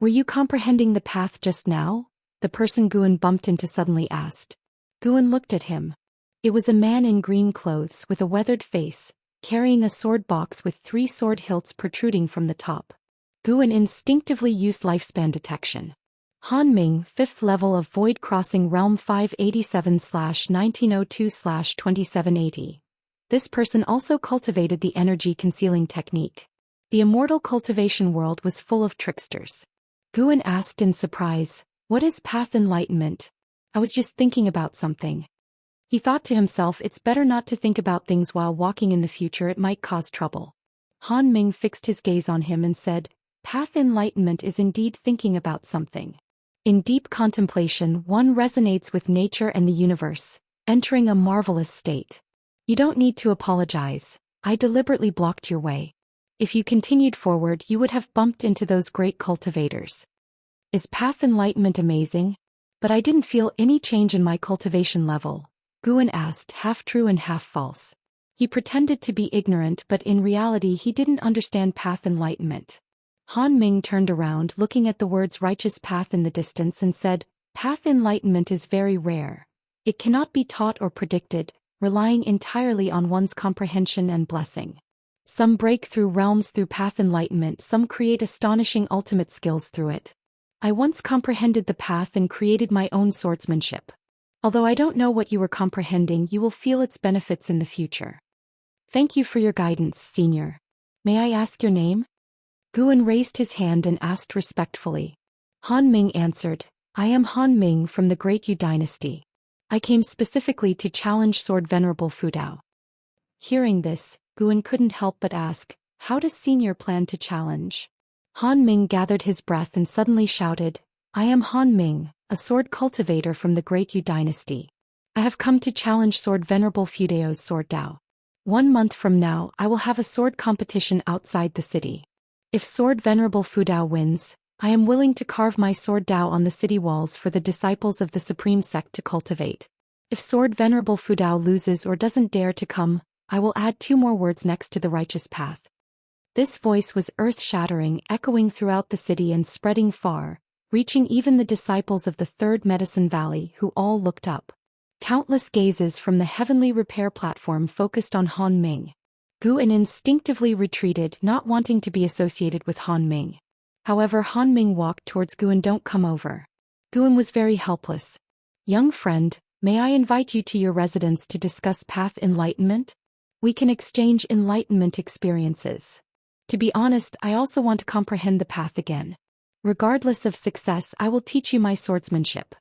Were you comprehending the path just now? The person Guan bumped into suddenly asked. Guan looked at him. It was a man in green clothes with a weathered face, carrying a sword box with 3 sword hilts protruding from the top. Guan instinctively used lifespan detection. Han Ming, 5th level of Void Crossing Realm 587/1902/2780. This person also cultivated the energy concealing technique. The immortal cultivation world was full of tricksters. Guan asked in surprise, "What is path enlightenment?" "I was just thinking about something." He thought to himself, it's better not to think about things while walking in the future, it might cause trouble. Han Ming fixed his gaze on him and said, "Path enlightenment is indeed thinking about something. In deep contemplation, one resonates with nature and the universe, entering a marvelous state. You don't need to apologize. I deliberately blocked your way. If you continued forward, you would have bumped into those great cultivators. Is path enlightenment amazing? But I didn't feel any change in my cultivation level," Guan asked, half true and half false. He pretended to be ignorant, but in reality he didn't understand path enlightenment. Han Ming turned around, looking at the words righteous path in the distance, and said, "Path enlightenment is very rare. It cannot be taught or predicted, relying entirely on one's comprehension and blessing. Some break through realms through path enlightenment, some create astonishing ultimate skills through it. I once comprehended the path and created my own swordsmanship. Although I don't know what you were comprehending, you will feel its benefits in the future. Thank you for your guidance, Senior. May I ask your name?" Guan raised his hand and asked respectfully. Han Ming answered, "I am Han Ming from the Great Yu Dynasty. I came specifically to challenge Sword Venerable Fudao." Hearing this, Guan couldn't help but ask, "How does Senior plan to challenge?" Han Ming gathered his breath and suddenly shouted, "I am Han Ming, a sword cultivator from the Great Yu Dynasty. I have come to challenge Sword Venerable Fudao's Sword Dao. 1 month from now, I will have a sword competition outside the city. If Sword Venerable Fudao wins, I am willing to carve my sword Dao on the city walls for the disciples of the Supreme Sect to cultivate. If Sword Venerable Fudao loses or doesn't dare to come, I will add 2 more words next to the righteous path. This voice was earth-shattering, echoing throughout the city and spreading far, reaching even the disciples of the Third Medicine Valley who all looked up. Countless gazes from the heavenly repair platform focused on Han Ming. Guan instinctively retreated, not wanting to be associated with Han Ming. However, Han Ming walked towards Guan. Don't come over. Guan was very helpless. Young friend, may I invite you to your residence to discuss path enlightenment? We can exchange enlightenment experiences. To be honest, I also want to comprehend the path again. Regardless of success, I will teach you my swordsmanship.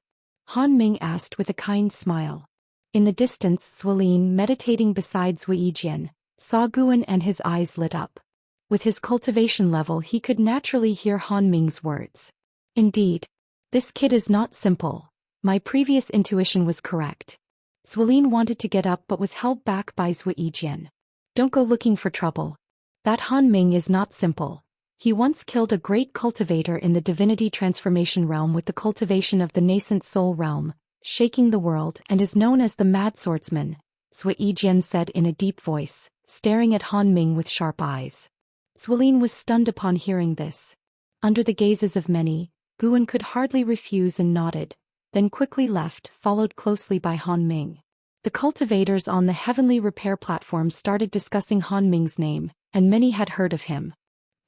Han Ming asked with a kind smile. In the distance, Zhou Xian, meditating beside Zhou Xian, saw Guan and his eyes lit up. With his cultivation level, he could naturally hear Han Ming's words. Indeed, this kid is not simple. My previous intuition was correct. Zhou Xian wanted to get up but was held back by Zhou Xian. Don't go looking for trouble. That Han Ming is not simple. He once killed a great cultivator in the divinity transformation realm with the cultivation of the nascent soul realm, shaking the world, and is known as the Mad Swordsman, Zhou Xian said in a deep voice, staring at Han Ming with sharp eyes. Zhou Xian was stunned upon hearing this. Under the gazes of many, Guan could hardly refuse and nodded, then quickly left, followed closely by Han Ming. The cultivators on the heavenly repair platform started discussing Han Ming's name, and many had heard of him.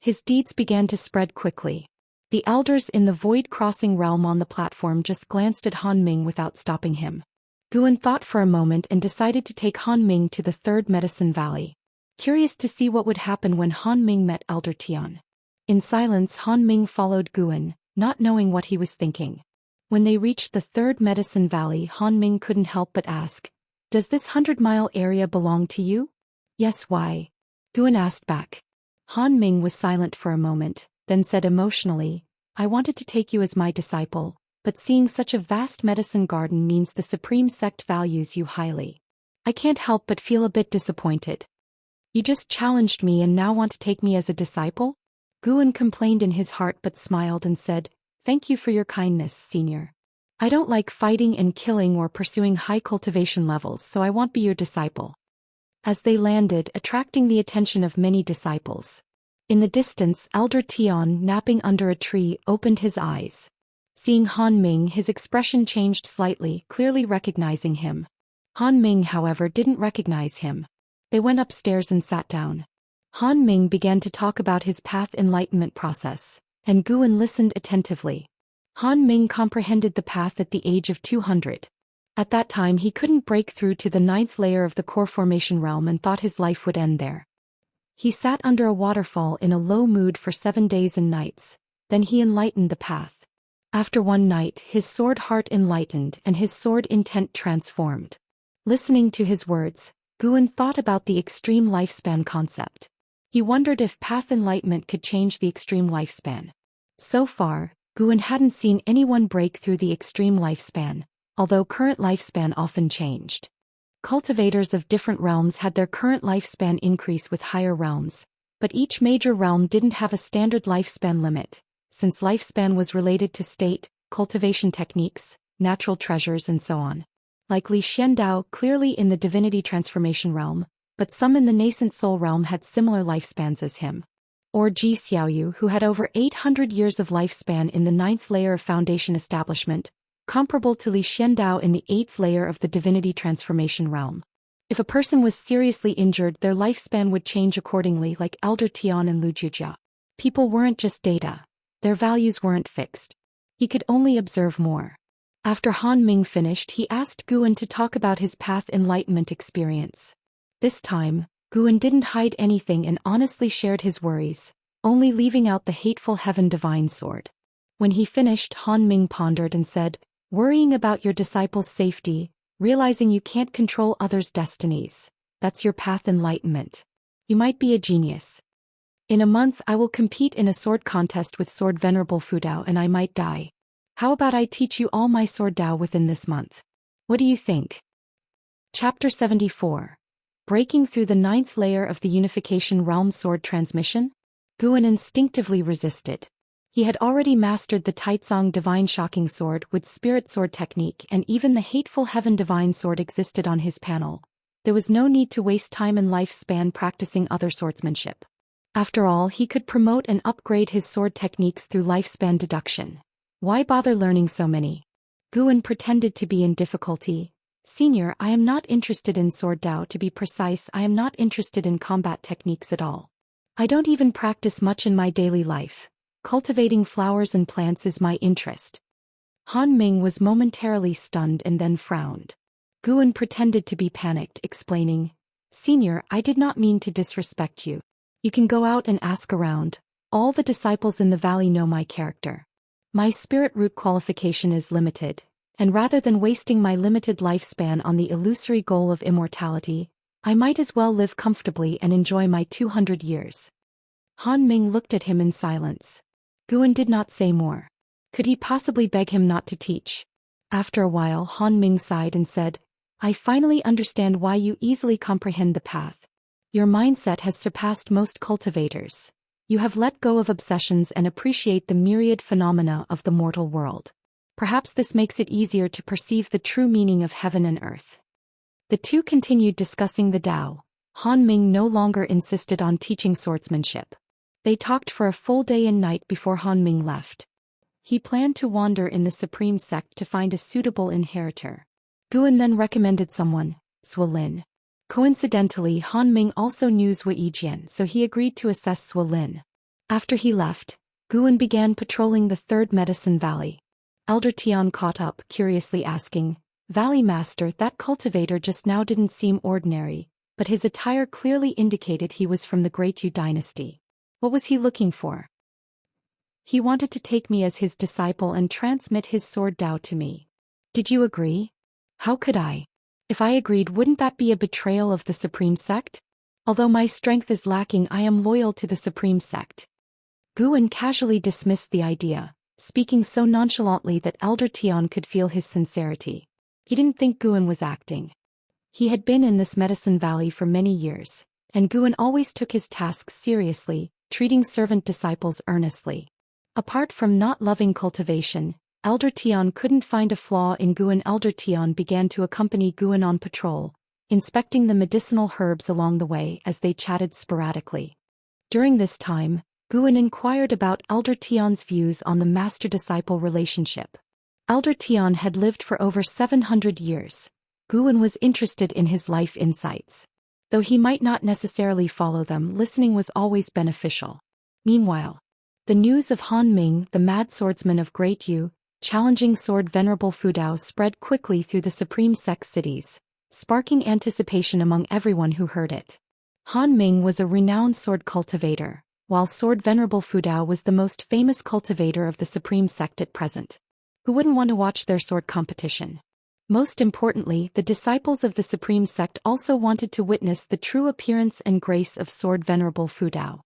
His deeds began to spread quickly. The elders in the void crossing realm on the platform just glanced at Han Ming without stopping him. Guan thought for a moment and decided to take Han Ming to the Third Medicine Valley. Curious to see what would happen when Han Ming met Elder Tian. In silence, Han Ming followed Guan, not knowing what he was thinking. When they reached the Third Medicine Valley, Han Ming couldn't help but ask, "Does this 100-mile area belong to you?" "Yes, why?" Guan asked back. Han Ming was silent for a moment, then said emotionally, "I wanted to take you as my disciple, but seeing such a vast medicine garden means the Supreme Sect values you highly. I can't help but feel a bit disappointed." "You just challenged me and now want to take me as a disciple?" Guan complained in his heart but smiled and said, "Thank you for your kindness, senior. I don't like fighting and killing or pursuing high cultivation levels, so I won't be your disciple." As they landed, attracting the attention of many disciples. In the distance, Elder Tian, napping under a tree, opened his eyes. Seeing Han Ming, his expression changed slightly, clearly recognizing him. Han Ming, however, didn't recognize him. They went upstairs and sat down. Han Ming began to talk about his path enlightenment process, and Guan listened attentively. Han Ming comprehended the path at the age of 200. At that time he couldn't break through to the 9th layer of the core formation realm and thought his life would end there. He sat under a waterfall in a low mood for 7 days and nights, then he enlightened the path. After one night, his sword heart enlightened and his sword intent transformed. Listening to his words, Guan thought about the extreme lifespan concept. He wondered if path enlightenment could change the extreme lifespan. So far, Guan hadn't seen anyone break through the extreme lifespan, although current lifespan often changed. Cultivators of different realms had their current lifespan increase with higher realms, but each major realm didn't have a standard lifespan limit, since lifespan was related to state, cultivation techniques, natural treasures and so on. Like Li Xiandao clearly in the divinity transformation realm, but some in the nascent soul realm had similar lifespans as him. Or Ji Xiaoyu, who had over 800 years of lifespan in the 9th layer of foundation establishment, comparable to Li Xiandao in the 8th layer of the divinity transformation realm. If a person was seriously injured, their lifespan would change accordingly, like Elder Tian and Lu Jujia. People weren't just data. Their values weren't fixed. He could only observe more. After Han Ming finished, he asked Guan to talk about his path enlightenment experience. This time, Guan didn't hide anything and honestly shared his worries, only leaving out the hateful Heaven Divine Sword. When he finished, Han Ming pondered and said, "Worrying about your disciples' safety, realizing you can't control others' destinies, that's your path enlightenment. You might be a genius. In a month I will compete in a sword contest with Sword Venerable Fudao and I might die. How about I teach you all my sword Dao within this month? What do you think?" Chapter 74. Breaking through the 9th layer of the unification realm sword transmission? Guan instinctively resisted. He had already mastered the Taizong Divine Shocking Sword with Spirit Sword technique, and even the Hateful Heaven Divine Sword existed on his panel. There was no need to waste time and lifespan practicing other swordsmanship. After all, he could promote and upgrade his sword techniques through lifespan deduction. Why bother learning so many? Guan pretended to be in difficulty. Senior, I am not interested in sword Dao. To be precise, I am not interested in combat techniques at all. I don't even practice much in my daily life. Cultivating flowers and plants is my interest. Han Ming was momentarily stunned and then frowned. Guan pretended to be panicked, explaining, Senior, I did not mean to disrespect you. You can go out and ask around. All the disciples in the valley know my character. My spirit root qualification is limited, and rather than wasting my limited lifespan on the illusory goal of immortality, I might as well live comfortably and enjoy my 200 years. Han Ming looked at him in silence. Guan did not say more. Could he possibly beg him not to teach? After a while, Han Ming sighed and said, I finally understand why you easily comprehend the path. Your mindset has surpassed most cultivators. You have let go of obsessions and appreciate the myriad phenomena of the mortal world. Perhaps this makes it easier to perceive the true meaning of heaven and earth. The two continued discussing the Tao. Han Ming no longer insisted on teaching swordsmanship. They talked for a full day and night before Han Ming left. He planned to wander in the supreme sect to find a suitable inheritor. Guan then recommended someone, Zhou Xian. Coincidentally, Han Ming also knew Zhou Xian, so he agreed to assess Zhou Xian. After he left, Guan began patrolling the Third Medicine Valley. Elder Tian caught up, curiously asking, Valley Master, that cultivator just now didn't seem ordinary, but his attire clearly indicated he was from the Great Yu dynasty. What was he looking for? He wanted to take me as his disciple and transmit his sword Dao to me. Did you agree? How could I? If I agreed, wouldn't that be a betrayal of the Supreme Sect? Although my strength is lacking, I am loyal to the Supreme Sect. Guan casually dismissed the idea, speaking so nonchalantly that Elder Tian could feel his sincerity. He didn't think Guan was acting. He had been in this medicine valley for many years, and Guan always took his tasks seriously, treating servant disciples earnestly. Apart from not loving cultivation, Elder Tian couldn't find a flaw in Guan. Elder Tian began to accompany Guan on patrol, inspecting the medicinal herbs along the way as they chatted sporadically. During this time, Guan inquired about Elder Tian's views on the master-disciple relationship. Elder Tian had lived for over 700 years. Guan was interested in his life insights. Though he might not necessarily follow them, listening was always beneficial. Meanwhile, the news of Han Ming, the mad swordsman of Great Yu, challenging sword Venerable Fudao spread quickly through the Supreme Sect cities, sparking anticipation among everyone who heard it. Han Ming was a renowned sword cultivator, while sword Venerable Fudao was the most famous cultivator of the Supreme Sect at present. Who wouldn't want to watch their sword competition? Most importantly, the disciples of the Supreme Sect also wanted to witness the true appearance and grace of sword Venerable Fudao.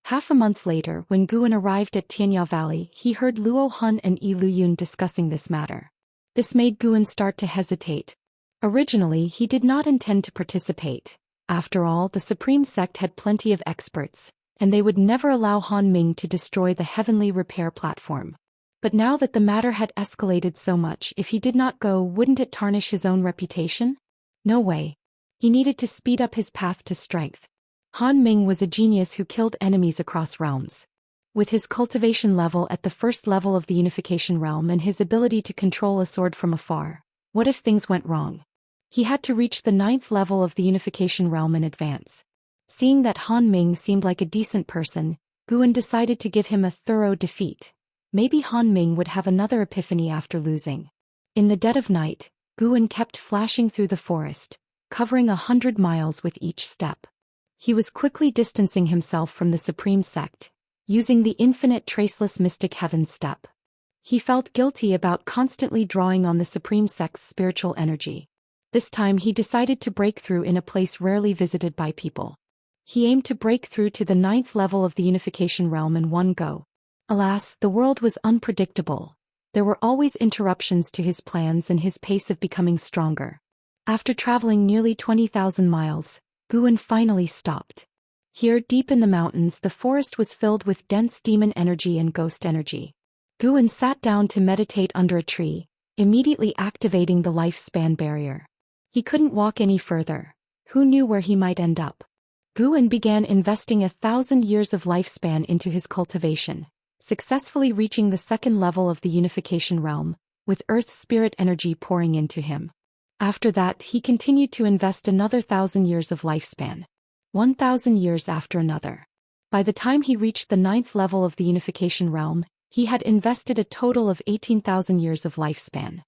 Half a month later, when Guan arrived at Tianya Valley, he heard Luo Hun and Yi Luyun discussing this matter. This made Guan start to hesitate. Originally, he did not intend to participate. After all, the Supreme Sect had plenty of experts, and they would never allow Han Ming to destroy the heavenly repair platform. But now that the matter had escalated so much, if he did not go, wouldn't it tarnish his own reputation? No way. He needed to speed up his path to strength. Han Ming was a genius who killed enemies across realms. With his cultivation level at the first level of the unification realm and his ability to control a sword from afar, what if things went wrong? He had to reach the 9th level of the unification realm in advance. Seeing that Han Ming seemed like a decent person, Guan decided to give him a thorough defeat. Maybe Han Ming would have another epiphany after losing. In the dead of night, Guan kept flashing through the forest, covering 100 miles with each step. He was quickly distancing himself from the Supreme Sect, using the infinite traceless mystic heaven step. He felt guilty about constantly drawing on the Supreme Sect's spiritual energy. This time he decided to break through in a place rarely visited by people. He aimed to break through to the 9th level of the unification realm in one go. Alas, the world was unpredictable. There were always interruptions to his plans and his pace of becoming stronger. After traveling nearly 20,000 miles, Guan finally stopped. Here, deep in the mountains, the forest was filled with dense demon energy and ghost energy. Guan sat down to meditate under a tree, immediately activating the lifespan barrier. He couldn't walk any further. Who knew where he might end up? Guan began investing 1,000 years of lifespan into his cultivation, successfully reaching the second level of the unification realm, with Earth's spirit energy pouring into him. After that, he continued to invest another 1,000 years of lifespan. 1,000 years after another. By the time he reached the 9th level of the unification realm, he had invested a total of 18,000 years of lifespan.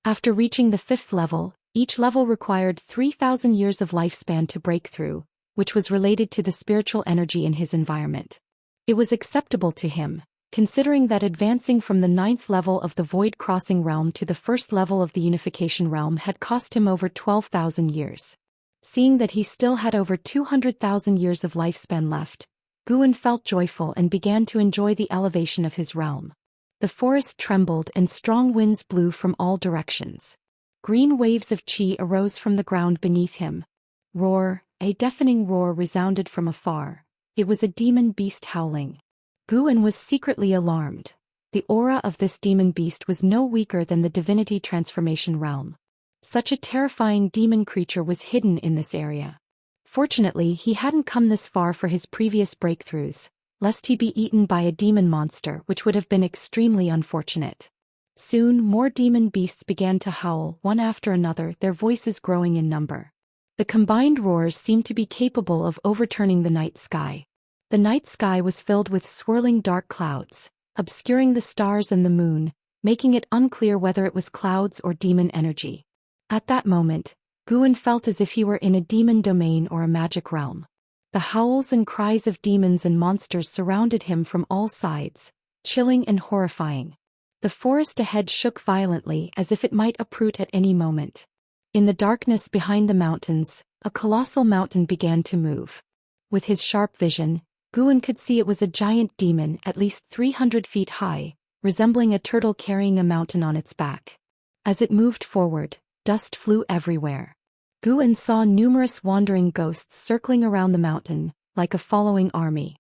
After reaching the 5th level, each level required 3,000 years of lifespan to break through, which was related to the spiritual energy in his environment. It was acceptable to him, considering that advancing from the 9th level of the Void Crossing realm to the 1st level of the unification realm had cost him over 12,000 years. Seeing that he still had over 200,000 years of lifespan left, Guan felt joyful and began to enjoy the elevation of his realm. The forest trembled and strong winds blew from all directions. Green waves of qi arose from the ground beneath him. Roar, a deafening roar resounded from afar. It was a demon beast howling. Guan was secretly alarmed. The aura of this demon beast was no weaker than the divinity transformation realm. Such a terrifying demon creature was hidden in this area. Fortunately, he hadn't come this far for his previous breakthroughs, lest he be eaten by a demon monster, which would have been extremely unfortunate. Soon, more demon beasts began to howl, one after another, their voices growing in number. The combined roars seemed to be capable of overturning the night sky. The night sky was filled with swirling dark clouds, obscuring the stars and the moon, making it unclear whether it was clouds or demon energy. At that moment, Guan felt as if he were in a demon domain or a magic realm. The howls and cries of demons and monsters surrounded him from all sides, chilling and horrifying. The forest ahead shook violently as if it might uproot at any moment. In the darkness behind the mountains, a colossal mountain began to move. With his sharp vision, Guan could see it was a giant demon at least 300 feet high, resembling a turtle carrying a mountain on its back. As it moved forward, dust flew everywhere. Guan saw numerous wandering ghosts circling around the mountain, like a following army.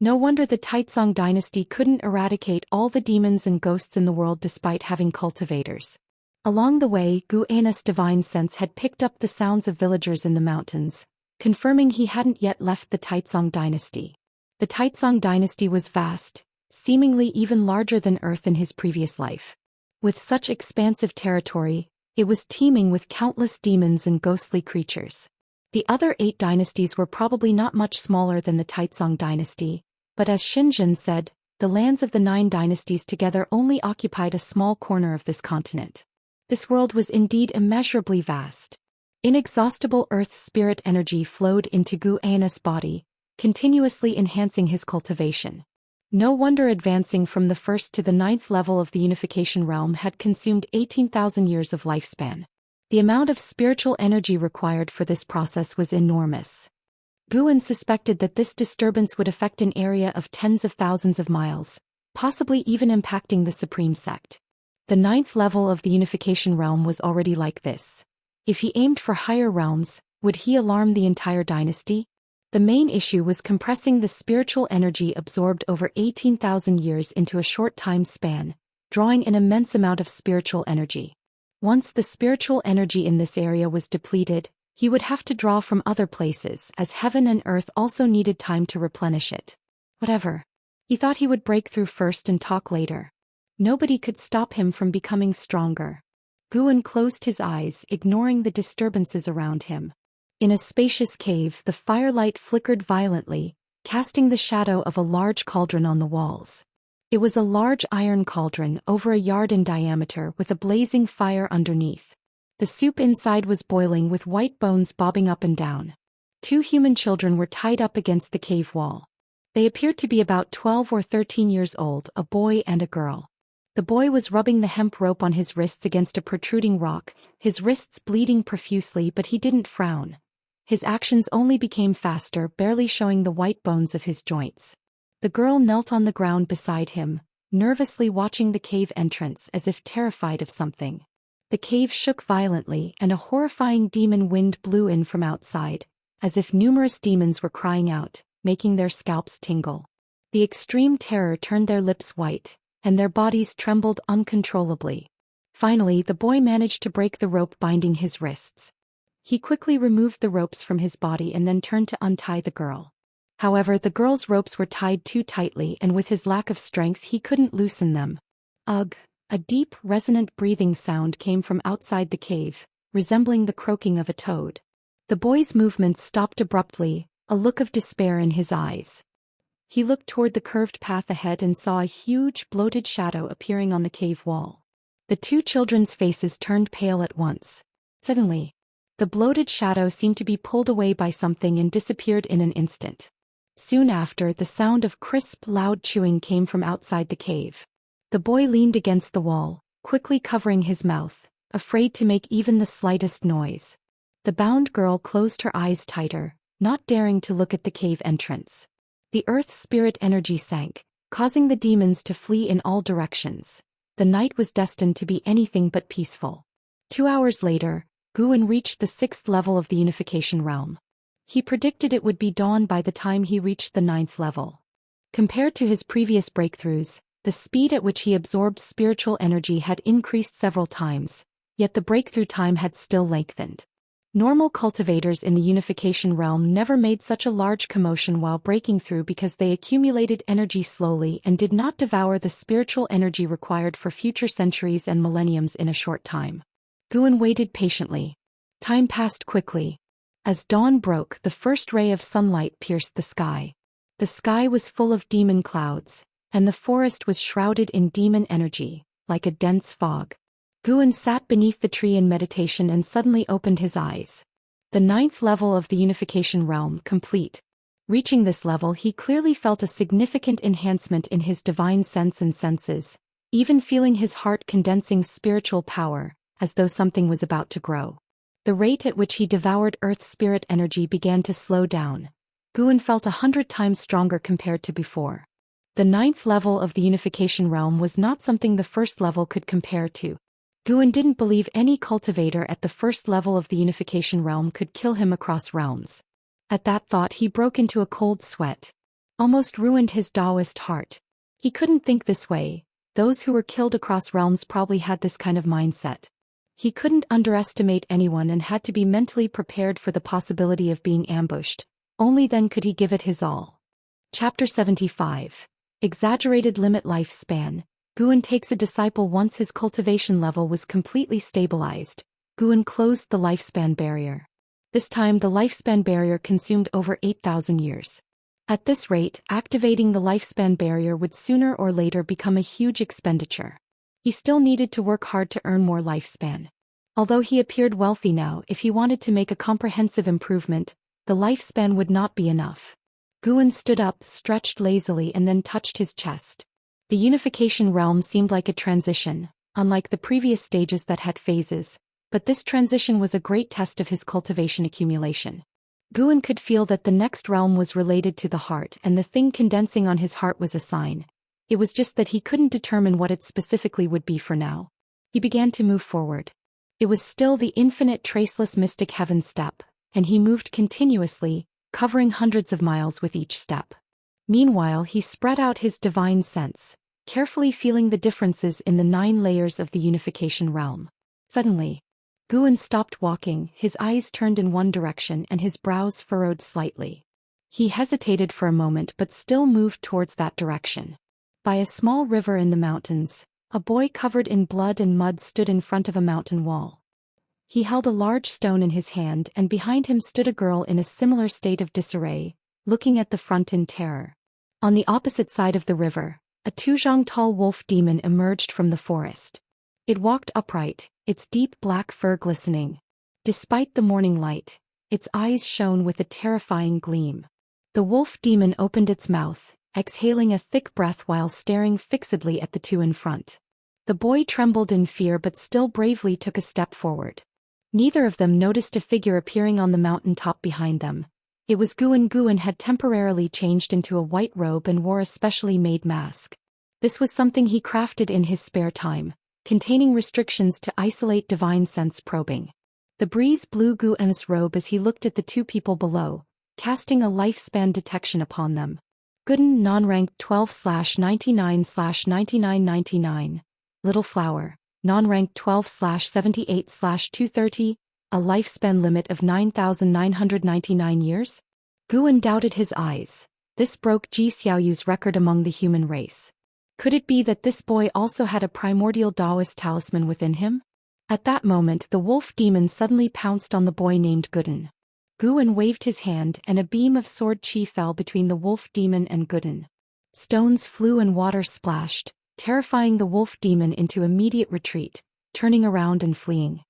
No wonder the Taizong dynasty couldn't eradicate all the demons and ghosts in the world despite having cultivators. Along the way, Guan's divine sense had picked up the sounds of villagers in the mountains, confirming he hadn't yet left the Taizong dynasty. The Taizong dynasty was vast, seemingly even larger than Earth in his previous life. With such expansive territory, it was teeming with countless demons and ghostly creatures. The other 8 dynasties were probably not much smaller than the Taizong dynasty, but as Xinzhen said, the lands of the 9 dynasties together only occupied a small corner of this continent. This world was indeed immeasurably vast. Inexhaustible earth spirit energy flowed into Guan's body, continuously enhancing his cultivation. No wonder advancing from the 1st to the 9th level of the unification realm had consumed 18,000 years of lifespan. The amount of spiritual energy required for this process was enormous. Guan suspected that this disturbance would affect an area of tens of thousands of miles, possibly even impacting the Supreme Sect. The 9th level of the unification realm was already like this. If he aimed for higher realms, would he alarm the entire dynasty? The main issue was compressing the spiritual energy absorbed over 18,000 years into a short time span, drawing an immense amount of spiritual energy. Once the spiritual energy in this area was depleted, he would have to draw from other places, as heaven and earth also needed time to replenish it. Whatever. He thought he would break through first and talk later. Nobody could stop him from becoming stronger. Guan closed his eyes, ignoring the disturbances around him. In a spacious cave, the firelight flickered violently, casting the shadow of a large cauldron on the walls. It was a large iron cauldron over a yard in diameter with a blazing fire underneath. The soup inside was boiling with white bones bobbing up and down. 2 human children were tied up against the cave wall. They appeared to be about 12 or 13 years old, a boy and a girl. The boy was rubbing the hemp rope on his wrists against a protruding rock, his wrists bleeding profusely, but he didn't frown. His actions only became faster, barely showing the white bones of his joints. The girl knelt on the ground beside him, nervously watching the cave entrance as if terrified of something. The cave shook violently and a horrifying demon wind blew in from outside, as if numerous demons were crying out, making their scalps tingle. The extreme terror turned their lips white, and their bodies trembled uncontrollably. Finally, the boy managed to break the rope binding his wrists. He quickly removed the ropes from his body and then turned to untie the girl. However, the girl's ropes were tied too tightly, and with his lack of strength he couldn't loosen them. Ugh! A deep, resonant breathing sound came from outside the cave, resembling the croaking of a toad. The boy's movements stopped abruptly, a look of despair in his eyes. He looked toward the curved path ahead and saw a huge, bloated shadow appearing on the cave wall. The two children's faces turned pale at once. Suddenly, the bloated shadow seemed to be pulled away by something and disappeared in an instant. Soon after, the sound of crisp, loud chewing came from outside the cave. The boy leaned against the wall, quickly covering his mouth, afraid to make even the slightest noise. The bound girl closed her eyes tighter, not daring to look at the cave entrance. The earth's spirit energy sank, causing the demons to flee in all directions. The night was destined to be anything but peaceful. 2 hours later, Guan reached the 6th level of the Unification Realm. He predicted it would be dawn by the time he reached the 9th level. Compared to his previous breakthroughs, the speed at which he absorbed spiritual energy had increased several times, yet the breakthrough time had still lengthened. Normal cultivators in the Unification Realm never made such a large commotion while breaking through because they accumulated energy slowly and did not devour the spiritual energy required for future centuries and millenniums in a short time. Guan waited patiently. Time passed quickly. As dawn broke, the first ray of sunlight pierced the sky. The sky was full of demon clouds, and the forest was shrouded in demon energy, like a dense fog. Guan sat beneath the tree in meditation and suddenly opened his eyes. The 9th level of the Unification Realm complete. Reaching this level, he clearly felt a significant enhancement in his divine sense and senses, even feeling his heart condensing spiritual power, as though something was about to grow. The rate at which he devoured Earth's spirit energy began to slow down. Guan felt 100 times stronger compared to before. The 9th level of the Unification Realm was not something the 1st level could compare to. Guan didn't believe any cultivator at the 1st level of the Unification Realm could kill him across realms. At that thought, he broke into a cold sweat. Almost ruined his Daoist heart. He couldn't think this way. Those who were killed across realms probably had this kind of mindset. He couldn't underestimate anyone and had to be mentally prepared for the possibility of being ambushed. Only then could he give it his all. Chapter 75. Exaggerated Limit Lifespan. Guan takes a disciple. Once his cultivation level was completely stabilized, Guan closed the lifespan barrier. This time the lifespan barrier consumed over 8,000 years. At this rate, activating the lifespan barrier would sooner or later become a huge expenditure. He still needed to work hard to earn more lifespan. Although he appeared wealthy now, if he wanted to make a comprehensive improvement, the lifespan would not be enough. Guan stood up, stretched lazily, and then touched his chest. The Unification Realm seemed like a transition, unlike the previous stages that had phases, but this transition was a great test of his cultivation accumulation. Guan could feel that the next realm was related to the heart, and the thing condensing on his heart was a sign. It was just that he couldn't determine what it specifically would be for now. He began to move forward. It was still the infinite traceless mystic heaven step, and he moved continuously, covering hundreds of miles with each step. Meanwhile, he spread out his divine sense, carefully feeling the differences in the 9 layers of the Unification Realm. Suddenly, Guan stopped walking, his eyes turned in one direction and his brows furrowed slightly. He hesitated for a moment but still moved towards that direction. By a small river in the mountains, a boy covered in blood and mud stood in front of a mountain wall. He held a large stone in his hand, and behind him stood a girl in a similar state of disarray, looking at the front in terror. On the opposite side of the river, a 2-zhang tall wolf demon emerged from the forest. It walked upright, its deep black fur glistening. Despite the morning light, its eyes shone with a terrifying gleam. The wolf demon opened its mouth, exhaling a thick breath while staring fixedly at the two in front. The boy trembled in fear but still bravely took a step forward. Neither of them noticed a figure appearing on the mountain top behind them. It was Guan. Guan had temporarily changed into a white robe and wore a specially made mask. This was something he crafted in his spare time, containing restrictions to isolate divine sense probing. The breeze blew Guan's robe as he looked at the two people below, casting a lifespan detection upon them. Gooden non-ranked 12/99/9999. Little Flower, non-ranked 12/78/230, a lifespan limit of 9,999 years? Guan doubted his eyes. This broke Ji Xiaoyu's record among the human race. Could it be that this boy also had a primordial Daoist talisman within him? At that moment the wolf demon suddenly pounced on the boy named Gooden. Guan waved his hand and a beam of sword chi fell between the wolf demon and Gooden. Stones flew and water splashed, terrifying the wolf demon into immediate retreat, turning around and fleeing.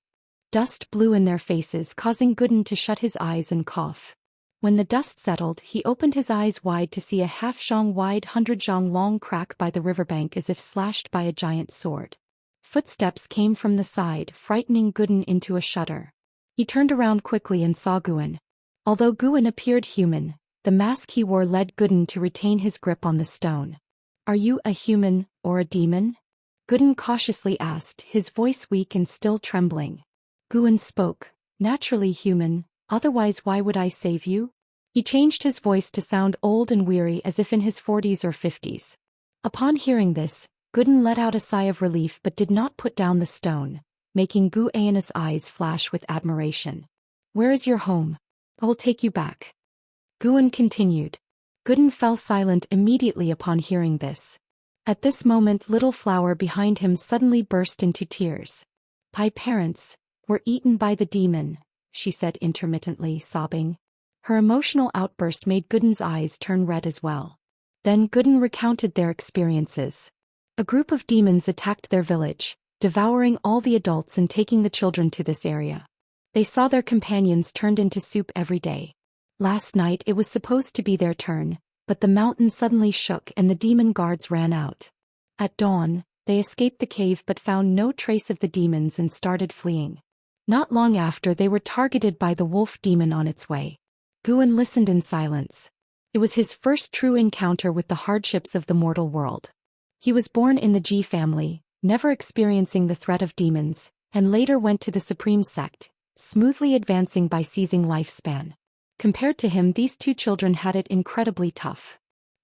Dust blew in their faces, causing Gooden to shut his eyes and cough. When the dust settled, he opened his eyes wide to see a half-zhang wide 100-zhang long crack by the riverbank as if slashed by a giant sword. Footsteps came from the side, frightening Gooden into a shudder. He turned around quickly and saw Guan. Although Guan appeared human, the mask he wore led Gooden to retain his grip on the stone. "Are you a human, or a demon?" Gooden cautiously asked, his voice weak and still trembling. Guan spoke, "Naturally human, otherwise why would I save you?" He changed his voice to sound old and weary as if in his 40s or 50s. Upon hearing this, Gooden let out a sigh of relief but did not put down the stone, making Gu Ayan's eyes flash with admiration. "Where is your home? I will take you back." Guan continued. Gooden fell silent immediately upon hearing this. At this moment Little Flower behind him suddenly burst into tears. "My parents were eaten by the demon," she said intermittently, sobbing. Her emotional outburst made Gooden's eyes turn red as well. Then Gooden recounted their experiences. A group of demons attacked their village, devouring all the adults and taking the children to this area. They saw their companions turned into soup every day. Last night it was supposed to be their turn, but the mountain suddenly shook and the demon guards ran out. At dawn, they escaped the cave but found no trace of the demons and started fleeing. Not long after they were targeted by the wolf demon on its way. Guan listened in silence. It was his first true encounter with the hardships of the mortal world. He was born in the Ji family, never experiencing the threat of demons, and later went to the Supreme Sect, smoothly advancing by seizing lifespan. Compared to him, these two children had it incredibly tough.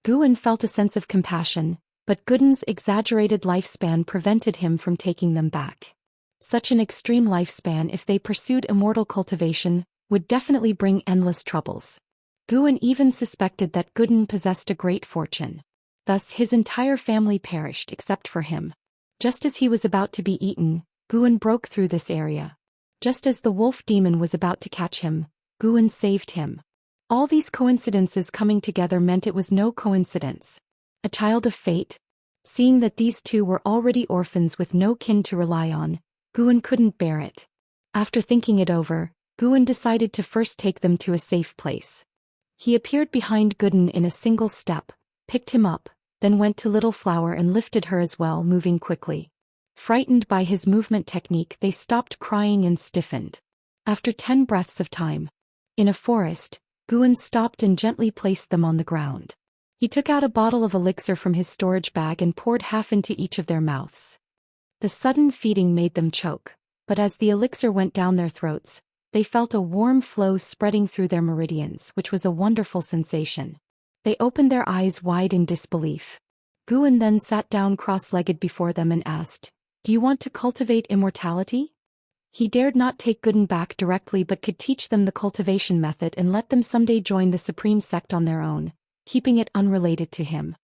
Guan felt a sense of compassion, but Gooden's exaggerated lifespan prevented him from taking them back. Such an extreme lifespan, if they pursued immortal cultivation, would definitely bring endless troubles. Guan even suspected that Gooden possessed a great fortune. Thus his entire family perished except for him. Just as he was about to be eaten, Guan broke through this area. Just as the wolf demon was about to catch him, Guan saved him. All these coincidences coming together meant it was no coincidence. A child of fate? Seeing that these two were already orphans with no kin to rely on, Guan couldn't bear it. After thinking it over, Guan decided to first take them to a safe place. He appeared behind Gooden in a single step, picked him up, then went to Little Flower and lifted her as well, moving quickly. Frightened by his movement technique, they stopped crying and stiffened. After 10 breaths of time, in a forest, Guan stopped and gently placed them on the ground. He took out a bottle of elixir from his storage bag and poured half into each of their mouths. The sudden feeding made them choke, but as the elixir went down their throats, they felt a warm flow spreading through their meridians, which was a wonderful sensation. They opened their eyes wide in disbelief. Guan then sat down cross-legged before them and asked, "Do you want to cultivate immortality?" He dared not take Gooden back directly but could teach them the cultivation method and let them someday join the Supreme Sect on their own, keeping it unrelated to him.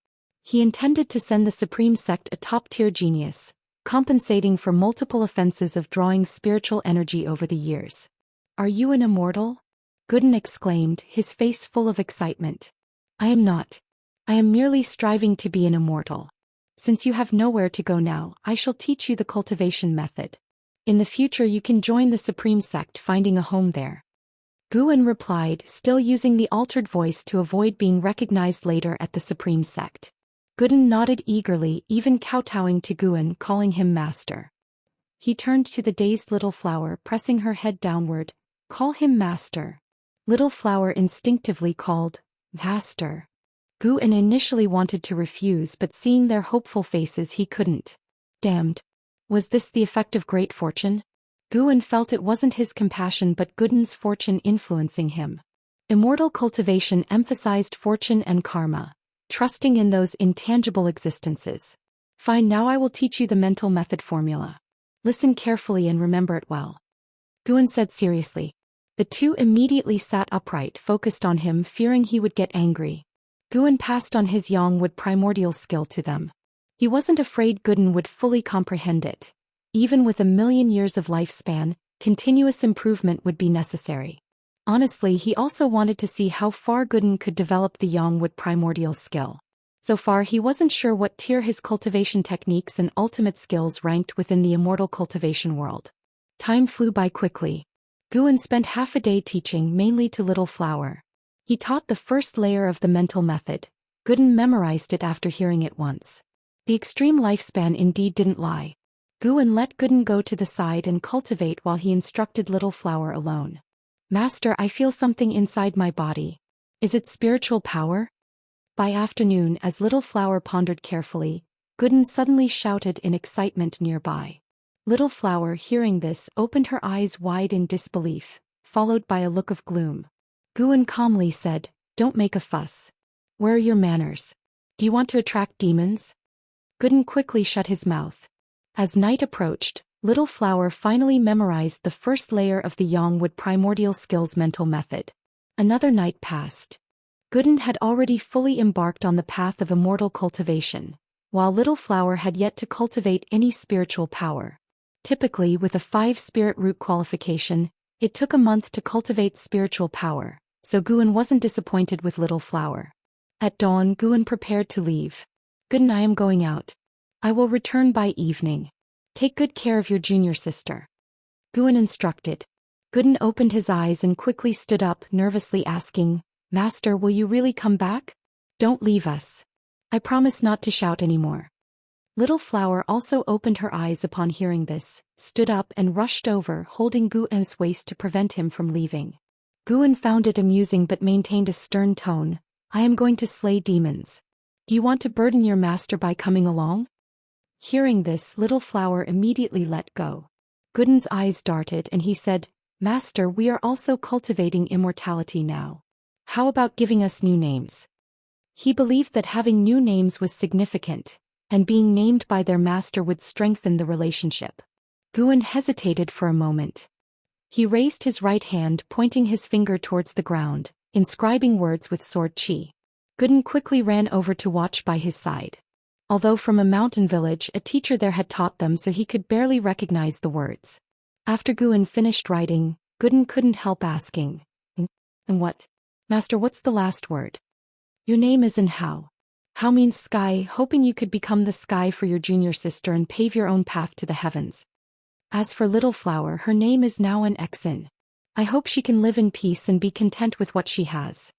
He intended to send the Supreme Sect a top-tier genius, compensating for multiple offenses of drawing spiritual energy over the years. "Are you an immortal?" Gooden exclaimed, his face full of excitement. "I am not. I am merely striving to be an immortal. Since you have nowhere to go now, I shall teach you the cultivation method. In the future you can join the Supreme Sect, finding a home there." Guan replied, still using the altered voice to avoid being recognized later at the Supreme Sect. Gooden nodded eagerly, even kowtowing to Guan, calling him master. He turned to the dazed Little Flower, pressing her head downward. "Call him master." Little Flower instinctively called, "Master." Guan initially wanted to refuse, but seeing their hopeful faces he couldn't. Damned. Was this the effect of great fortune? Guan felt it wasn't his compassion but Gooden's fortune influencing him. Immortal cultivation emphasized fortune and karma, trusting in those intangible existences. Fine, now I will teach you the mental method formula. Listen carefully and remember it well. Guan said seriously. The two immediately sat upright, focused on him, fearing he would get angry. Guan passed on his Yangwood primordial skill to them. He wasn't afraid Guan would fully comprehend it. Even with 1,000,000 years of lifespan, continuous improvement would be necessary. Honestly, he also wanted to see how far Guan could develop the Yangwood primordial skill. So far he wasn't sure what tier his cultivation techniques and ultimate skills ranked within the immortal cultivation world. Time flew by quickly. Guan spent half a day teaching mainly to Little Flower. He taught the first layer of the mental method. Guan memorized it after hearing it once. The extreme lifespan indeed didn't lie. Guan let Guan go to the side and cultivate while he instructed Little Flower alone. Master, I feel something inside my body. Is it spiritual power? By afternoon, as Little Flower pondered carefully, Guan suddenly shouted in excitement nearby. Little Flower, hearing this, opened her eyes wide in disbelief, followed by a look of gloom. Guan calmly said, "Don't make a fuss. Where are your manners? Do you want to attract demons?" Guan quickly shut his mouth. As night approached, Little Flower finally memorized the first layer of the Yangwood primordial skills mental method. Another night passed. Guan had already fully embarked on the path of immortal cultivation, while Little Flower had yet to cultivate any spiritual power. Typically, with a 5 spirit root qualification, it took a month to cultivate spiritual power, so Guan wasn't disappointed with Little Flower. At dawn, Guan prepared to leave. "Guan, I am going out. I will return by evening. Take good care of your junior sister," Guan instructed. Guan opened his eyes and quickly stood up, nervously asking, "Master, will you really come back? Don't leave us. I promise not to shout anymore." Little Flower also opened her eyes upon hearing this, stood up and rushed over, holding Guan's waist to prevent him from leaving. Guan found it amusing but maintained a stern tone. "I am going to slay demons. Do you want to burden your master by coming along?" Hearing this, Little Flower immediately let go. Guan's eyes darted and he said, "Master, we are also cultivating immortality now. How about giving us new names?" He believed that having new names was significant, and being named by their master would strengthen the relationship. Guan hesitated for a moment. He raised his right hand, pointing his finger towards the ground, inscribing words with sword chi. Guan quickly ran over to watch by his side. Although from a mountain village, a teacher there had taught them, so he could barely recognize the words. After Guan finished writing, Guan couldn't help asking, "And what? Master, what's the last word?" "Your name is Hao. Hao means sky, hoping you could become the sky for your junior sister and pave your own path to the heavens. As for Little Flower, her name is now an Xin. I hope she can live in peace and be content with what she has."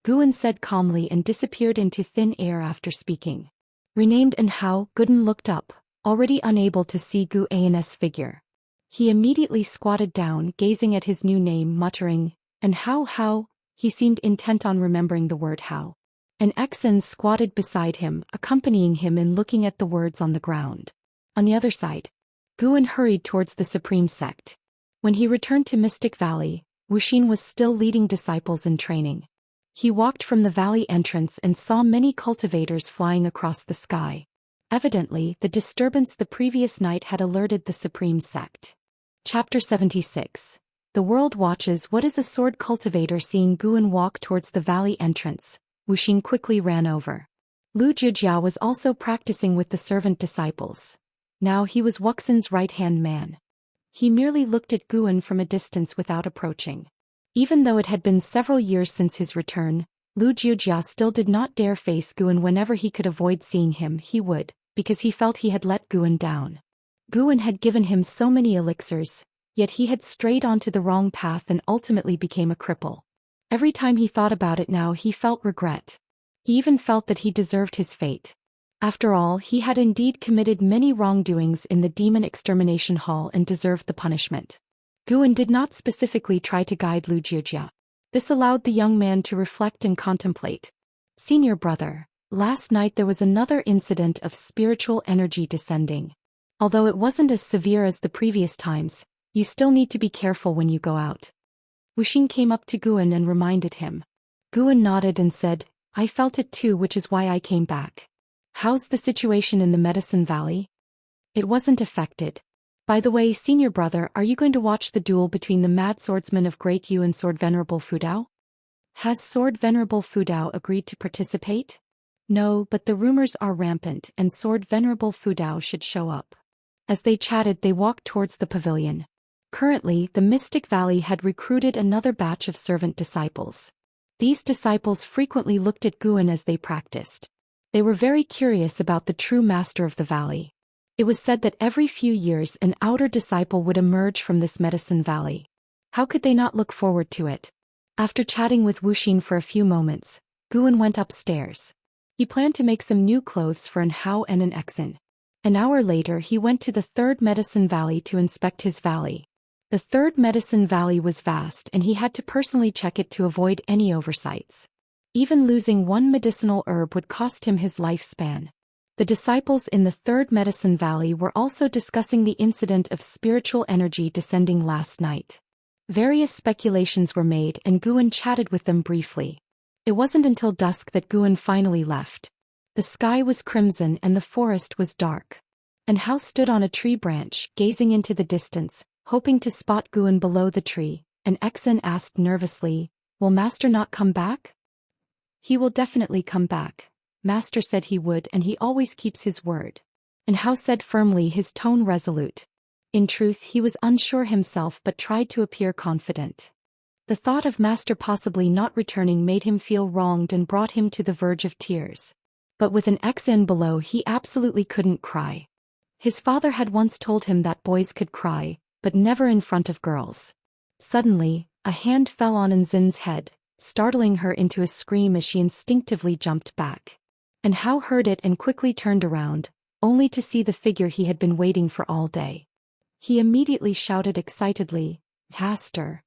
Guan said calmly and disappeared into thin air after speaking. Renamed Hao, Guan looked up, already unable to see Guan's figure. He immediately squatted down, gazing at his new name, muttering, How. He seemed intent on remembering the word how. An Xin squatted beside him, accompanying him in looking at the words on the ground. On the other side, Guan hurried towards the Supreme Sect. When he returned to Mystic Valley, Wuxian was still leading disciples in training. He walked from the valley entrance and saw many cultivators flying across the sky. Evidently, the disturbance the previous night had alerted the Supreme Sect. Chapter 76. The World Watches. What is a sword cultivator? Seeing Guan walk towards the valley entrance, Wuxian quickly ran over. Lu Jujia was also practicing with the servant disciples. Now he was Wuxian's right-hand man. He merely looked at Guan from a distance without approaching. Even though it had been several years since his return, Lu Jujia still did not dare face Guan. Whenever he could avoid seeing him, he would, because he felt he had let Guan down. Guan had given him so many elixirs, yet he had strayed onto the wrong path and ultimately became a cripple. Every time he thought about it now, he felt regret. He even felt that he deserved his fate. After all, he had indeed committed many wrongdoings in the Demon Extermination Hall and deserved the punishment. Guan did not specifically try to guide Lu Jujia. This allowed the young man to reflect and contemplate. Senior brother, last night there was another incident of spiritual energy descending. Although it wasn't as severe as the previous times, you still need to be careful when you go out. Wuxia came up to Guan and reminded him. Guan nodded and said, I felt it too, which is why I came back. How's the situation in the Medicine Valley? It wasn't affected. By the way, senior brother, are you going to watch the duel between the Mad Swordsman of Great Yu and Sword Venerable Fudao? Has Sword Venerable Fudao agreed to participate? No, but the rumors are rampant and Sword Venerable Fudao should show up. As they chatted, they walked towards the pavilion. Currently, the Mystic Valley had recruited another batch of servant disciples. These disciples frequently looked at Guan as they practiced. They were very curious about the true master of the valley. It was said that every few years an outer disciple would emerge from this Medicine Valley. How could they not look forward to it? After chatting with Wuxia for a few moments, Guan went upstairs. He planned to make some new clothes for an Hao and an Exin. An hour later he went to the third Medicine Valley to inspect his valley. The third Medicine Valley was vast and he had to personally check it to avoid any oversights. Even losing one medicinal herb would cost him his lifespan. The disciples in the third Medicine Valley were also discussing the incident of spiritual energy descending last night. Various speculations were made and Guan chatted with them briefly. It wasn't until dusk that Guan finally left. The sky was crimson and the forest was dark. And Hao stood on a tree branch, gazing into the distance, hoping to spot Guan below the tree, and Exin asked nervously, will Master not come back? He will definitely come back. Master said he would and he always keeps his word. And Hao said firmly, his tone resolute. In truth, he was unsure himself but tried to appear confident. The thought of Master possibly not returning made him feel wronged and brought him to the verge of tears. But with an Exin below, he absolutely couldn't cry. His father had once told him that boys could cry, but never in front of girls. Suddenly, a hand fell on Nzin's head, startling her into a scream as she instinctively jumped back. And Hao heard it and quickly turned around, only to see the figure he had been waiting for all day. He immediately shouted excitedly, Master.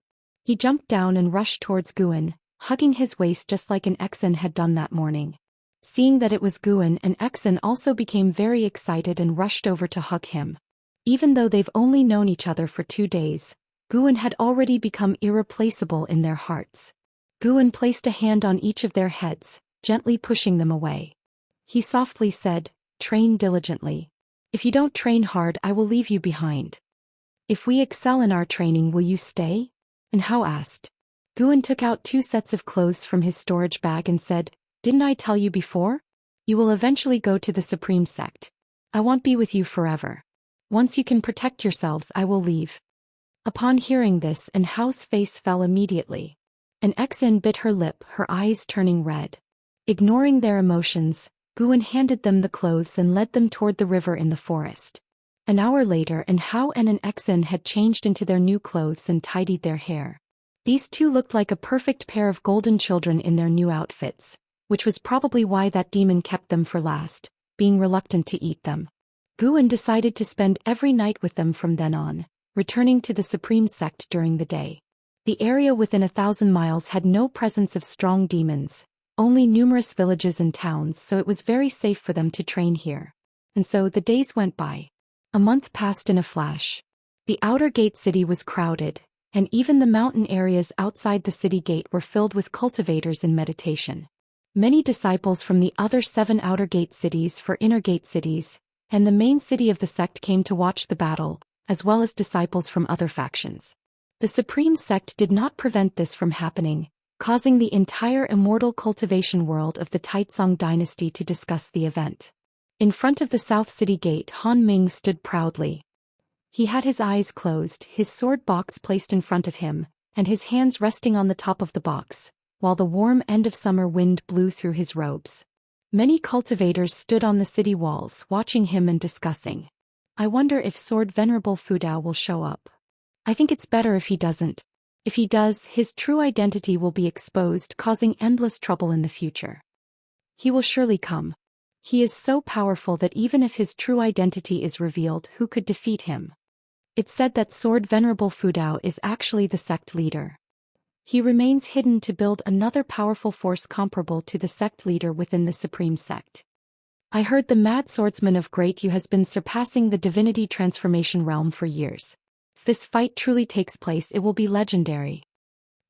He jumped down and rushed towards Guan, hugging his waist just like an Exin had done that morning. Seeing that it was Guan, an Exin also became very excited and rushed over to hug him. Even though they've only known each other for 2 days, Guan had already become irreplaceable in their hearts. Guan placed a hand on each of their heads, gently pushing them away. He softly said, train diligently. If you don't train hard, I will leave you behind. If we excel in our training, will you stay? And Hao asked. Guan took out 2 sets of clothes from his storage bag and said, didn't I tell you before? You will eventually go to the Supreme Sect. I won't be with you forever. Once you can protect yourselves, I will leave. Upon hearing this, and Hao's face fell immediately. An Exin bit her lip, her eyes turning red. Ignoring their emotions, Guan handed them the clothes and led them toward the river in the forest. An hour later, and Hao and an Exin had changed into their new clothes and tidied their hair. These two looked like a perfect pair of golden children in their new outfits, which was probably why that demon kept them for last, being reluctant to eat them. Guan decided to spend every night with them from then on, returning to the Supreme Sect during the day. The area within 1,000 miles had no presence of strong demons, only numerous villages and towns, so it was very safe for them to train here. And so the days went by. A month passed in a flash. The outer gate city was crowded, and even the mountain areas outside the city gate were filled with cultivators in meditation. Many disciples from the other 7 outer gate cities for inner gate cities, and the main city of the sect came to watch the battle, as well as disciples from other factions. The Supreme Sect did not prevent this from happening, causing the entire immortal cultivation world of the Taizong dynasty to discuss the event. In front of the South City Gate, Han Ming stood proudly. He had his eyes closed, his sword box placed in front of him, and his hands resting on the top of the box, while the warm end-of-summer wind blew through his robes. Many cultivators stood on the city walls, watching him and discussing. I wonder if Sword Venerable Fudao will show up. I think it's better if he doesn't. If he does, his true identity will be exposed, causing endless trouble in the future. He will surely come. He is so powerful that even if his true identity is revealed, who could defeat him? It's said that Sword Venerable Fudao is actually the sect leader. He remains hidden to build another powerful force comparable to the sect leader within the Supreme Sect. I heard the Mad Swordsman of Great Yu has been surpassing the divinity transformation realm for years. If this fight truly takes place, it will be legendary.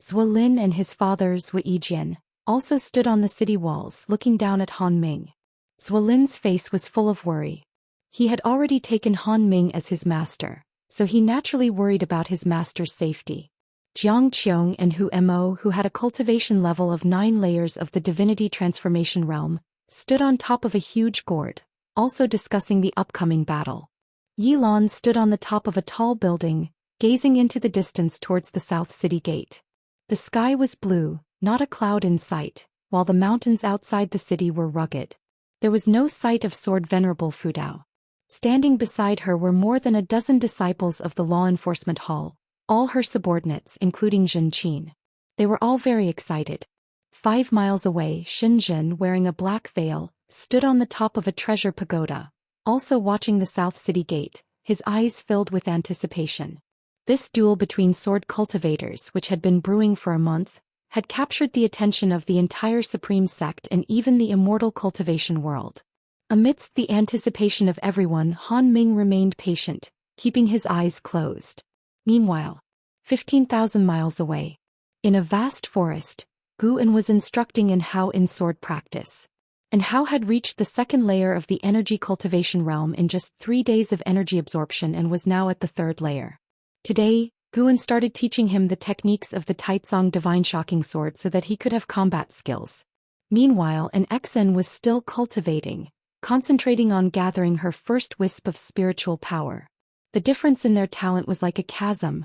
Zhou Lin and his father Zhou Yijian also stood on the city walls looking down at Han Ming. Zhou Lin's face was full of worry. He had already taken Han Ming as his master, so he naturally worried about his master's safety. Jiang Qiong and Hu Mo, who had a cultivation level of 9 layers of the divinity transformation realm, stood on top of a huge gourd, also discussing the upcoming battle. Yi Lan stood on the top of a tall building, gazing into the distance towards the south city gate. The sky was blue, not a cloud in sight, while the mountains outside the city were rugged. There was no sight of Sword Venerable Fudao. Standing beside her were more than a dozen disciples of the law enforcement hall, all her subordinates including Zhen Qin. They were all very excited. 5 miles away, Shenzhen, wearing a black veil, stood on the top of a treasure pagoda, also watching the south city gate, his eyes filled with anticipation. This duel between sword cultivators, which had been brewing for a month, had captured the attention of the entire Supreme Sect and even the Immortal cultivation world. Amidst the anticipation of everyone, Han Ming remained patient, keeping his eyes closed. Meanwhile, 15,000 miles away, in a vast forest, Guan was instructing in Hao in sword practice. And Hao had reached the 2nd layer of the energy cultivation realm in just 3 days of energy absorption and was now at the 3rd layer. Today, Guan started teaching him the techniques of the Taizong Divine Shocking Sword so that he could have combat skills. Meanwhile, an Xen was still cultivating, concentrating on gathering her first wisp of spiritual power. The difference in their talent was like a chasm.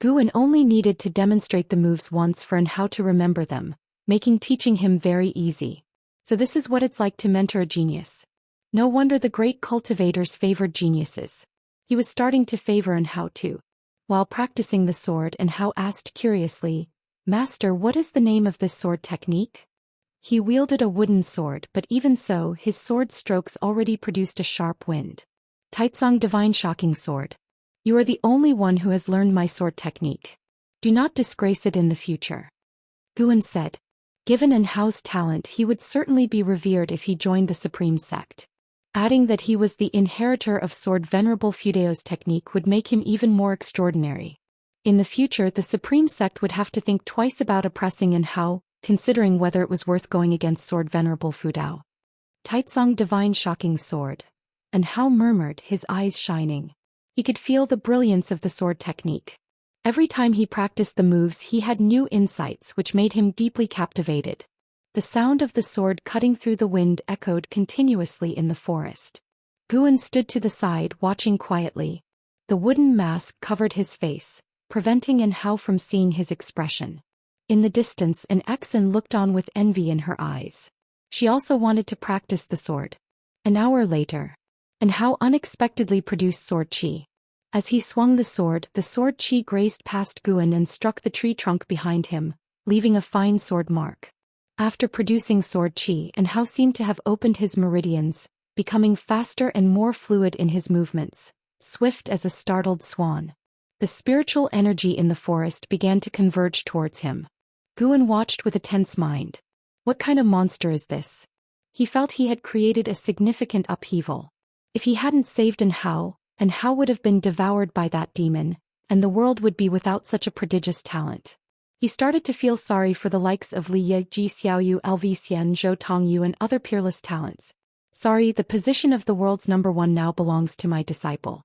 Guan only needed to demonstrate the moves once for and how to remember them, making teaching him very easy. So this is what it's like to mentor a genius. No wonder the great cultivators favored geniuses. He was starting to favor and Hao too. While practicing the sword, and Hao asked curiously, "Master, what is the name of this sword technique?" He wielded a wooden sword, but even so, his sword strokes already produced a sharp wind. Taizong Divine Shocking Sword. You are the only one who has learned my sword technique. Do not disgrace it in the future. Guan said. Given An Hao's talent, he would certainly be revered if he joined the Supreme Sect. Adding that he was the inheritor of Sword Venerable Fudao's technique would make him even more extraordinary. In the future, the Supreme Sect would have to think twice about oppressing An Hao, considering whether it was worth going against Sword Venerable Fudao. Taizong Divine Shocking Sword. An Hao murmured, his eyes shining. He could feel the brilliance of the sword technique. Every time he practiced the moves, he had new insights which made him deeply captivated. The sound of the sword cutting through the wind echoed continuously in the forest. Guan stood to the side, watching quietly. The wooden mask covered his face, preventing An Hao from seeing his expression. In the distance, an Xen looked on with envy in her eyes. She also wanted to practice the sword. An hour later, An Hao unexpectedly produced sword qi. As he swung the sword qi grazed past Guan and struck the tree trunk behind him, leaving a fine sword mark. After producing sword qi, An Hao seemed to have opened his meridians, becoming faster and more fluid in his movements, swift as a startled swan. The spiritual energy in the forest began to converge towards him. Guan watched with a tense mind. What kind of monster is this? He felt he had created a significant upheaval. If he hadn't saved An Hao would have been devoured by that demon, and the world would be without such a prodigious talent. He started to feel sorry for the likes of Li Ye, Ji Xiaoyu, LV Xian, Zhou Tongyu and other peerless talents. Sorry, the position of the world's number 1 now belongs to my disciple.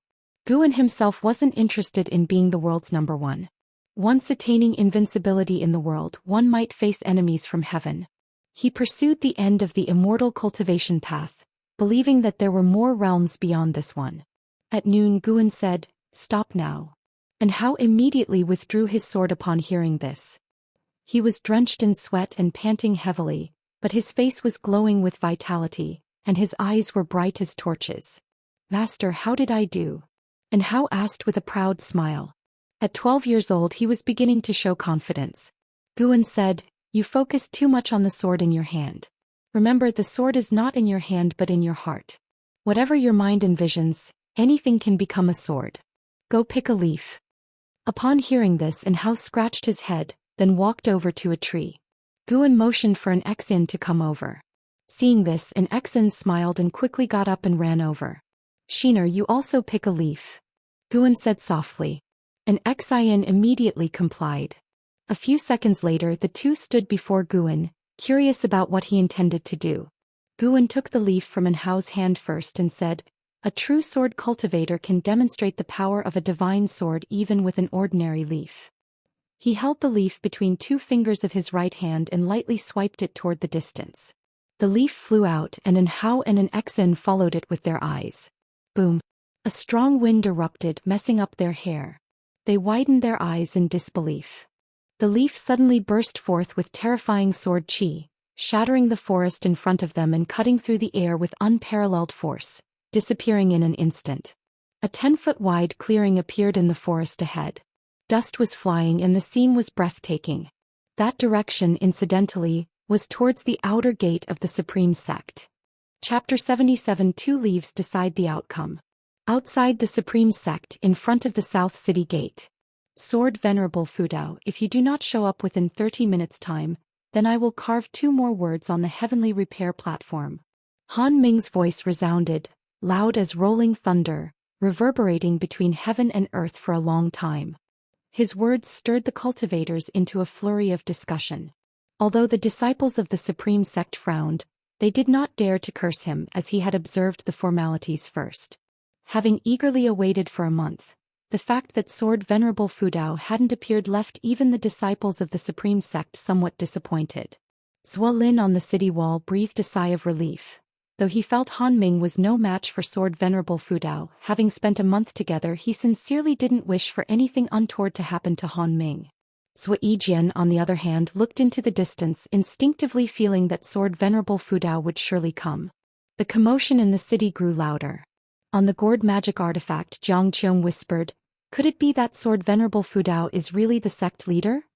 Guan himself wasn't interested in being the world's number 1. Once attaining invincibility in the world, one might face enemies from heaven. He pursued the end of the immortal cultivation path, believing that there were more realms beyond this one. At noon, Guan said, "Stop now." And Hao immediately withdrew his sword upon hearing this. He was drenched in sweat and panting heavily, but his face was glowing with vitality, and his eyes were bright as torches. "Master, how did I do?" And Hao asked with a proud smile. At 12 years old, he was beginning to show confidence. Guan said, "You focus too much on the sword in your hand. Remember, the sword is not in your hand but in your heart. Whatever your mind envisions, anything can become a sword. Go pick a leaf." Upon hearing this, An Hao scratched his head, then walked over to a tree. Guan motioned for an Xen to come over. Seeing this, an Xen smiled and quickly got up and ran over. "Shiner, you also pick a leaf," Guan said softly. An Xian immediately complied. A few seconds later the two stood before Guan, curious about what he intended to do. Guan took the leaf from Anhao's hand first and said, "A true sword cultivator can demonstrate the power of a divine sword even with an ordinary leaf." He held the leaf between two fingers of his right hand and lightly swiped it toward the distance. The leaf flew out and Anhao and an Exin followed it with their eyes. Boom! A strong wind erupted, messing up their hair. They widened their eyes in disbelief. The leaf suddenly burst forth with terrifying sword qi, shattering the forest in front of them and cutting through the air with unparalleled force, disappearing in an instant. A 10-foot-wide clearing appeared in the forest ahead. Dust was flying and the scene was breathtaking. That direction, incidentally, was towards the outer gate of the Supreme Sect. Chapter 77. 2 leaves decide the outcome. Outside the Supreme Sect, in front of the South City Gate. Sword Venerable Fudao, if you do not show up within 30 minutes' time, then I will carve 2 more words on the heavenly repair platform. Han Ming's voice resounded, loud as rolling thunder, reverberating between heaven and earth for a long time. His words stirred the cultivators into a flurry of discussion. Although the disciples of the Supreme Sect frowned, they did not dare to curse him as he had observed the formalities first. Having eagerly awaited for a month, the fact that Sword Venerable Fudao hadn't appeared left even the disciples of the Supreme Sect somewhat disappointed. Zhou Lin on the city wall breathed a sigh of relief. Though he felt Han Ming was no match for Sword Venerable Fudao, having spent a month together he sincerely didn't wish for anything untoward to happen to Han Ming. Zhou Xian on the other hand looked into the distance, instinctively feeling that Sword Venerable Fudao would surely come. The commotion in the city grew louder. On the gourd magic artifact, Jiang Qiong whispered, "Could it be that Sword Venerable Fudao is really the sect leader?"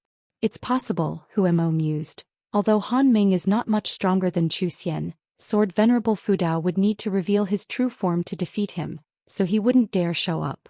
"It's possible," Huemo mused. Although Han Ming is not much stronger than Zhou Xian, Sword Venerable Fudao would need to reveal his true form to defeat him, so he wouldn't dare show up.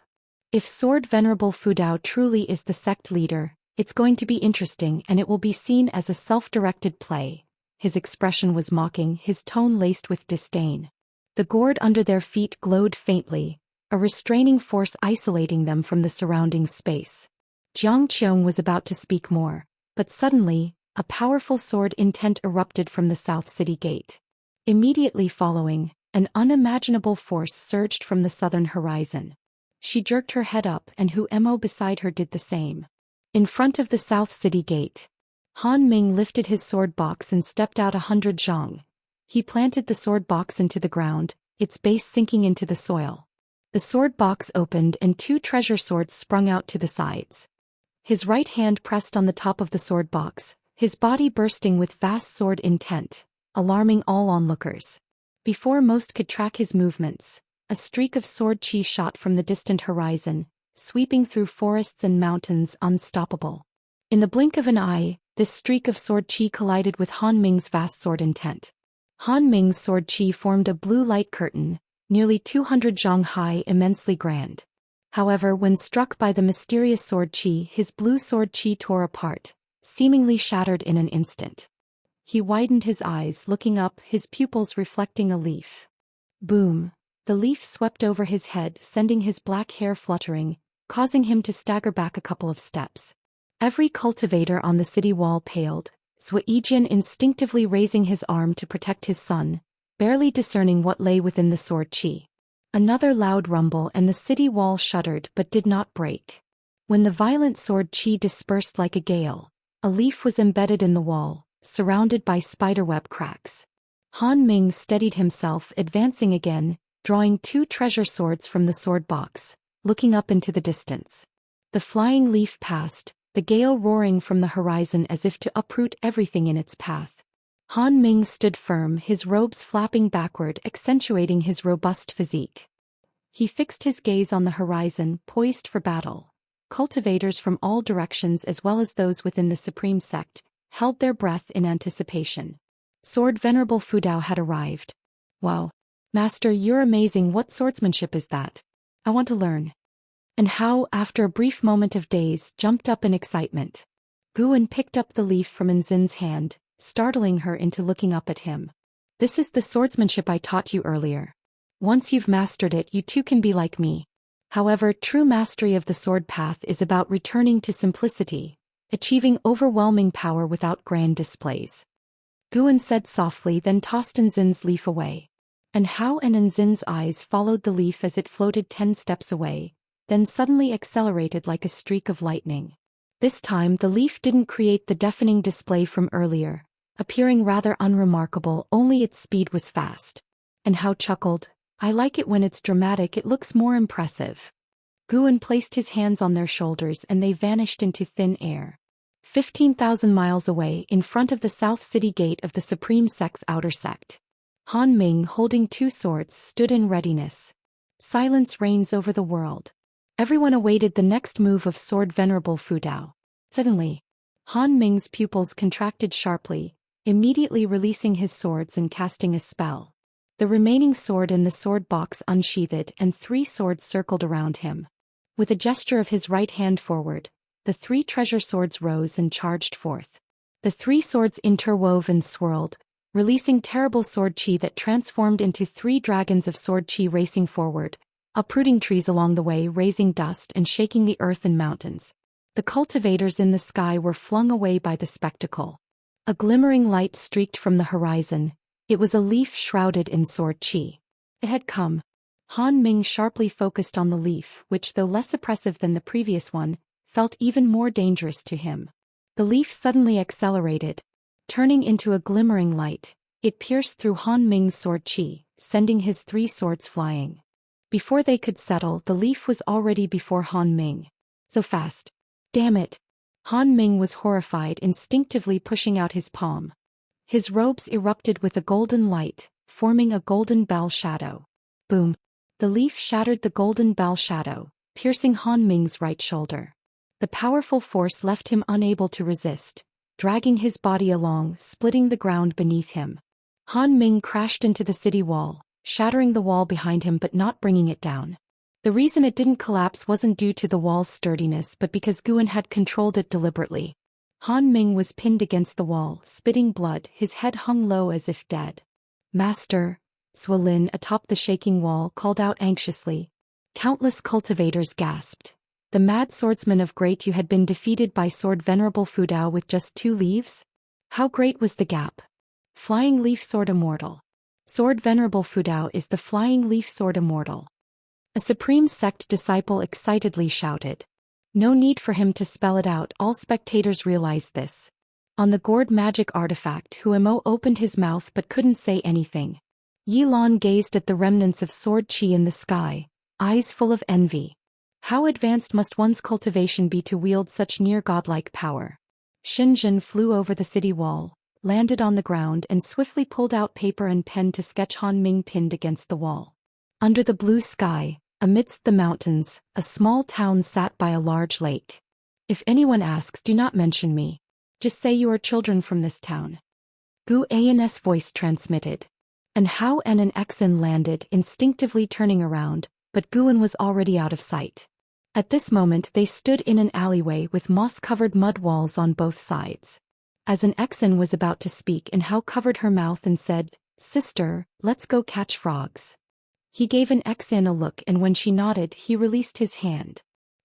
If Sword Venerable Fudao truly is the sect leader, it's going to be interesting and it will be seen as a self-directed play. His expression was mocking, his tone laced with disdain. The gourd under their feet glowed faintly, a restraining force isolating them from the surrounding space. Jiang Qiong was about to speak more, but suddenly, a powerful sword intent erupted from the South City Gate. Immediately following, an unimaginable force surged from the southern horizon. She jerked her head up and Huemo beside her did the same. In front of the South City Gate, Han Ming lifted his sword box and stepped out 100 zhang. He planted the sword box into the ground, its base sinking into the soil. The sword box opened and 2 treasure swords sprung out to the sides. His right hand pressed on the top of the sword box, his body bursting with vast sword intent, alarming all onlookers. Before most could track his movements, a streak of sword qi shot from the distant horizon, sweeping through forests and mountains unstoppable. In the blink of an eye, this streak of sword qi collided with Han Ming's vast sword intent. Han Ming's sword qi formed a blue light curtain, nearly 200 zhang high, immensely grand. However, when struck by the mysterious sword qi, his blue sword qi tore apart, seemingly shattered in an instant. He widened his eyes, looking up, his pupils reflecting a leaf. Boom! The leaf swept over his head, sending his black hair fluttering, causing him to stagger back a couple of steps. Every cultivator on the city wall paled, Zhou Xian instinctively raising his arm to protect his son, barely discerning what lay within the sword qi. Another loud rumble and the city wall shuddered but did not break. When the violent sword qi dispersed like a gale, a leaf was embedded in the wall, surrounded by spiderweb cracks. Han Ming steadied himself, advancing again, drawing 2 treasure swords from the sword box, looking up into the distance. The flying leaf passed, the gale roaring from the horizon as if to uproot everything in its path. Han Ming stood firm, his robes flapping backward, accentuating his robust physique. He fixed his gaze on the horizon, poised for battle. Cultivators from all directions as well as those within the Supreme Sect held their breath in anticipation. Sword Venerable Fudao had arrived. "Wow. Master, you're amazing. What swordsmanship is that? I want to learn." And how, after a brief moment of daze, jumped up in excitement. Guan picked up the leaf from Enzin's hand, startling her into looking up at him. "This is the swordsmanship I taught you earlier. Once you've mastered it, you too can be like me. However, true mastery of the sword path is about returning to simplicity. achieving overwhelming power without grand displays. Guan said softly, then tossed Nzin's leaf away. And Hao and Nzin's eyes followed the leaf as it floated 10 steps away, then suddenly accelerated like a streak of lightning. This time the leaf didn't create the deafening display from earlier, appearing rather unremarkable, only its speed was fast. And Hao chuckled, I like it when it's dramatic, it looks more impressive. Guan placed his hands on their shoulders and they vanished into thin air. 15,000 miles away, in front of the South City Gate of the Supreme Sect's outer sect, Han Ming, holding 2 swords, stood in readiness. Silence reigns over the world. Everyone awaited the next move of Sword Venerable Fudao. Suddenly, Han Ming's pupils contracted sharply, immediately releasing his swords and casting a spell. The remaining sword in the sword box unsheathed and 3 swords circled around him. With a gesture of his right hand forward, the 3 treasure swords rose and charged forth. The 3 swords interwove and swirled, releasing terrible sword chi that transformed into 3 dragons of sword chi racing forward, uprooting trees along the way, raising dust and shaking the earth and mountains. The cultivators in the sky were flung away by the spectacle. A glimmering light streaked from the horizon. It was a leaf shrouded in sword chi. It had come. Han Ming sharply focused on the leaf, which, though less oppressive than the previous one, felt even more dangerous to him. The leaf suddenly accelerated. Turning into a glimmering light, it pierced through Han Ming's sword chi, sending his 3 swords flying. Before they could settle, the leaf was already before Han Ming. So fast. Damn it! Han Ming was horrified, instinctively pushing out his palm. His robes erupted with a golden light, forming a golden bell shadow. Boom! The leaf shattered the golden bell shadow, piercing Han Ming's right shoulder. The powerful force left him unable to resist, dragging his body along, splitting the ground beneath him. Han Ming crashed into the city wall, shattering the wall behind him but not bringing it down. The reason it didn't collapse wasn't due to the wall's sturdiness but because Guan had controlled it deliberately. Han Ming was pinned against the wall, spitting blood, his head hung low as if dead. Master, Zhou Xian atop the shaking wall called out anxiously. Countless cultivators gasped. The mad swordsman of Great Yu had been defeated by Sword Venerable Fudao with just 2 leaves? How great was the gap? Flying Leaf Sword Immortal. Sword Venerable Fudao is the Flying Leaf Sword Immortal. A Supreme Sect disciple excitedly shouted. No need for him to spell it out, all spectators realized this. On the gourd magic artifact, Huemo opened his mouth but couldn't say anything. Yi Lan gazed at the remnants of sword chi in the sky, eyes full of envy. How advanced must one's cultivation be to wield such near godlike power? Xinjin flew over the city wall, landed on the ground and swiftly pulled out paper and pen to sketch Han Ming pinned against the wall. Under the blue sky, amidst the mountains, a small town sat by a large lake. If anyone asks, do not mention me. Just say you are children from this town. Gu An's voice transmitted. And Hao and an Exin landed, instinctively turning around, but Guan was already out of sight. At this moment they stood in an alleyway with moss-covered mud walls on both sides. As an Exin was about to speak, and Hao covered her mouth and said, Sister, let's go catch frogs. He gave an Exin a look, and when she nodded he released his hand.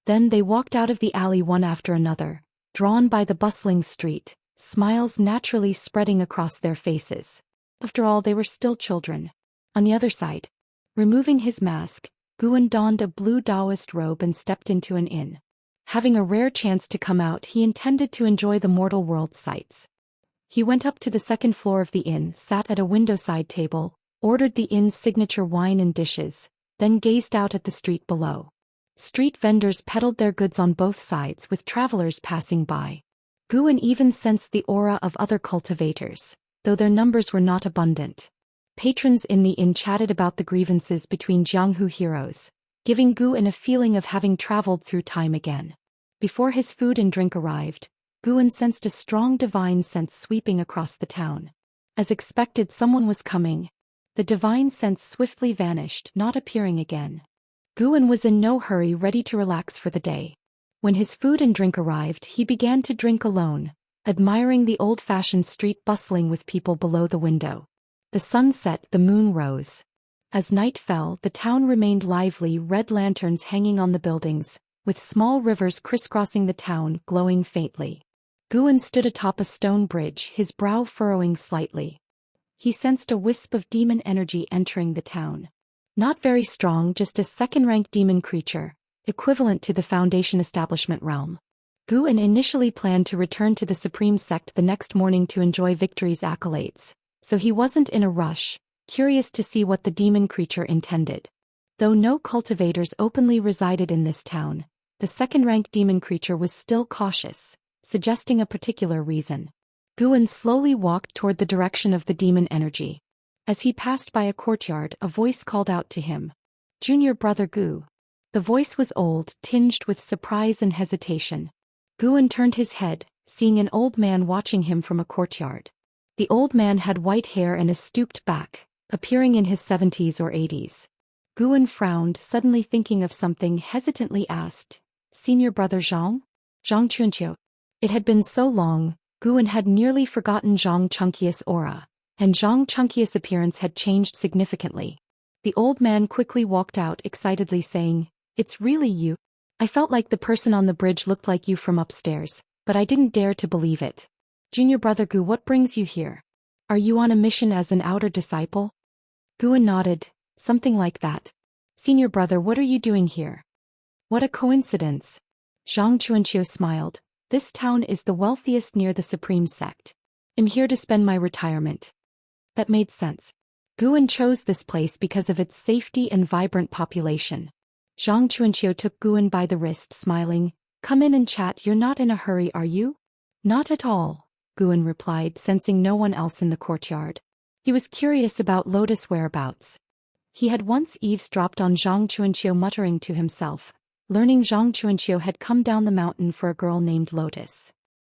Then they walked out of the alley one after another, drawn by the bustling street, smiles naturally spreading across their faces. After all, they were still children. On the other side, removing his mask, Guan donned a blue Daoist robe and stepped into an inn. Having a rare chance to come out, he intended to enjoy the mortal world sights. He went up to the 2nd floor of the inn, sat at a window-side table, ordered the inn's signature wine and dishes, then gazed out at the street below. Street vendors peddled their goods on both sides with travelers passing by. Guan even sensed the aura of other cultivators, though their numbers were not abundant. Patrons in the inn chatted about the grievances between Jianghu heroes, giving Guan a feeling of having traveled through time again. Before his food and drink arrived, Guan sensed a strong divine sense sweeping across the town. As expected, someone was coming. The divine sense swiftly vanished, not appearing again. Guan was in no hurry, ready to relax for the day. When his food and drink arrived, he began to drink alone, admiring the old-fashioned street bustling with people below the window. The sun set, the moon rose. As night fell, the town remained lively, red lanterns hanging on the buildings, with small rivers crisscrossing the town, glowing faintly. Guan stood atop a stone bridge, his brow furrowing slightly. He sensed a wisp of demon energy entering the town. Not very strong, just a second-rank demon creature, equivalent to the Foundation establishment realm. Guan initially planned to return to the Supreme Sect the next morning to enjoy victory's accolades, so he wasn't in a rush, curious to see what the demon creature intended. Though no cultivators openly resided in this town, the second-rank demon creature was still cautious, suggesting a particular reason. Guan slowly walked toward the direction of the demon energy. As he passed by a courtyard, a voice called out to him. "Junior brother Gu." The voice was old, tinged with surprise and hesitation. Guan turned his head, seeing an old man watching him from a courtyard. The old man had white hair and a stooped back, appearing in his 70s or 80s. Guan frowned, suddenly thinking of something, hesitantly asked, "Senior brother Zhang?" Zhang Chunqiu. It had been so long, Guan had nearly forgotten Zhang Chunqius' aura, and Zhang Chunqius' appearance had changed significantly. The old man quickly walked out, excitedly saying, "It's really you? I felt like the person on the bridge looked like you from upstairs, but I didn't dare to believe it. Junior brother Gu, what brings you here? Are you on a mission as an outer disciple?" Guan nodded, something like that. "Senior brother, what are you doing here?" "What a coincidence." Zhang Chunqiu smiled. "This town is the wealthiest near the Supreme Sect. I'm here to spend my retirement." That made sense. Guan chose this place because of its safety and vibrant population. Zhang Chunqiu took Guan by the wrist, smiling. "Come in and chat, you're not in a hurry, are you?" "Not at all," Guan replied, sensing no one else in the courtyard. He was curious about Lotus' whereabouts. He had once eavesdropped on Zhang Chunqiu muttering to himself, learning Zhang Chunqiu had come down the mountain for a girl named Lotus.